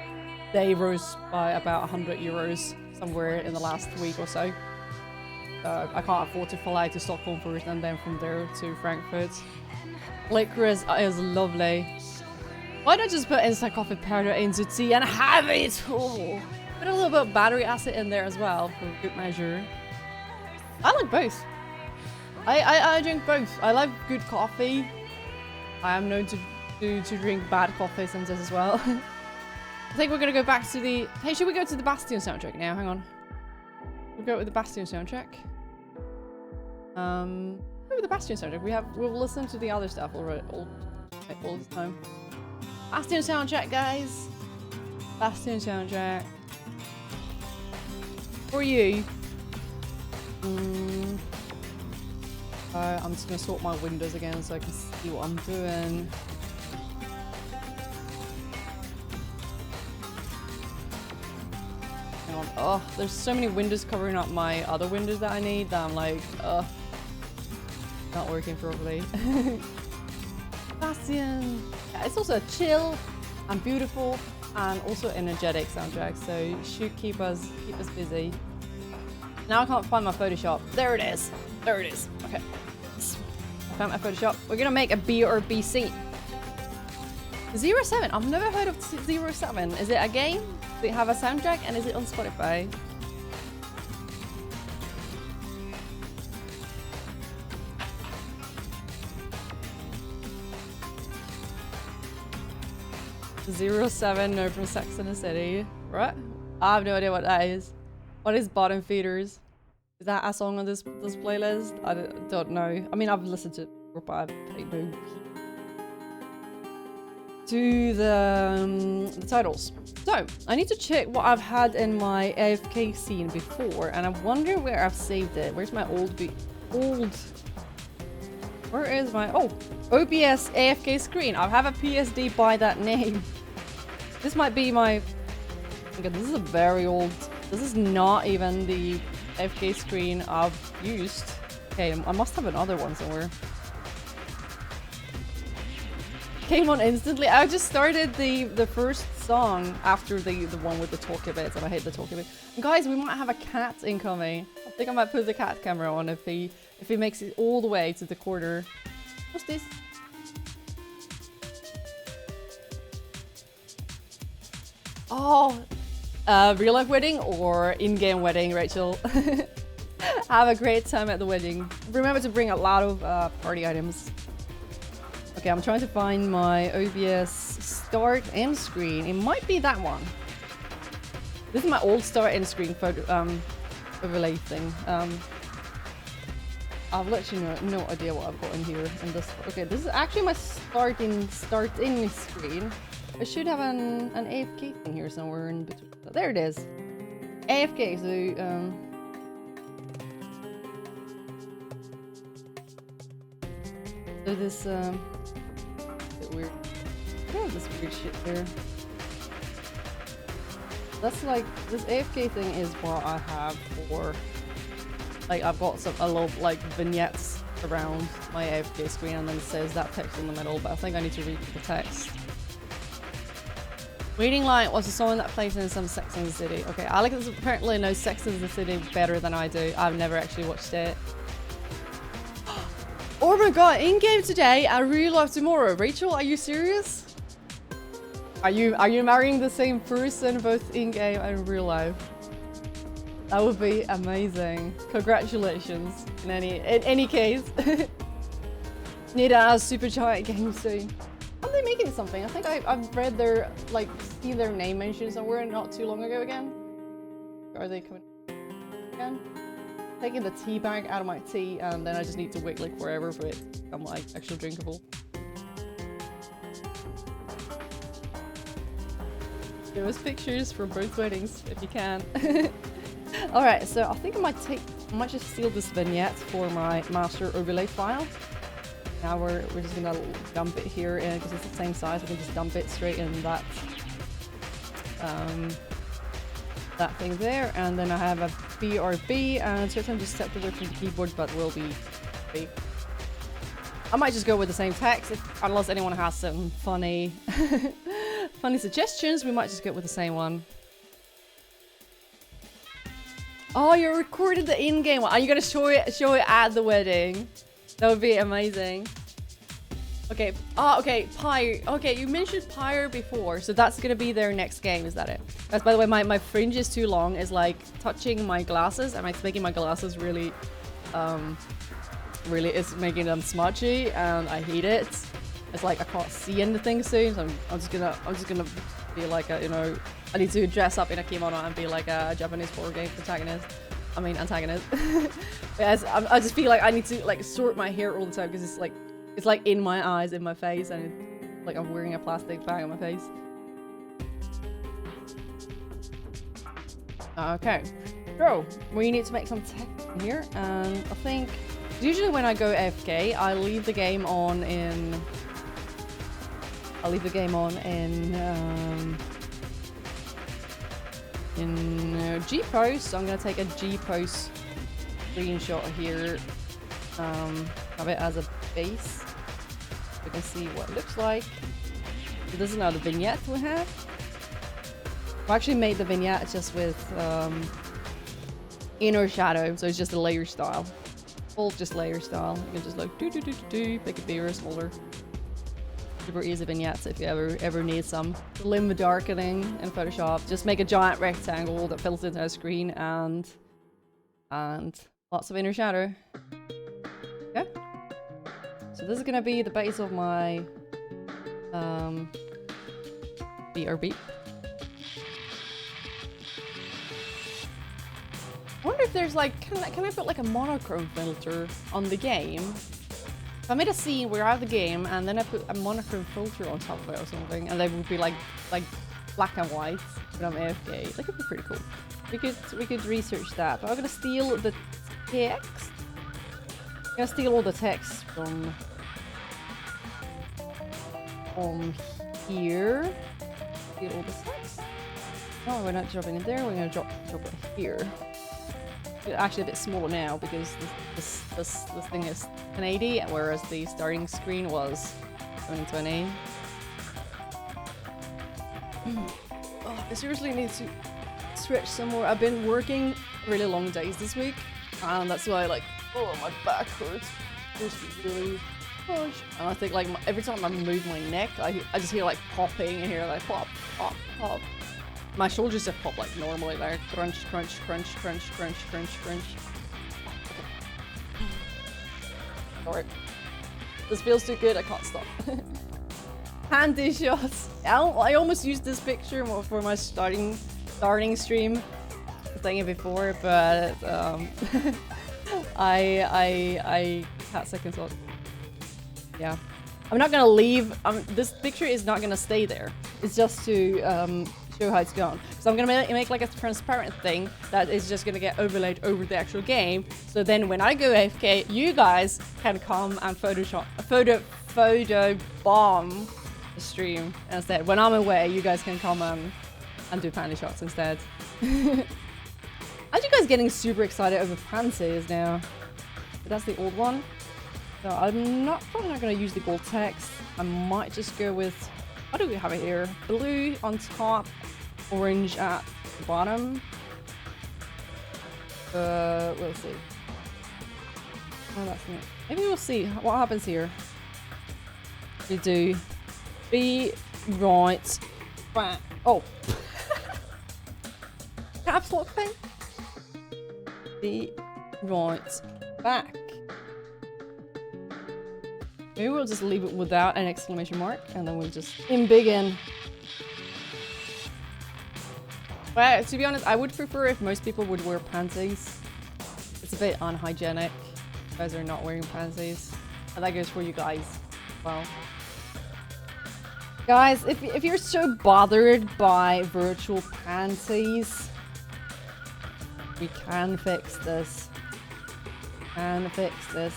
they rose by about 100 euros somewhere in the last week or so. I can't afford to fly to Stockholm first and then from there to Frankfurt. Licorice is lovely. Why not just put instant coffee powder into tea and have it all? Put a little bit of battery acid in there as well for good measure. I like both. I drink both. I like good coffee. I am known to drink bad coffee sometimes as well. I think we're gonna go back to the... Hey, should we go to the Bastion soundtrack now? Hang on. We'll go with the Bastion soundtrack. Go with the Bastion soundtrack. We'll listen to the other stuff already all the time. Bastion soundtrack, guys. Bastion soundtrack. For you. I'm just gonna sort my windows again so I can see what I'm doing. Hang on. Oh, there's so many windows covering up my other windows that I need that I'm like, not working properly. Bastion. Yeah, it's also a chill and beautiful and also energetic soundtrack, so it should keep us busy. Now I can't find my Photoshop. There it is. There it is. Okay. I found my Photoshop. We're gonna make a B or BC. 07. I've never heard of 07. Is it a game? Does it have a soundtrack? And is it on Spotify? '07, no, from Sex and the City. Right? I have no idea what that is. What is Bottom Feeders? Is that a song on this playlist? I don't know. I mean, I've listened to it before, but I've paid no heed to the titles. So, I need to check what I've had in my AFK scene before, and I'm wondering where I've saved it. Where's my old... Where is my... Oh! OBS AFK screen. I have a PSD by that name. This might be my... Okay, this is a very old... This is not even the AFK screen I've used. Okay, I must have another one somewhere. Came on instantly. I just started the first song after the one with the talkie bits, and I hate the talkie bit. Guys, we might have a cat incoming. I think I might put the cat camera on if he makes it all the way to the corner. What's this? Oh, real life wedding or in-game wedding, Rachel? Have a great time at the wedding. Remember to bring a lot of party items. Okay, I'm trying to find my OBS start end screen. It might be that one. This is my old start end screen photo overlay thing. I've literally no idea what I've got in here in this. Okay, this is actually my start in screen. I should have an AFK thing here somewhere in between. There it is. AFK, so so this bit weird. What is this weird shit there? That's like, this AFK thing is what I have for, like, I've got a lot of like vignettes around my AFK screen, and then it says that text in the middle, but I think I need to read the text. Waiting Light was a song that plays in some Sex and the City. Okay, Alex apparently knows Sex and the City better than I do. I've never actually watched it. Oh my god, in-game today and real life tomorrow. Rachel, are you serious? Are you marrying the same person both in-game and real life? That would be amazing. Congratulations. In any case. Need a super giant game soon. Are they making something? I think I've read their, like, seen their name mentioned somewhere not too long ago again. Or are they coming again? Taking the tea bag out of my tea, and then I just need to wait like forever for it to become like actually drinkable. Give us pictures from both weddings if you can. Alright, so I think I might just steal this vignette for my master overlay file. Now we're just gonna dump it here because it's the same size. We can just dump it straight in that that thing there, and then I have a BRB, and certain just set away from the keyboard, but will be B. I might just go with the same text unless anyone has some funny funny suggestions. We might just go with the same one. Oh, you recorded the in-game one. Are you gonna show it at the wedding? That would be amazing. Okay. Oh, okay. Pyre. Okay, you mentioned Pyre before, so that's gonna be their next game. Is that it? That's, by the way, my fringe is too long. It's like touching my glasses, and it's making my glasses really, really is making them smudgy, and I hate it. It's like I can't see anything soon, so I'm just gonna be like a, you know, I need to dress up in a kimono and be like a Japanese board game protagonist. I mean antagonist. Yes, I just feel like I need to like sort my hair all the time because it's like in my eyes, in my face, and it's like I'm wearing a plastic bag on my face. Okay, so we need to make some text in here, and I think usually when I go AFK, I leave the game on in. G-Post, so I'm going to take a G-Post screenshot here, have it as a base, so we can see what it looks like. So this is now the vignette we have. I actually made the vignette just with inner shadow, so it's just a layer style. All just layer style. You can just like make it bigger, smaller. Super easy vignettes if you ever need some limb darkening in Photoshop. Just make a giant rectangle that fills into a screen and lots of inner shadow. Okay. So this is gonna be the base of my BRB. I wonder if there's like, can I put like a monochrome filter on the game? If I made a scene where I have the game and then I put a monochrome filter on top of it or something, and they would be like black and white when I'm AFK. That could be pretty cool. We could research that. But I'm gonna steal the text. I'm gonna steal all the text from here. Steal all the text. No, we're not dropping it there. We're gonna drop it here. It's actually a bit smaller now because this thing is 1080, whereas the starting screen was 2020. Oh, I seriously need to stretch some more. I've been working really long days this week, and that's why my back hurts. It's really push. And I think like every time I move my neck, I just hear like popping in here, like pop, pop, pop. My shoulders just pop like normally, like crunch, crunch, crunch, crunch, crunch, crunch, crunch. Alright. This feels too good, I can't stop. Handy shots. I almost used this picture for my starting stream thing before, but I had second thought. Yeah. I'm not gonna leave. This picture is not gonna stay there. It's just to show how it's gone. So I'm gonna make like a transparent thing that is just gonna get overlaid over the actual game. So then when I go AFK, you guys can come and photo bomb the stream instead. When I'm away, you guys can come and do panty shots instead. Aren't you guys getting super excited over panties now? But that's the old one. So I'm probably not gonna use the gold text. I might just go with, what do we have here? Blue on top, orange at the bottom. We'll see. Oh, that's neat. Maybe we'll see what happens here. We do be right back. Oh, caps lock thing. be right back. Maybe we'll just leave it without an exclamation mark and then we'll just begin. Well, to be honest, I would prefer if most people would wear panties. It's a bit unhygienic. You guys are not wearing panties. And that goes for you guys as well. Guys, if you're so bothered by virtual panties, we can fix this. Can fix this.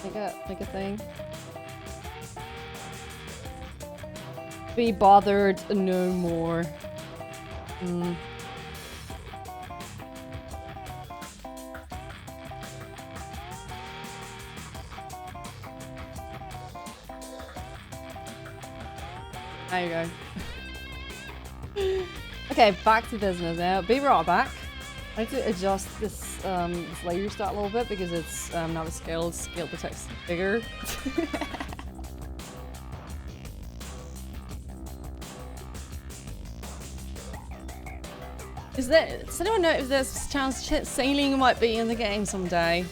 Make a thing. Be bothered no more. There you go. Okay, back to business now. Be right back. I need to adjust this, this layer stat a little bit because it's not a scale the text bigger. Does anyone know if there's a chance sailing might be in the game someday?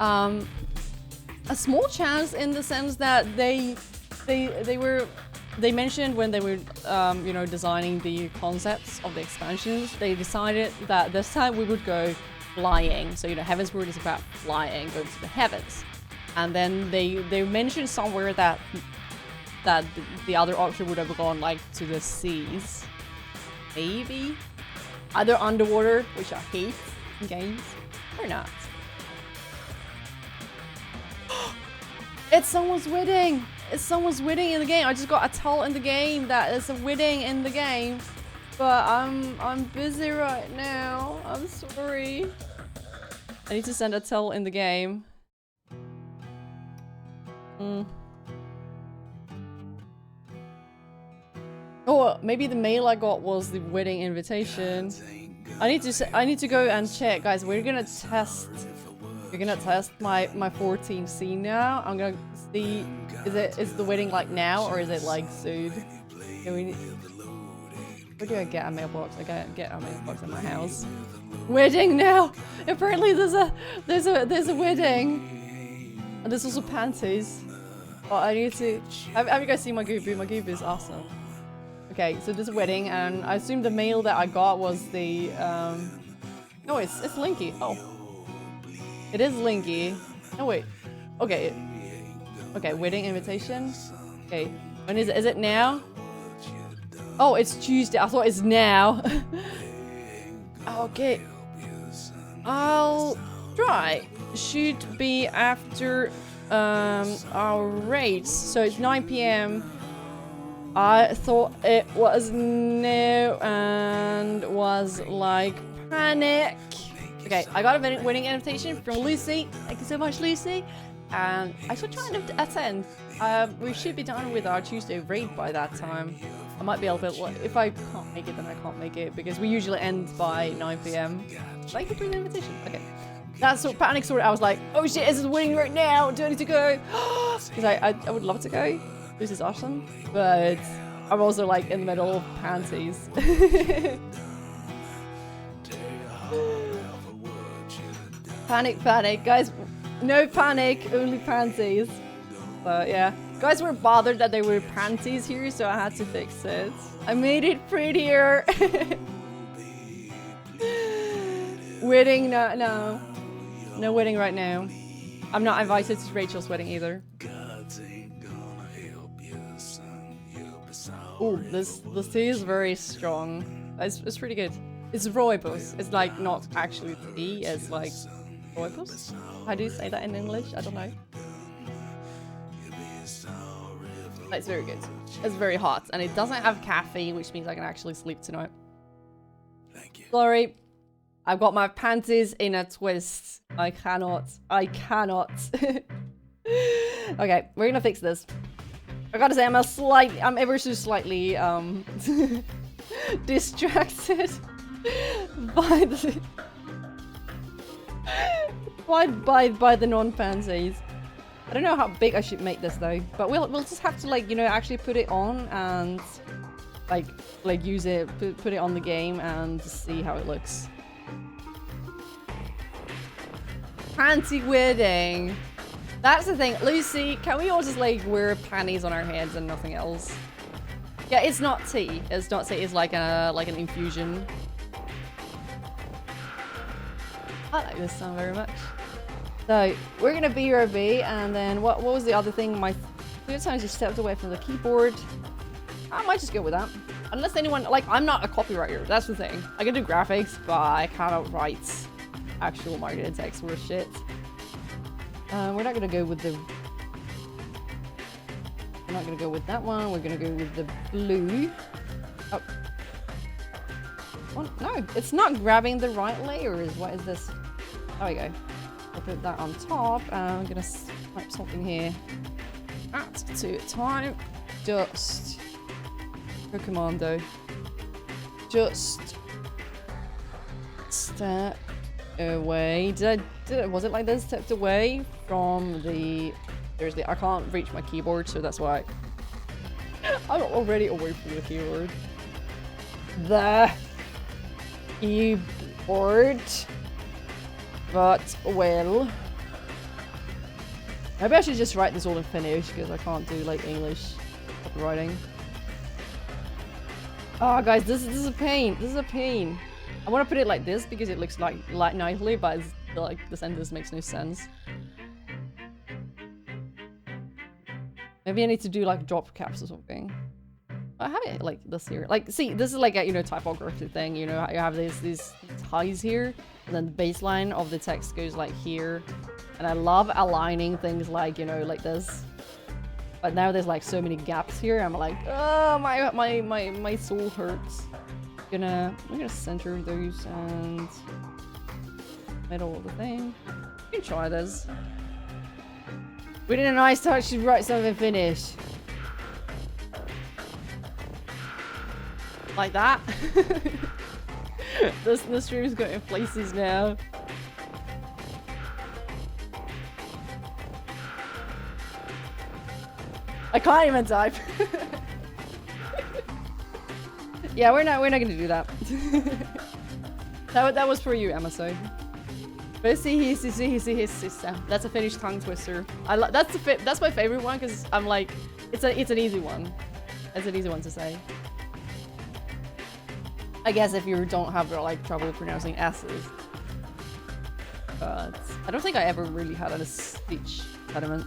A small chance in the sense that they mentioned when they were you know, designing the concepts of the expansions, they decided that this time we would go flying. So, you know, Heavensward is about flying, going to the heavens. And then they mentioned somewhere that the other option would have gone like to the seas. Maybe either underwater, which I hate in games, or not. It's someone's wedding. It's someone's wedding in the game. I just got a tell in the game that it's a wedding in the game, but I'm busy right now. I'm sorry. I need to send a tell in the game. Oh, maybe the mail I got was the wedding invitation. I need to go and check, guys. We're gonna test my 14C now. I'm gonna see, is the wedding like now or is it like soon? Where do I get a mailbox? I gotta get a mailbox in my house. Wedding now. Apparently there's a wedding. And there's also panties. Oh, I need to. Have you guys seen my Goopy? My Goopy is awesome. Okay, so there's a wedding, and I assume the mail that I got was the no, it's Linky. Oh, it is Linky. No wait. Okay. Okay, wedding invitation. Okay, when is it? Is it now? Oh, it's Tuesday. I thought it's now. Okay. I'll try. Should be after our rates. So it's 9 PM. I thought it was new and was like panic. Okay, I got a wedding invitation from Lucy. Thank you so much, Lucy. And I should try and attend. We should be done with our Tuesday raid by that time. I might be able to, if I can't make it, then I can't make it because we usually end by 9 PM. Thank you for the invitation. Okay. That's sort of panic sort. I was like, oh shit, this is wedding right now. Do I need to go? Because I would love to go. This is awesome, but I'm also like in the middle of panties. Panic, guys. No panic, only panties. But yeah, guys were bothered that they were panties here, so I had to fix it. I made it prettier. Wedding, no wedding right now. I'm not invited to Rachel's wedding either. Oh, this tea is very strong. It's pretty good. It's rooibos. It's like not actually tea. It's like rooibos. How do you say that in English? I don't know. It's very good. It's very hot and it doesn't have caffeine, which means I can actually sleep tonight. Thank you. Sorry, I've got my panties in a twist. I cannot. Okay, we're gonna fix this. I gotta say, I'm ever so slightly distracted by the by the non-pansies. I don't know how big I should make this though, but we'll just have to, like, you know, actually put it on and like use it, put it on the game and see how it looks. Anti-wedding. That's the thing. Lucy, can we all just like wear panties on our heads and nothing else? Yeah, it's not tea. It's not tea. It's like an infusion. I like this song very much. So we're gonna BRB, and then what was the other thing? My third time just stepped away from the keyboard. I might just go with that. Unless anyone, like, I'm not a copywriter. That's the thing. I can do graphics, but I cannot write actual marketing text worth shit. We're not gonna go with the. We're not gonna go with that one. We're gonna go with the blue. Oh. What? No, it's not grabbing the right layers. What is this? There we go. I'll put that on top. I'm gonna type something here. At to time. Just. Commando. Just. Step away. Was it like this? Stepped away from the. Seriously, I can't reach my keyboard, so that's why. I'm already away from the keyboard. The keyboard. But, well. Maybe I should just write this all in Finnish, because I can't do, like, English copywriting. Oh, guys, this is a pain. This is a pain. I want to put it like this, because it looks like nicely, but it's, like, the sentence makes no sense. Maybe I need to do, like, drop caps or something. I have it, like, this here. Like, see, this is like a, you know, typography thing, you know, you have these ties here, and then the baseline of the text goes, like, here. And I love aligning things like, you know, like this. But now there's, like, so many gaps here, I'm like, oh, my soul hurts. I'm gonna center those and middle of the thing. You can try this. We did a nice touch to write something Finnish. Like that. The stream's going places now. I can't even type. Yeah, we're not gonna do that. That was for you, Emma. So. That's a Finnish tongue twister. That's my favorite one because I'm like, it's an easy one. It's an easy one to say. I guess if you don't have like trouble pronouncing S's. But I don't think I ever really had a speech impediment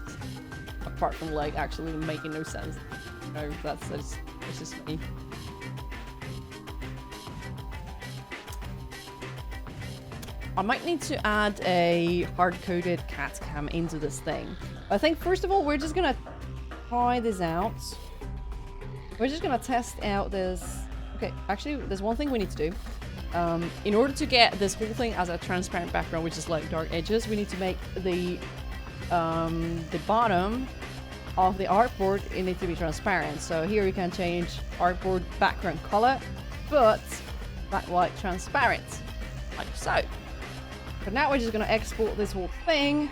apart from like actually making no sense. No, that's just me. I might need to add a hard-coded cat cam into this thing. I think first of all, we're just gonna try this out. We're just gonna test out this. Okay, actually, there's one thing we need to do. In order to get this whole thing as a transparent background, which is like dark edges, we need to make the bottom of the artboard, it needs to be transparent. So here you can change artboard background color, but backlight transparent, like so. But now we're just gonna export this whole thing.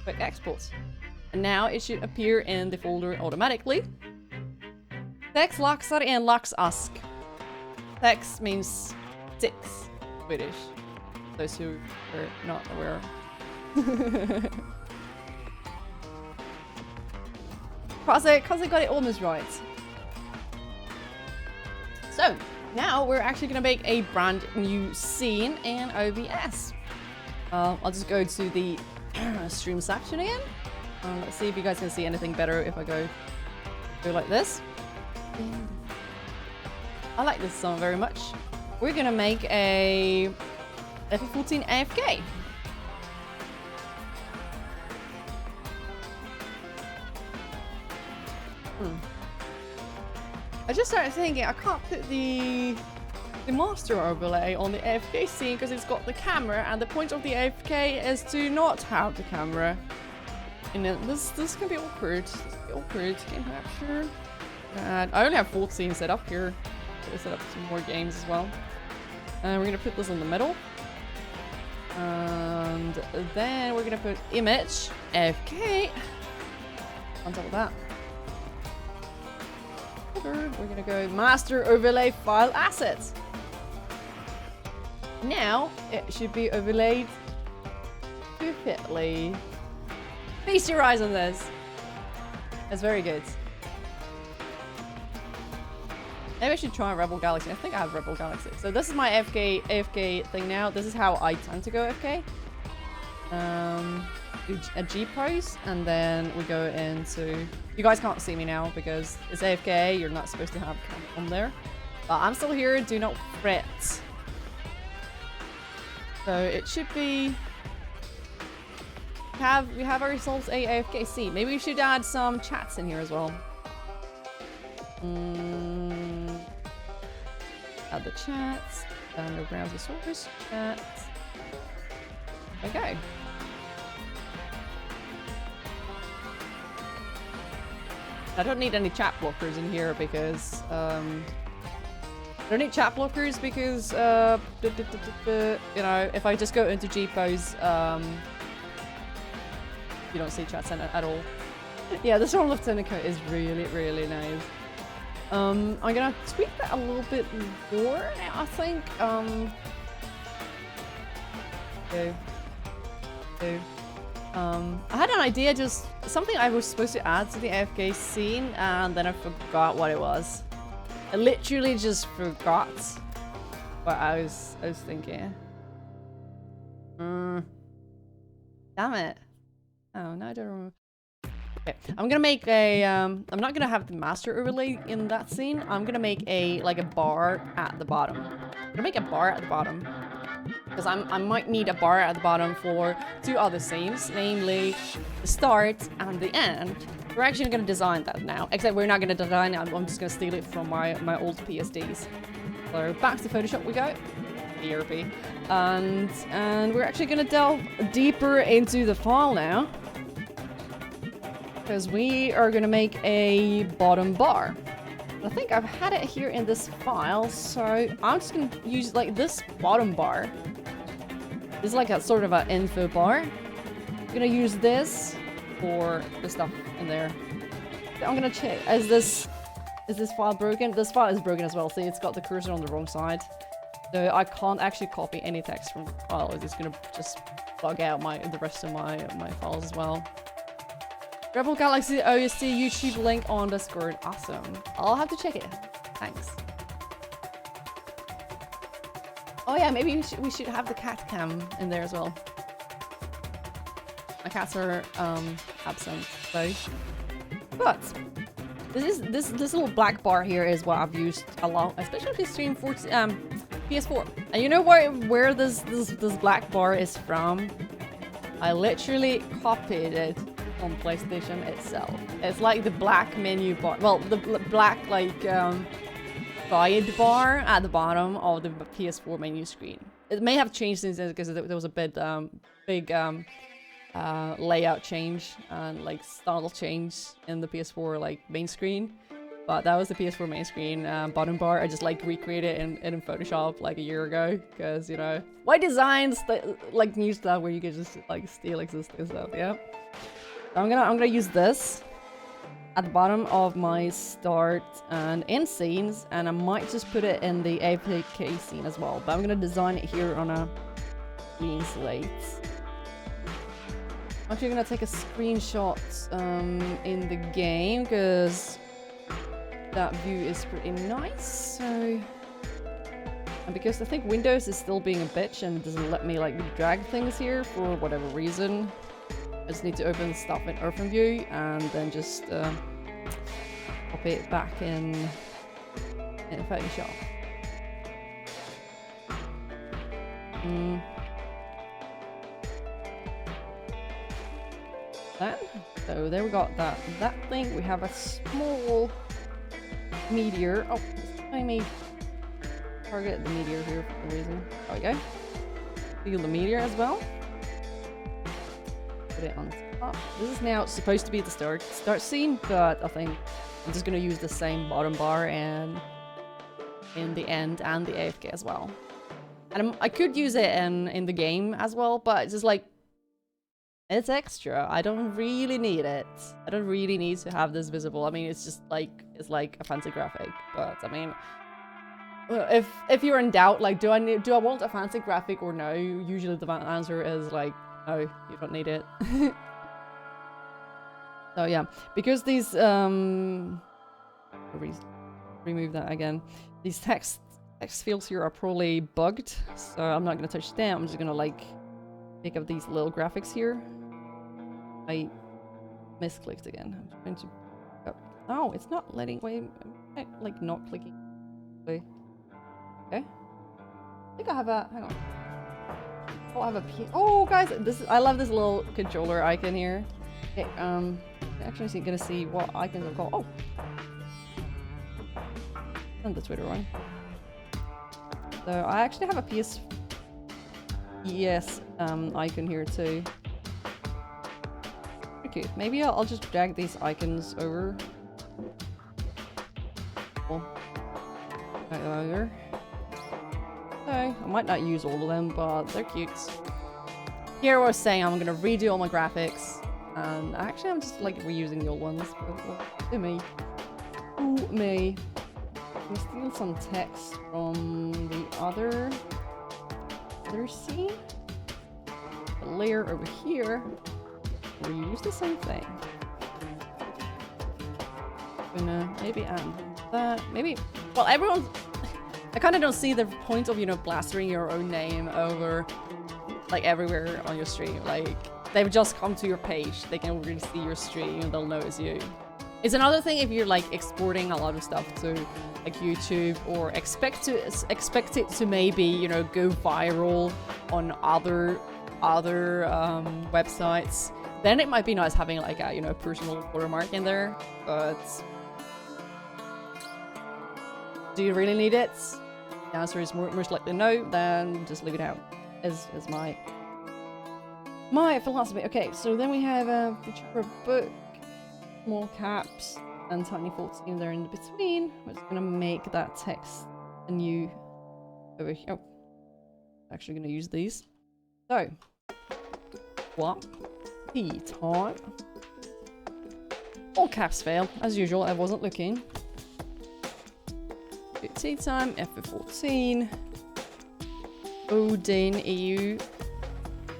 Quick exports. And now it should appear in the folder automatically. Text laxar and laxask. Text means sticks, Swedish. Those who are not aware. Cause I got it almost right. So, now we're actually gonna make a brand new scene in OBS. I'll just go to the stream section again. Let's see if you guys can see anything better if I go like this. I like this song very much. We're gonna make a F14 AFK. I just started thinking I can't put the master overlay on the AFK scene because it's got the camera, and the point of the AFK is to not have the camera. And this can be awkward. This can be awkward. Game capture. And I only have 14 set up here. So set up some more games as well. And we're gonna put this in the middle. And then we're gonna put image AFK on top of that. We're gonna go master overlay file assets. Now it should be overlaid perfectly. Feast your eyes on this. That's very good. Maybe I should try Rebel Galaxy. I think I have Rebel Galaxy. So this is my AFK thing now. This is how I tend to go AFK. Do a G pose, and then we go into... You guys can't see me now because it's AFK. You're not supposed to have cam on there. But I'm still here. Do not fret. So it should be... We have ourselves a AFK seat. Maybe we should add some chats in here as well. Add the chats. Down the browser source. Chats. Okay. I don't need any chat blockers in here because I don't need chat blockers because you know, if I just go into G pose, you don't see chats in it at all. Yeah, the Storm Lieutenant coat is really, really nice. I'm gonna tweak that a little bit more, I think. I had an idea, just something I was supposed to add to the AFK scene, and then I forgot what it was. I literally just forgot what I was thinking. Damn it. Oh, no, I don't remember. Okay, I'm gonna make a, I'm not gonna have the master overlay in that scene. I'm gonna make a, like a bar at the bottom. I'm gonna make a bar at the bottom. Because I might need a bar at the bottom for two other scenes, namely the start and the end. We're actually gonna design that now, except we're not gonna design it, I'm just gonna steal it from my old PSDs. So back to Photoshop we go. ERP. And we're actually gonna delve deeper into the file now. Because we are gonna make a bottom bar. I think I've had it here in this file, so I'm just gonna use like this bottom bar. This is like a sort of an info bar. I'm gonna use this for the stuff in there. I'm gonna check. Is this file broken? This file is broken as well. See, it's got the cursor on the wrong side. So I can't actually copy any text from the file. It's gonna just bug out the rest of my files as well. Rebel Galaxy OST YouTube link on Discord. Awesome. I'll have to check it. Thanks. Oh yeah, maybe we should have the cat cam in there as well. My cats are absent, so. But this little black bar here is what I've used a lot, especially to stream for PS4. And you know where this black bar is from? I literally copied it on PlayStation itself. It's like the black menu bar. Well, the black like guide bar at the bottom of the PS4 menu screen. It may have changed since then because there was a bit big layout change and like style change in the PS4 like main screen. But that was the PS4 main screen bottom bar. I just like recreated it in Photoshop like a year ago because, you know, why design like new stuff where you can just like steal existing stuff? Yeah. I'm gonna use this at the bottom of my start and end scenes, and I might just put it in the AFK scene as well. But I'm gonna design it here on a clean slate. I'm actually gonna take a screenshot in the game because that view is pretty nice. So, and because I think Windows is still being a bitch and doesn't let me like drag things here for whatever reason. I just need to open stuff in OpenView and then just copy it back in Photoshop. So there we got that thing. We have a small meteor. Oh, let me target the meteor here for some reason. There we go. Feel the meteor as well. Put it on top. This is now supposed to be the start scene, but I think I'm just gonna use the same bottom bar and in the end and the AFK as well. And I could use it in the game as well, but it's just like It's extra. I don't really need it. I don't really need to have this visible. I mean, it's just like, it's like a fancy graphic. But I mean, if you're in doubt, like, do I want a fancy graphic or no? Usually the answer is like, no, you don't need it. So yeah, because these remove that again. These text fields here are probably bugged, so I'm not gonna touch them. I'm just gonna like pick up these little graphics here. I misclicked again. I'm trying to. Oh, it's not letting. Wait, like not clicking. Wait. Okay. I think I have a. Hang on. Oh, I have a. Oh, guys, I love this little controller icon here. Okay. Actually, gonna see what icons I've got. Oh. And the Twitter one. So I actually have a PS icon here too. Okay, maybe I'll just drag these icons over. Cool. Right over. Okay, I might not use all of them, but they're cute. Here I was saying I'm gonna redo all my graphics, and actually I'm just like reusing the old ones. But, to me. To me. We steal some text from the other scene. The layer over here. We use the same thing. Gonna maybe add that. Maybe. Well, everyone. I kind of don't see the point of, you know, blastering your own name over like everywhere on your stream. Like, they've just come to your page. They can really see your stream and they'll notice you. It's another thing if you're like exporting a lot of stuff to like YouTube, or expect it to maybe, you know, go viral on other websites. Then it might be nice having like a, you know, personal watermark in there. But do you really need it? The answer is most likely no. Then just leave it out. Is my philosophy. Okay, so then we have a feature for a book. Small caps and tiny fonts in there in between. We're just gonna make that text a new over here. Oh, actually gonna use these. So, what? Tea time. All caps fail as usual. I wasn't looking. Tea time. F14. Odin EU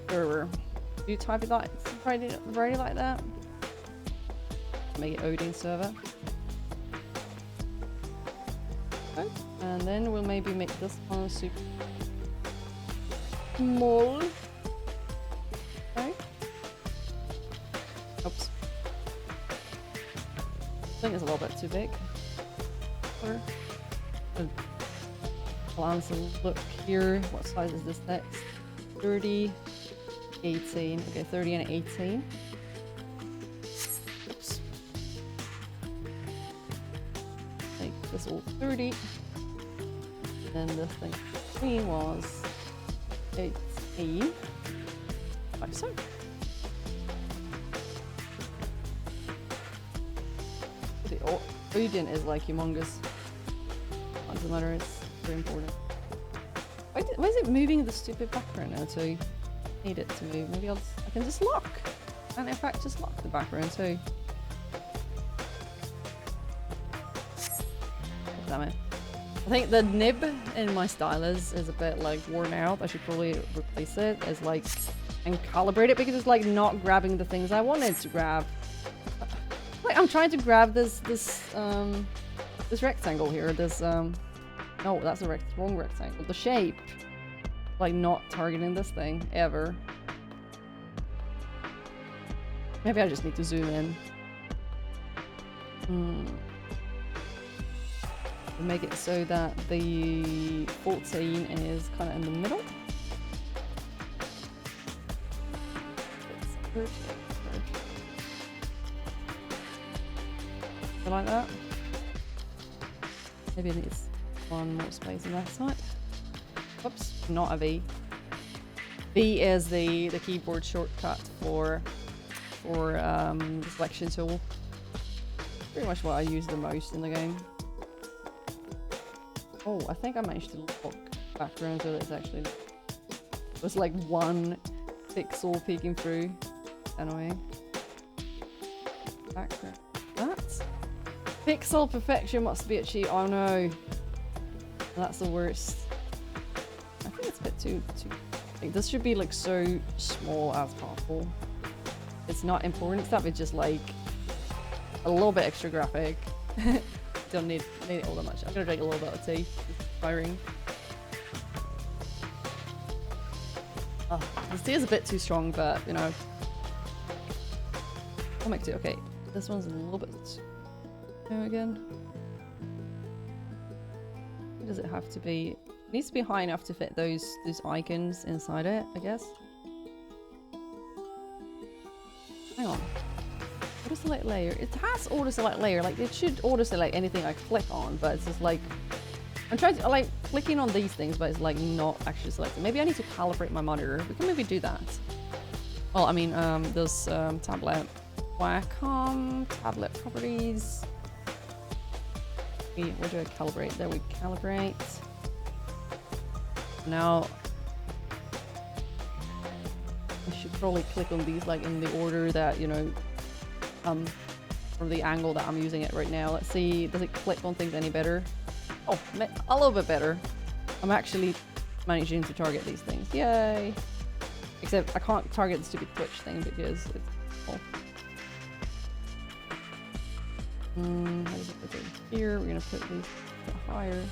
server. Do you type it like write it like that? Make it Odin server. Okay. And then we'll maybe make this one super small. Okay. Oops. I think it's a little bit too big. Or glance and look here. What size is this text? 30, 18. Okay, 30 and 18. This all 30, and then this thing between was 18, like so. The Odin is like humongous. Doesn't matter, it's very important. Why is it moving the stupid background now too? Need it to move. Maybe I can just lock. And in fact, just lock the background too. Damn it. I think the nib in my stylus is a bit like worn out. I should probably replace it as like and calibrate it, because it's like not grabbing the things I wanted to grab. Like I'm trying to grab this rectangle here. This no, that's the wrong rectangle. The shape. Like not targeting this thing ever. Maybe I just need to zoom in. Make it so that the 14 is kind of in the middle. So like that. Maybe it needs one more space on that side. Oops, not a V. V is the keyboard shortcut for the selection tool. Pretty much what I use the most in the game. Oh, I think I managed to lock background so that it's actually... There's like one pixel peeking through. Annoying. Background. That? Pixel perfection must be achieved. Oh no. That's the worst. I think it's a bit too like, this should be like so small as possible. It's not important stuff, it's just like a little bit extra graphic. Don't need it all that much. I'm gonna drink a little bit of tea. It's firing. Oh, this tea is a bit too strong, but you know. I'll make two. Okay, this one's a little bit. There again. Does it have to be? It needs to be high enough to fit those icons inside it, I guess. Hang on. Auto select layer. It has auto select layer. Like it should auto select anything I click on, but it's just like I'm trying to like clicking on these things, but it's like not actually selected. Maybe I need to calibrate my monitor. We can maybe do that. Well, I mean, this tablet, Wacom tablet properties. Where do I calibrate? There we calibrate. Now I should probably click on these like in the order that, you know, from the angle that I'm using it right now. Let's see, does it click on things any better? Oh, a little bit better. I'm actually managing to target these things. Yay! Except I can't target the stupid Twitch thing because it's oh. How does it put it here? We're gonna put these higher.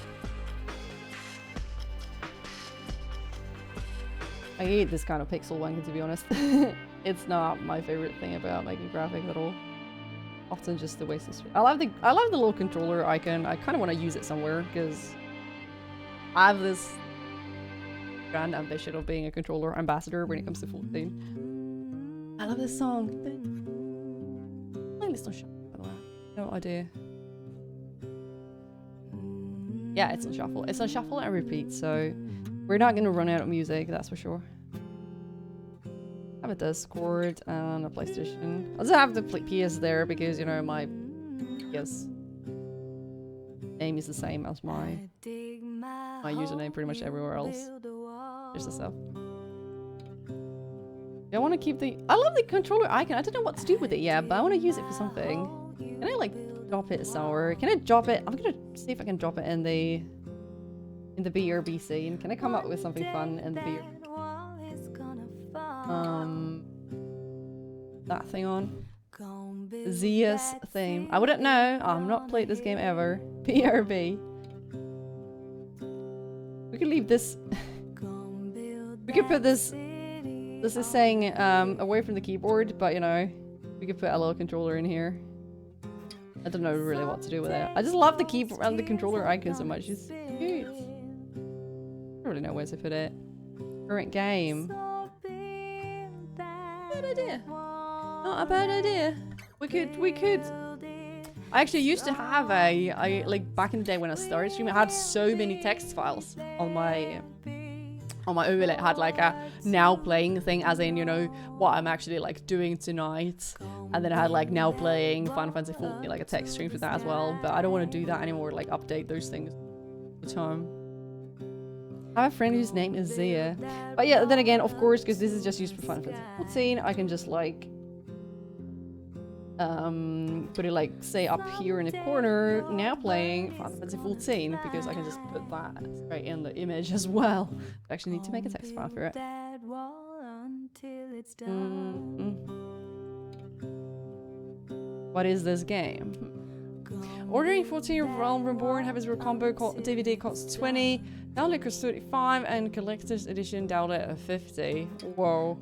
I hate this kind of pixel wanking, to be honest. It's not my favorite thing about making graphics at all. Often just the waste of space. I love the little controller icon. I kind of want to use it somewhere because I have this grand ambition of being a controller ambassador when it comes to 14. I love this song. Playlist on shuffle, by the way. No idea. Yeah, it's on shuffle. It's on shuffle and repeat, so we're not gonna run out of music, that's for sure. I have a Discord and a PlayStation. I just have the PS there because, you know, my PS name is the same as my username pretty much everywhere else. There's the stuff. I want to keep the... I love the controller icon. I don't know what to do with it yet, but I want to use it for something. Can I, like, drop it somewhere? Can I drop it? I'm gonna see if I can drop it in the BRB scene. Can I come up with something fun in the BRB? That thing on. Zia's theme. I wouldn't know. I've not played this game ever. BRB. We could leave this. We could put this. This is saying away from the keyboard, but you know, we could put a little controller in here. I don't know really what to do with it. I just love the keyboard and the controller icon so much. It's cute. I don't really know where to put it. Current game. Bad idea. Not a bad idea. We could. I actually used to have I like back in the day when I started streaming, I had so many text files on my overlay. It had like a now playing thing, as in, you know, what I'm actually like doing tonight. And then I had like now playing Final Fantasy 14, like a text stream for that as well. But I don't want to do that anymore, like update those things all the time. I have a friend whose name is Zia. But yeah, then again, of course, because this is just used for Final Fantasy 14, I can just like put it like say up here in the corner, now playing Final Fantasy 14, because I can just put that right in the image as well. I actually need to make a text file for it. What is this game? Ordering 14 Realm Reborn Heaven's Real Combo DVD costs 20, download costs 35, and collector's edition download at 50. Whoa.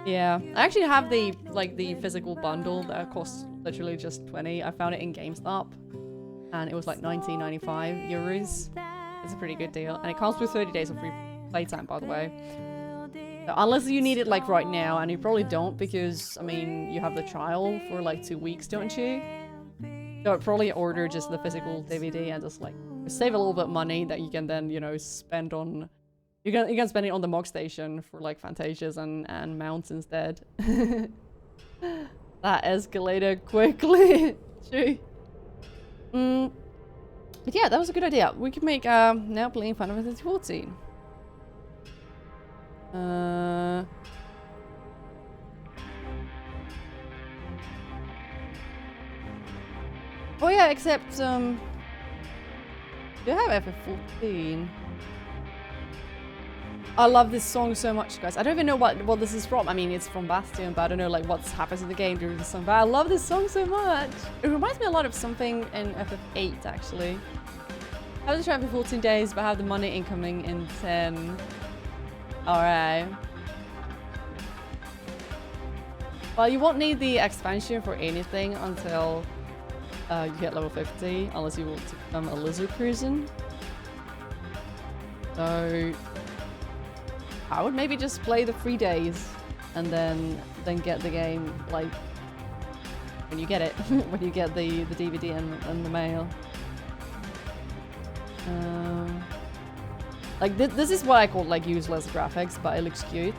Yeah, I actually have the physical bundle that costs literally just 20. I found it in GameStop, and it was like 19.95 euros. It's a pretty good deal, and it comes with 30 days of free playtime, by the way. So unless you need it like right now, and you probably don't, because I mean you have the trial for like 2 weeks, don't you? So I'd probably order just the physical DVD and just like save a little bit of money that you can then, you know, spend on. You can spend it on the Mog Station for like Fantasias and mounts instead. That escalated quickly. True. But yeah, that was a good idea. We could make now playing Final Fantasy 14. Oh yeah, except do I have FF14? I love this song so much, guys. I don't even know what this is from. I mean, it's from Bastion, but I don't know like what's happens in the game during the song. But I love this song so much. It reminds me a lot of something in FF8 actually. I have to try for 14 days, but have the money incoming in 10. Alright. Well, you won't need the expansion for anything until you hit level 50, unless you want to become a lizard person. So I would maybe just play the 3 days and then get the game like when you get it, when you get the DVD and the mail. Like this is what I call like useless graphics, but it looks cute.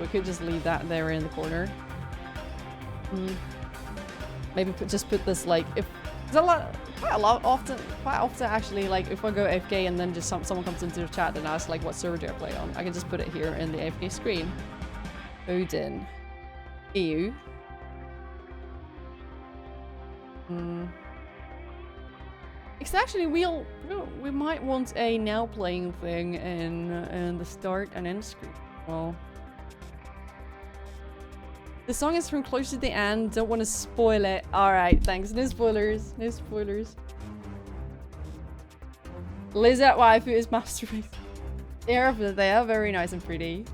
We could just leave that there in the corner. Maybe just put this like quite often actually, like if I go AFK and then just someone comes into the chat and asks like what server do I play on, I can just put it here in the AFK screen. Odin. EU. It's actually we might want a now playing thing in the start and end screen. Well, the song is from close to the end. Don't want to spoil it. All right, thanks. No spoilers. No spoilers. Lizard waifu is masturbating. They are very nice and pretty.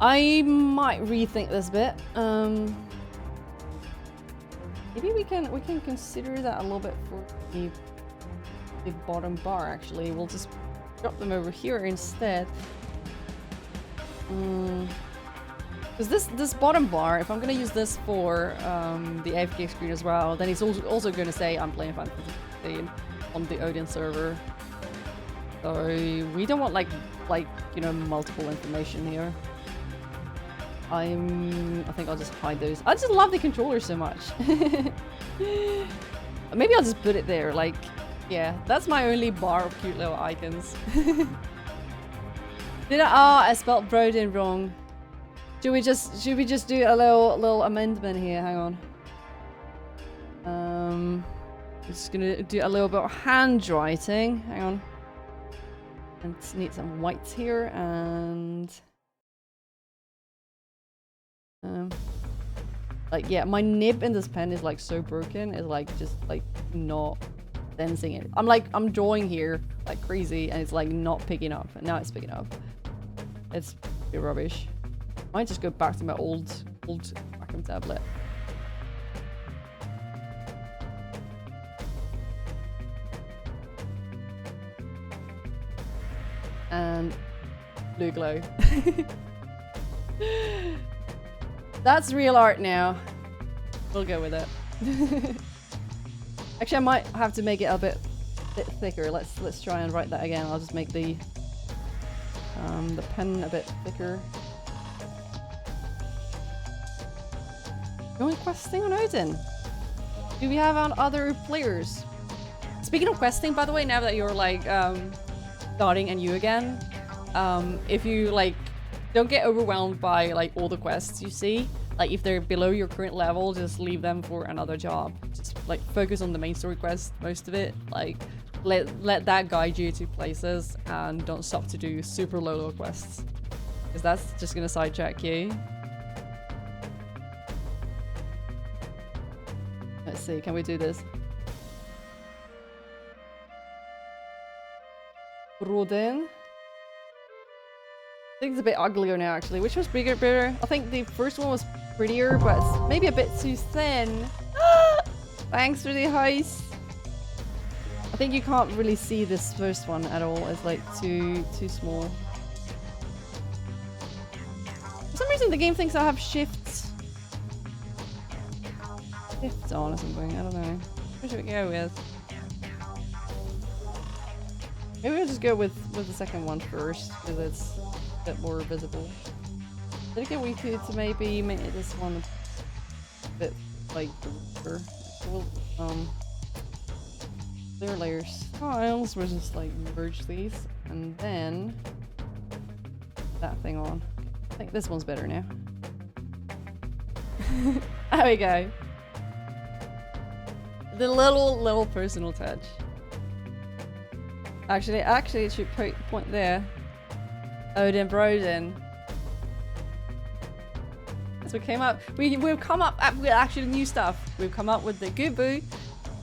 I might rethink this bit. Maybe we can consider that a little bit for the bottom bar. Actually, we'll just drop them over here instead. Because this bottom bar, if I'm gonna use this for the AFK screen as well, then it's also gonna say I'm playing Final Fantasy 15 on the Odin server. So we don't want like you know multiple information here. I think I'll just hide those. I just love the controller so much. Maybe I'll just put it there. Like, yeah, that's my only bar of cute little icons. Did I spelled Brodin wrong. Should we just do a little amendment here? Hang on. I'm just gonna do a little bit of handwriting. Hang on. And need some whites here and like yeah, my nib in this pen is like so broken. It's like just like not sensing it. I'm drawing here like crazy and it's like not picking up. And now it's picking up. It's pretty rubbish. I might just go back to my old Wacom tablet. And blue glow. That's real art now. We'll go with it. Actually, I might have to make it a bit thicker. Let's try and write that again. I'll just make the pen a bit thicker. Going questing on Odin. Do we have other players? Speaking of questing, by the way, now that you're like starting anew again, if you like don't get overwhelmed by like all the quests you see. Like if they're below your current level, just leave them for another job. Just like focus on the main story quest, most of it. Like let that guide you to places and don't stop to do super low level quests. Because that's just gonna sidetrack you. Let's see, can we do this? Rodin. I think it's a bit uglier now actually. Which was bigger? I think the first one was prettier, but it's maybe a bit too thin. Thanks for the heist. I think you can't really see this first one at all. It's like too small. For some reason the game thinks I have shifts on or something. I don't know. What should we go with? Maybe we'll just go with the second one first, because it's a bit more visible. Did I get we to maybe make this one a bit like deeper? Clear layers. Oh, I almost was just like merge these and then that thing on. I think this one's better now. There we go. The little personal touch. Actually, it should point there. Odin Broden. So we've come up with actually new stuff. We've come up with the Gubu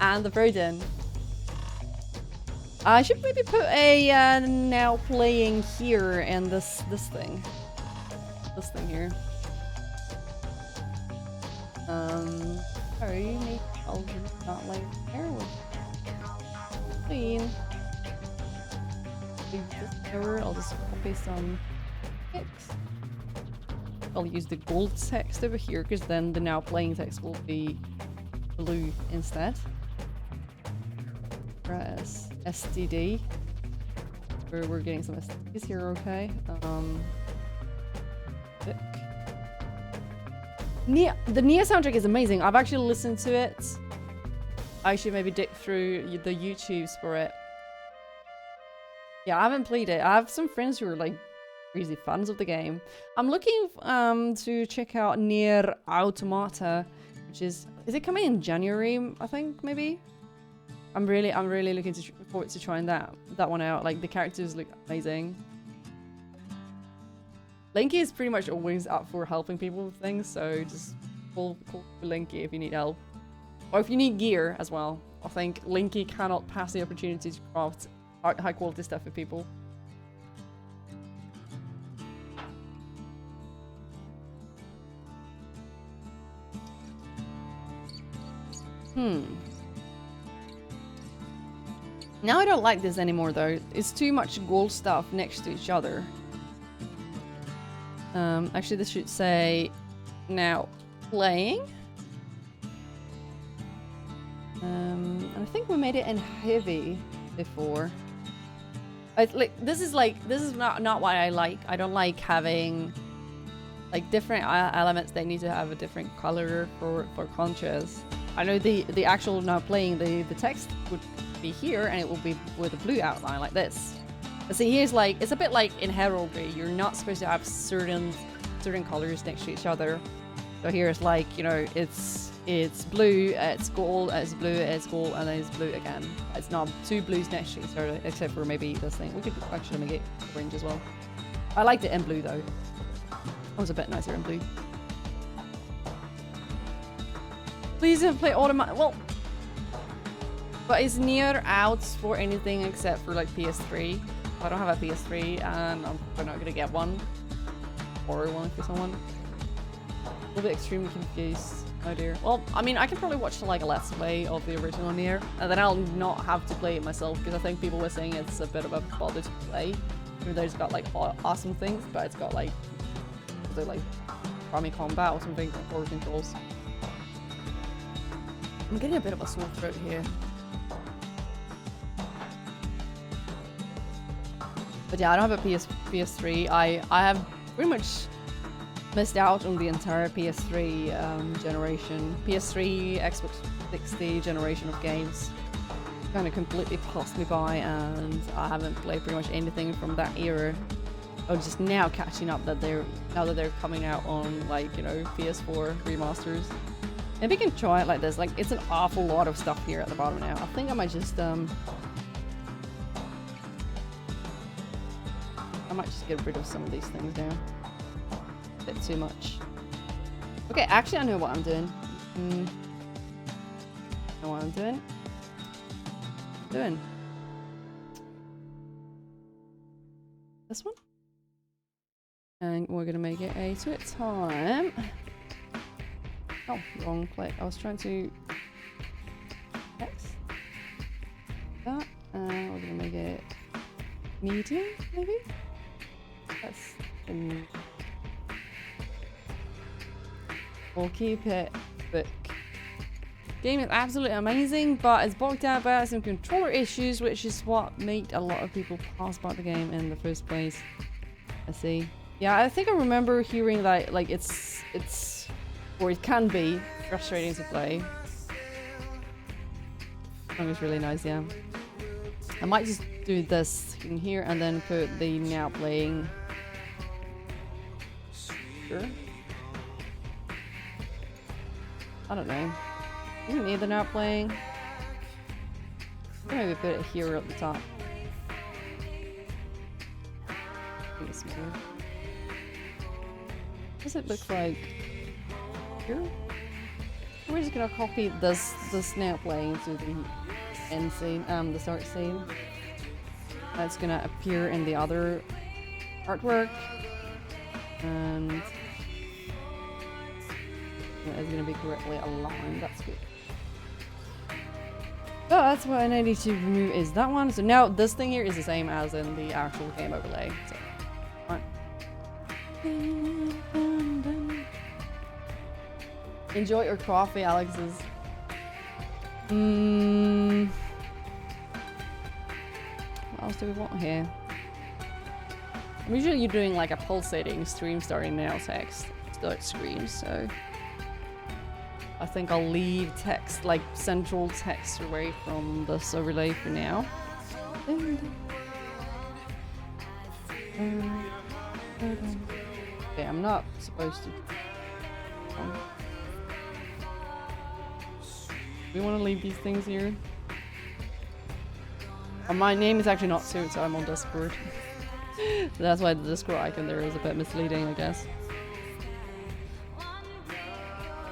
and the Broden. I should maybe put a now playing here and this thing. This thing here. Sorry, maybe I'll just not like there with clean. I'll just copy some text. I'll use the gold text over here because then the now playing text will be blue instead. Press STD. We're getting some STDs here, okay. The Nia soundtrack is amazing. I've actually listened to it. I should maybe dig through the YouTubes for it. Yeah, I haven't played it. I have some friends who are like crazy fans of the game. I'm looking to check out Nier Automata, which is it coming in January? I think maybe. I'm really looking forward to trying that one out. Like the characters look amazing. Linky is pretty much always up for helping people with things, so just call Linky if you need help. Or if you need gear as well. I think Linky cannot pass the opportunity to craft high quality stuff for people. Now I don't like this anymore though. It's too much gold stuff next to each other. Actually this should say now playing. And I think we made it in heavy before. This is not what I like. I don't like having like different elements. They need to have a different color for conchas. I know the actual now playing the text would be here and it will be with a blue outline like this. But see, here's like it's a bit like in heraldry. You're not supposed to have certain colors next to each other. So here it's like, you know, it's blue, it's gold, it's blue, it's gold, and then it's blue again. It's not two blues next to each other, except for maybe this thing. We could actually make it orange as well. I liked it in blue though. It was a bit nicer in blue. Please don't play automatic. Well, but is Nier out for anything except for like PS3? I don't have a PS3 and I'm probably not gonna get one. Or one for someone. A little bit extremely confused. Oh dear. Well, I mean, I can probably watch like a let's play of the original Nier, and then I'll not have to play it myself because I think people were saying it's a bit of a bother to play. Even though it's got like awesome things, but it's got like primary combat or something, or controls. I'm getting a bit of a sore throat here. But yeah, I don't have a PS3. I have pretty much missed out on the entire PS3 generation. PS3, Xbox 360 generation of games. Kind of completely passed me by, and I haven't played pretty much anything from that era. I'm just now catching up that they're coming out on like, you know, PS4 remasters. Maybe we can try it like this. Like, it's an awful lot of stuff here at the bottom now. I think I might just get rid of some of these things now. A bit too much. Okay, actually I know what I'm doing. Know what I'm doing? This one? And we're gonna make it a 2 at a time. Oh, wrong click. I was trying to X. That. And we're gonna make it medium, maybe? That's we'll keep it thick. Game is absolutely amazing, but it's bogged down by some controller issues, which is what made a lot of people pass by the game in the first place. I see. Yeah, I think I remember hearing that like it's or it can be frustrating to play. That was really nice, yeah. I might just do this in here and then put the now playing. Sure. I don't know. Doesn't need the now playing. Maybe put it here at the top. Does it look like here? We're just gonna copy this now playing to the end scene, the start scene. That's gonna appear in the other artwork, and it's gonna be correctly aligned. That's good. So that's what I need to remove is that one. So now this thing here is the same as in the actual game overlay. So, right. Enjoy your coffee, Alex's. What else do we want here? I'm usually doing like a pulsating stream starting now text start screen, so I think I'll leave text, like central text, away from this overlay for now. Okay, I'm not supposed to. We want to leave these things here. My name is actually not Suit, so I'm on Discord. So that's why the Discord icon there is a bit misleading, I guess.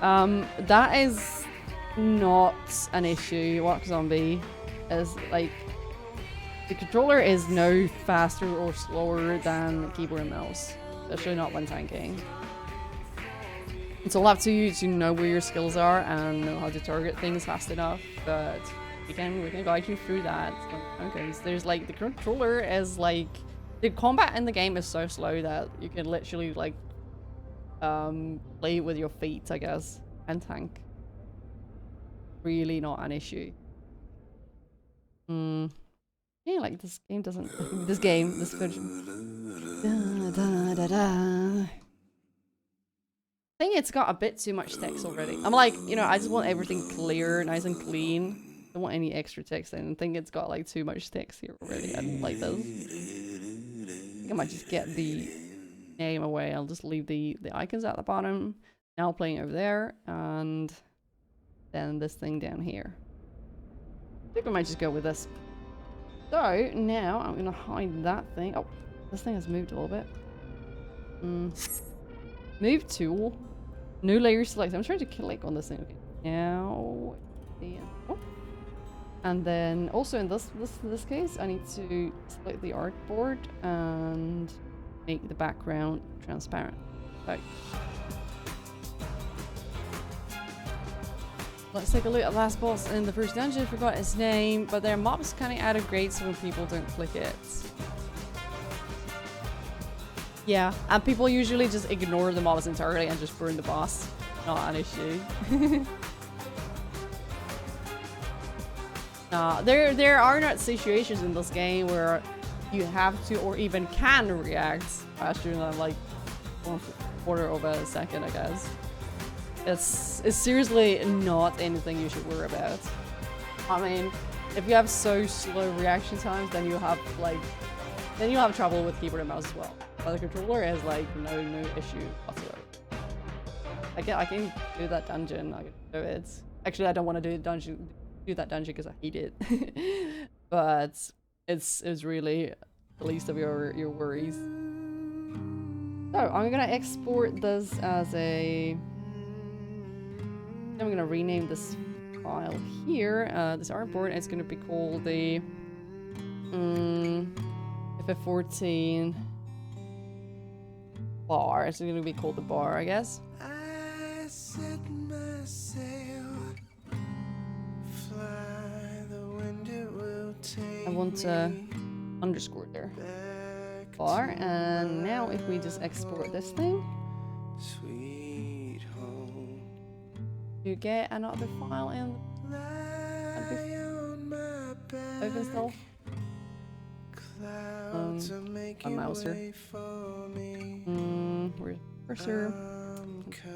That is not an issue. Walk Zombie is like the controller is no faster or slower than keyboard and mouse, especially not when tanking. It's all up to you to know where your skills are and know how to target things fast enough. But we can guide you through that. Okay, so there's like the controller is like the combat in the game is so slow that you can literally like play with your feet, I guess, and tank. Really not an issue. Yeah, like this game doesn't. This version. I think it's got a bit too much text already. I'm like, you know, I just want everything clear, nice and clean. Don't want any extra text in. I think it's got like too much text here already. I don't like this. I think I might just get the name away. I'll just leave the icons at the bottom. Now playing over there, and then this thing down here. I think I might just go with this. So now I'm gonna hide that thing. Oh, this thing has moved a little bit. Move tool. New layer select. I'm trying to click on this thing. Okay. Now, oh. And then also in this case, I need to select the artboard and make the background transparent. Okay. Let's take a look at the last boss in the first dungeon. Forgot its name, but their mobs kind of add a grade so when people don't click it. Yeah, and people usually just ignore the mobs entirely and just burn the boss. Not an issue. There are not situations in this game where you have to or even can react faster than like 1/4 of a second, I guess. It's seriously not anything you should worry about. I mean, if you have so slow reaction times, then you have trouble with keyboard and mouse as well. But the controller is like no issue whatsoever. I can do that dungeon. I can do it. Actually, I don't want to do that dungeon because I hate it. But it's really the least of your worries. So I'm gonna export this as a. I'm gonna rename this file here. This artboard. It's gonna be called the FF14 bar. It's gonna be called the bar, I guess. I set my sail, fly the wind it will take. I want to underscore there. Bar, and now if we just export this thing, sweet home, you get another file in. Open still. My mouse here. Where's cursor?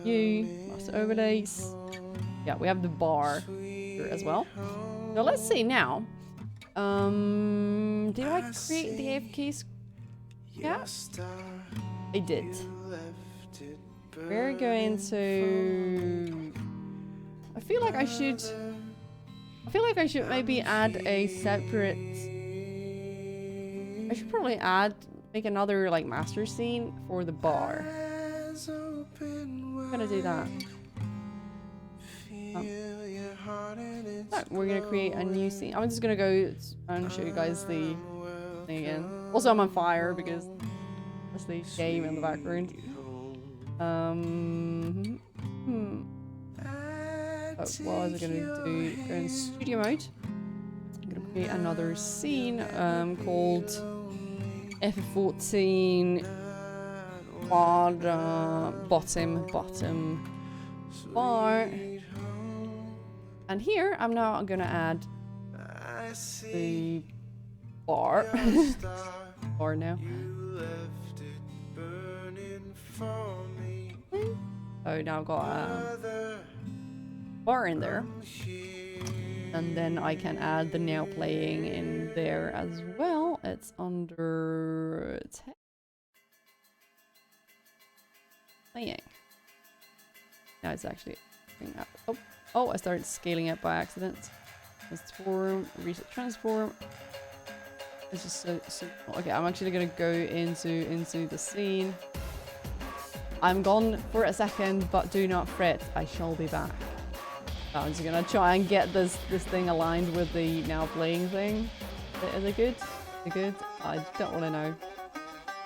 Mouse overlays. Yeah, we have the bar here as well. So let's see now. Did I create the AFKs? Yeah, I did. We're going to like I should. I feel like I should maybe add a separate. I should probably make another like master scene for the bar. I'm gonna do that. So we're gonna create a new scene. I'm just gonna go and show you guys the thing again. Also, I'm on fire because that's the game in the background. What was I gonna do? Go in studio mode. I'm gonna create another scene called F14 bottom bar. And here I'm now gonna add the bar. Bar now. Oh, now I've got a bar in there. And then I can add the now playing in there as well. It's under playing. Now it's actually up. Oh, I started scaling it by accident. Transform, reset transform. It's just so okay. I'm actually gonna go into the scene. I'm gone for a second, but do not fret. I shall be back. I'm just gonna try and get this thing aligned with the now playing thing. Is it good? Is it good? I don't want to know.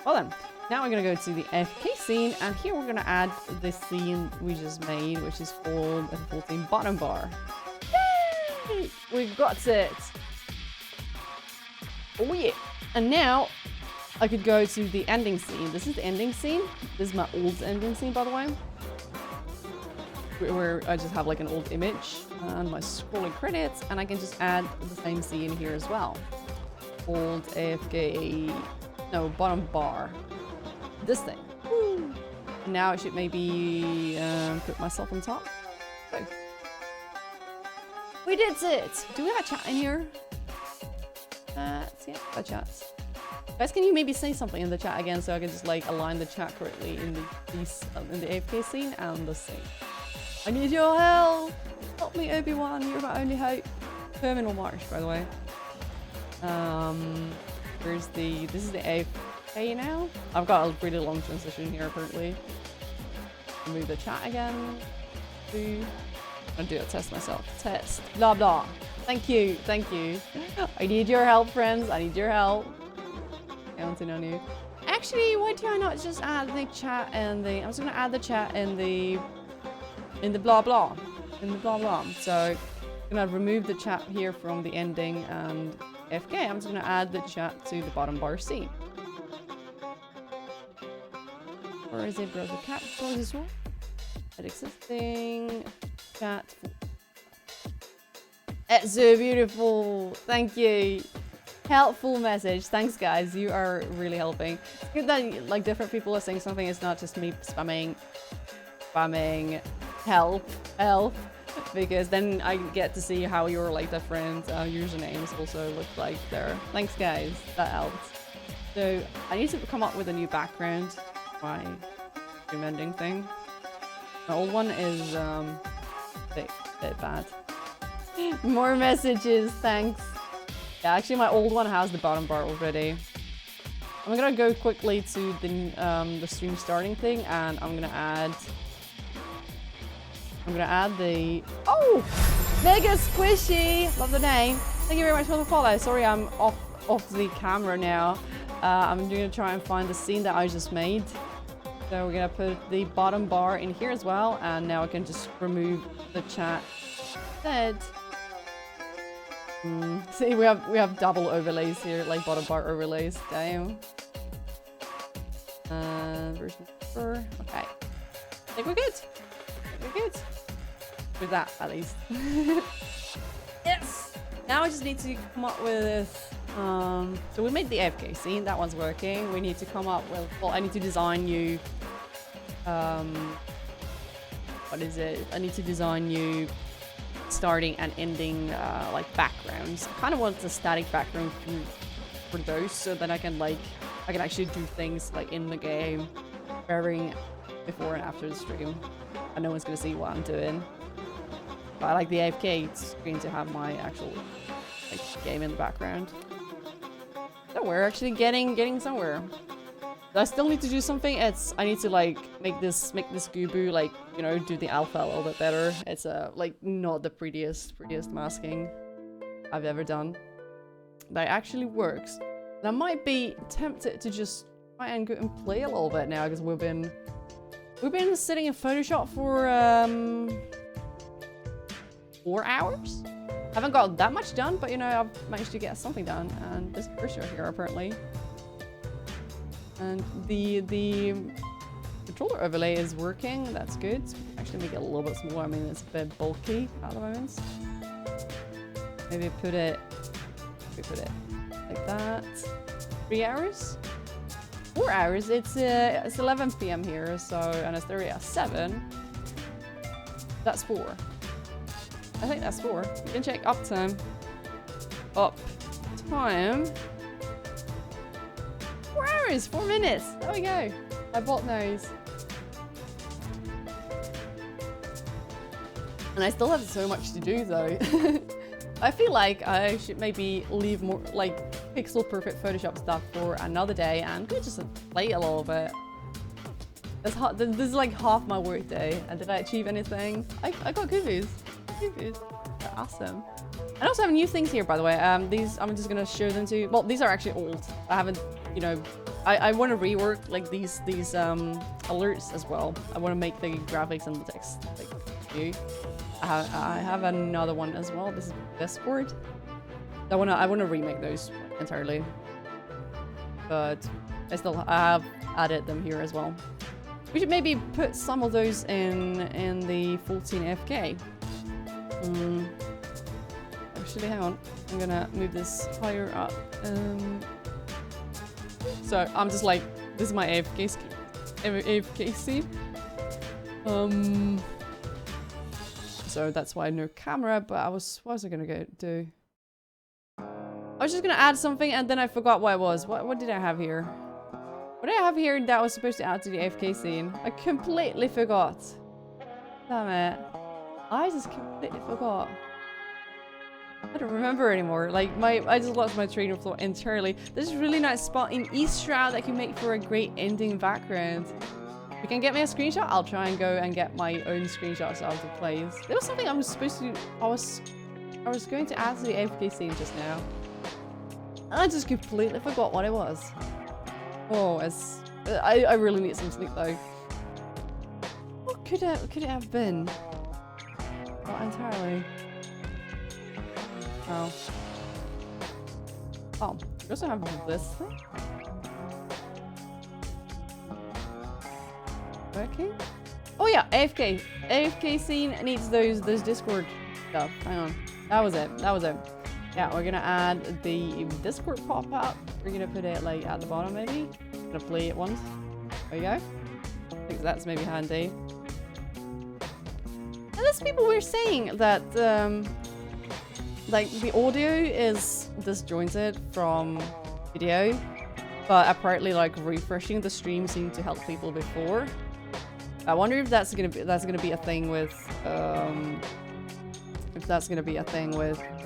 Well then, now we're gonna go to the FK scene, and here we're gonna add the scene we just made, which is called F14 bottom bar. Yay! We got it. Oh yeah! And now I could go to the ending scene. This is the ending scene. This is my old ending scene, by the way. Where I just have like an old image and my scrolling credits, and I can just add the same scene here as well. Old AFK, no, bottom bar. This thing. Woo. Now I should maybe put myself on top. So. We did it! Do we have a chat in here? Yeah, a chat. Guys, can you maybe say something in the chat again so I can just like align the chat correctly in the AFK scene and the scene? I need your help! Help me, Obi-Wan, you're my only hope. Terminal March, by the way. This is the AFK now. I've got a really long transition here, apparently. Move the chat again. I'll do a test myself. Test. Blah, blah. Thank you, thank you. I need your help, friends. I need your help. Counting on you. Actually, why do I not just add the chat and the... I'm just gonna add the chat and the blah blah. In the blah blah. So I'm gonna remove the chat here from the ending and FK. I'm just gonna add the chat to the bottom bar scene. Or is it browser cat for this one? Add existing chat. It's so beautiful. Thank you. Helpful message. Thanks guys. You are really helping. It's good that like different people are saying something. It's not just me spamming help, because then I get to see how your like different usernames also look like there. Thanks guys, that helps. So I need to come up with a new background for my stream ending thing. My old one is bit bad. More messages, thanks. Yeah, actually my old one has the bottom bar already. I'm gonna go quickly to the stream starting thing, and I'm gonna add the... Oh! Mega Squishy! Love the name. Thank you very much for the follow. Sorry, I'm off the camera now. I'm gonna try and find the scene that I just made. So we're gonna put the bottom bar in here as well, and now I can just remove the chat instead. See, we have double overlays here, like bottom bar overlays. Damn. Version 4. Okay. I think we're good. We're good. With that, at least. Yes! Now I just need to come up with... so we made the AFK scene. That one's working. We need to come up with... Well, I need to design you... what is it? I need to design you starting and ending, like, backgrounds. I kind of want a static background for those, so that I can actually do things, like, in the game, varying before and after the stream. And no one's gonna see what I'm doing. But I like the AFK screen to have my actual like game in the background. So we're actually getting somewhere. I still need to do something. I need to like make this Gubu like, you know, do the alpha a little bit better. It's like not the prettiest masking I've ever done. But it actually works. And I might be tempted to just try and go and play a little bit now because we've been sitting in Photoshop for 4 hours. Haven't got that much done, but you know, I've managed to get something done. And there's a cursor here apparently. And the controller overlay is working. That's good. Actually make it a little bit smaller. I mean, it's a bit bulky at the moment. Maybe put it like that. 3 hours? 4 hours. It's 11 PM here, so, and it's 30 at 7. That's 4. I think that's 4. You can check uptime. Up time. 4 hours, 4 minutes. There we go. My bot knows. And I still have so much to do though. I feel like I should maybe leave more like pixel perfect Photoshop stuff for another day and go just play a little bit. This is like half my work day. And did I achieve anything? I got Gubus. They're awesome. I also have new things here, by the way. These I'm just gonna show them to you. Well, these are actually old. I haven't, you know, I want to rework like these alerts as well. I want to make the graphics and the text like new. I have another one as well. This is Discord. I wanna remake those entirely. But I have added them here as well. We should maybe put some of those in the 14 FK. Actually, hang on. I'm gonna move this higher up. So I'm just like, this is my AFK scene. So that's why no camera. But what was I gonna do? I was just gonna add something and then I forgot what it was. What did I have here? What did I have here that was supposed to add to the AFK scene? I completely forgot. Damn it. I just completely forgot. I don't remember anymore. Like I just lost my train of thought entirely. There's a really nice spot in East Shroud that can make for a great ending background. If you can get me a screenshot, I'll try and go and get my own screenshots of the plays. There was something I was supposed to. I was going to add to the AFK scene just now, and I just completely forgot what it was. Oh, I really need some sleep though. What could it have been? Not entirely. Oh. Oh, we also have this thing. Working? Oh yeah, AFK. AFK scene needs those Discord stuff. Hang on. That was it. Yeah, we're gonna add the Discord pop-up. We're gonna put it like at the bottom maybe. Gonna play it once. There you go. I think that's maybe handy. And there's people were saying that like the audio is disjointed from video, but apparently like refreshing the stream seemed to help people before. I wonder if that's gonna be a thing with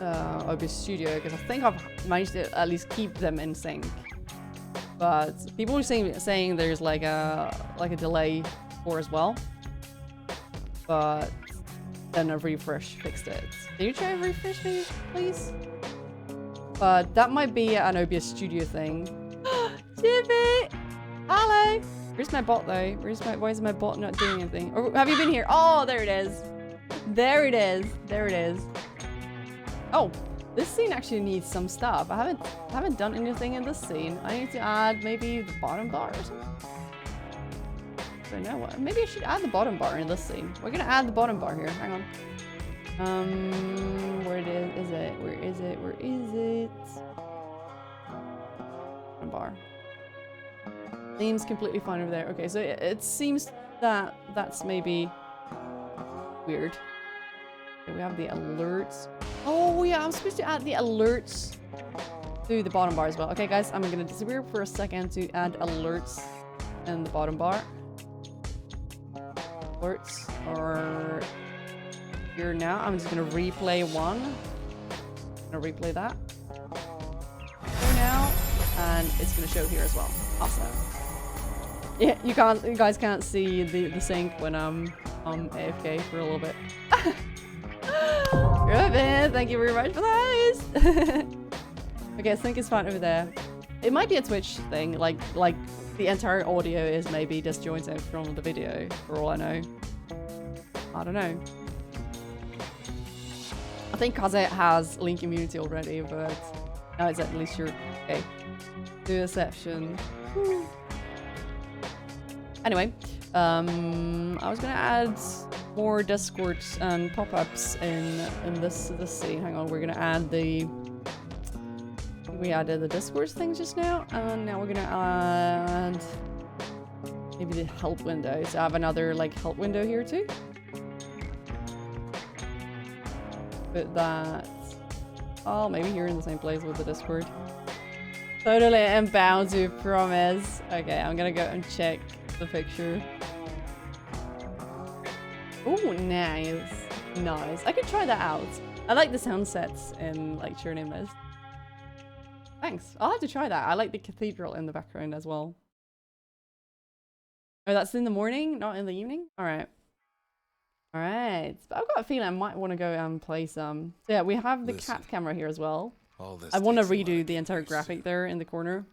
OBS Studio, because I think I've managed to at least keep them in sync. But people were saying there's like a delay for as well. But then a refresh fixed it. Can you try a refresh maybe, please? But that might be an OBS Studio thing. Jimmy! Hello! Where's my bot though? Why is my bot not doing anything? Or have you been here? Oh, there it is. There it is. There it is. Oh, this scene actually needs some stuff. I haven't done anything in this scene. I need to add maybe the bottom bar or something. I don't know what. Maybe I should add the bottom bar in this scene. We're gonna add the bottom bar here. Hang on. Where it is it? Where is it? Where is it? Bottom bar. Seems completely fine over there. Okay, so it seems that that's maybe weird. Okay, we have the alerts. Oh yeah, I'm supposed to add the alerts to the bottom bar as well. Okay, guys, I'm gonna disappear for a second to add alerts in the bottom bar. Alerts are here now. I'm just gonna replay one. I'm gonna replay that. Go now, and it's gonna show here as well. Awesome. Yeah, you guys can't see the sync when I'm AFK for a little bit. Ruben, thank you very much for those. Okay, sync is fine over there. It might be a Twitch thing, like the entire audio is maybe disjointed from the video, for all I know. I don't know. I think Kaze has Link Immunity already, but now it's at least your okay. Do a session. Anyway, I was gonna add more Discords and pop-ups in this scene. Hang on, we're gonna add the. We added the Discords thing just now, and now we're gonna add maybe the help window. So I have another like help window here too. Put that. Oh, maybe here in the same place with the Discord. Totally inbound to promise. Okay, I'm gonna go and check the picture. Oh, nice. Nice. I could try that out. I like the sound sets in like Churning Mist. Thanks. I'll have to try that. I like the cathedral in the background as well. Oh, that's in the morning, not in the evening? Alright. Alright. But I've got a feeling I might want to go and play some. So yeah, we have the cat camera here as well. I want to redo the entire graphic there in the corner.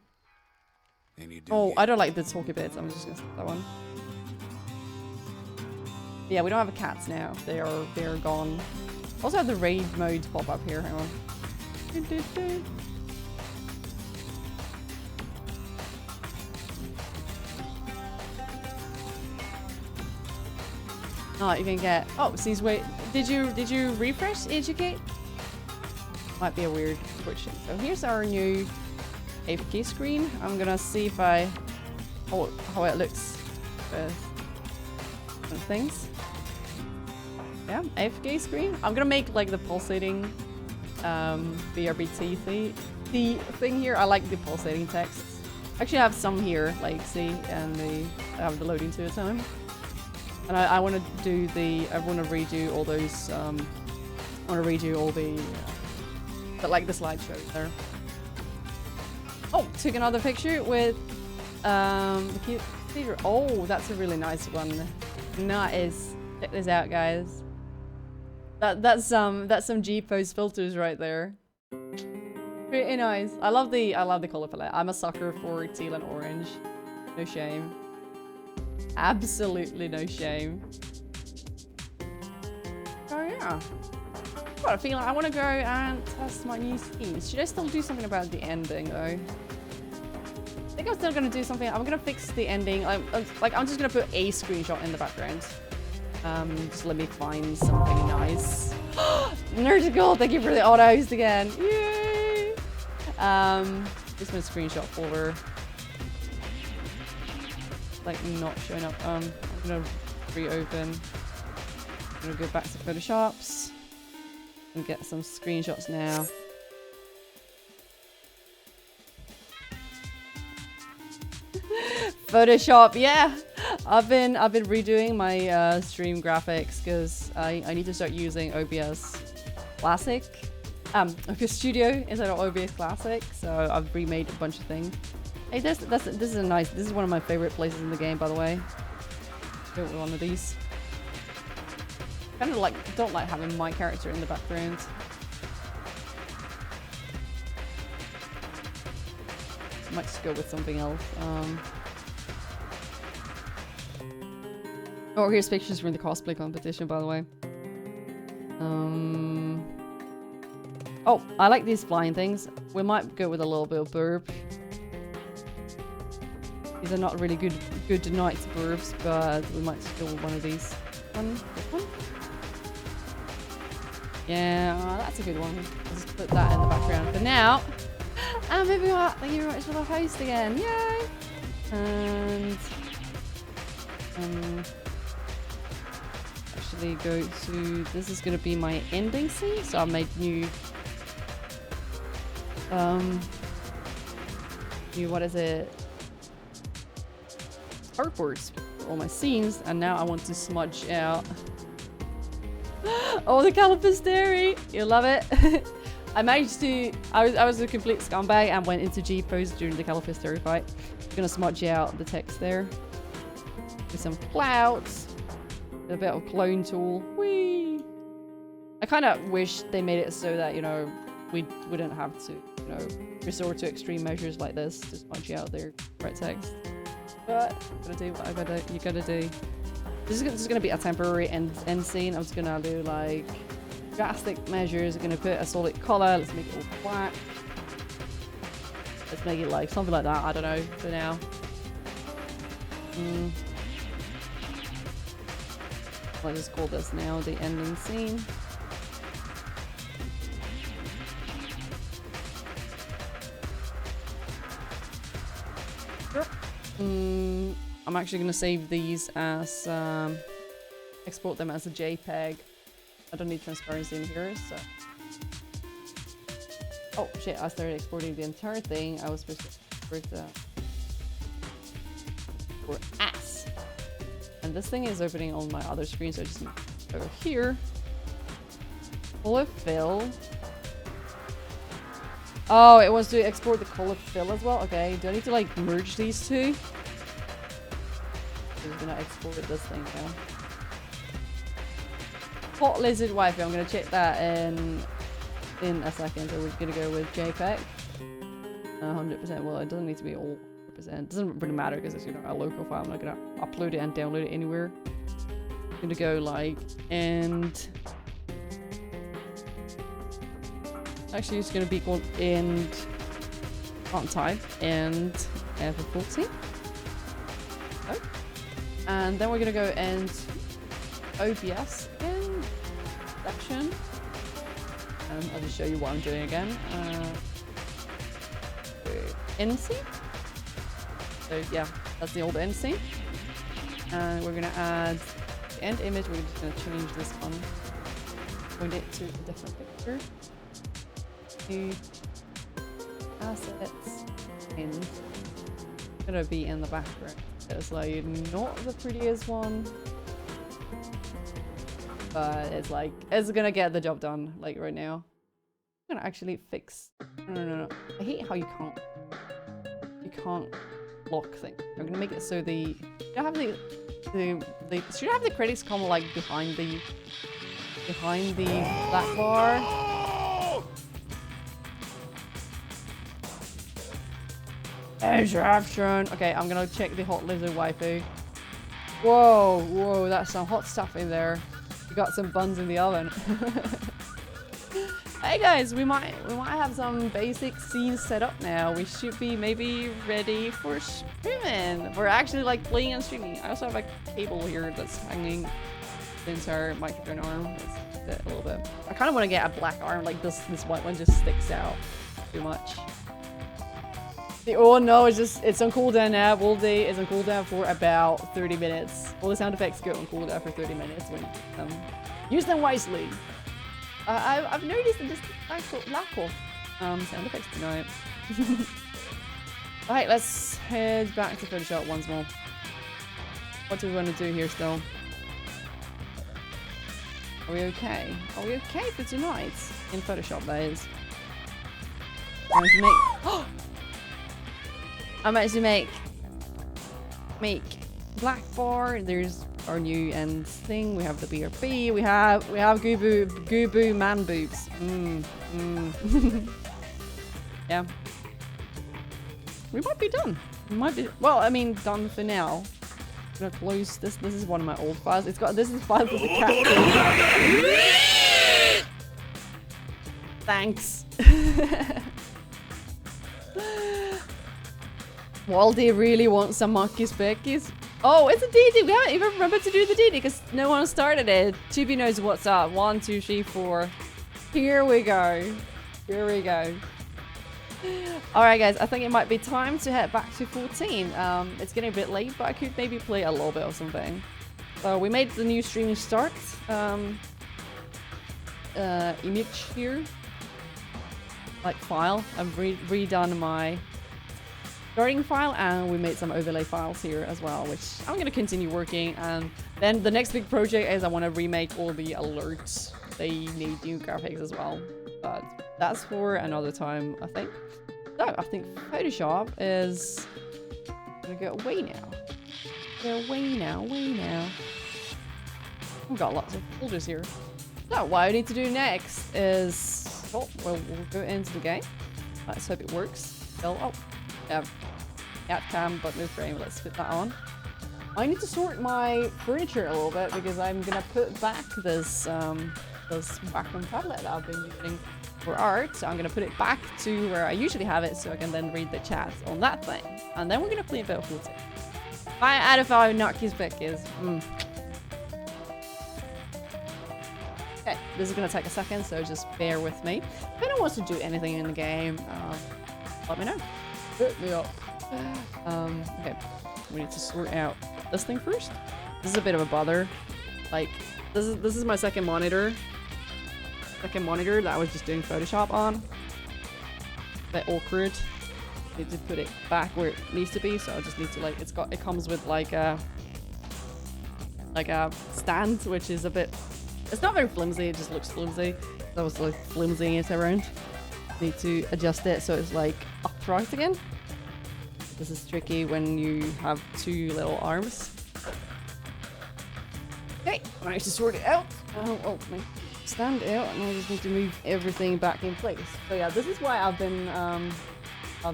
Oh, I don't like the talky bits. I'm just gonna skip that one. Yeah, we don't have cats now. They are gone. Also have the raid mode pop up here. Hang on. Oh, you can get. Oh, see, wait. Did you refresh Educate? Might be a weird switching. So here's our new AFK screen. I'm gonna see if how it looks with things. Yeah, AFK screen. I'm gonna make like the pulsating BRBT thing here. I like the pulsating text. Actually, I have some here, like see, and I have the loading to a time. And I want to do I want to redo all those. I want to redo all the, but like the slideshow there. Oh, took another picture with the cute theater. Oh, that's a really nice one. Nice. Check this out, guys. That's some G-pose filters right there. Pretty nice. I love the color palette. I'm a sucker for teal and orange. No shame. Absolutely no shame. Oh yeah. I've got a feeling I want to go and test my new schemes. Should I still do something about the ending though? I think I'm still gonna do something. I'm gonna fix the ending. I'm just gonna put a screenshot in the background. Just let me find something nice. Nerdical, thank you for the auto-host again. Yay! Just my screenshot folder. Like not showing up. I'm gonna reopen. I'm gonna go back to Photoshops and get some screenshots now. Photoshop, yeah. I've been redoing my stream graphics because I need to start using OBS Classic. OBS Studio instead of OBS Classic. So I've remade a bunch of things. Hey, this is a nice. This is one of my favorite places in the game, by the way. Go with one of these. Kind of like don't like having my character in the background. Might just go with something else. Oh, here's pictures from the cosplay competition, by the way. Oh, I like these flying things. We might go with a little bit of burb. These are not really good night burbs, but we might just go with one of these. This one? Yeah, that's a good one. I'll just put that in the background for now. And maybe thank you very much for the host again. Yay! And actually go to, this is gonna be my ending scene, so I made new what is it, artboards for all my scenes, and now I want to smudge out Oh, the Calipisteri! You love it. I managed to. I was a complete scumbag and went into G pose during the Calipisteri fight. I'm gonna smudge out the text there with some clouds, a bit of clone tool. Whee! I kind of wish they made it so that, you know, we wouldn't have to, you know, resort to extreme measures like this to smudge out their right text. But I'm gonna do what you gotta do. This is gonna be a temporary end scene. I'm just gonna do like drastic measures. I'm gonna put a solid color. Let's make it all black. Let's make it like something like that. I don't know for now. Let's just call this now the ending scene. I'm actually going to save these as, export them as a JPEG. I don't need transparency in here, so. Oh shit, I started exporting the entire thing. I was supposed to export for ass. And this thing is opening on my other screen, so I just need to go here. Color fill. Oh, it wants to export the color fill as well? Okay, do I need to like merge these two? I'm just gonna export this thing now. Hot lizard Wi-Fi, I'm gonna check that in a second. So we're gonna go with JPEG. 100%, well it doesn't need to be all 100%. It doesn't really matter because it's, you know, a local file. I'm not gonna upload it and download it anywhere. I'm gonna go like, and actually it's gonna be called end on type and for 14. Oh. And then we're gonna go and OBS again section. I'll just show you what I'm doing again. NC. So yeah, that's the old NC. And we're gonna add the end image. We're just gonna change this one, point it to a different picture. New assets, and it's gonna be in the background. It's like not the prettiest one, but it's like it's gonna get the job done. Like right now, I'm gonna actually fix. No. I hate how you can't lock things. I'm gonna make it so the should have the credits come like behind the black bar. Interruption. Okay, I'm gonna check the hot lizard waifu. Whoa, that's some hot stuff in there. We got some buns in the oven. Hey guys, we might have some basic scenes set up now. We should be maybe ready for streaming. We're actually like playing and streaming. I also have a cable here that's hanging the entire microphone arm. It's a little bit. I kind of want to get a black arm like this. This white one just sticks out too much. Oh no, it's on cooldown now. All day is on cooldown for about 30 minutes. All the sound effects go on cooldown for 30 minutes when use them wisely. I've noticed that just lack of sound effects tonight. Alright, let's head back to Photoshop once more. What do we want to do here still? Are we okay? Are we okay for tonight? In Photoshop, that is. I'm actually make black bar. There's our new end thing. We have the BRB. We have Goobu man boobs. Yeah. We might be done. We might be. Well, I mean, done for now. I'm gonna close this. This is one of my old files. It's got. This is files with the cat. Thanks. Waldy really wants some monkeys pickies. Oh, it's a DD. We haven't even remembered to do the DD because no one started it. Tubi knows what's up. 1, 2, 3, 4. Here we go. Here we go. Alright guys, I think it might be time to head back to 14. It's getting a bit late, but I could maybe play a little bit of something. So we made the new streaming start. Image here. Like file. I've redone my starting file, and we made some overlay files here as well, which I'm gonna continue working. And then the next big project is I want to remake all the alerts. They need new graphics as well, but that's for another time, I think. So I think Photoshop is gonna go away now. Go away now, away now. We've got lots of folders here. So what I need to do next is, oh, well, we'll go into the game. Let's hope it works. Oh, yeah, cam, but no frame. Let's put that on. I need to sort my furniture a little bit because I'm gonna put back this this Wacom tablet that I've been using for art. So I'm gonna put it back to where I usually have it, so I can then read the chat on that thing. And then we're gonna play a bit of Forte. 5 out of 5 Notkeys pick is. Okay, this is gonna take a second, so just bear with me. If anyone wants to do anything in the game, let me know. Hit me up. Okay, we need to sort out this thing first. This is a bit of a bother. Like, this is my second monitor. Second monitor that I was just doing Photoshop on. A bit awkward. Need to put it back where it needs to be, so I just need to like it comes with like a stand, which is a bit. It's not very flimsy. It just looks flimsy. That was like flimsying it around. Need to adjust it so it's like upright again. This is tricky when you have 2 little arms. Okay, I managed to sort it out. Oh, my stand out, and I just need to move everything back in place. So yeah, this is why I've been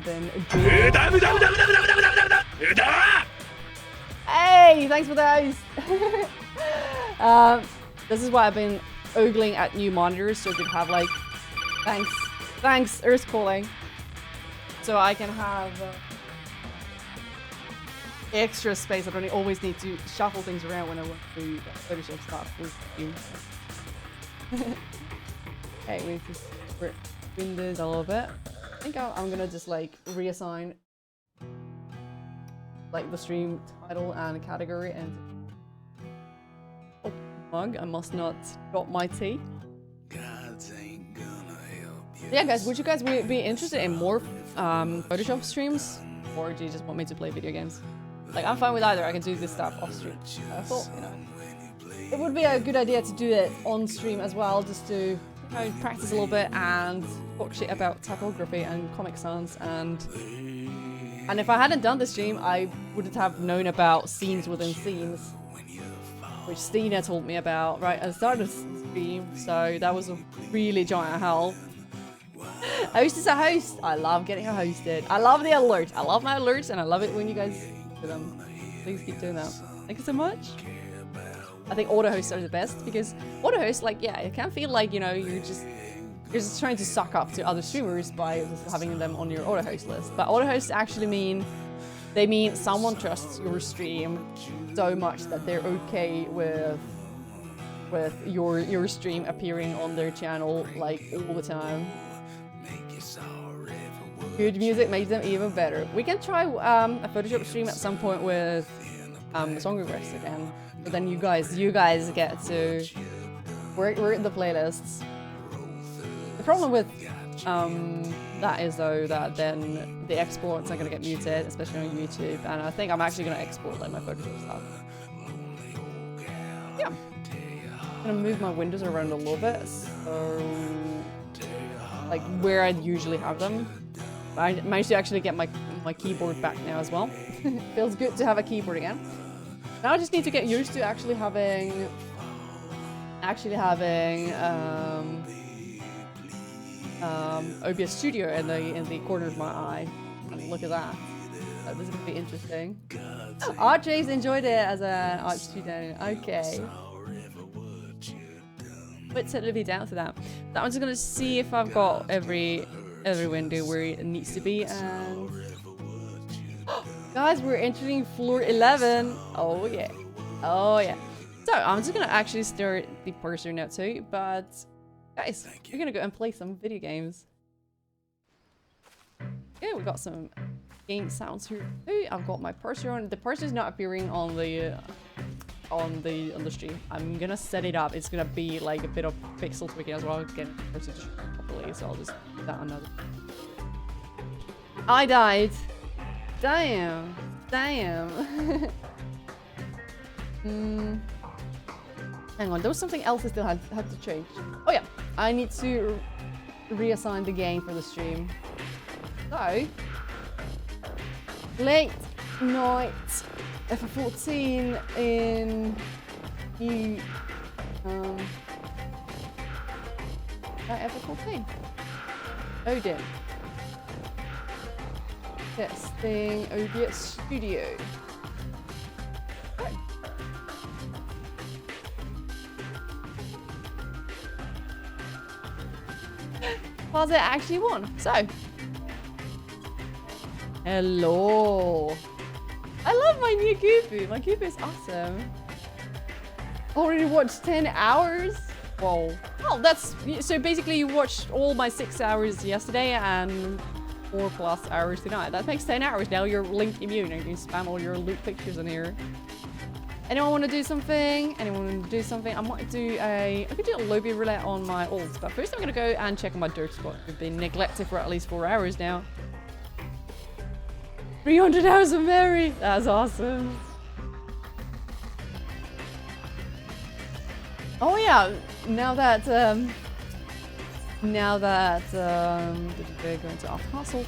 doing. Hey, thanks for those. This is why I've been ogling at new monitors, so I could have like, thanks, Earth calling, so I can have extra space. I don't always need to shuffle things around when I want to Photoshop stuff with you. Okay, we need to split windows a little bit. I think I'm gonna just like reassign like the stream title and category and. Oh, mug! I must not drop my tea. Yeah, guys, would you guys be interested in more Photoshop streams, or do you just want me to play video games? Like, I'm fine with either. I can do this stuff off stream. I thought, you know, it would be a good idea to do it on stream as well, just to, you know, practice a little bit and talk shit about typography and Comic Sans. And if I hadn't done the stream, I wouldn't have known about scenes within scenes, which Stina told me about right at the start of the stream. So that was a really giant help. Host is a host. I love getting a hosted. I love the alerts. I love my alerts, and I love it when you guys do them. Please keep doing that. Thank you so much. I think auto hosts are the best because auto hosts, like, yeah, it can feel like, you know, you're just trying to suck up to other streamers by just having them on your auto host list. But auto hosts actually mean someone trusts your stream so much that they're okay with your stream appearing on their channel like all the time. Good music makes them even better. We can try a Photoshop stream at some point with song requests again. But then you guys get to work the playlists. The problem with that is though that then the exports are gonna get muted, especially on YouTube. And I think I'm actually gonna export like my Photoshop stuff. Yeah. I'm gonna move my windows around a little bit, so like where I'd usually have them. I managed to actually get my keyboard back now as well. Feels good to have a keyboard again. Now I just need to get used to actually having OBS Studio in the corner of my eye. And look at that. This is gonna be interesting. RJ's enjoyed it as an art student. Okay. But totally be down to that. So I'm just gonna see if I've got every window where it needs to be. And guys, we're entering floor 11. Oh yeah, oh yeah. So I'm just gonna actually start the parser now too. But guys, we're gonna go and play some video games. Yeah, we got some game sounds here. Ooh, I've got my parser on. The parser is not appearing on the stream. I'm gonna set it up. It's gonna be like a bit of pixel tweaking as well, getting the parser properly. So I'll just do that another. I died. Damn. Damn. Hang on, there was something else I still had to change. Oh yeah, I need to reassign the game for the stream. So, late night F14 in new F14. Odin. Testing OBS Studio. Okay. Was it actually won? So, hello. I love my new Goofy. My Goofy is awesome. Already watched 10 hours. Whoa. Well, that's so basically you watched all my 6 hours yesterday and 4+ hours tonight. That makes 10 hours. Now you're link immune and you can spam all your loot pictures in here. Anyone want to do something? Anyone want to do something? I might do I could do a lobby roulette on my ults, but first I'm gonna go and check on my dirt squad. We've been neglected for at least 4 hours now. 300 hours of Mary! That's awesome. Oh yeah, now that go into our castle.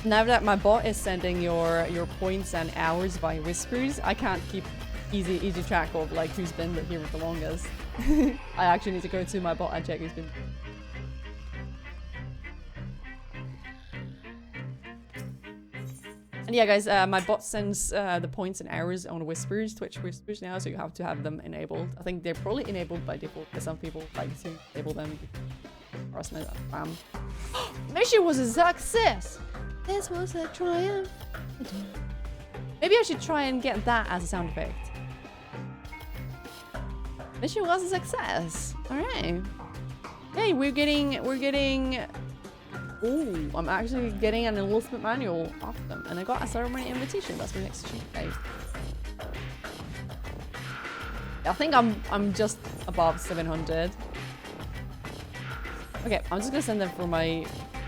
Now that my bot is sending your points and hours by whispers, I can't keep easy track of like who's been here the longest. I actually need to go to my bot and check who's been. And yeah, guys, my bot sends the points and hours on whispers, Twitch whispers now, so you have to have them enabled. I think they're probably enabled by default, but some people like to enable them. Spam. Mission was a success! This was a triumph. Maybe I should try and get that as a sound effect. Mission was a success. Alright. Hey, we're getting ooh, I'm actually getting an enlistment manual off them, and I got a ceremony invitation. That's my next stream, guys. I think I'm just above 700. Okay, I'm just gonna send them for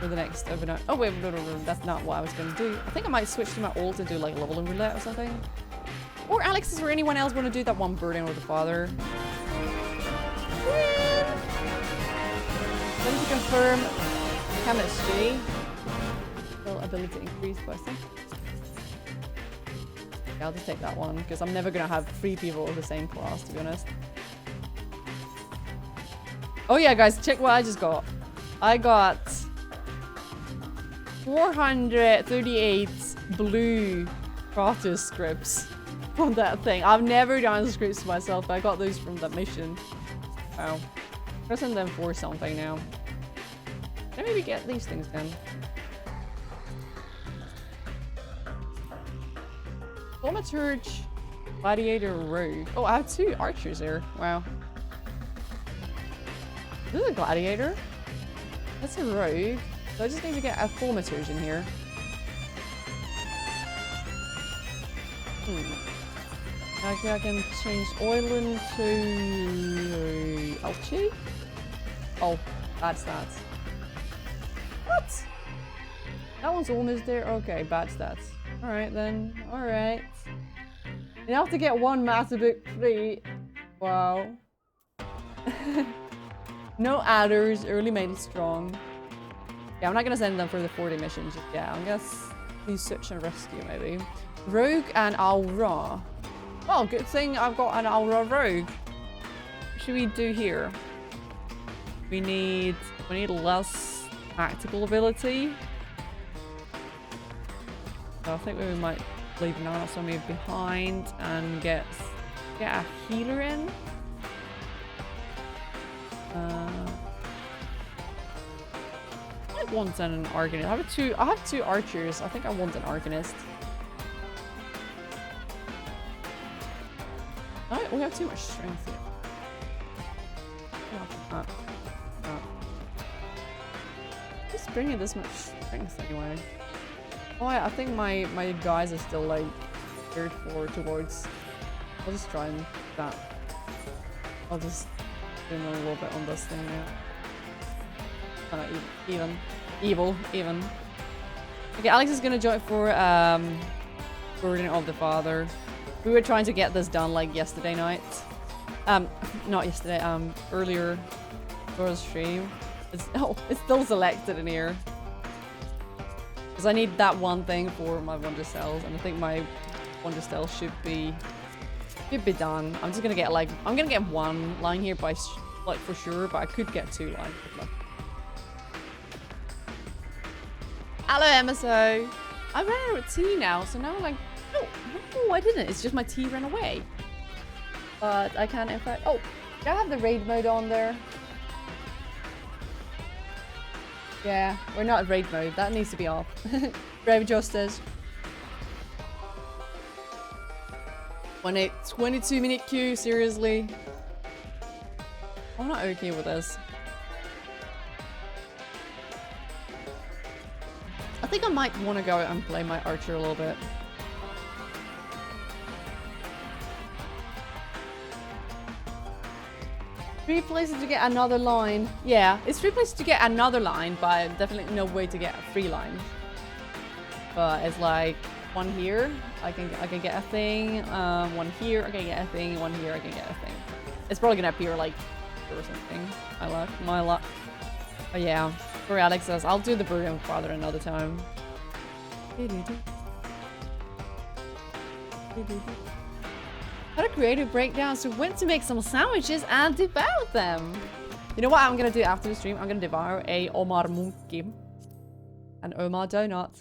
the next overnight. Oh wait, no, that's not what I was gonna do. I think I might switch to my ult and do like leveling roulette or something. Or Alex, is there anyone else want to do that one burden with the father? Let me confirm. Chemistry. Well, ability increase question. Yeah, I'll just take that one because I'm never gonna have 3 people of the same class, to be honest. Oh yeah, guys, check what I just got. I got 438 blue Kratos scripts from that thing. I've never done scripts myself, but I got those from that mission. Wow. I'm gonna send them for something now. Can I maybe get these things done? Thaumaturge, Gladiator, Rogue. Oh, I have 2 archers there. Wow. This is a Gladiator. That's a Rogue. So I just need to get a Thaumaturge in here. Actually, I can change Oiland to Alchi. Oh, that's that. What? That one's almost there. Okay, bad stats. Alright then. Alright. You have to get 1 massive victory. Wow. No adders. Early made strong. Yeah, I'm not gonna send them for the 40 missions just yet. I guess do search and rescue maybe. Rogue and Aura. Well, good thing I've got an Aura Rogue. What should we do here? We need less tactical ability. So I think we might leave Nana Sumi behind and get a healer in. I want an Arcanist. I have two archers. I think I want an Arcanist. Alright, we have too much strength here. Just bringing this much strength anyway. Oh yeah, I think my guys are still like geared forward towards. I'll just try and that. I'll just do a little bit on this thing now. Kinda even. Okay, Alex is gonna join for Burden of the Father. We were trying to get this done like yesterday night. Not yesterday, earlier for the stream. It's still selected in here. Because I need that one thing for my Wonder Cells, and I think my Wonder Cells should be done. I'm just gonna get like, I'm gonna get one line here by like for sure, but I could get 2 lines. Hello, MSO. I ran out of tea now, so now I'm like, no, I didn't. It's just my tea ran away. But I can, in fact, oh, do I have the raid mode on there? Yeah, we're not at raid mode. That needs to be off. Brave Justice. 22-minute queue, seriously. I'm not okay with this. I think I might want to go and play my archer a little bit. 3 places to get another line. Yeah, it's 3 places to get another line, but definitely no way to get a free line. But it's like 1 here, I can get a thing. 1 here, I can get a thing. 1 here, I can get a thing. It's probably gonna appear like or something. My luck. But yeah, for Alex says, I'll do the Brilliant Father another time. Had a creative breakdown, so went to make some sandwiches and devoured them. You know what I'm gonna do after the stream? I'm gonna devour a Omar Monkey. An Omar donut.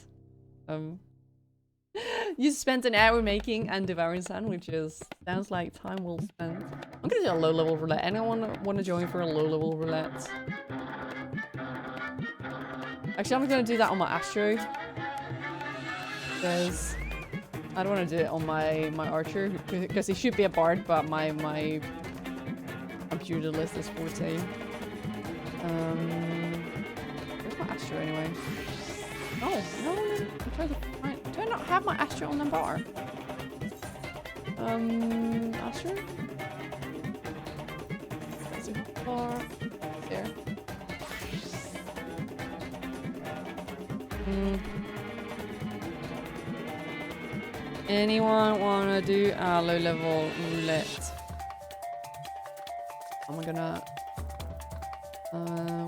You spent an hour making and devouring sandwiches. Sounds like time well spent. I'm gonna do a low-level roulette. Anyone want to join for a low-level roulette? Actually, I'm gonna do that on my Astro. Because I don't want to do it on my archer, because he should be a bard, but my computer list is 14. Where's my Astro anyway? Oh, no, I'm trying to find... Do I not have my Astro on the bar? Astro? That's a bar. There. Anyone wanna do a low-level roulette? I'm gonna...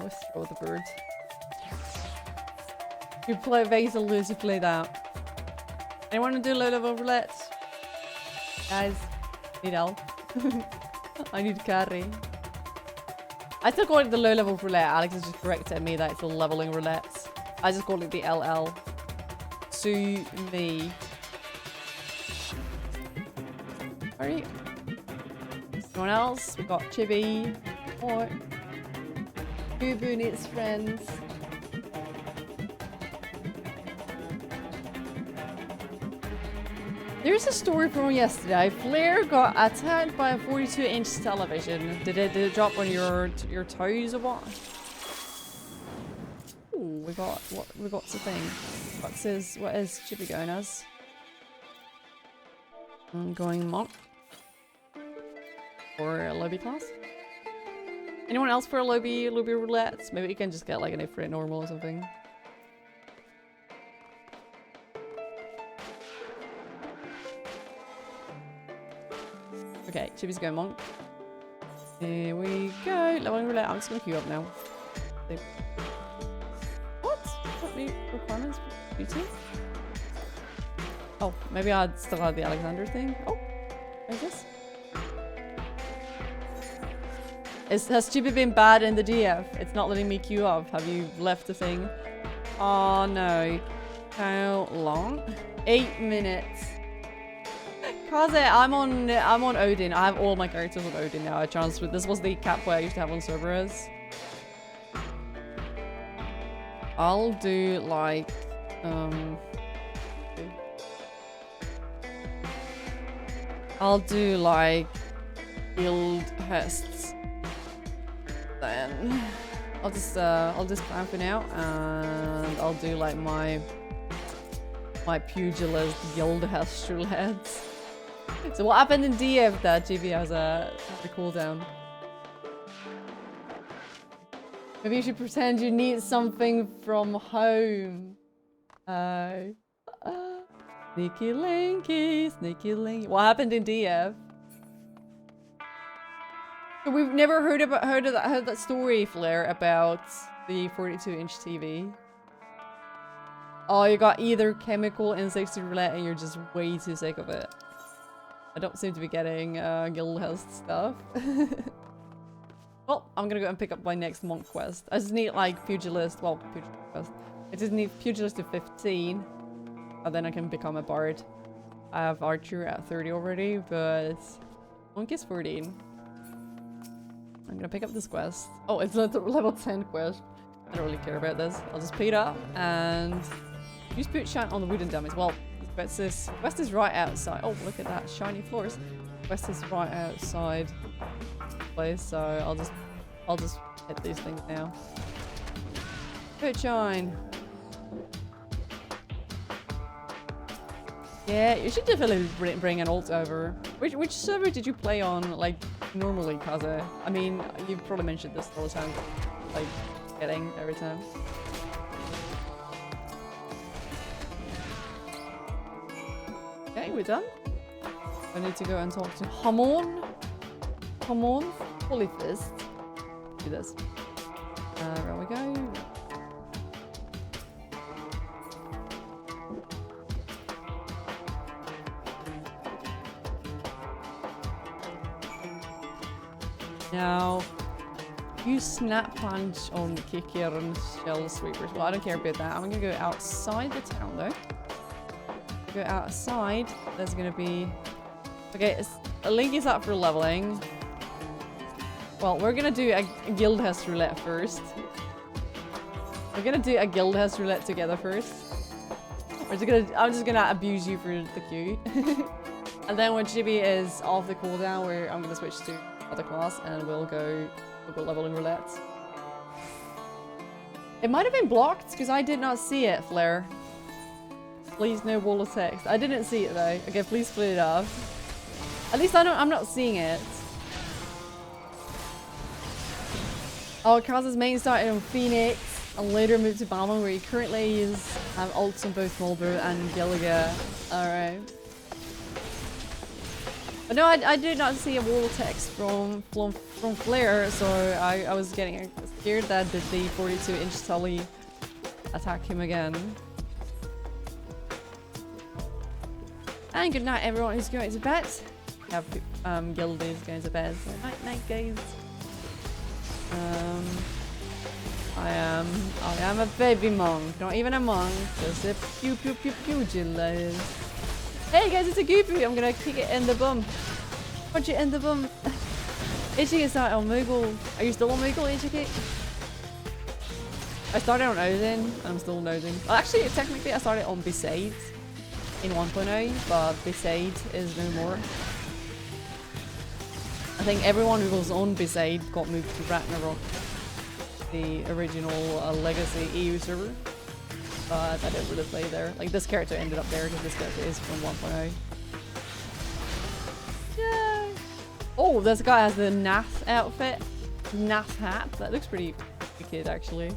let's throw the bird. You play Vegas and lose, you play that. Anyone wanna do low-level roulette? Guys, need help. I need carry. I still call it the low-level roulette. Alex has just corrected me that it's the leveling roulette. I just call it the LL. Sue me. Alright. Anyone else? We've got Chibi. Or Boo Boo and its friends. There's a story from yesterday. Flair got attacked by a 42-inch television. Did it drop on your toes or what? Ooh, we got the thing. What is Chibi going as? I'm going monk. Or a lobby class? Anyone else for a lobby roulette? Maybe you can just get like an Ifrit normal or something. Okay, Chibi's going monk. Here we go. Leveling roulette. I'm just gonna queue up now. What? What new requirements for beauty? Oh, maybe I'd still have the Alexander thing. Oh, where's this? Has Chibi been bad in the DF? It's not letting me queue up. Have you left the thing? Oh no. How long? 8 minutes. Kaze, I'm on Odin. I have all my characters on Odin now. I transferred. This was the cap where I used to have on Cerberus. I'll do like I'll do like guild hests. Then I'll just plan for now, and I'll do like my pugilist guild hest roulette. So what happened in DF that GB has a cooldown? Maybe you should pretend you need something from home. Uh, Sneaky Linky, Sneaky Linky. What happened in DF? So we've never heard that story, Flair, about the 42-inch TV. Oh, you got either chemical insects to roulette and you're just way too sick of it. I don't seem to be getting Guildhest stuff. Well, I'm gonna go and pick up my next monk quest. I just need like Pugilist, well, Pugilist quest. I just need Pugilist to 15. And then I can become a bard. I have Archer at 30 already, but monk is 14. I'm gonna pick up this quest. Oh, it's a level 10 quest. I don't really care about this. I'll just pick it up and use boot shine on the wooden dummies. Well, quest is right outside. Oh, look at that, shiny floors. Quest is right outside the place, so I'll just hit these things now. Boot shine. Yeah, you should definitely bring an alt over. Which server did you play on, like, normally, Kaze? I mean, you've probably mentioned this all the time, like, getting every time. Okay, we're done. I need to go and talk to Hamon. Hamon? Holy Fist. Do this. There we go. Now, use Snap Punch on Kikir and Shell Sweepers. Well, I don't care about that. I'm gonna go outside the town though. Go outside. There's gonna be... Okay, a link is up for leveling. Well, we're gonna do a Guildhest roulette first. We're gonna do a Guildhest roulette together first. I'm just gonna abuse you for the queue. And then when Chibi is off the cooldown, I'm gonna switch to other class and we'll go leveling roulette. It might have been blocked because I did not see it, Flair. Please no wall of text. I didn't see it though. Okay, please split it up. At least I'm not seeing it. Oh, Kaz's main started on Phoenix and later moved to Balmon where he currently is ults on both Mulber and Gilliga. Alright. But no, I did not see a wall of text from Flair, so I was getting scared that the 42-inch Sully attack him again. And good night everyone who's going to bed. We have Gildies going to bed, so night guys. I am a baby monk, not even a monk, just a pugilist. Hey guys, it's a goopy. I'm gonna kick it in the bum. Punch it in the bum. Ichiki is not on Moogle. Are you still on Moogle, Ichiki? I started on Odin, and I'm still on Odin. Well, actually, technically, I started on Besaid in 1.0, but Besaid is no more. I think everyone who was on Besaid got moved to Ragnarok, the original Legacy EU server. But I didn't really play there. Like, this character ended up there because this character is from 1.0. Yay! Oh, this guy has the Nath outfit. Nath hat. That looks pretty good, actually.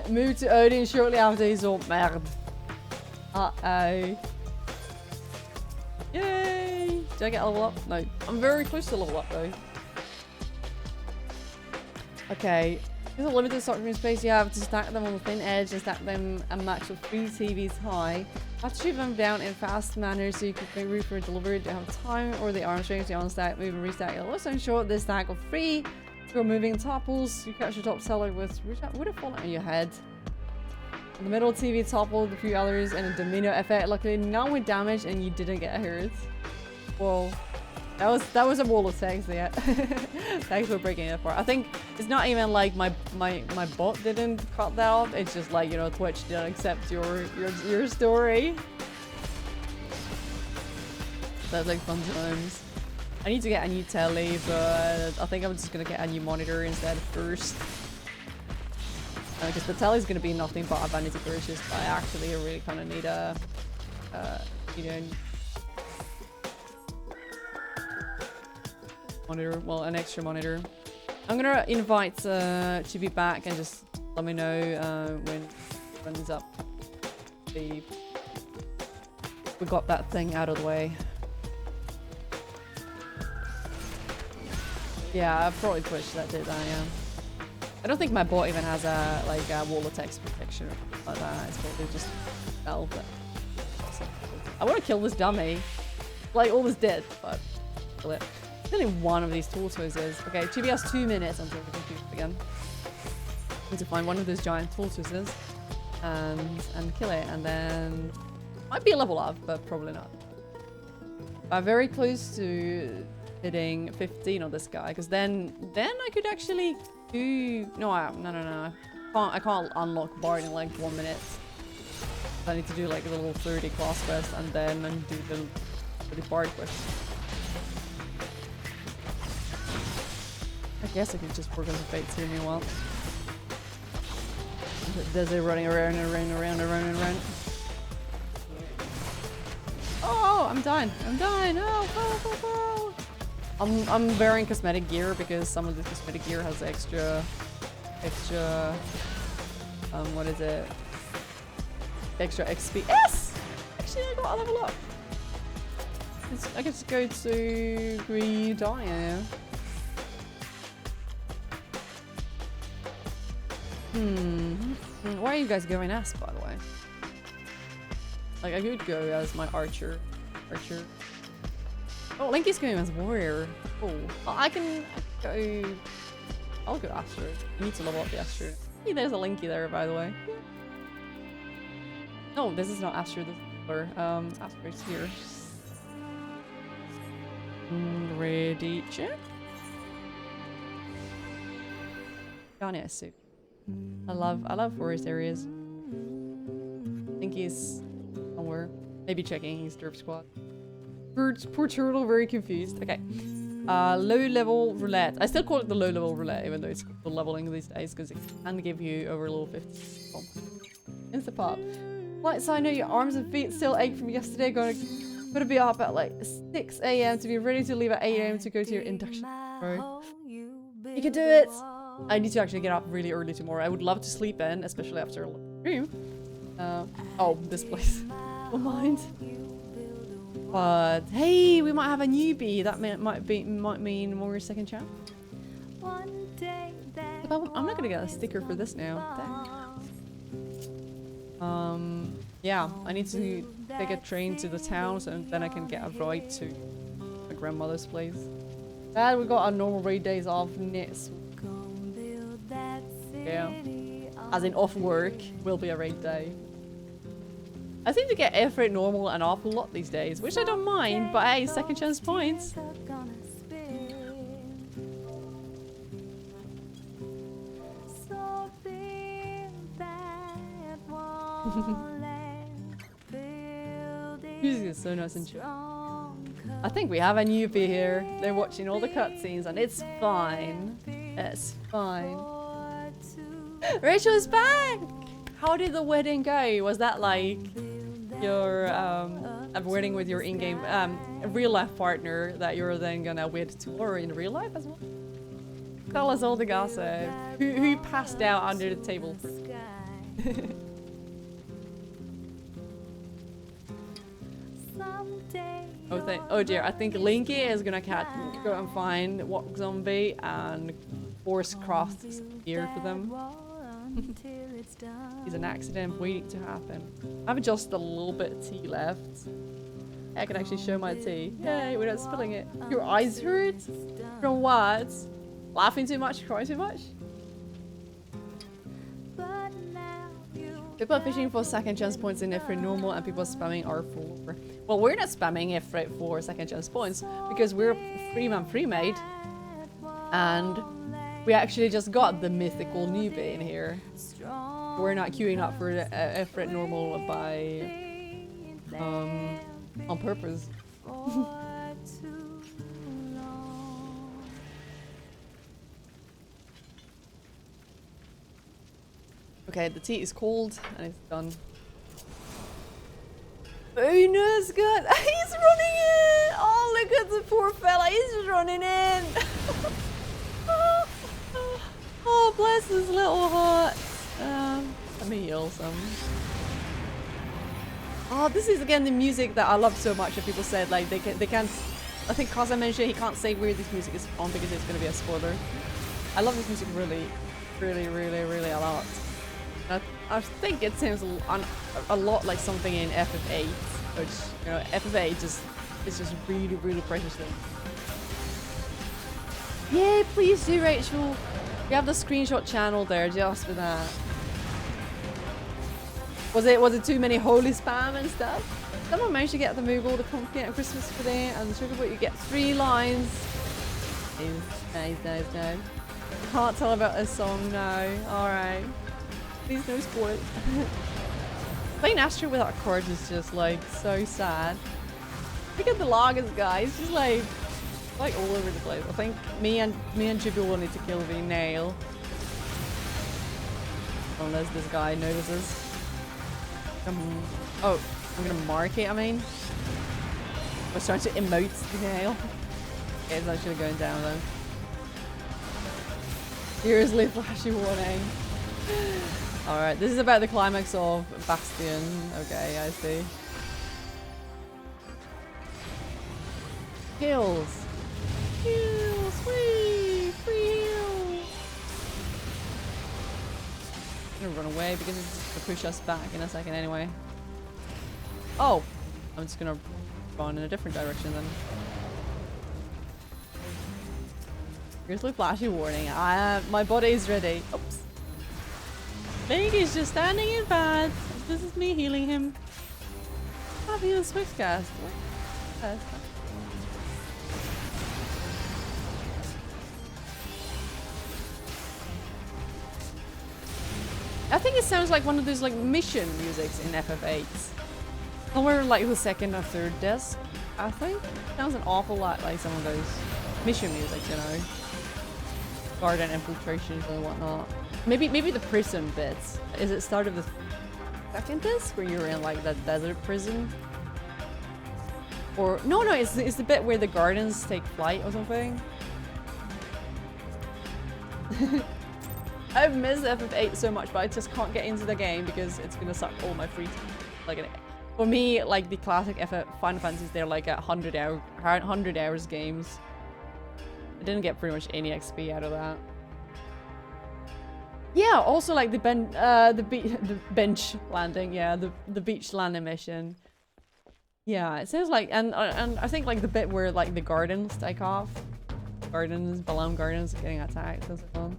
Moved to Odin shortly after he saw Merd. Uh-oh. Yay! Did I get a level up? No. I'm very close to level up, though. Okay. There's a limited stock room space. You have to stack them on the thin edge and stack them a max of 3 TVs high. You have to shoot them down in fast manner so you can make room for delivery to have time or the arm strength to unstack, move and restack. You'll also ensure this stack of 3 for moving topples. You catch your top seller with would have fallen on your head. In the middle TV toppled a few others and a domino effect. Luckily none with damage and you didn't get hurt. Whoa. That was a wall of text, yeah. Thanks for breaking it apart. I think it's not even like my bot didn't cut that off. It's just like, you know, Twitch didn't accept your story. That's like fun times. I need to get a new telly, but I think I'm just gonna get a new monitor instead first. Because the telly's gonna be nothing but a vanity purchase, but I actually really kind of need a, you know, monitor, well, an extra monitor. I'm gonna invite Chibi back and just Let me know when it runs up. We got that thing out of the way. Yeah, I've probably pushed that did that, yeah. I don't think my bot even has a like a wall of text protection or something like that. It's probably just spell, but I want to kill this dummy. Like almost dead, but kill it. Only one of these tortoises. Okay, it should be us 2 minutes until we can do it again. Need to find one of those giant tortoises and kill it, and then might be a level up, but probably not. I'm very close to hitting 15 on this guy, because then I could actually do no. I can't unlock Bard in like 1 minute. I need to do like a little 30 class quest and then do the Bard quest. I guess I could just work on the fates here meanwhile. There's a running around and around and around and around and around. Oh, I'm dying. I'm dying. Oh. I'm wearing cosmetic gear because some of the cosmetic gear has extra what is it? Extra XP. Yes! Actually, I got a level up. I can just go to green dye. Why are you guys going S, by the way? Like, I could go as my archer. Oh, Linky's going as warrior. Oh, well, I can go. I'll go Astro. I need to level up the Astro. Hey, there's a Linky there, by the way. No, this is not Astro. This is Blur. Astro's here. Ready, check. Johnny suit. I love forest areas. I think he's somewhere. Maybe checking his derp squad. Poor turtle, very confused. Okay. Low level roulette. I still call it the low level roulette, even though it's the leveling these days, because it can give you over level 50. Oh. Insta pop. Light so I know your arms and feet still ache from yesterday. Gonna be up at like 6 AM to be ready to leave at 8 AM to go to your induction. Bro. You can do it! I need to actually get up really early tomorrow. I would love to sleep in, especially after a stream. Oh, this place. Don't mind. But hey, we might have a newbie. That might mean more second chance. I'm not gonna get a sticker for this now. Yeah, I need to take a train to the town, so then I can get a ride to my grandmother's place. Dad, we got our normal raid days off next week. Yeah, as in off work will be a raid day. I seem to get every normal an awful lot these days, which I don't mind, but hey, second chance points. Music is so nice and chill. I think we have a newbie here. They're watching all the cutscenes and it's fine. It's fine. Rachel is back! How did the wedding go? Was that like your a wedding with your in-game real-life partner that you're then gonna wed tomorrow in real life as well? Tell us all the gossip. Who passed out under the table? Oh dear, I think Linky is gonna go and find what zombie and force craft gear for them. It's an accident waiting to happen. I have just a little bit of tea left. I can actually show my tea. Yay, without spilling it. Your eyes hurt? From what? Laughing too much? Crying too much? People are fishing for second chance points in Ifrit normal and people are spamming R4. Well, we're not spamming Ifrit for second chance points because we're free-man free-made. And we actually just got the mythical newbie in here. We're not queuing up for Ifrit normal by on purpose. Okay, the tea is cold and it's done. Una's good. He's running in. Oh, look at the poor fella. He's running in. Oh, bless his little heart. Let me heal some. Oh, this is again the music that I love so much. That people said like they can't. I think Kaza mentioned he can't say where this music is from because it's going to be a spoiler. I love this music really a lot. I think it sounds a lot like something in FF8, which, you know, FF8 is just really precious thing. Yeah, please do, Rachel. You have the screenshot channel there just for that. Was it too many holy spam and stuff? Someone managed to get the Moogle to complete on Christmas today, and the sugar book you get 3 lines. Nice. Can't tell about a song now. Alright. Please no spoil. Playing Astro without chords is just like so sad. Look at the loggers, guys. Just like all over the place. I think me and Jibby will need to kill the nail. Unless this guy notices. Oh, I'm gonna mark it, I mean. I was trying to emote the nail. It's actually going down though. Seriously, flashy warning. Alright, this is about the climax of Bastion. Okay, I see. Heals! Heals! Free! Free heals! I'm gonna run away because it's just gonna push us back in a second anyway. Oh! I'm just gonna run in a different direction then. Here's the flashy warning. My body is ready. Oops. Link is just standing in pads. This is me healing him. I'll heal a Swift cast. What? I think it sounds like one of those like mission musics in FF8. Somewhere like the second or third disc, I think. Sounds an awful lot like some of those mission music, you know. Garden infiltrations and whatnot. Maybe the prison bits. Is it start of the second disc where you're in like that desert prison? Or no, it's the bit where the gardens take flight or something. I've missed FF8 so much, but I just can't get into the game because it's gonna suck all my free time. Like for me, like the classic Final Fantasies, they're like 100 hours games. I didn't get pretty much any XP out of that. Yeah, also like the bench landing. Yeah, the beach landing mission. Yeah, it sounds like and I think like the bit where like the gardens take off, balloon gardens getting attacked. That's fun.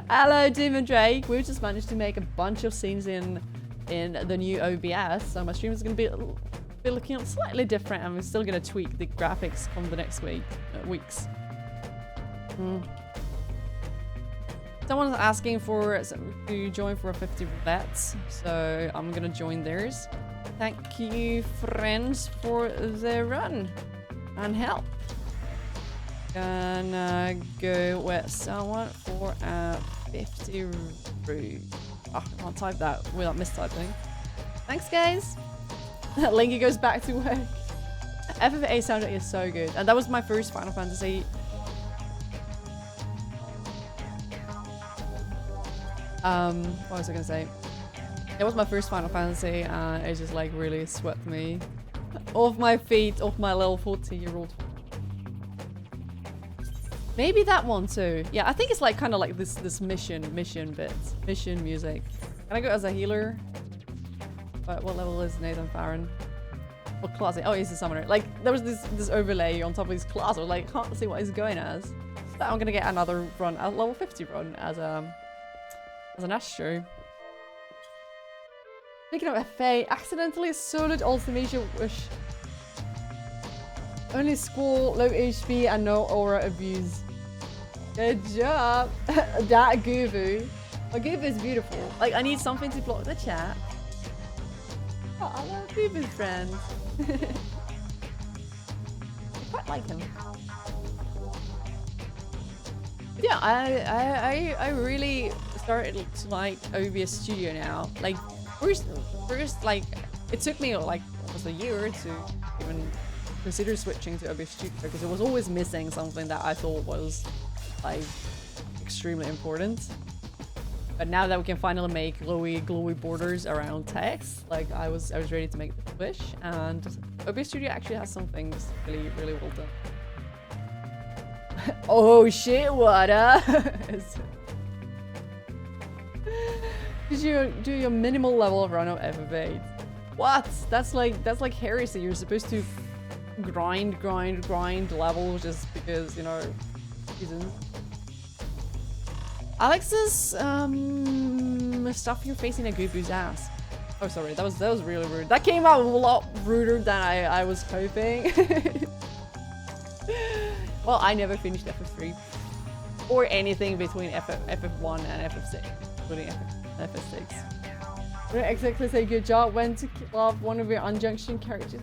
Hello, Demon Drake. We just managed to make a bunch of scenes in the new OBS, so my stream is going to be looking slightly different, and we're still going to tweak the graphics from the next weeks. Someone's asking to join for a 50 roulette, so I'm gonna join theirs. Thank you, friends, for the run and help. Gonna go with someone for a 50 route. Oh, I can't type that without mistyping. Thanks, guys. Linky goes back to work. FF8 soundtrack is so good, and that was my first Final Fantasy. What was I gonna say? It was my first Final Fantasy, and it just like really swept me off my feet, off my little 14-year-old. Maybe that one too. Yeah, I think it's like kind of like this mission bit, mission music. Can I go as a healer? But what level is Nathan Farron? What class? Oh, he's a summoner. Like there was this overlay on top of his class. I was like, can't see what he's going as. So I'm gonna get another run, a level 50 run as an Astro. Speaking of FA, accidentally soloed Ultimation Wish. Only Squall, low HP, and no aura abuse. Good job! That Guvu. Oh, Guvu is beautiful. Like, I need something to block the chat. Oh, I love Guvu's friend. I quite like him. Yeah, I really started to like OBS Studio now. Like first like it took me like almost a year to even consider switching to OBS Studio because it was always missing something that I thought was like extremely important. But now that we can finally make glowy borders around text, like I was ready to make the switch, and OBS Studio actually has some things really well done. Oh shit, what Did you do your minimal level of run of FF8? What? That's like heresy. You're supposed to grind levels just because, you know, reasons. Alex's stuff you're facing a Gubu's ass. Oh, sorry, that was really rude. That came out a lot ruder than I was hoping. Well, I never finished FF3 or anything between FF1 and FF6, including FF6. I don't exactly say good job when to kill off one of your unjunction characters.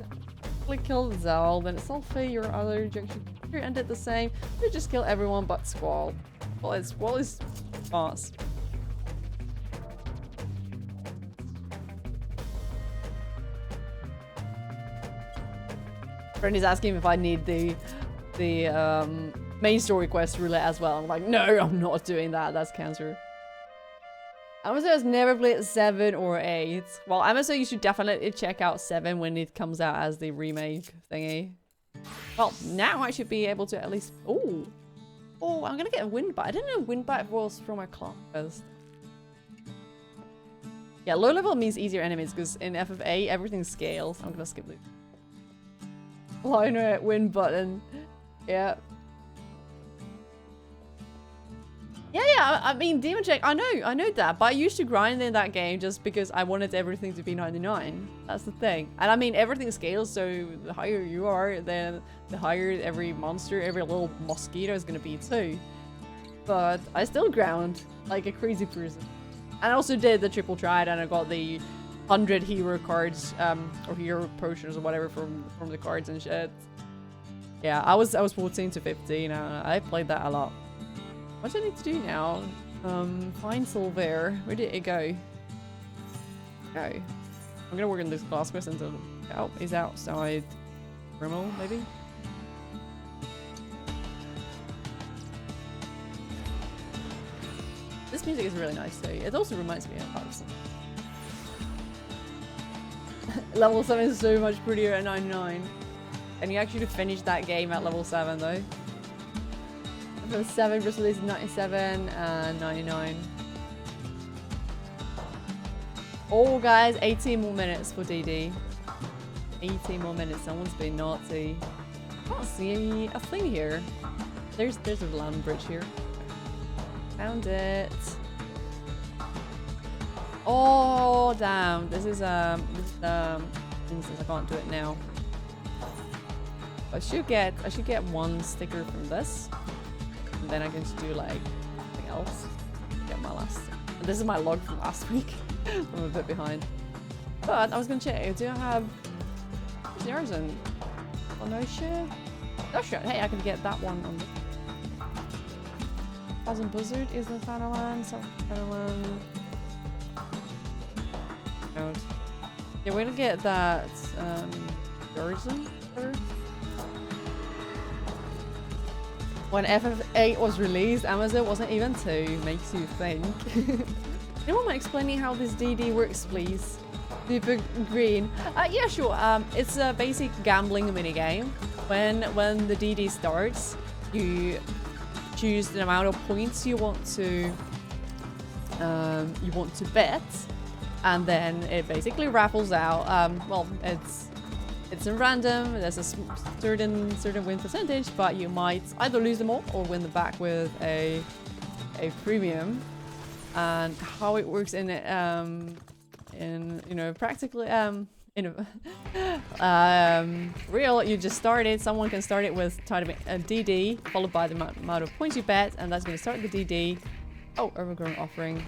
Like kill Zell, then it's Sulfate, your other junction character ended the same. You just kill everyone but Squall. Well, Squall is fast. Friend is asking if I need the main story quest roulette as well. I'm like, no, I'm not doing that. That's cancer. Amazon has never played 7 or 8. Well, Amazon, you should definitely check out 7 when it comes out as the remake thingy. Well, now I should be able to at least... Oh, I'm gonna get a wind bite. I didn't know wind bite was from my class first. Yeah, low level means easier enemies because in FF8 everything scales. I'm gonna skip this. Liner win button. Yeah. Yeah, I mean, Demon Check, I know that, but I used to grind in that game just because I wanted everything to be 99. That's the thing. And I mean, everything scales, so the higher you are, then the higher every monster, every little mosquito is gonna be too. But I still ground like a crazy person. And I also did the triple triad and I got the 100 hero cards, or hero potions or whatever from the cards and shit. Yeah, I was 14 to 15 and I played that a lot. What do I need to do now? Find Silver. Where did it go? Oh. I'm gonna work on this class quest until... Oh, he's outside. Rimmel, maybe? This music is really nice too. It also reminds me of Patterson. Level 7 is so much prettier at 99. And you actually finished that game at level 7 though. Level 7 just released 97 and 99. Oh guys, 18 more minutes for DD. 18 more minutes, someone's been naughty. I can't see a thing here. There's a land bridge here. Found it. Oh damn, this is instance I can't do it now. I should get one sticker from this. And then I can just do like something else. Get my last. And this is my log from last week. I'm a bit behind. But I was gonna check. Do I have zeros and oh no shit? Oh shit. Hey, I can get that one on the Thousand Blizzard is the final one. So final one. Out. Yeah, we're gonna get that version first. When FF8 was released, Amazon wasn't even 2. Makes you think. Anyone mind explaining how this DD works, please? Super Green. Yeah, sure. It's a basic gambling minigame. When the DD starts, you choose the amount of points you want to bet, and then it basically raffles out. Well, it's in random. There's a certain win percentage, but you might either lose them all or win them back with a premium. And how it works in you know, practically in real, you just start it. Someone can start it with a DD followed by the amount of points you bet, and that's going to start the DD. Oh, overgrown offering.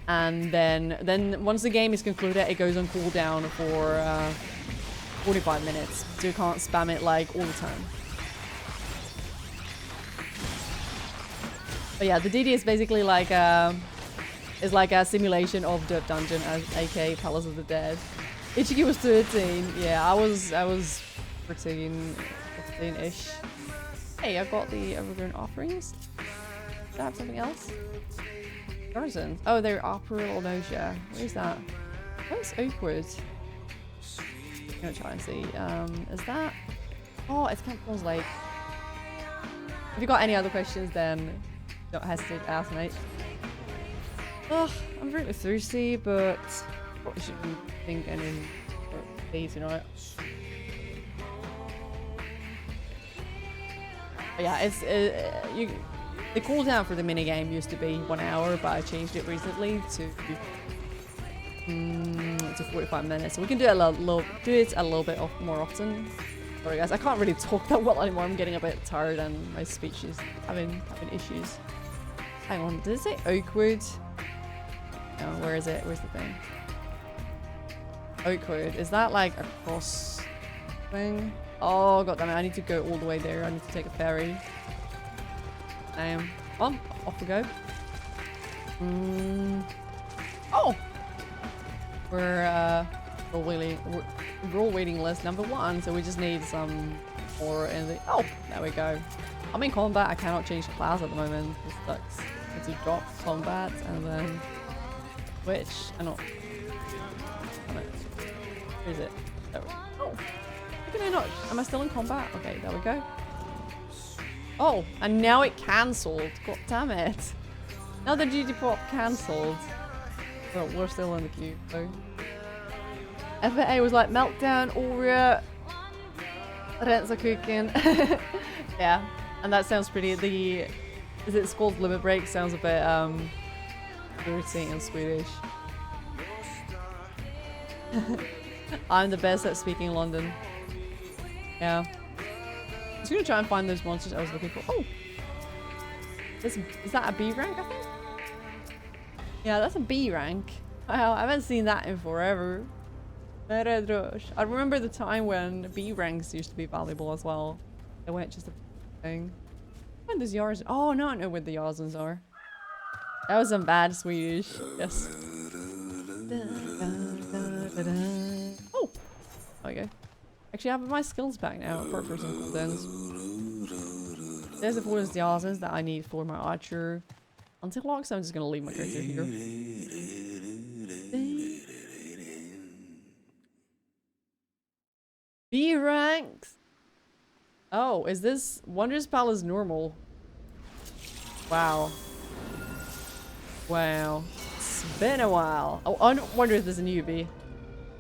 And then once the game is concluded, it goes on cooldown for 45 minutes, so you can't spam it like all the time. But yeah, the DD is basically like a simulation of Dirt Dungeon, as aka Palace of the Dead. Ichiki was 13. Yeah, I was 14, 15-ish. Hey, I got the overgrown offerings. Do I have something else? Gardens. Oh, they're Upper Little Nosia. Where's that? Where's Oakwood? I'm gonna try and see. Is that? Oh, it's Campbell's Lake. If you got any other questions, then don't hesitate to ask, mate. Oh, I'm really thirsty, but what should we think any days, you know? But yeah, it's the cooldown for the minigame used to be 1 hour, but I changed it recently to 45 minutes. So we can do it a little bit more often. Sorry guys, I can't really talk that well anymore. I'm getting a bit tired and my speech is having issues. Hang on, did it say Oakwood? No, where is it? Where's the thing? Oakwood. Is that like a cross thing? Oh god damn it, I need to go all the way there. I need to take a ferry. On, off we go. Oh! We're all waiting list number 1, so we just need some more in the... Oh, there we go. I'm in combat, I cannot change the class at the moment. This sucks. I need to drop combat and then switch. Where is it? There we go. Oh! How can I not? Am I still in combat? Okay, there we go. Oh, and now it cancelled. God damn it. Now the GG pop cancelled. Well, we're still in the queue, so. FAA was like meltdown, Aurea, Renza cooking. Yeah, and that sounds pretty. Is it called limit break? Sounds a bit dirty in Swedish. I'm the best at speaking London. Yeah. I was gonna try and find those monsters I was looking for. Oh! Is that a B rank, I think? Yeah, that's a B rank. Wow, I haven't seen that in forever. I remember the time when B ranks used to be valuable as well. They weren't just a thing. When those Yarzens... Oh, no, I know where the Yarzens are. That was some bad Swedish. Yes. Oh! There we go. Actually, I have my skills back now, apart from some cooldowns. There's the 4 Yarzens that I need for my archer until so I'm just gonna leave my character here. B ranks! Oh, is this Wondrous Palace normal? Wow. Wow. It's been a while. Oh, I wonder if there's a newbie.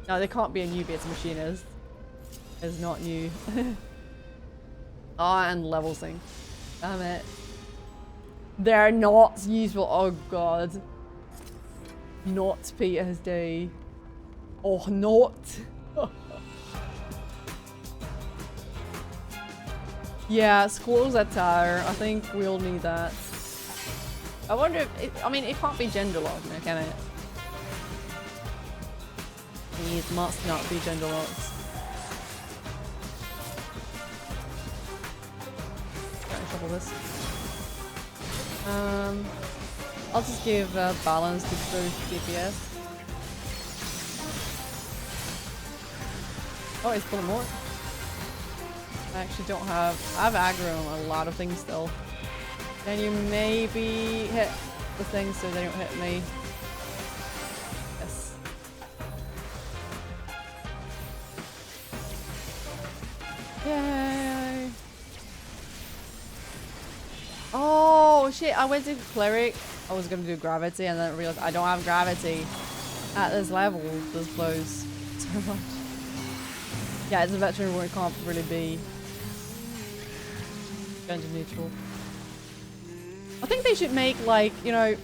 No, there can't be a newbie, it's a machinist. It's not new. Ah, and level sync. Damn it. They're not useful. Oh god. Not PTSD. Oh, not. Yeah, squirrels at tower. I think we'll need that. I wonder if it, I mean, it can't be gender locked now, can it? It must not be gender locked. Shuffle this. I'll just give balance to both DPS. Oh, it's full of more. I actually don't have. I have aggro on a lot of things still. Can you maybe hit the things so they don't hit me? Yes. Yay! Oh shit, I went to cleric. I was gonna do gravity and then realized I don't have gravity at this level. This blows so much. Yeah, it's a veteran where it can't really be gender neutral. I think they should make like, you know, I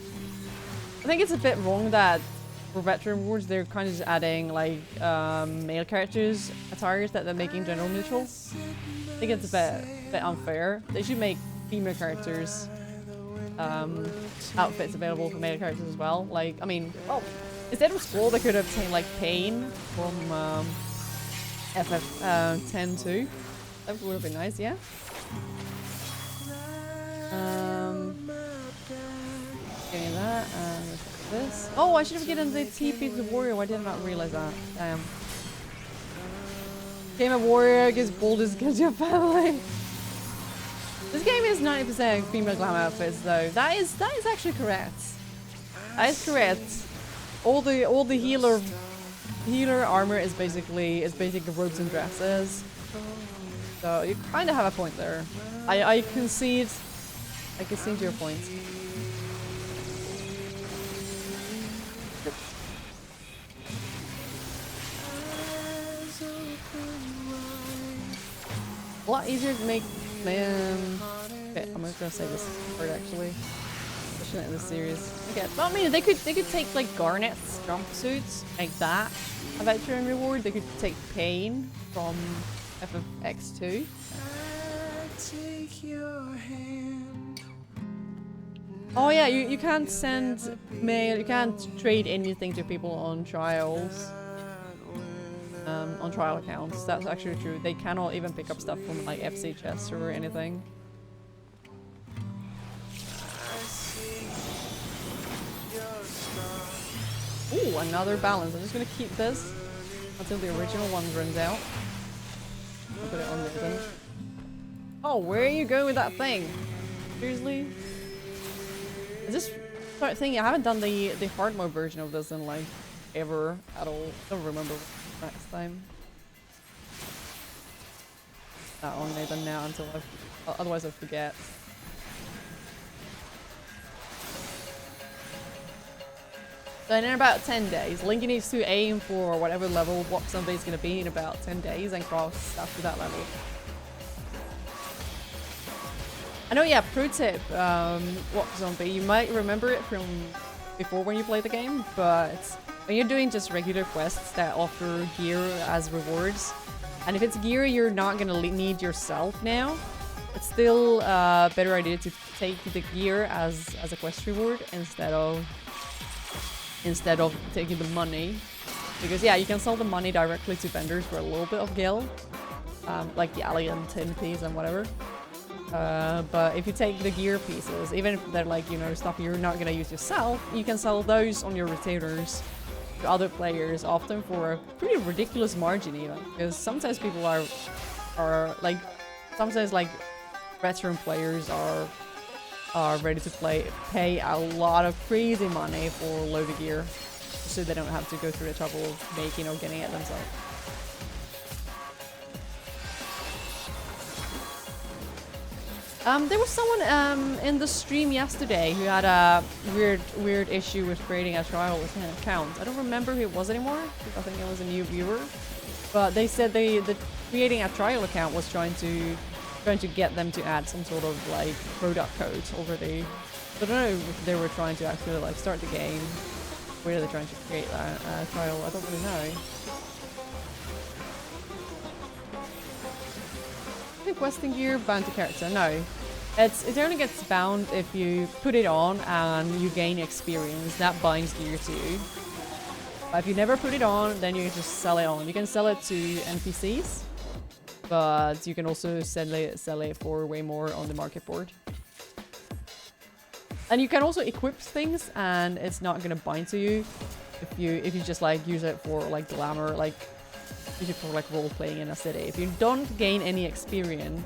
think it's a bit wrong that for veteran wars they're kind of just adding like male characters attires that they're making gender neutral. I think it's a bit unfair. They should make female characters outfits available for male characters as well. Like, I mean, well, instead of Squall they could obtain like Pain from FF10 too. That would have been nice, yeah. Getting that and this. Oh, I should have given the TP to the warrior. Why did I not realize that? Damn. Game of warrior gives boulders against your family. This game is 90% female glam outfits though. That is actually correct. That is correct. All the healer armor is basically robes and dresses. So you kind of have a point there. I concede your point. A lot easier to make, man. Okay, I'm just gonna say this part actually. Especially in this series. Okay, but I mean they could take like Garnet's jumpsuits like that. A veteran reward. They could take Pain from FFX2. Oh yeah, you can't send mail. You can't trade anything to people on trials. On trial accounts. That's actually true. They cannot even pick up stuff from like FCHS or anything. Ooh, another balance. I'm just gonna keep this until the original one runs out. I'll put it on there then. Oh, where are you going with that thing? Seriously? Is this sort of thing? I haven't done the hard mode version of this in like ever at all. I don't remember next time. That on there then now until otherwise I forget. So in about 10 days, Linky needs to aim for whatever level Walk Zombie is going to be in about 10 days and cross after that level. I know, yeah, pro tip, Walk Zombie, you might remember it from before when you play the game, but when you're doing just regular quests that offer gear as rewards, and if it's gear you're not going to need yourself now, it's still a better idea to take the gear as a quest reward instead of taking the money, because yeah, you can sell the money directly to vendors for a little bit of gil, like the alien tin piece and whatever. But if you take the gear pieces, even if they're like, you know, stuff you're not gonna use yourself, you can sell those on your retainers to other players, often for a pretty ridiculous margin even, because sometimes people are like, sometimes like veteran players are ready to pay a lot of crazy money for loaded gear, so they don't have to go through the trouble of making or getting it themselves. There was someone in the stream yesterday who had a weird issue with creating a trial account. I don't remember who it was anymore. I think it was a new viewer, but they said the creating a trial account was trying to get them to add some sort of like product code over the. I don't know if they were trying to actually like start the game. Where are they trying to create that trial? I don't really know. Questing gear bound to character. No, it only gets bound if you put it on and you gain experience. That binds gear to you. But if you never put it on, then you can just sell it on. You can sell it to NPCs, but you can also sell it for way more on the market board. And you can also equip things, and it's not gonna bind to you if you just like use it for like glamour, like. Use it for like role playing in a city. If you don't gain any experience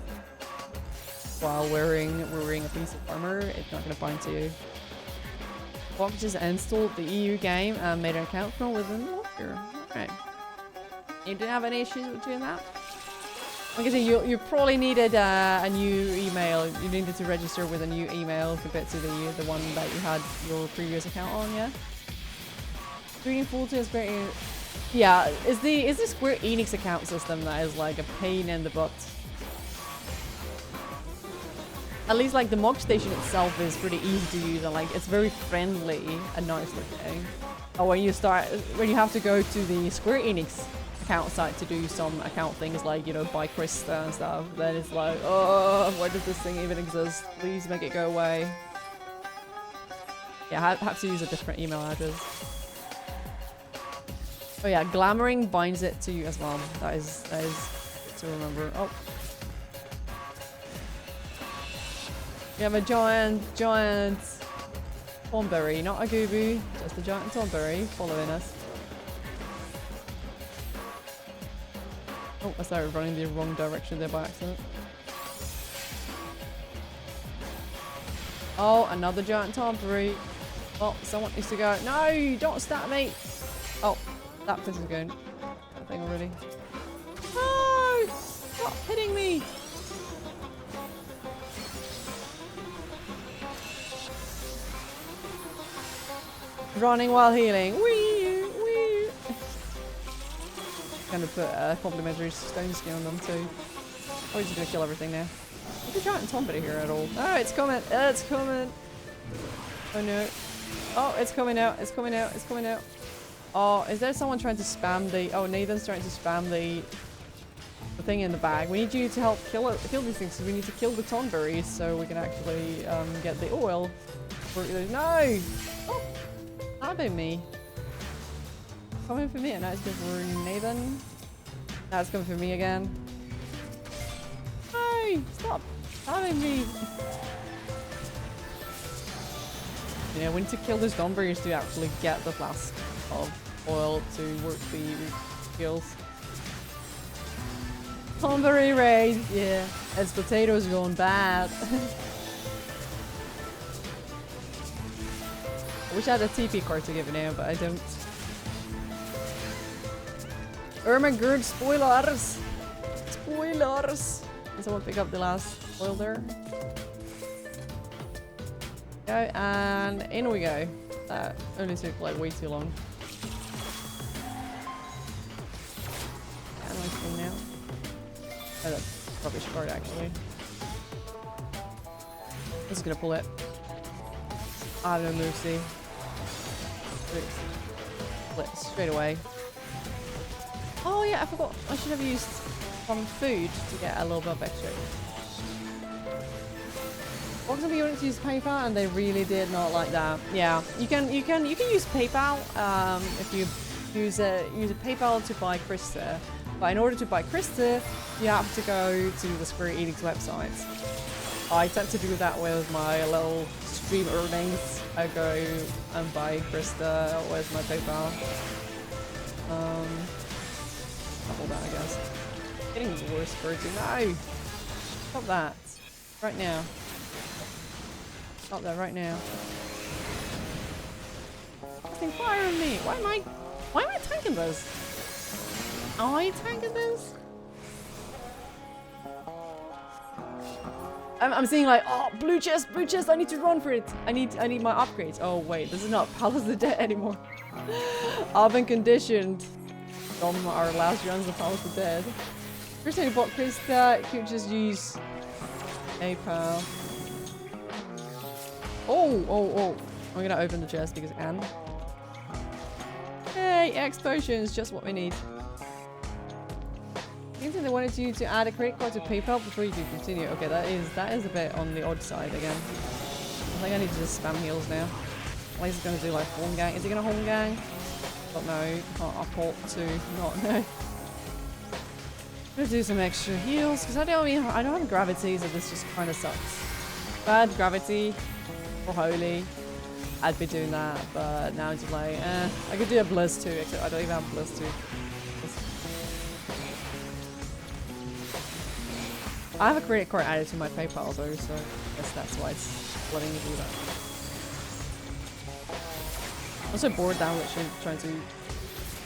while wearing a piece of armor, it's not going to bind to you. Bob just installed the EU game and made an account from within the locker. Okay. You didn't have any issues with doing that? Like I say, you probably needed a new email. You needed to register with a new email compared to the one that you had your previous account on, yeah? Doing full transparent. Yeah, is the Square Enix account system that is like a pain in the butt. At least like the Mog Station itself is pretty easy to use and like it's very friendly and nice looking. But when you have to go to the Square Enix account site to do some account things like, you know, buy Krista and stuff, then it's like, oh, why does this thing even exist? Please make it go away. Yeah, I have to use a different email address. Oh yeah, glamoring binds it to you as well. That is good to remember. Oh. We have a giant Thornberry, not a Gooby, just a giant Thornberry following us. Oh, I started running the wrong direction there by accident. Oh, another giant Thornberry. Well, someone needs to go. No, don't stab me. Oh, that person's going. That thing already. No! Stop hitting me! Running while healing. Wee! Wee! Gonna put complimentary stone skin on them too. Oh, he's just gonna kill everything now. Look at giant Tombity here at all. Oh, it's coming! It's coming! Oh no. Oh, it's coming out. It's coming out. It's coming out. Oh, is there someone trying to spam the... Oh, Nathan's trying to spam the thing in the bag. We need you to help kill these things. So we need to kill the Tonberries so we can actually get the oil. No! Oh, stabbing me. Coming for me. And now it's going for Nathan. Now it's coming for me again. No! Stop stabbing me. You know, we need to kill those Tonberries to actually get the flask of oil to work the skills. Tonberry raid, yeah. As potatoes going bad. I wish I had a TP card to give it now, but I don't. Irma Gerd spoilers! Spoilers! Can someone pick up the last oil there? Go, and in we go. That only took like way too long. Yeah, nice thing now. Oh, that's rubbish card actually. I'm just gonna pull it. I have no mercy. Pull it straight away. Oh yeah, I forgot. I should have used some food to get a little bit of extra. For example, you wanted to use PayPal, and they really did not like that. Yeah, you can use PayPal if you use a PayPal to buy Krista. But in order to buy Krista, you have to go to the Square Enix website. I tend to do that with my little stream earnings. I go and buy Krista with my PayPal. Hold on, I guess. Getting worse for it. No, stop that right now. Up there right now. Fucking fire on me! Why am I tanking this? Am I tanking this? I'm seeing like, oh, blue chest, I need to run for it. I need my upgrades. Oh wait, this is not Palace of the Dead anymore. I've been conditioned from our last runs of Palace of the Dead. First time you bought Krista, you could just use PayPal. Oh. I'm gonna open the chest because I can. Hey, X potions, just what we need. I think they wanted you to add a credit card to PayPal before you do continue. Okay, that is a bit on the odd side again. I think I need to just spam heals now. At least it's gonna do like home gang. Is he gonna home gang? Don't know. Can't uphold to not know. I'm gonna do some extra heals because I don't have gravity, so this just kind of sucks. Bad gravity. Holy, I'd be doing that, but now it's like, I could do a bliss too, except I don't even have bliss too. I have a credit card added to my PayPal though, so I guess that's why it's letting me do that. I'm also bored down literally trying to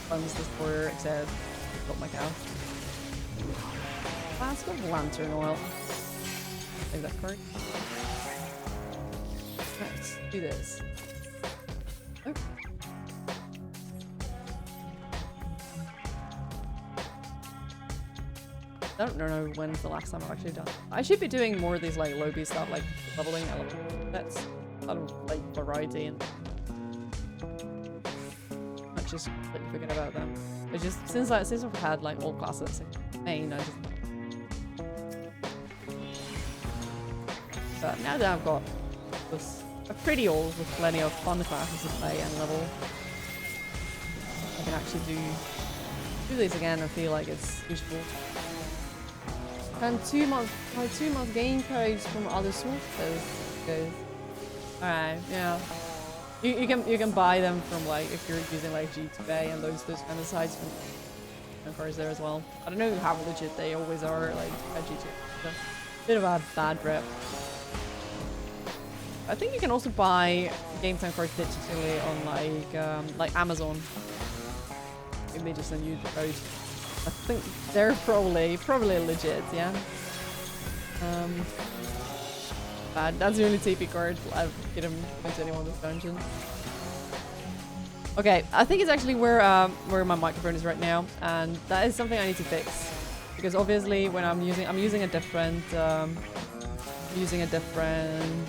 fund this border, except I've got my cow. Flask of lantern oil. Take that card. Let's do this. Oh. I don't know when's the last time I've actually done. I should be doing more of these like lobby stuff, like leveling element. That's a lot of like variety and not just like forget about them. It's just since I've had like all classes like main, I just. But now that I've got this. A pretty old with plenty of fun classes to play and level. I can actually do these again and feel like it's useful. And 2 month game codes from other sources. Alright, yeah. You can buy them from like if you're using like G2A and those kind of sites from cars there as well. I don't know how legit they always are like at G2. So, bit of a bad rep. I think you can also buy game time cards digitally on like Amazon. Maybe they just send you the code. I think they're probably legit, yeah. But that's the only TP card I've given to anyone this dungeon. Okay, I think it's actually where my microphone is right now, and that is something I need to fix. Because obviously when I'm using a different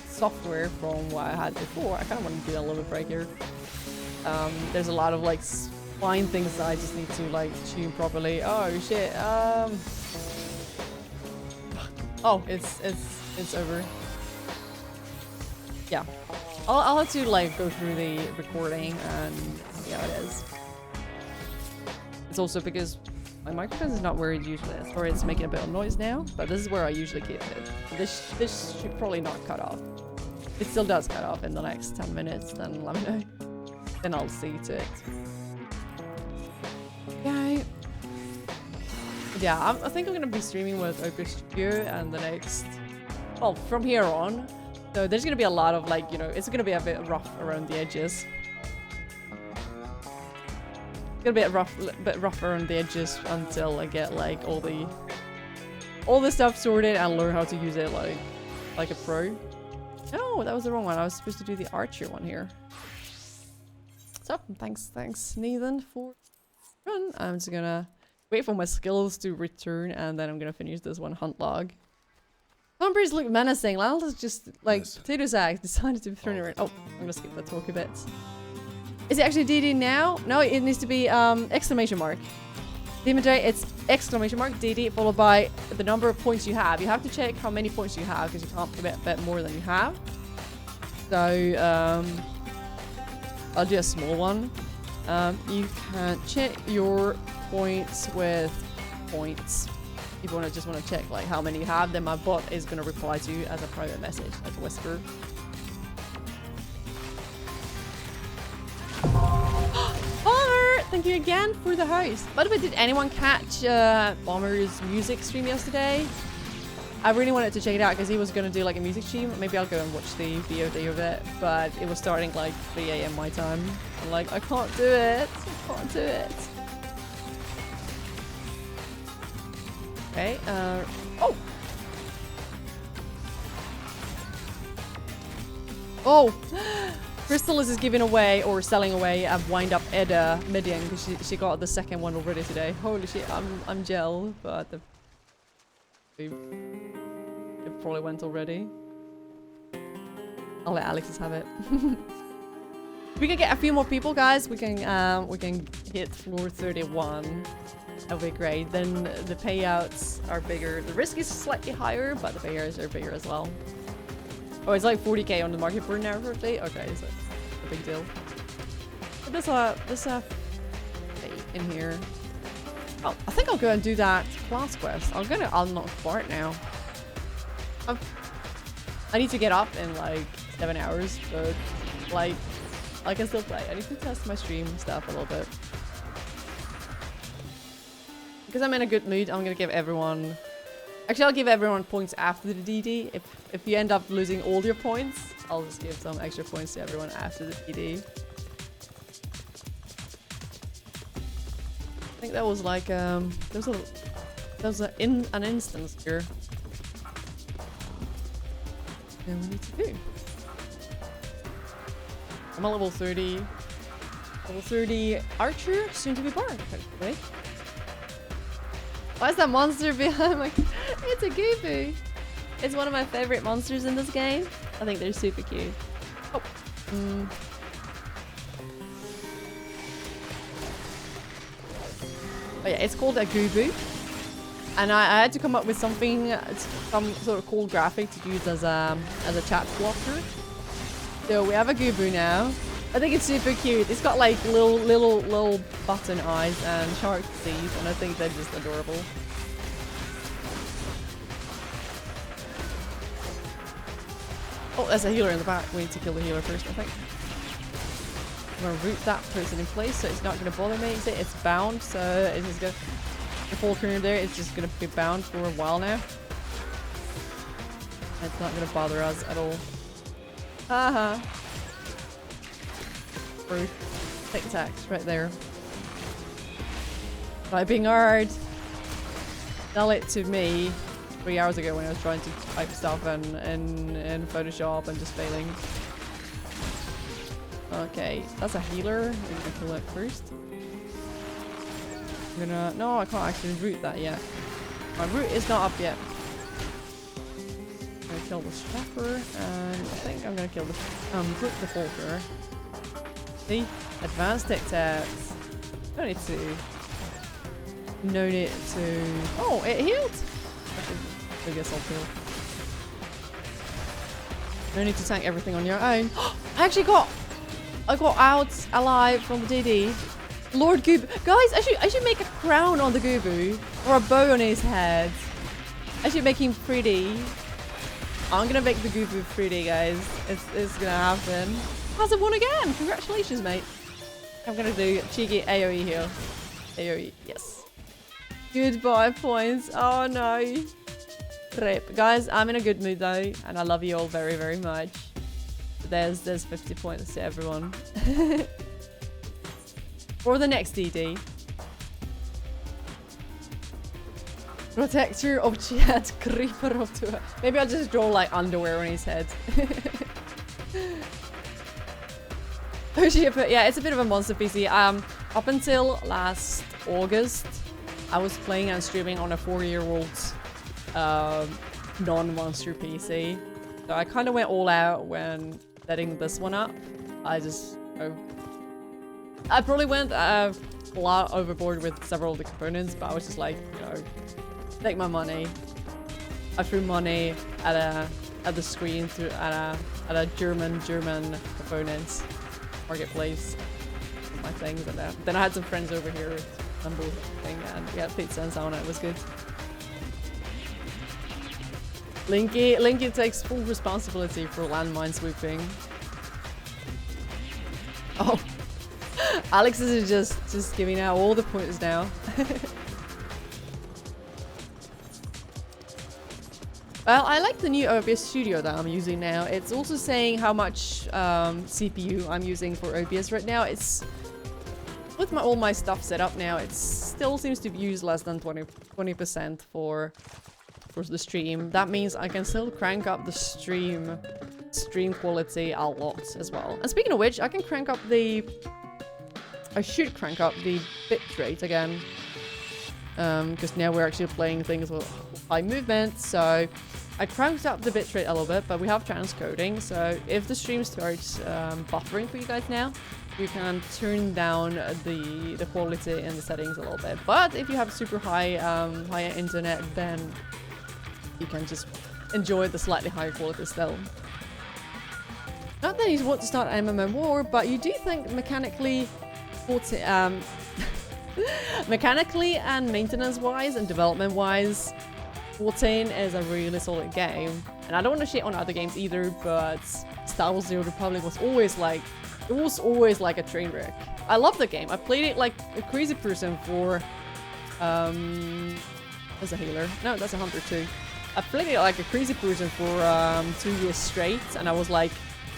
software from what I had before. I kind of want to do a little break here. There's a lot of like fine things that I just need to like tune properly. Oh shit. Oh, it's over. Yeah. I'll have to like go through the recording and see how it is. It's also because my microphone is not where it usually is, or it's making a bit of noise now, but this is where I usually keep it. This should probably not cut off. It still does cut off in the next 10 minutes, then let me know. Then I'll see to it. Okay. Yeah, I think I'm gonna be streaming with OBS Studio and the next... Well, from here on. So there's gonna be a lot of like, you know, it's gonna be a bit rough around the edges. It's gonna be a bit rough around the edges until I get like all the stuff sorted and learn how to use it like a pro. No, that was the wrong one. I was supposed to do the archer one here. So thanks Nathan for run. I'm just gonna wait for my skills to return and then I'm gonna finish this one hunt log. Zombies look menacing. Lala's just like Yes. Potato Sack decided to turn around. Oh, I'm gonna skip that talk a bit. Is it actually DD now? No, it needs to be exclamation mark. Demon J, it's exclamation mark DD followed by the number of points you have. You have to check how many points you have because you can't bet more than you have. So I'll do a small one. You can check your points with points. If you just want to check like how many you have, then my bot is going to reply to you as a private message, as a whisper. Bomber! Thank you again for the host. By the way, did anyone catch Bomber's music stream yesterday? I really wanted to check it out because he was going to do like a music stream. Maybe I'll go and watch the VOD of it, but it was starting like 3 AM my time. I'm like, I can't do it. I can't do it. Okay, oh! Oh! Crystal is giving away or selling away a wind up Edda Midian because she got the second one already today. Holy shit, I'm gel, but it probably went already. I'll let Alexis have it. We can get a few more people, guys. We can hit floor 31. That'll be great. Then the payouts are bigger. The risk is slightly higher, but the payouts are bigger as well. Oh, it's like 40k on the market for now, roughly. Okay, so a big deal. But there's a in here. Oh, I think I'll go and do that class quest. I'm gonna unlock Bart now. I need to get up in like 7 hours, but like I can still play. I need to test my stream stuff a little bit. Because I'm in a good mood, I'm gonna give everyone... Actually, I'll give everyone points after the DD. If you end up losing all your points, I'll just give some extra points to everyone after the DD. I think that was like there's an instance here. Then we need to do. I'm a level 30. Level 30 archer, soon to be bard, hopefully. Why is that monster behind my... It's a goofy. It's one of my favorite monsters in this game. I think they're super cute. Oh. Oh yeah, it's called a Gubu. And I had to come up with something, some sort of cool graphic to use as a chat blocker. So we have a Gubu now. I think it's super cute. It's got like little button eyes and shark teeth, and I think they're just adorable. Oh, there's a healer in the back. We need to kill the healer first, I think. I'm gonna root that person in place so it's not gonna bother me. See, it's bound, so it's just gonna... The full corner there, it's just gonna be bound for a while now. It's not gonna bother us at all. Uh-huh. Rude. Tic Tacs right there. Typing hard. Tell it to me 3 hours ago when I was trying to type stuff in Photoshop and just failing. Okay, that's a healer. I'm gonna kill it first. I'm gonna... No, I can't actually root that yet. My root is not up yet. I'm gonna kill the Strapper, and I think I'm gonna kill the Defaulter. See? Advanced Tic Tacs. No need to... No need to... Oh, it healed! I guess I'll heal. No need to tank everything on your own. I actually got... I got out alive from the DD. Lord Goob. Guys, I should make a crown on the Goobu. Or a bow on his head. I should make him pretty. I'm gonna make the Goobu pretty, guys. It's gonna happen. Has it won again? Congratulations, mate. I'm gonna do cheeky AoE here. AoE, yes. Goodbye points. Oh no. Rip. Guys, I'm in a good mood though, and I love you all very, very much. There's 50 points to everyone. For the next DD. Protector of chat, creeper of two. Maybe I'll just draw like underwear on his head. Yeah, it's a bit of a monster PC. Up until last August, I was playing and streaming on a 4-year-old non-monster PC. So I kind of went all out when setting this one up. I probably went a lot overboard with several of the components, but I was just like, you know, take my money. I threw money at the screen at a German components marketplace with my things, and then I had some friends over here assemble thing, and we had pizza and sauna. It was good. Linky takes full responsibility for landmine swooping. Oh, Alex is just giving out all the pointers now. Well, I like the new OBS Studio that I'm using now. It's also saying how much CPU I'm using for OBS right now. It's with all my stuff set up now. It still seems to use less than 20% for the stream. That means I can still crank up the stream quality a lot as well. And speaking of which, I should crank up the bitrate again. Because now we're actually playing things with high movement, so I cranked up the bitrate a little bit, but we have transcoding, so if the stream starts buffering for you guys now, you can turn down the quality in the settings a little bit. But if you have super high internet, then you can just enjoy the slightly higher quality still. Not that you want to start an MMO war, but you do think mechanically and maintenance-wise and development-wise, 14 is a really solid game. And I don't want to shit on other games either, but Star Wars The Old Republic was always like a train wreck. I love the game. I played it like a crazy person for that's a healer. No, that's a hunter too. I played it like a crazy person for 2 years straight, and I was like,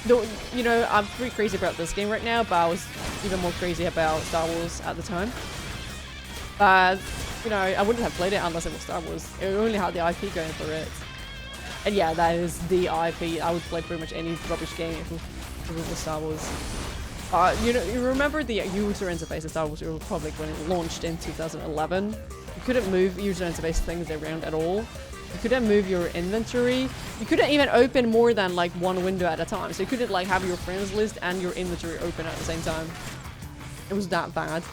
you know, I'm pretty crazy about this game right now, but I was even more crazy about Star Wars at the time. But, you know, I wouldn't have played it unless it was Star Wars. It only had the IP going for it. And yeah, that is the IP. I would play pretty much any rubbish game if it was Star Wars. You know, you remember the user interface of Star Wars The Old Republic when it launched in 2011? You couldn't move user interface things around at all. You couldn't move your inventory. You couldn't even open more than like one window at a time. So you couldn't like have your friends list and your inventory open at the same time. It was that bad.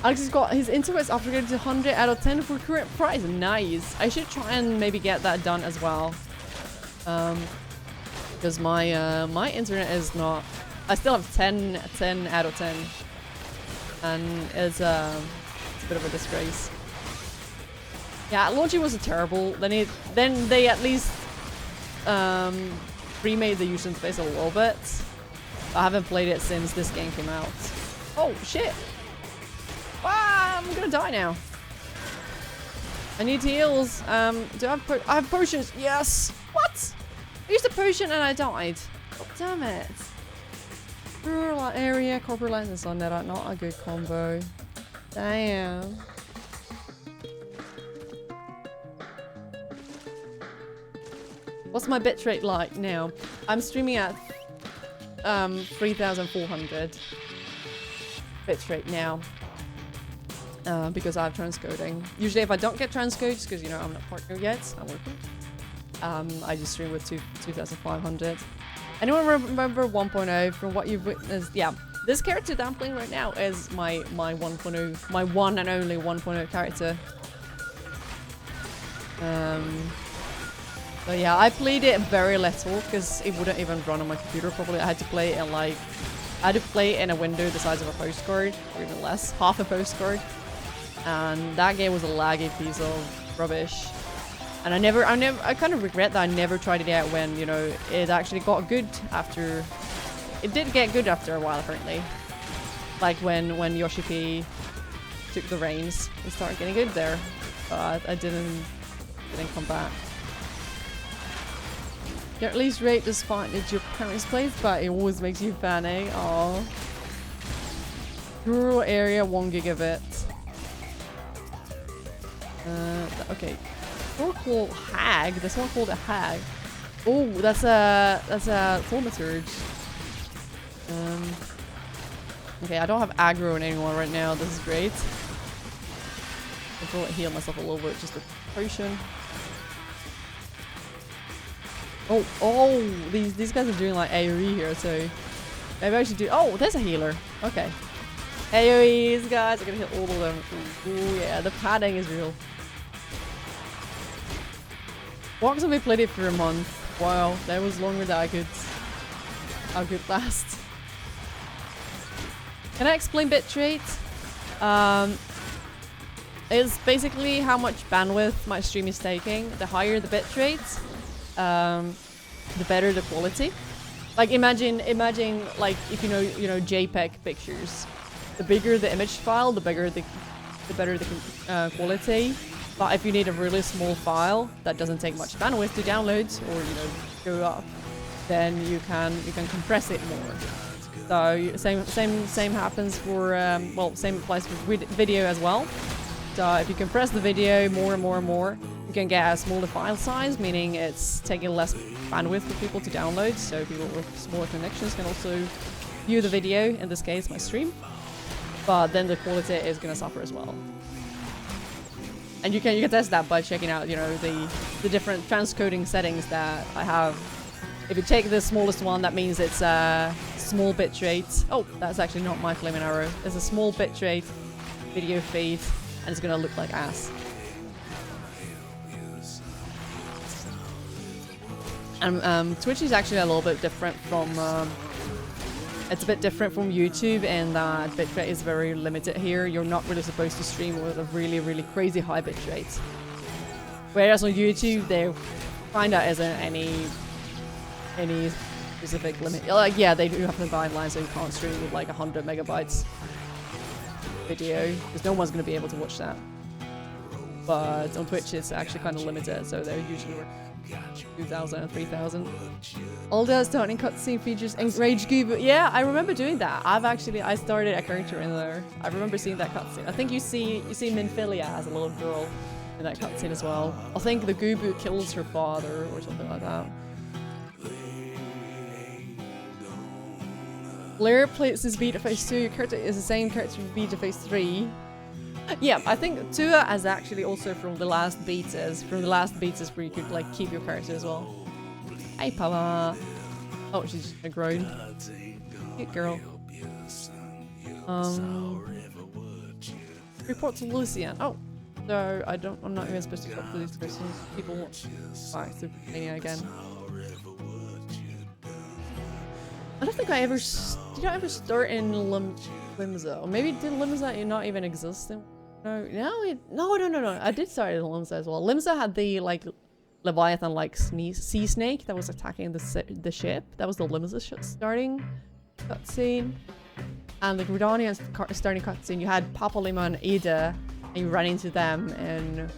Alex has got his interface upgraded to 100 out of 10 for current price. Nice. I should try and maybe get that done as well. Because my internet is not... I still have 10 out of 10. And it's a bit of a disgrace. Yeah, launching was terrible. Then they at least remade the user interface a little bit. I haven't played it since this game came out. Oh shit! Ah, I'm gonna die now. I need heals. Do I have I have potions? Yes. What? I used a potion and I died. Oh, damn it. Rural area, corporate license on that, not a good combo. Damn. What's my bitrate like now? I'm streaming at 3,400 bitrate now. Because I have transcoding. Usually if I don't get transcodes, because you know I'm not partner yet, I'm working. I just stream with 2,500. Anyone remember 1.0 from what you've witnessed? Yeah, this character that I'm playing right now is my 1.0, my one and only 1.0 character. So yeah, I played it very little because it wouldn't even run on my computer properly. I had to play it in I had to play it in a window the size of a postcard, or even less, half a postcard. And that game was a laggy piece of rubbish. And I kind of regret that I never tried it out when, you know, it actually got good after, it did get good after a while apparently. Like when Yoshi P took the reins, it started getting good there. But I didn't come back. You at least rate despite it's your parents' place, but it always makes you fanny. Aww. Rural area, 1 gigabit. Okay. One called Hag. This one called a Hag. Oh, that's a thaumaturge. Okay, I don't have aggro on anyone right now. This is great. I will heal myself a little bit, just a potion. Oh, these guys are doing like AoE here too. Maybe I should do. Oh, there's a healer. Okay. AoEs, guys. I'm gonna hit all of them. Ooh, yeah, the padding is real. Walks have we played it for a month. Wow, that was longer than I could last. Can I explain bitrate? It's basically how much bandwidth my stream is taking. The higher the bitrate, the better the quality. Like imagine like if you know JPEG pictures. The bigger the image file, the better the quality. But if you need a really small file that doesn't take much bandwidth to download or go up, then you can compress it more. So same happens for well, same applies for video as well. So if you compress the video more and more and more, you can get a smaller file size, meaning it's taking less bandwidth for people to download. So people with smaller connections can also view the video. In this case, my stream. But then the quality is gonna suffer as well. And you can test that by checking out, you know, the different transcoding settings that I have. If you take the smallest one, that means it's a small bitrate. Oh, that's actually not my flaming arrow. It's a small bitrate video feed, and it's gonna look like ass. And Twitch is actually a little bit different from. It's a bit different from YouTube in that bitrate is very limited here. You're not really supposed to stream with a really, really crazy high bitrate. Whereas on YouTube, there kinda isn't any specific limit. Like, yeah, they do have the guidelines so you can't stream with like 100 megabytes video, because no one's gonna be able to watch that. But on Twitch, it's actually kind of limited, so they're usually 2,000 and 3,000. All the starting cutscene features Enrage Goober. Yeah, I remember doing that. I started a character in there. I remember seeing that cutscene. I think you see Minfilia as a little girl in that cutscene as well. I think the Goober kills her father or something like that. Blair plays his Beta Phase 2. Character is the same character from Beta Phase 3. Yeah, I think Tua is actually also from the last betas. From the last betas where you could like keep your character as well. Hey, Papa. Oh, she's just a groan. Cute girl. Report to Lucian. Oh, so I'm not even supposed to talk to these questions. People want back to Mania again. I don't think I ever did. I ever start in Limsa, or maybe did Limsa not even exist? No. I did start in Limsa as well. Limsa had the like Leviathan like sea snake that was attacking the ship. That was the Limsa starting cutscene. And the Gridania starting cutscene, you had Papa Lima and Ada, and you run into them in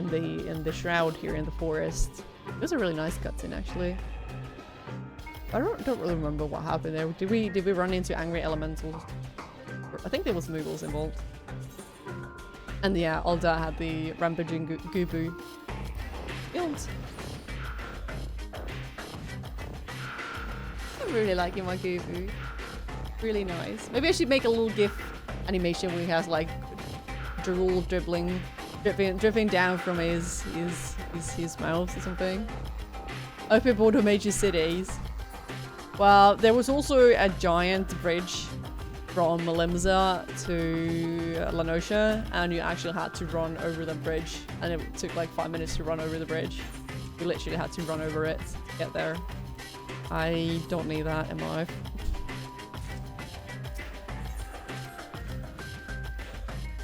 the shroud here in the forest. It was a really nice cutscene actually. don't really remember what happened there. Did we run into angry elementals? I think there was Moogles involved. And yeah, Alda had the rampaging Goobu. Films. I'm really liking my Goobu. Really nice. Maybe I should make a little GIF animation where he has like drool dripping down from his mouth or something. Open border major cities. Well, there was also a giant bridge from Limsa to Lanosha, and you actually had to run over the bridge, and it took like 5 minutes to run over the bridge. You literally had to run over it to get there. I don't need that in my life.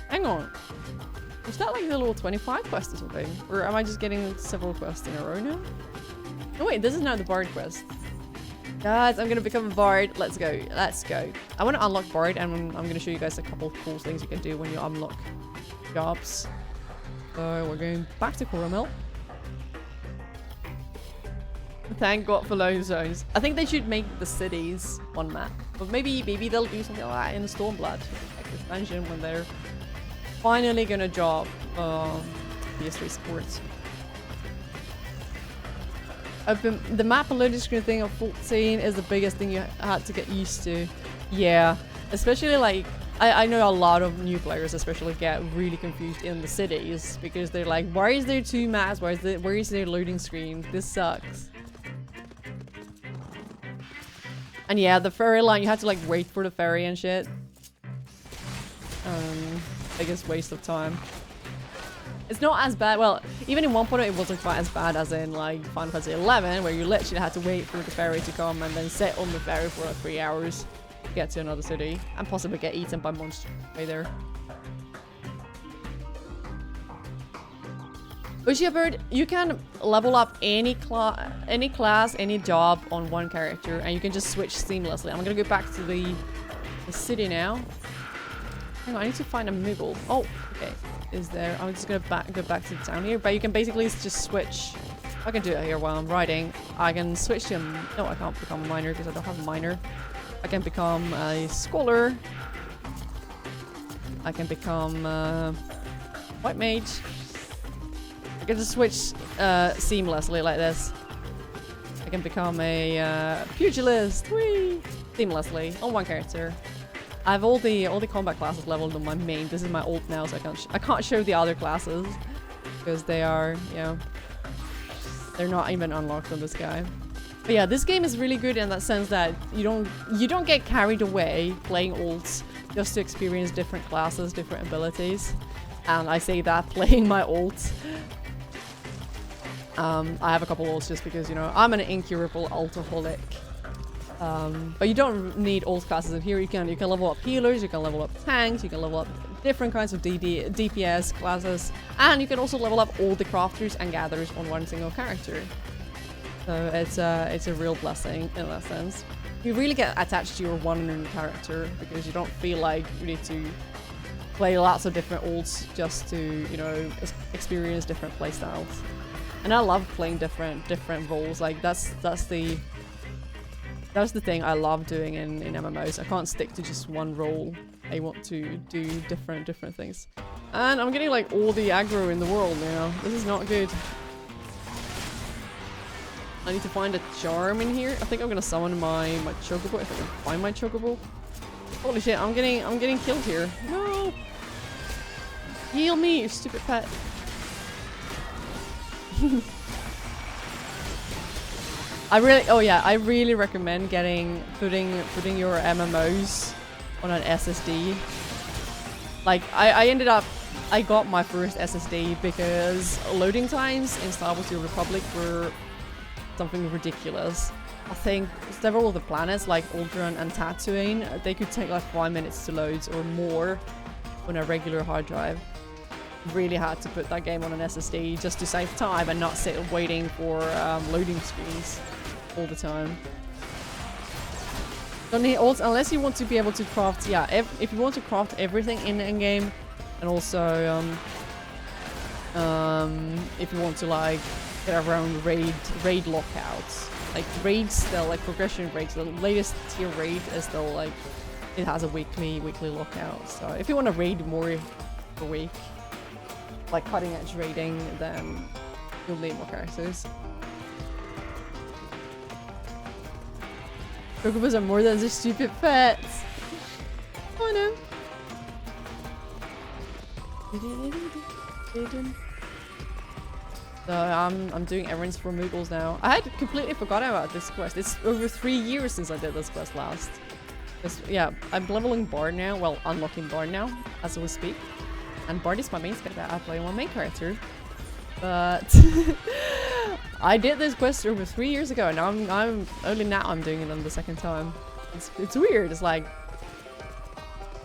Hang on. Was that like the little 25 quest or something? Or am I just getting several quests in a row now? No wait, this is now the Bard quest. Guys, I'm gonna become a Bard. Let's go. Let's go. I want to unlock Bard, and I'm gonna show you guys a couple of cool things you can do when you unlock jobs. So we're going back to Coromel. Thank God for load zones. I think they should make the cities one map. But maybe they'll do something like that in the Stormblood expansion when they're finally gonna drop PS3 sports. The map and loading screen thing of 14 is the biggest thing you had to get used to. Yeah, especially like I know a lot of new players especially get really confused in the cities because they're like, why is there 2 maps? Where is there loading screen? This sucks. And yeah, the ferry line, you had to like wait for the ferry and shit. Biggest waste of time. It's not as bad. Well, even in 1.0 it wasn't quite as bad as in like Final Fantasy 11, where you literally had to wait for the ferry to come and then sit on the ferry for like 3 hours to get to another city and possibly get eaten by monsters way there. Bushiabird, you can level up any class, any job on one character, and you can just switch seamlessly. I'm gonna go back to the city now. Hang on, I need to find a Moogle. Oh, okay. Is there? I'm just gonna go back to the town here, but you can basically just switch. I can do it here while I'm riding. I can switch to no, I can't become a miner because I don't have a miner. I can become a scholar. I can become white mage. I can just switch seamlessly like this. I can become a pugilist. Whee! Seamlessly on one character. I have all the combat classes leveled on my main. This is my ult now, so I can't show the other classes because they are, you know, they're not even unlocked on this guy. But yeah, this game is really good in that sense that you don't get carried away playing ults just to experience different classes, different abilities. And I say that playing my ult. I have a couple ults just because, you know, I'm an incurable ultaholic. But you don't need all classes in here. You can level up healers, you can level up tanks, you can level up different kinds of DPS classes, and you can also level up all the crafters and gatherers on one single character. So it's a real blessing in that sense. You really get attached to your one character because you don't feel like you need to play lots of different ults just to, you know, experience different playstyles. And I love playing different roles. Like that's the thing I love doing in MMOs. I can't stick to just one role. I want to do different things. And I'm getting like all the aggro in the world now. This is not good. I need to find a charm in here. I think I'm gonna summon my chocobo if I can find my chocobo. Holy shit, I'm getting killed here. No! Heal me, you stupid pet. I really recommend putting your MMOs on an SSD. Like I got my first SSD because loading times in Star Wars: The Old Republic were something ridiculous. I think several of the planets like Alderaan and Tatooine, they could take like 5 minutes to load or more on a regular hard drive. Really had to put that game on an SSD just to save time and not sit waiting for loading screens all the time. Don't need ults unless you want to be able to craft. Yeah, if you want to craft everything in the endgame, and also if you want to like get around raid lockouts, like raids still, like progression raids. The latest tier raid is still like it has a weekly lockout. So if you want to raid more per week, like cutting edge raiding, then you'll need more characters. Chocobos are more than just stupid pets. Oh no. So I'm doing errands for Moogles now. I had completely forgotten about this quest. It's over 3 years since I did this quest last. Yeah, I'm leveling Bard now. Well, unlocking Bard now, as we speak. And Bard is my main skill that I play on my main character. But I did this quest over 3 years ago, and I'm only now I'm doing it on the second time. It's weird. It's like,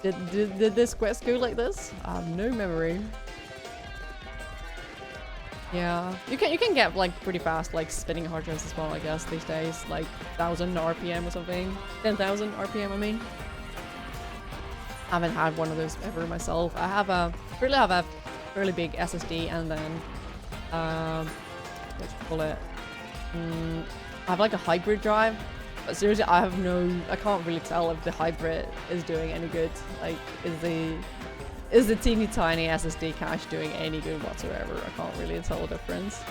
did this quest go like this? I have no memory. Yeah, you can get like pretty fast like spinning hard drives as well, I guess these days, like 1,000 RPM or something, 10,000 RPM. I mean, I haven't had one of those ever myself. I really have a fairly big SSD, and then what do you call it? I have like a hybrid drive, but seriously, I can't really tell if the hybrid is doing any good. Like, is the teeny tiny SSD cache doing any good whatsoever? I can't really tell the difference.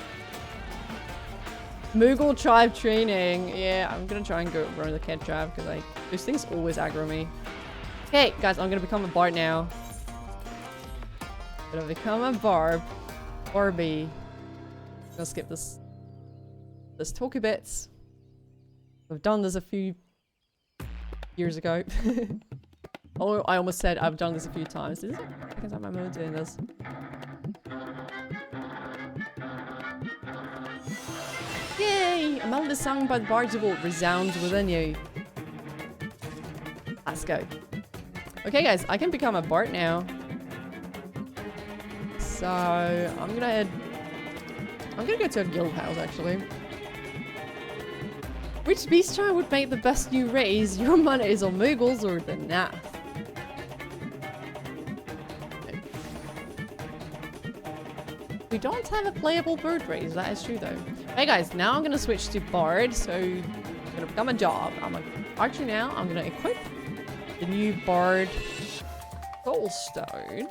Moogle tribe training. Yeah, I'm gonna try and go run the kid tribe because those things always aggro me. Okay, guys, I'm gonna become a bard now. I'm gonna become a Barbie. I'm gonna skip this talky bits. I've done this a few years ago. Oh, I almost said I've done this a few times. This is the second time I'm doing this. Yay! A melody sung by the Bards of Old resounds within you. Let's go. Okay, guys, I can become a bard now. So I'm gonna go to a guild house actually. Which beast tribe would make the best new race? Your money is on Moogles or the Nath? We don't have a playable bird race, that is true though. Hey guys, now I'm gonna switch to Bard, so I'm gonna become a job. I'm an archer now. I'm gonna equip the new Bard Soulstone.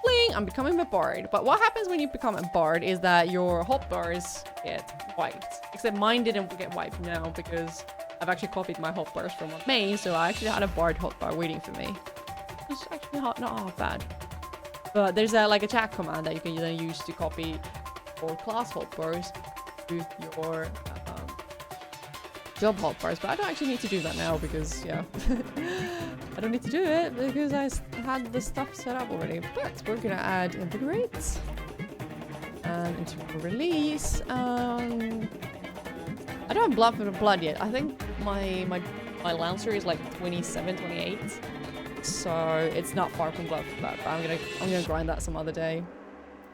Bling! I'm becoming a Bard. But what happens when you become a Bard is that your hotbars get wiped. Except mine didn't get wiped now because I've actually copied my hotbars from my main, so I actually had a Bard hotbar waiting for me. It's actually not half bad. But there's like a chat command that you can then use to copy all class hotbars to your job hotbars. But I don't actually need to do that now because, yeah, I don't need to do it because I had the stuff set up already. But we're gonna add invigorate and into release. I don't have blood yet. I think my Lancer is like 27, 28. So it's not far from blood for that, but I'm gonna grind that some other day.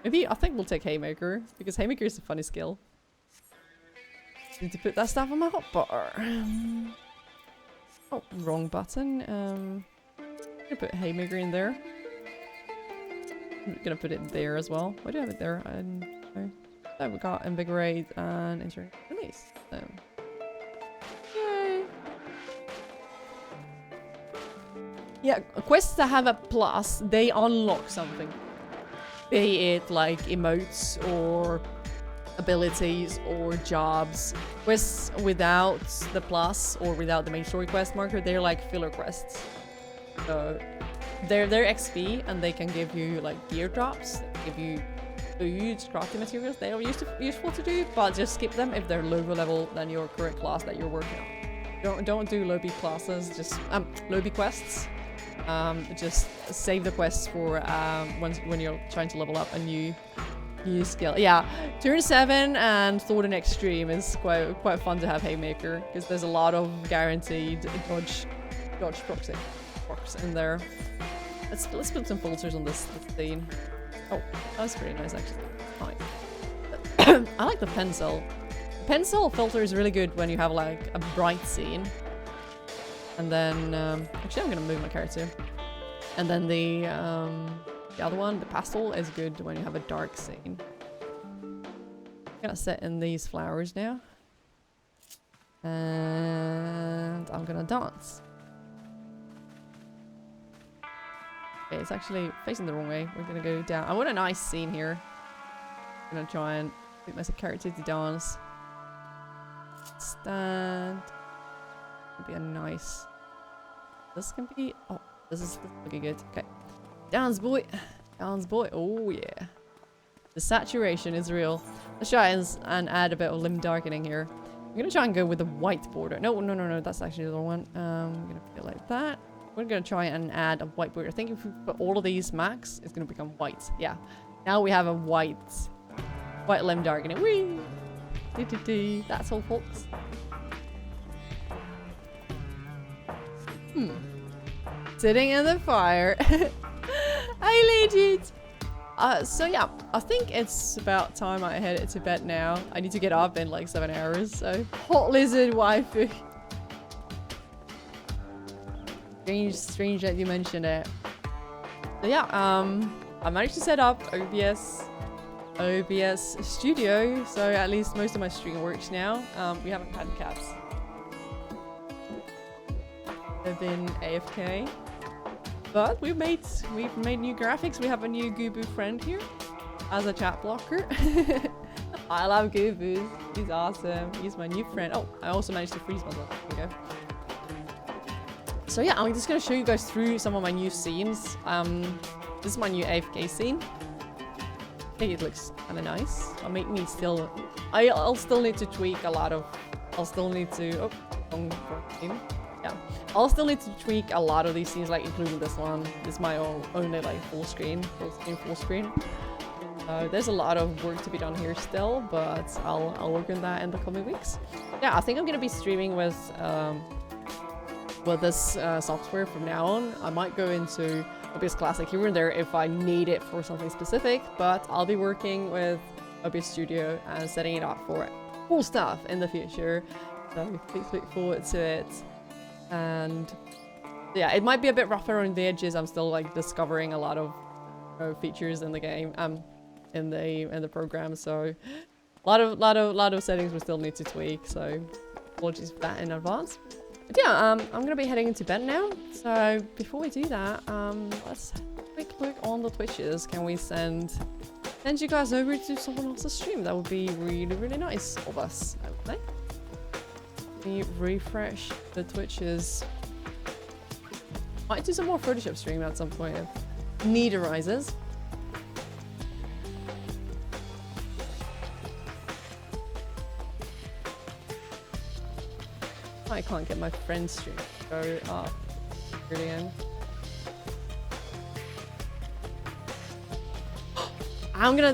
Maybe I think we'll take Haymaker because Haymaker is a funny skill. Need to put that stuff on my hotbar. Oh, wrong button. I'm gonna put Haymaker in there. I'm gonna put it there as well. Why do I have it there? I don't know. So we got invigorate and enter release. So. Yay! Yeah, quests that have a plus, they unlock something. Be it like emotes or abilities or jobs. Quests without the plus or without the main story quest marker, they're like filler quests. So they're XP and they can give you like gear drops, give you food, crafting materials. They are useful to do, but just skip them if they're lower level than your current class that you're working on. Don't do low B classes, just low B quests. Just save the quests for when you're trying to level up a new skill. Yeah, turn 7 and Thought and Extreme is quite fun to have Haymaker because there's a lot of guaranteed dodge procs in there. Let's put some filters on this scene. Oh, that's pretty nice actually. Fine. I like the pencil. The pencil filter is really good when you have like a bright scene. And then, actually I'm gonna move my character. And then the other one, the pastel, is good when you have a dark scene. I'm gonna set in these flowers now. And I'm gonna dance. Okay, it's actually facing the wrong way. We're gonna go down. I want a nice scene here. I'm gonna try and pick myself a character to dance. Stand. It'll be a nice. This can be. Oh, this is looking good. Okay, dance boy, dance boy. Oh yeah, the saturation is real. Let's try and add a bit of limb darkening here. I'm gonna try and go with the white border. No. That's actually the other one. I'm gonna put it like that. We're gonna try and add a white border. I think if we put all of these max, it's gonna become white. Yeah. Now we have a white limb darkening. Whee! That's all, folks. Sitting in the fire. I legit. So yeah, I think it's about time I head to bed now. I need to get up in like 7 hours. So hot lizard waifu. Strange that you mentioned it. So yeah, I managed to set up OBS Studio, so at least most of my stream works now. We haven't had cats. They've been AFK, but we've made new graphics. We have a new Gubu friend here as a chat blocker. I love Gubu. He's awesome. He's my new friend. Oh, I also managed to freeze myself. There we go. So yeah, I'm just gonna show you guys through some of my new scenes. This is my new AFK scene. I think it looks kind of nice. I'll make me still. I'll still need to tweak a lot of. I'll still need to. Oh, wrong scene. Yeah, I'll still need to tweak a lot of these scenes, like including this one. This is my only like full screen. There's a lot of work to be done here still, but I'll work on that in the coming weeks. Yeah, I think I'm gonna be streaming with this software from now on. I might go into OBS Classic here and there if I need it for something specific, but I'll be working with OBS Studio and setting it up for cool stuff in the future. So please look forward to it. And yeah, it might be a bit rougher on the edges. I'm still like discovering a lot of features in the game, in the program. So a lot of settings we still need to tweak. So apologies for that in advance. But yeah, I'm gonna be heading into bed now. So before we do that, let's quick look on the Twitches. Can we send you guys over to someone else's stream? That would be really nice of us, I would say. Let me refresh the Twitches. Might do some more Photoshop stream at some point if need arises. I can't get my friend's stream to go up. Brilliant.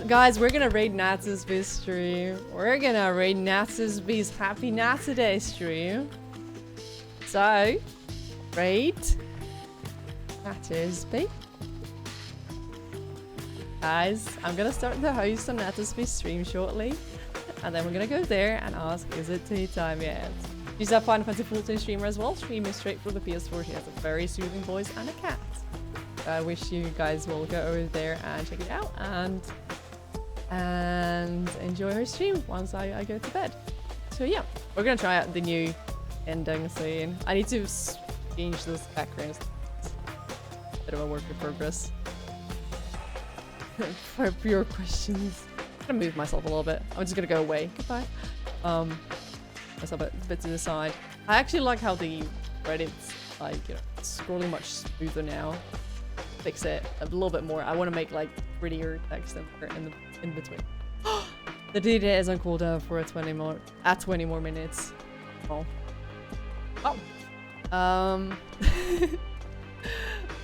Guys, we're gonna raid Natsby's stream. We're gonna raid Natsby's Happy Natsaday stream. So, raid Natsby. Guys, I'm gonna start the host on Natsby's stream shortly. And then we're gonna go there and ask, is it tea time yet? She's a Final Fantasy 14 streamer as well, streaming straight from the PS4. She has a very soothing voice and a cat. I wish you guys will go over there and check it out and enjoy her stream once I go to bed. So yeah, we're gonna try out the new ending scene. I need to change this background. Bit of a work in progress. For your questions. I'm gonna move myself a little bit. I'm just gonna go away. Goodbye. Myself a bit to the side. I actually like how the credits, like, you know, scrolling much smoother now. Fix it a little bit more. I want to make like prettier text in between. The DD is on cooldown for 20 more minutes. Oh.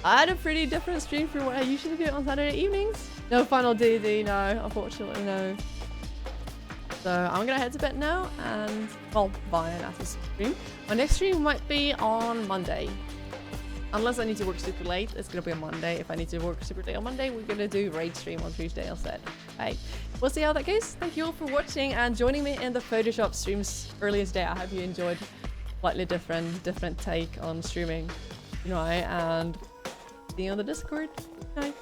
I had a pretty different stream from what I usually do on Saturday evenings. No final DD, no, unfortunately no. So I'm gonna head to bed now and, well, via Nasa's stream. My next stream might be on Monday. Unless I need to work super late, it's gonna be on Monday. If I need to work super late on Monday, we're gonna do raid stream on Tuesday instead. Hey, we'll see how that goes. Thank you all for watching and joining me in the Photoshop streams earlier today. I hope you enjoyed slightly different take on streaming, you know, and see you on the Discord. Bye.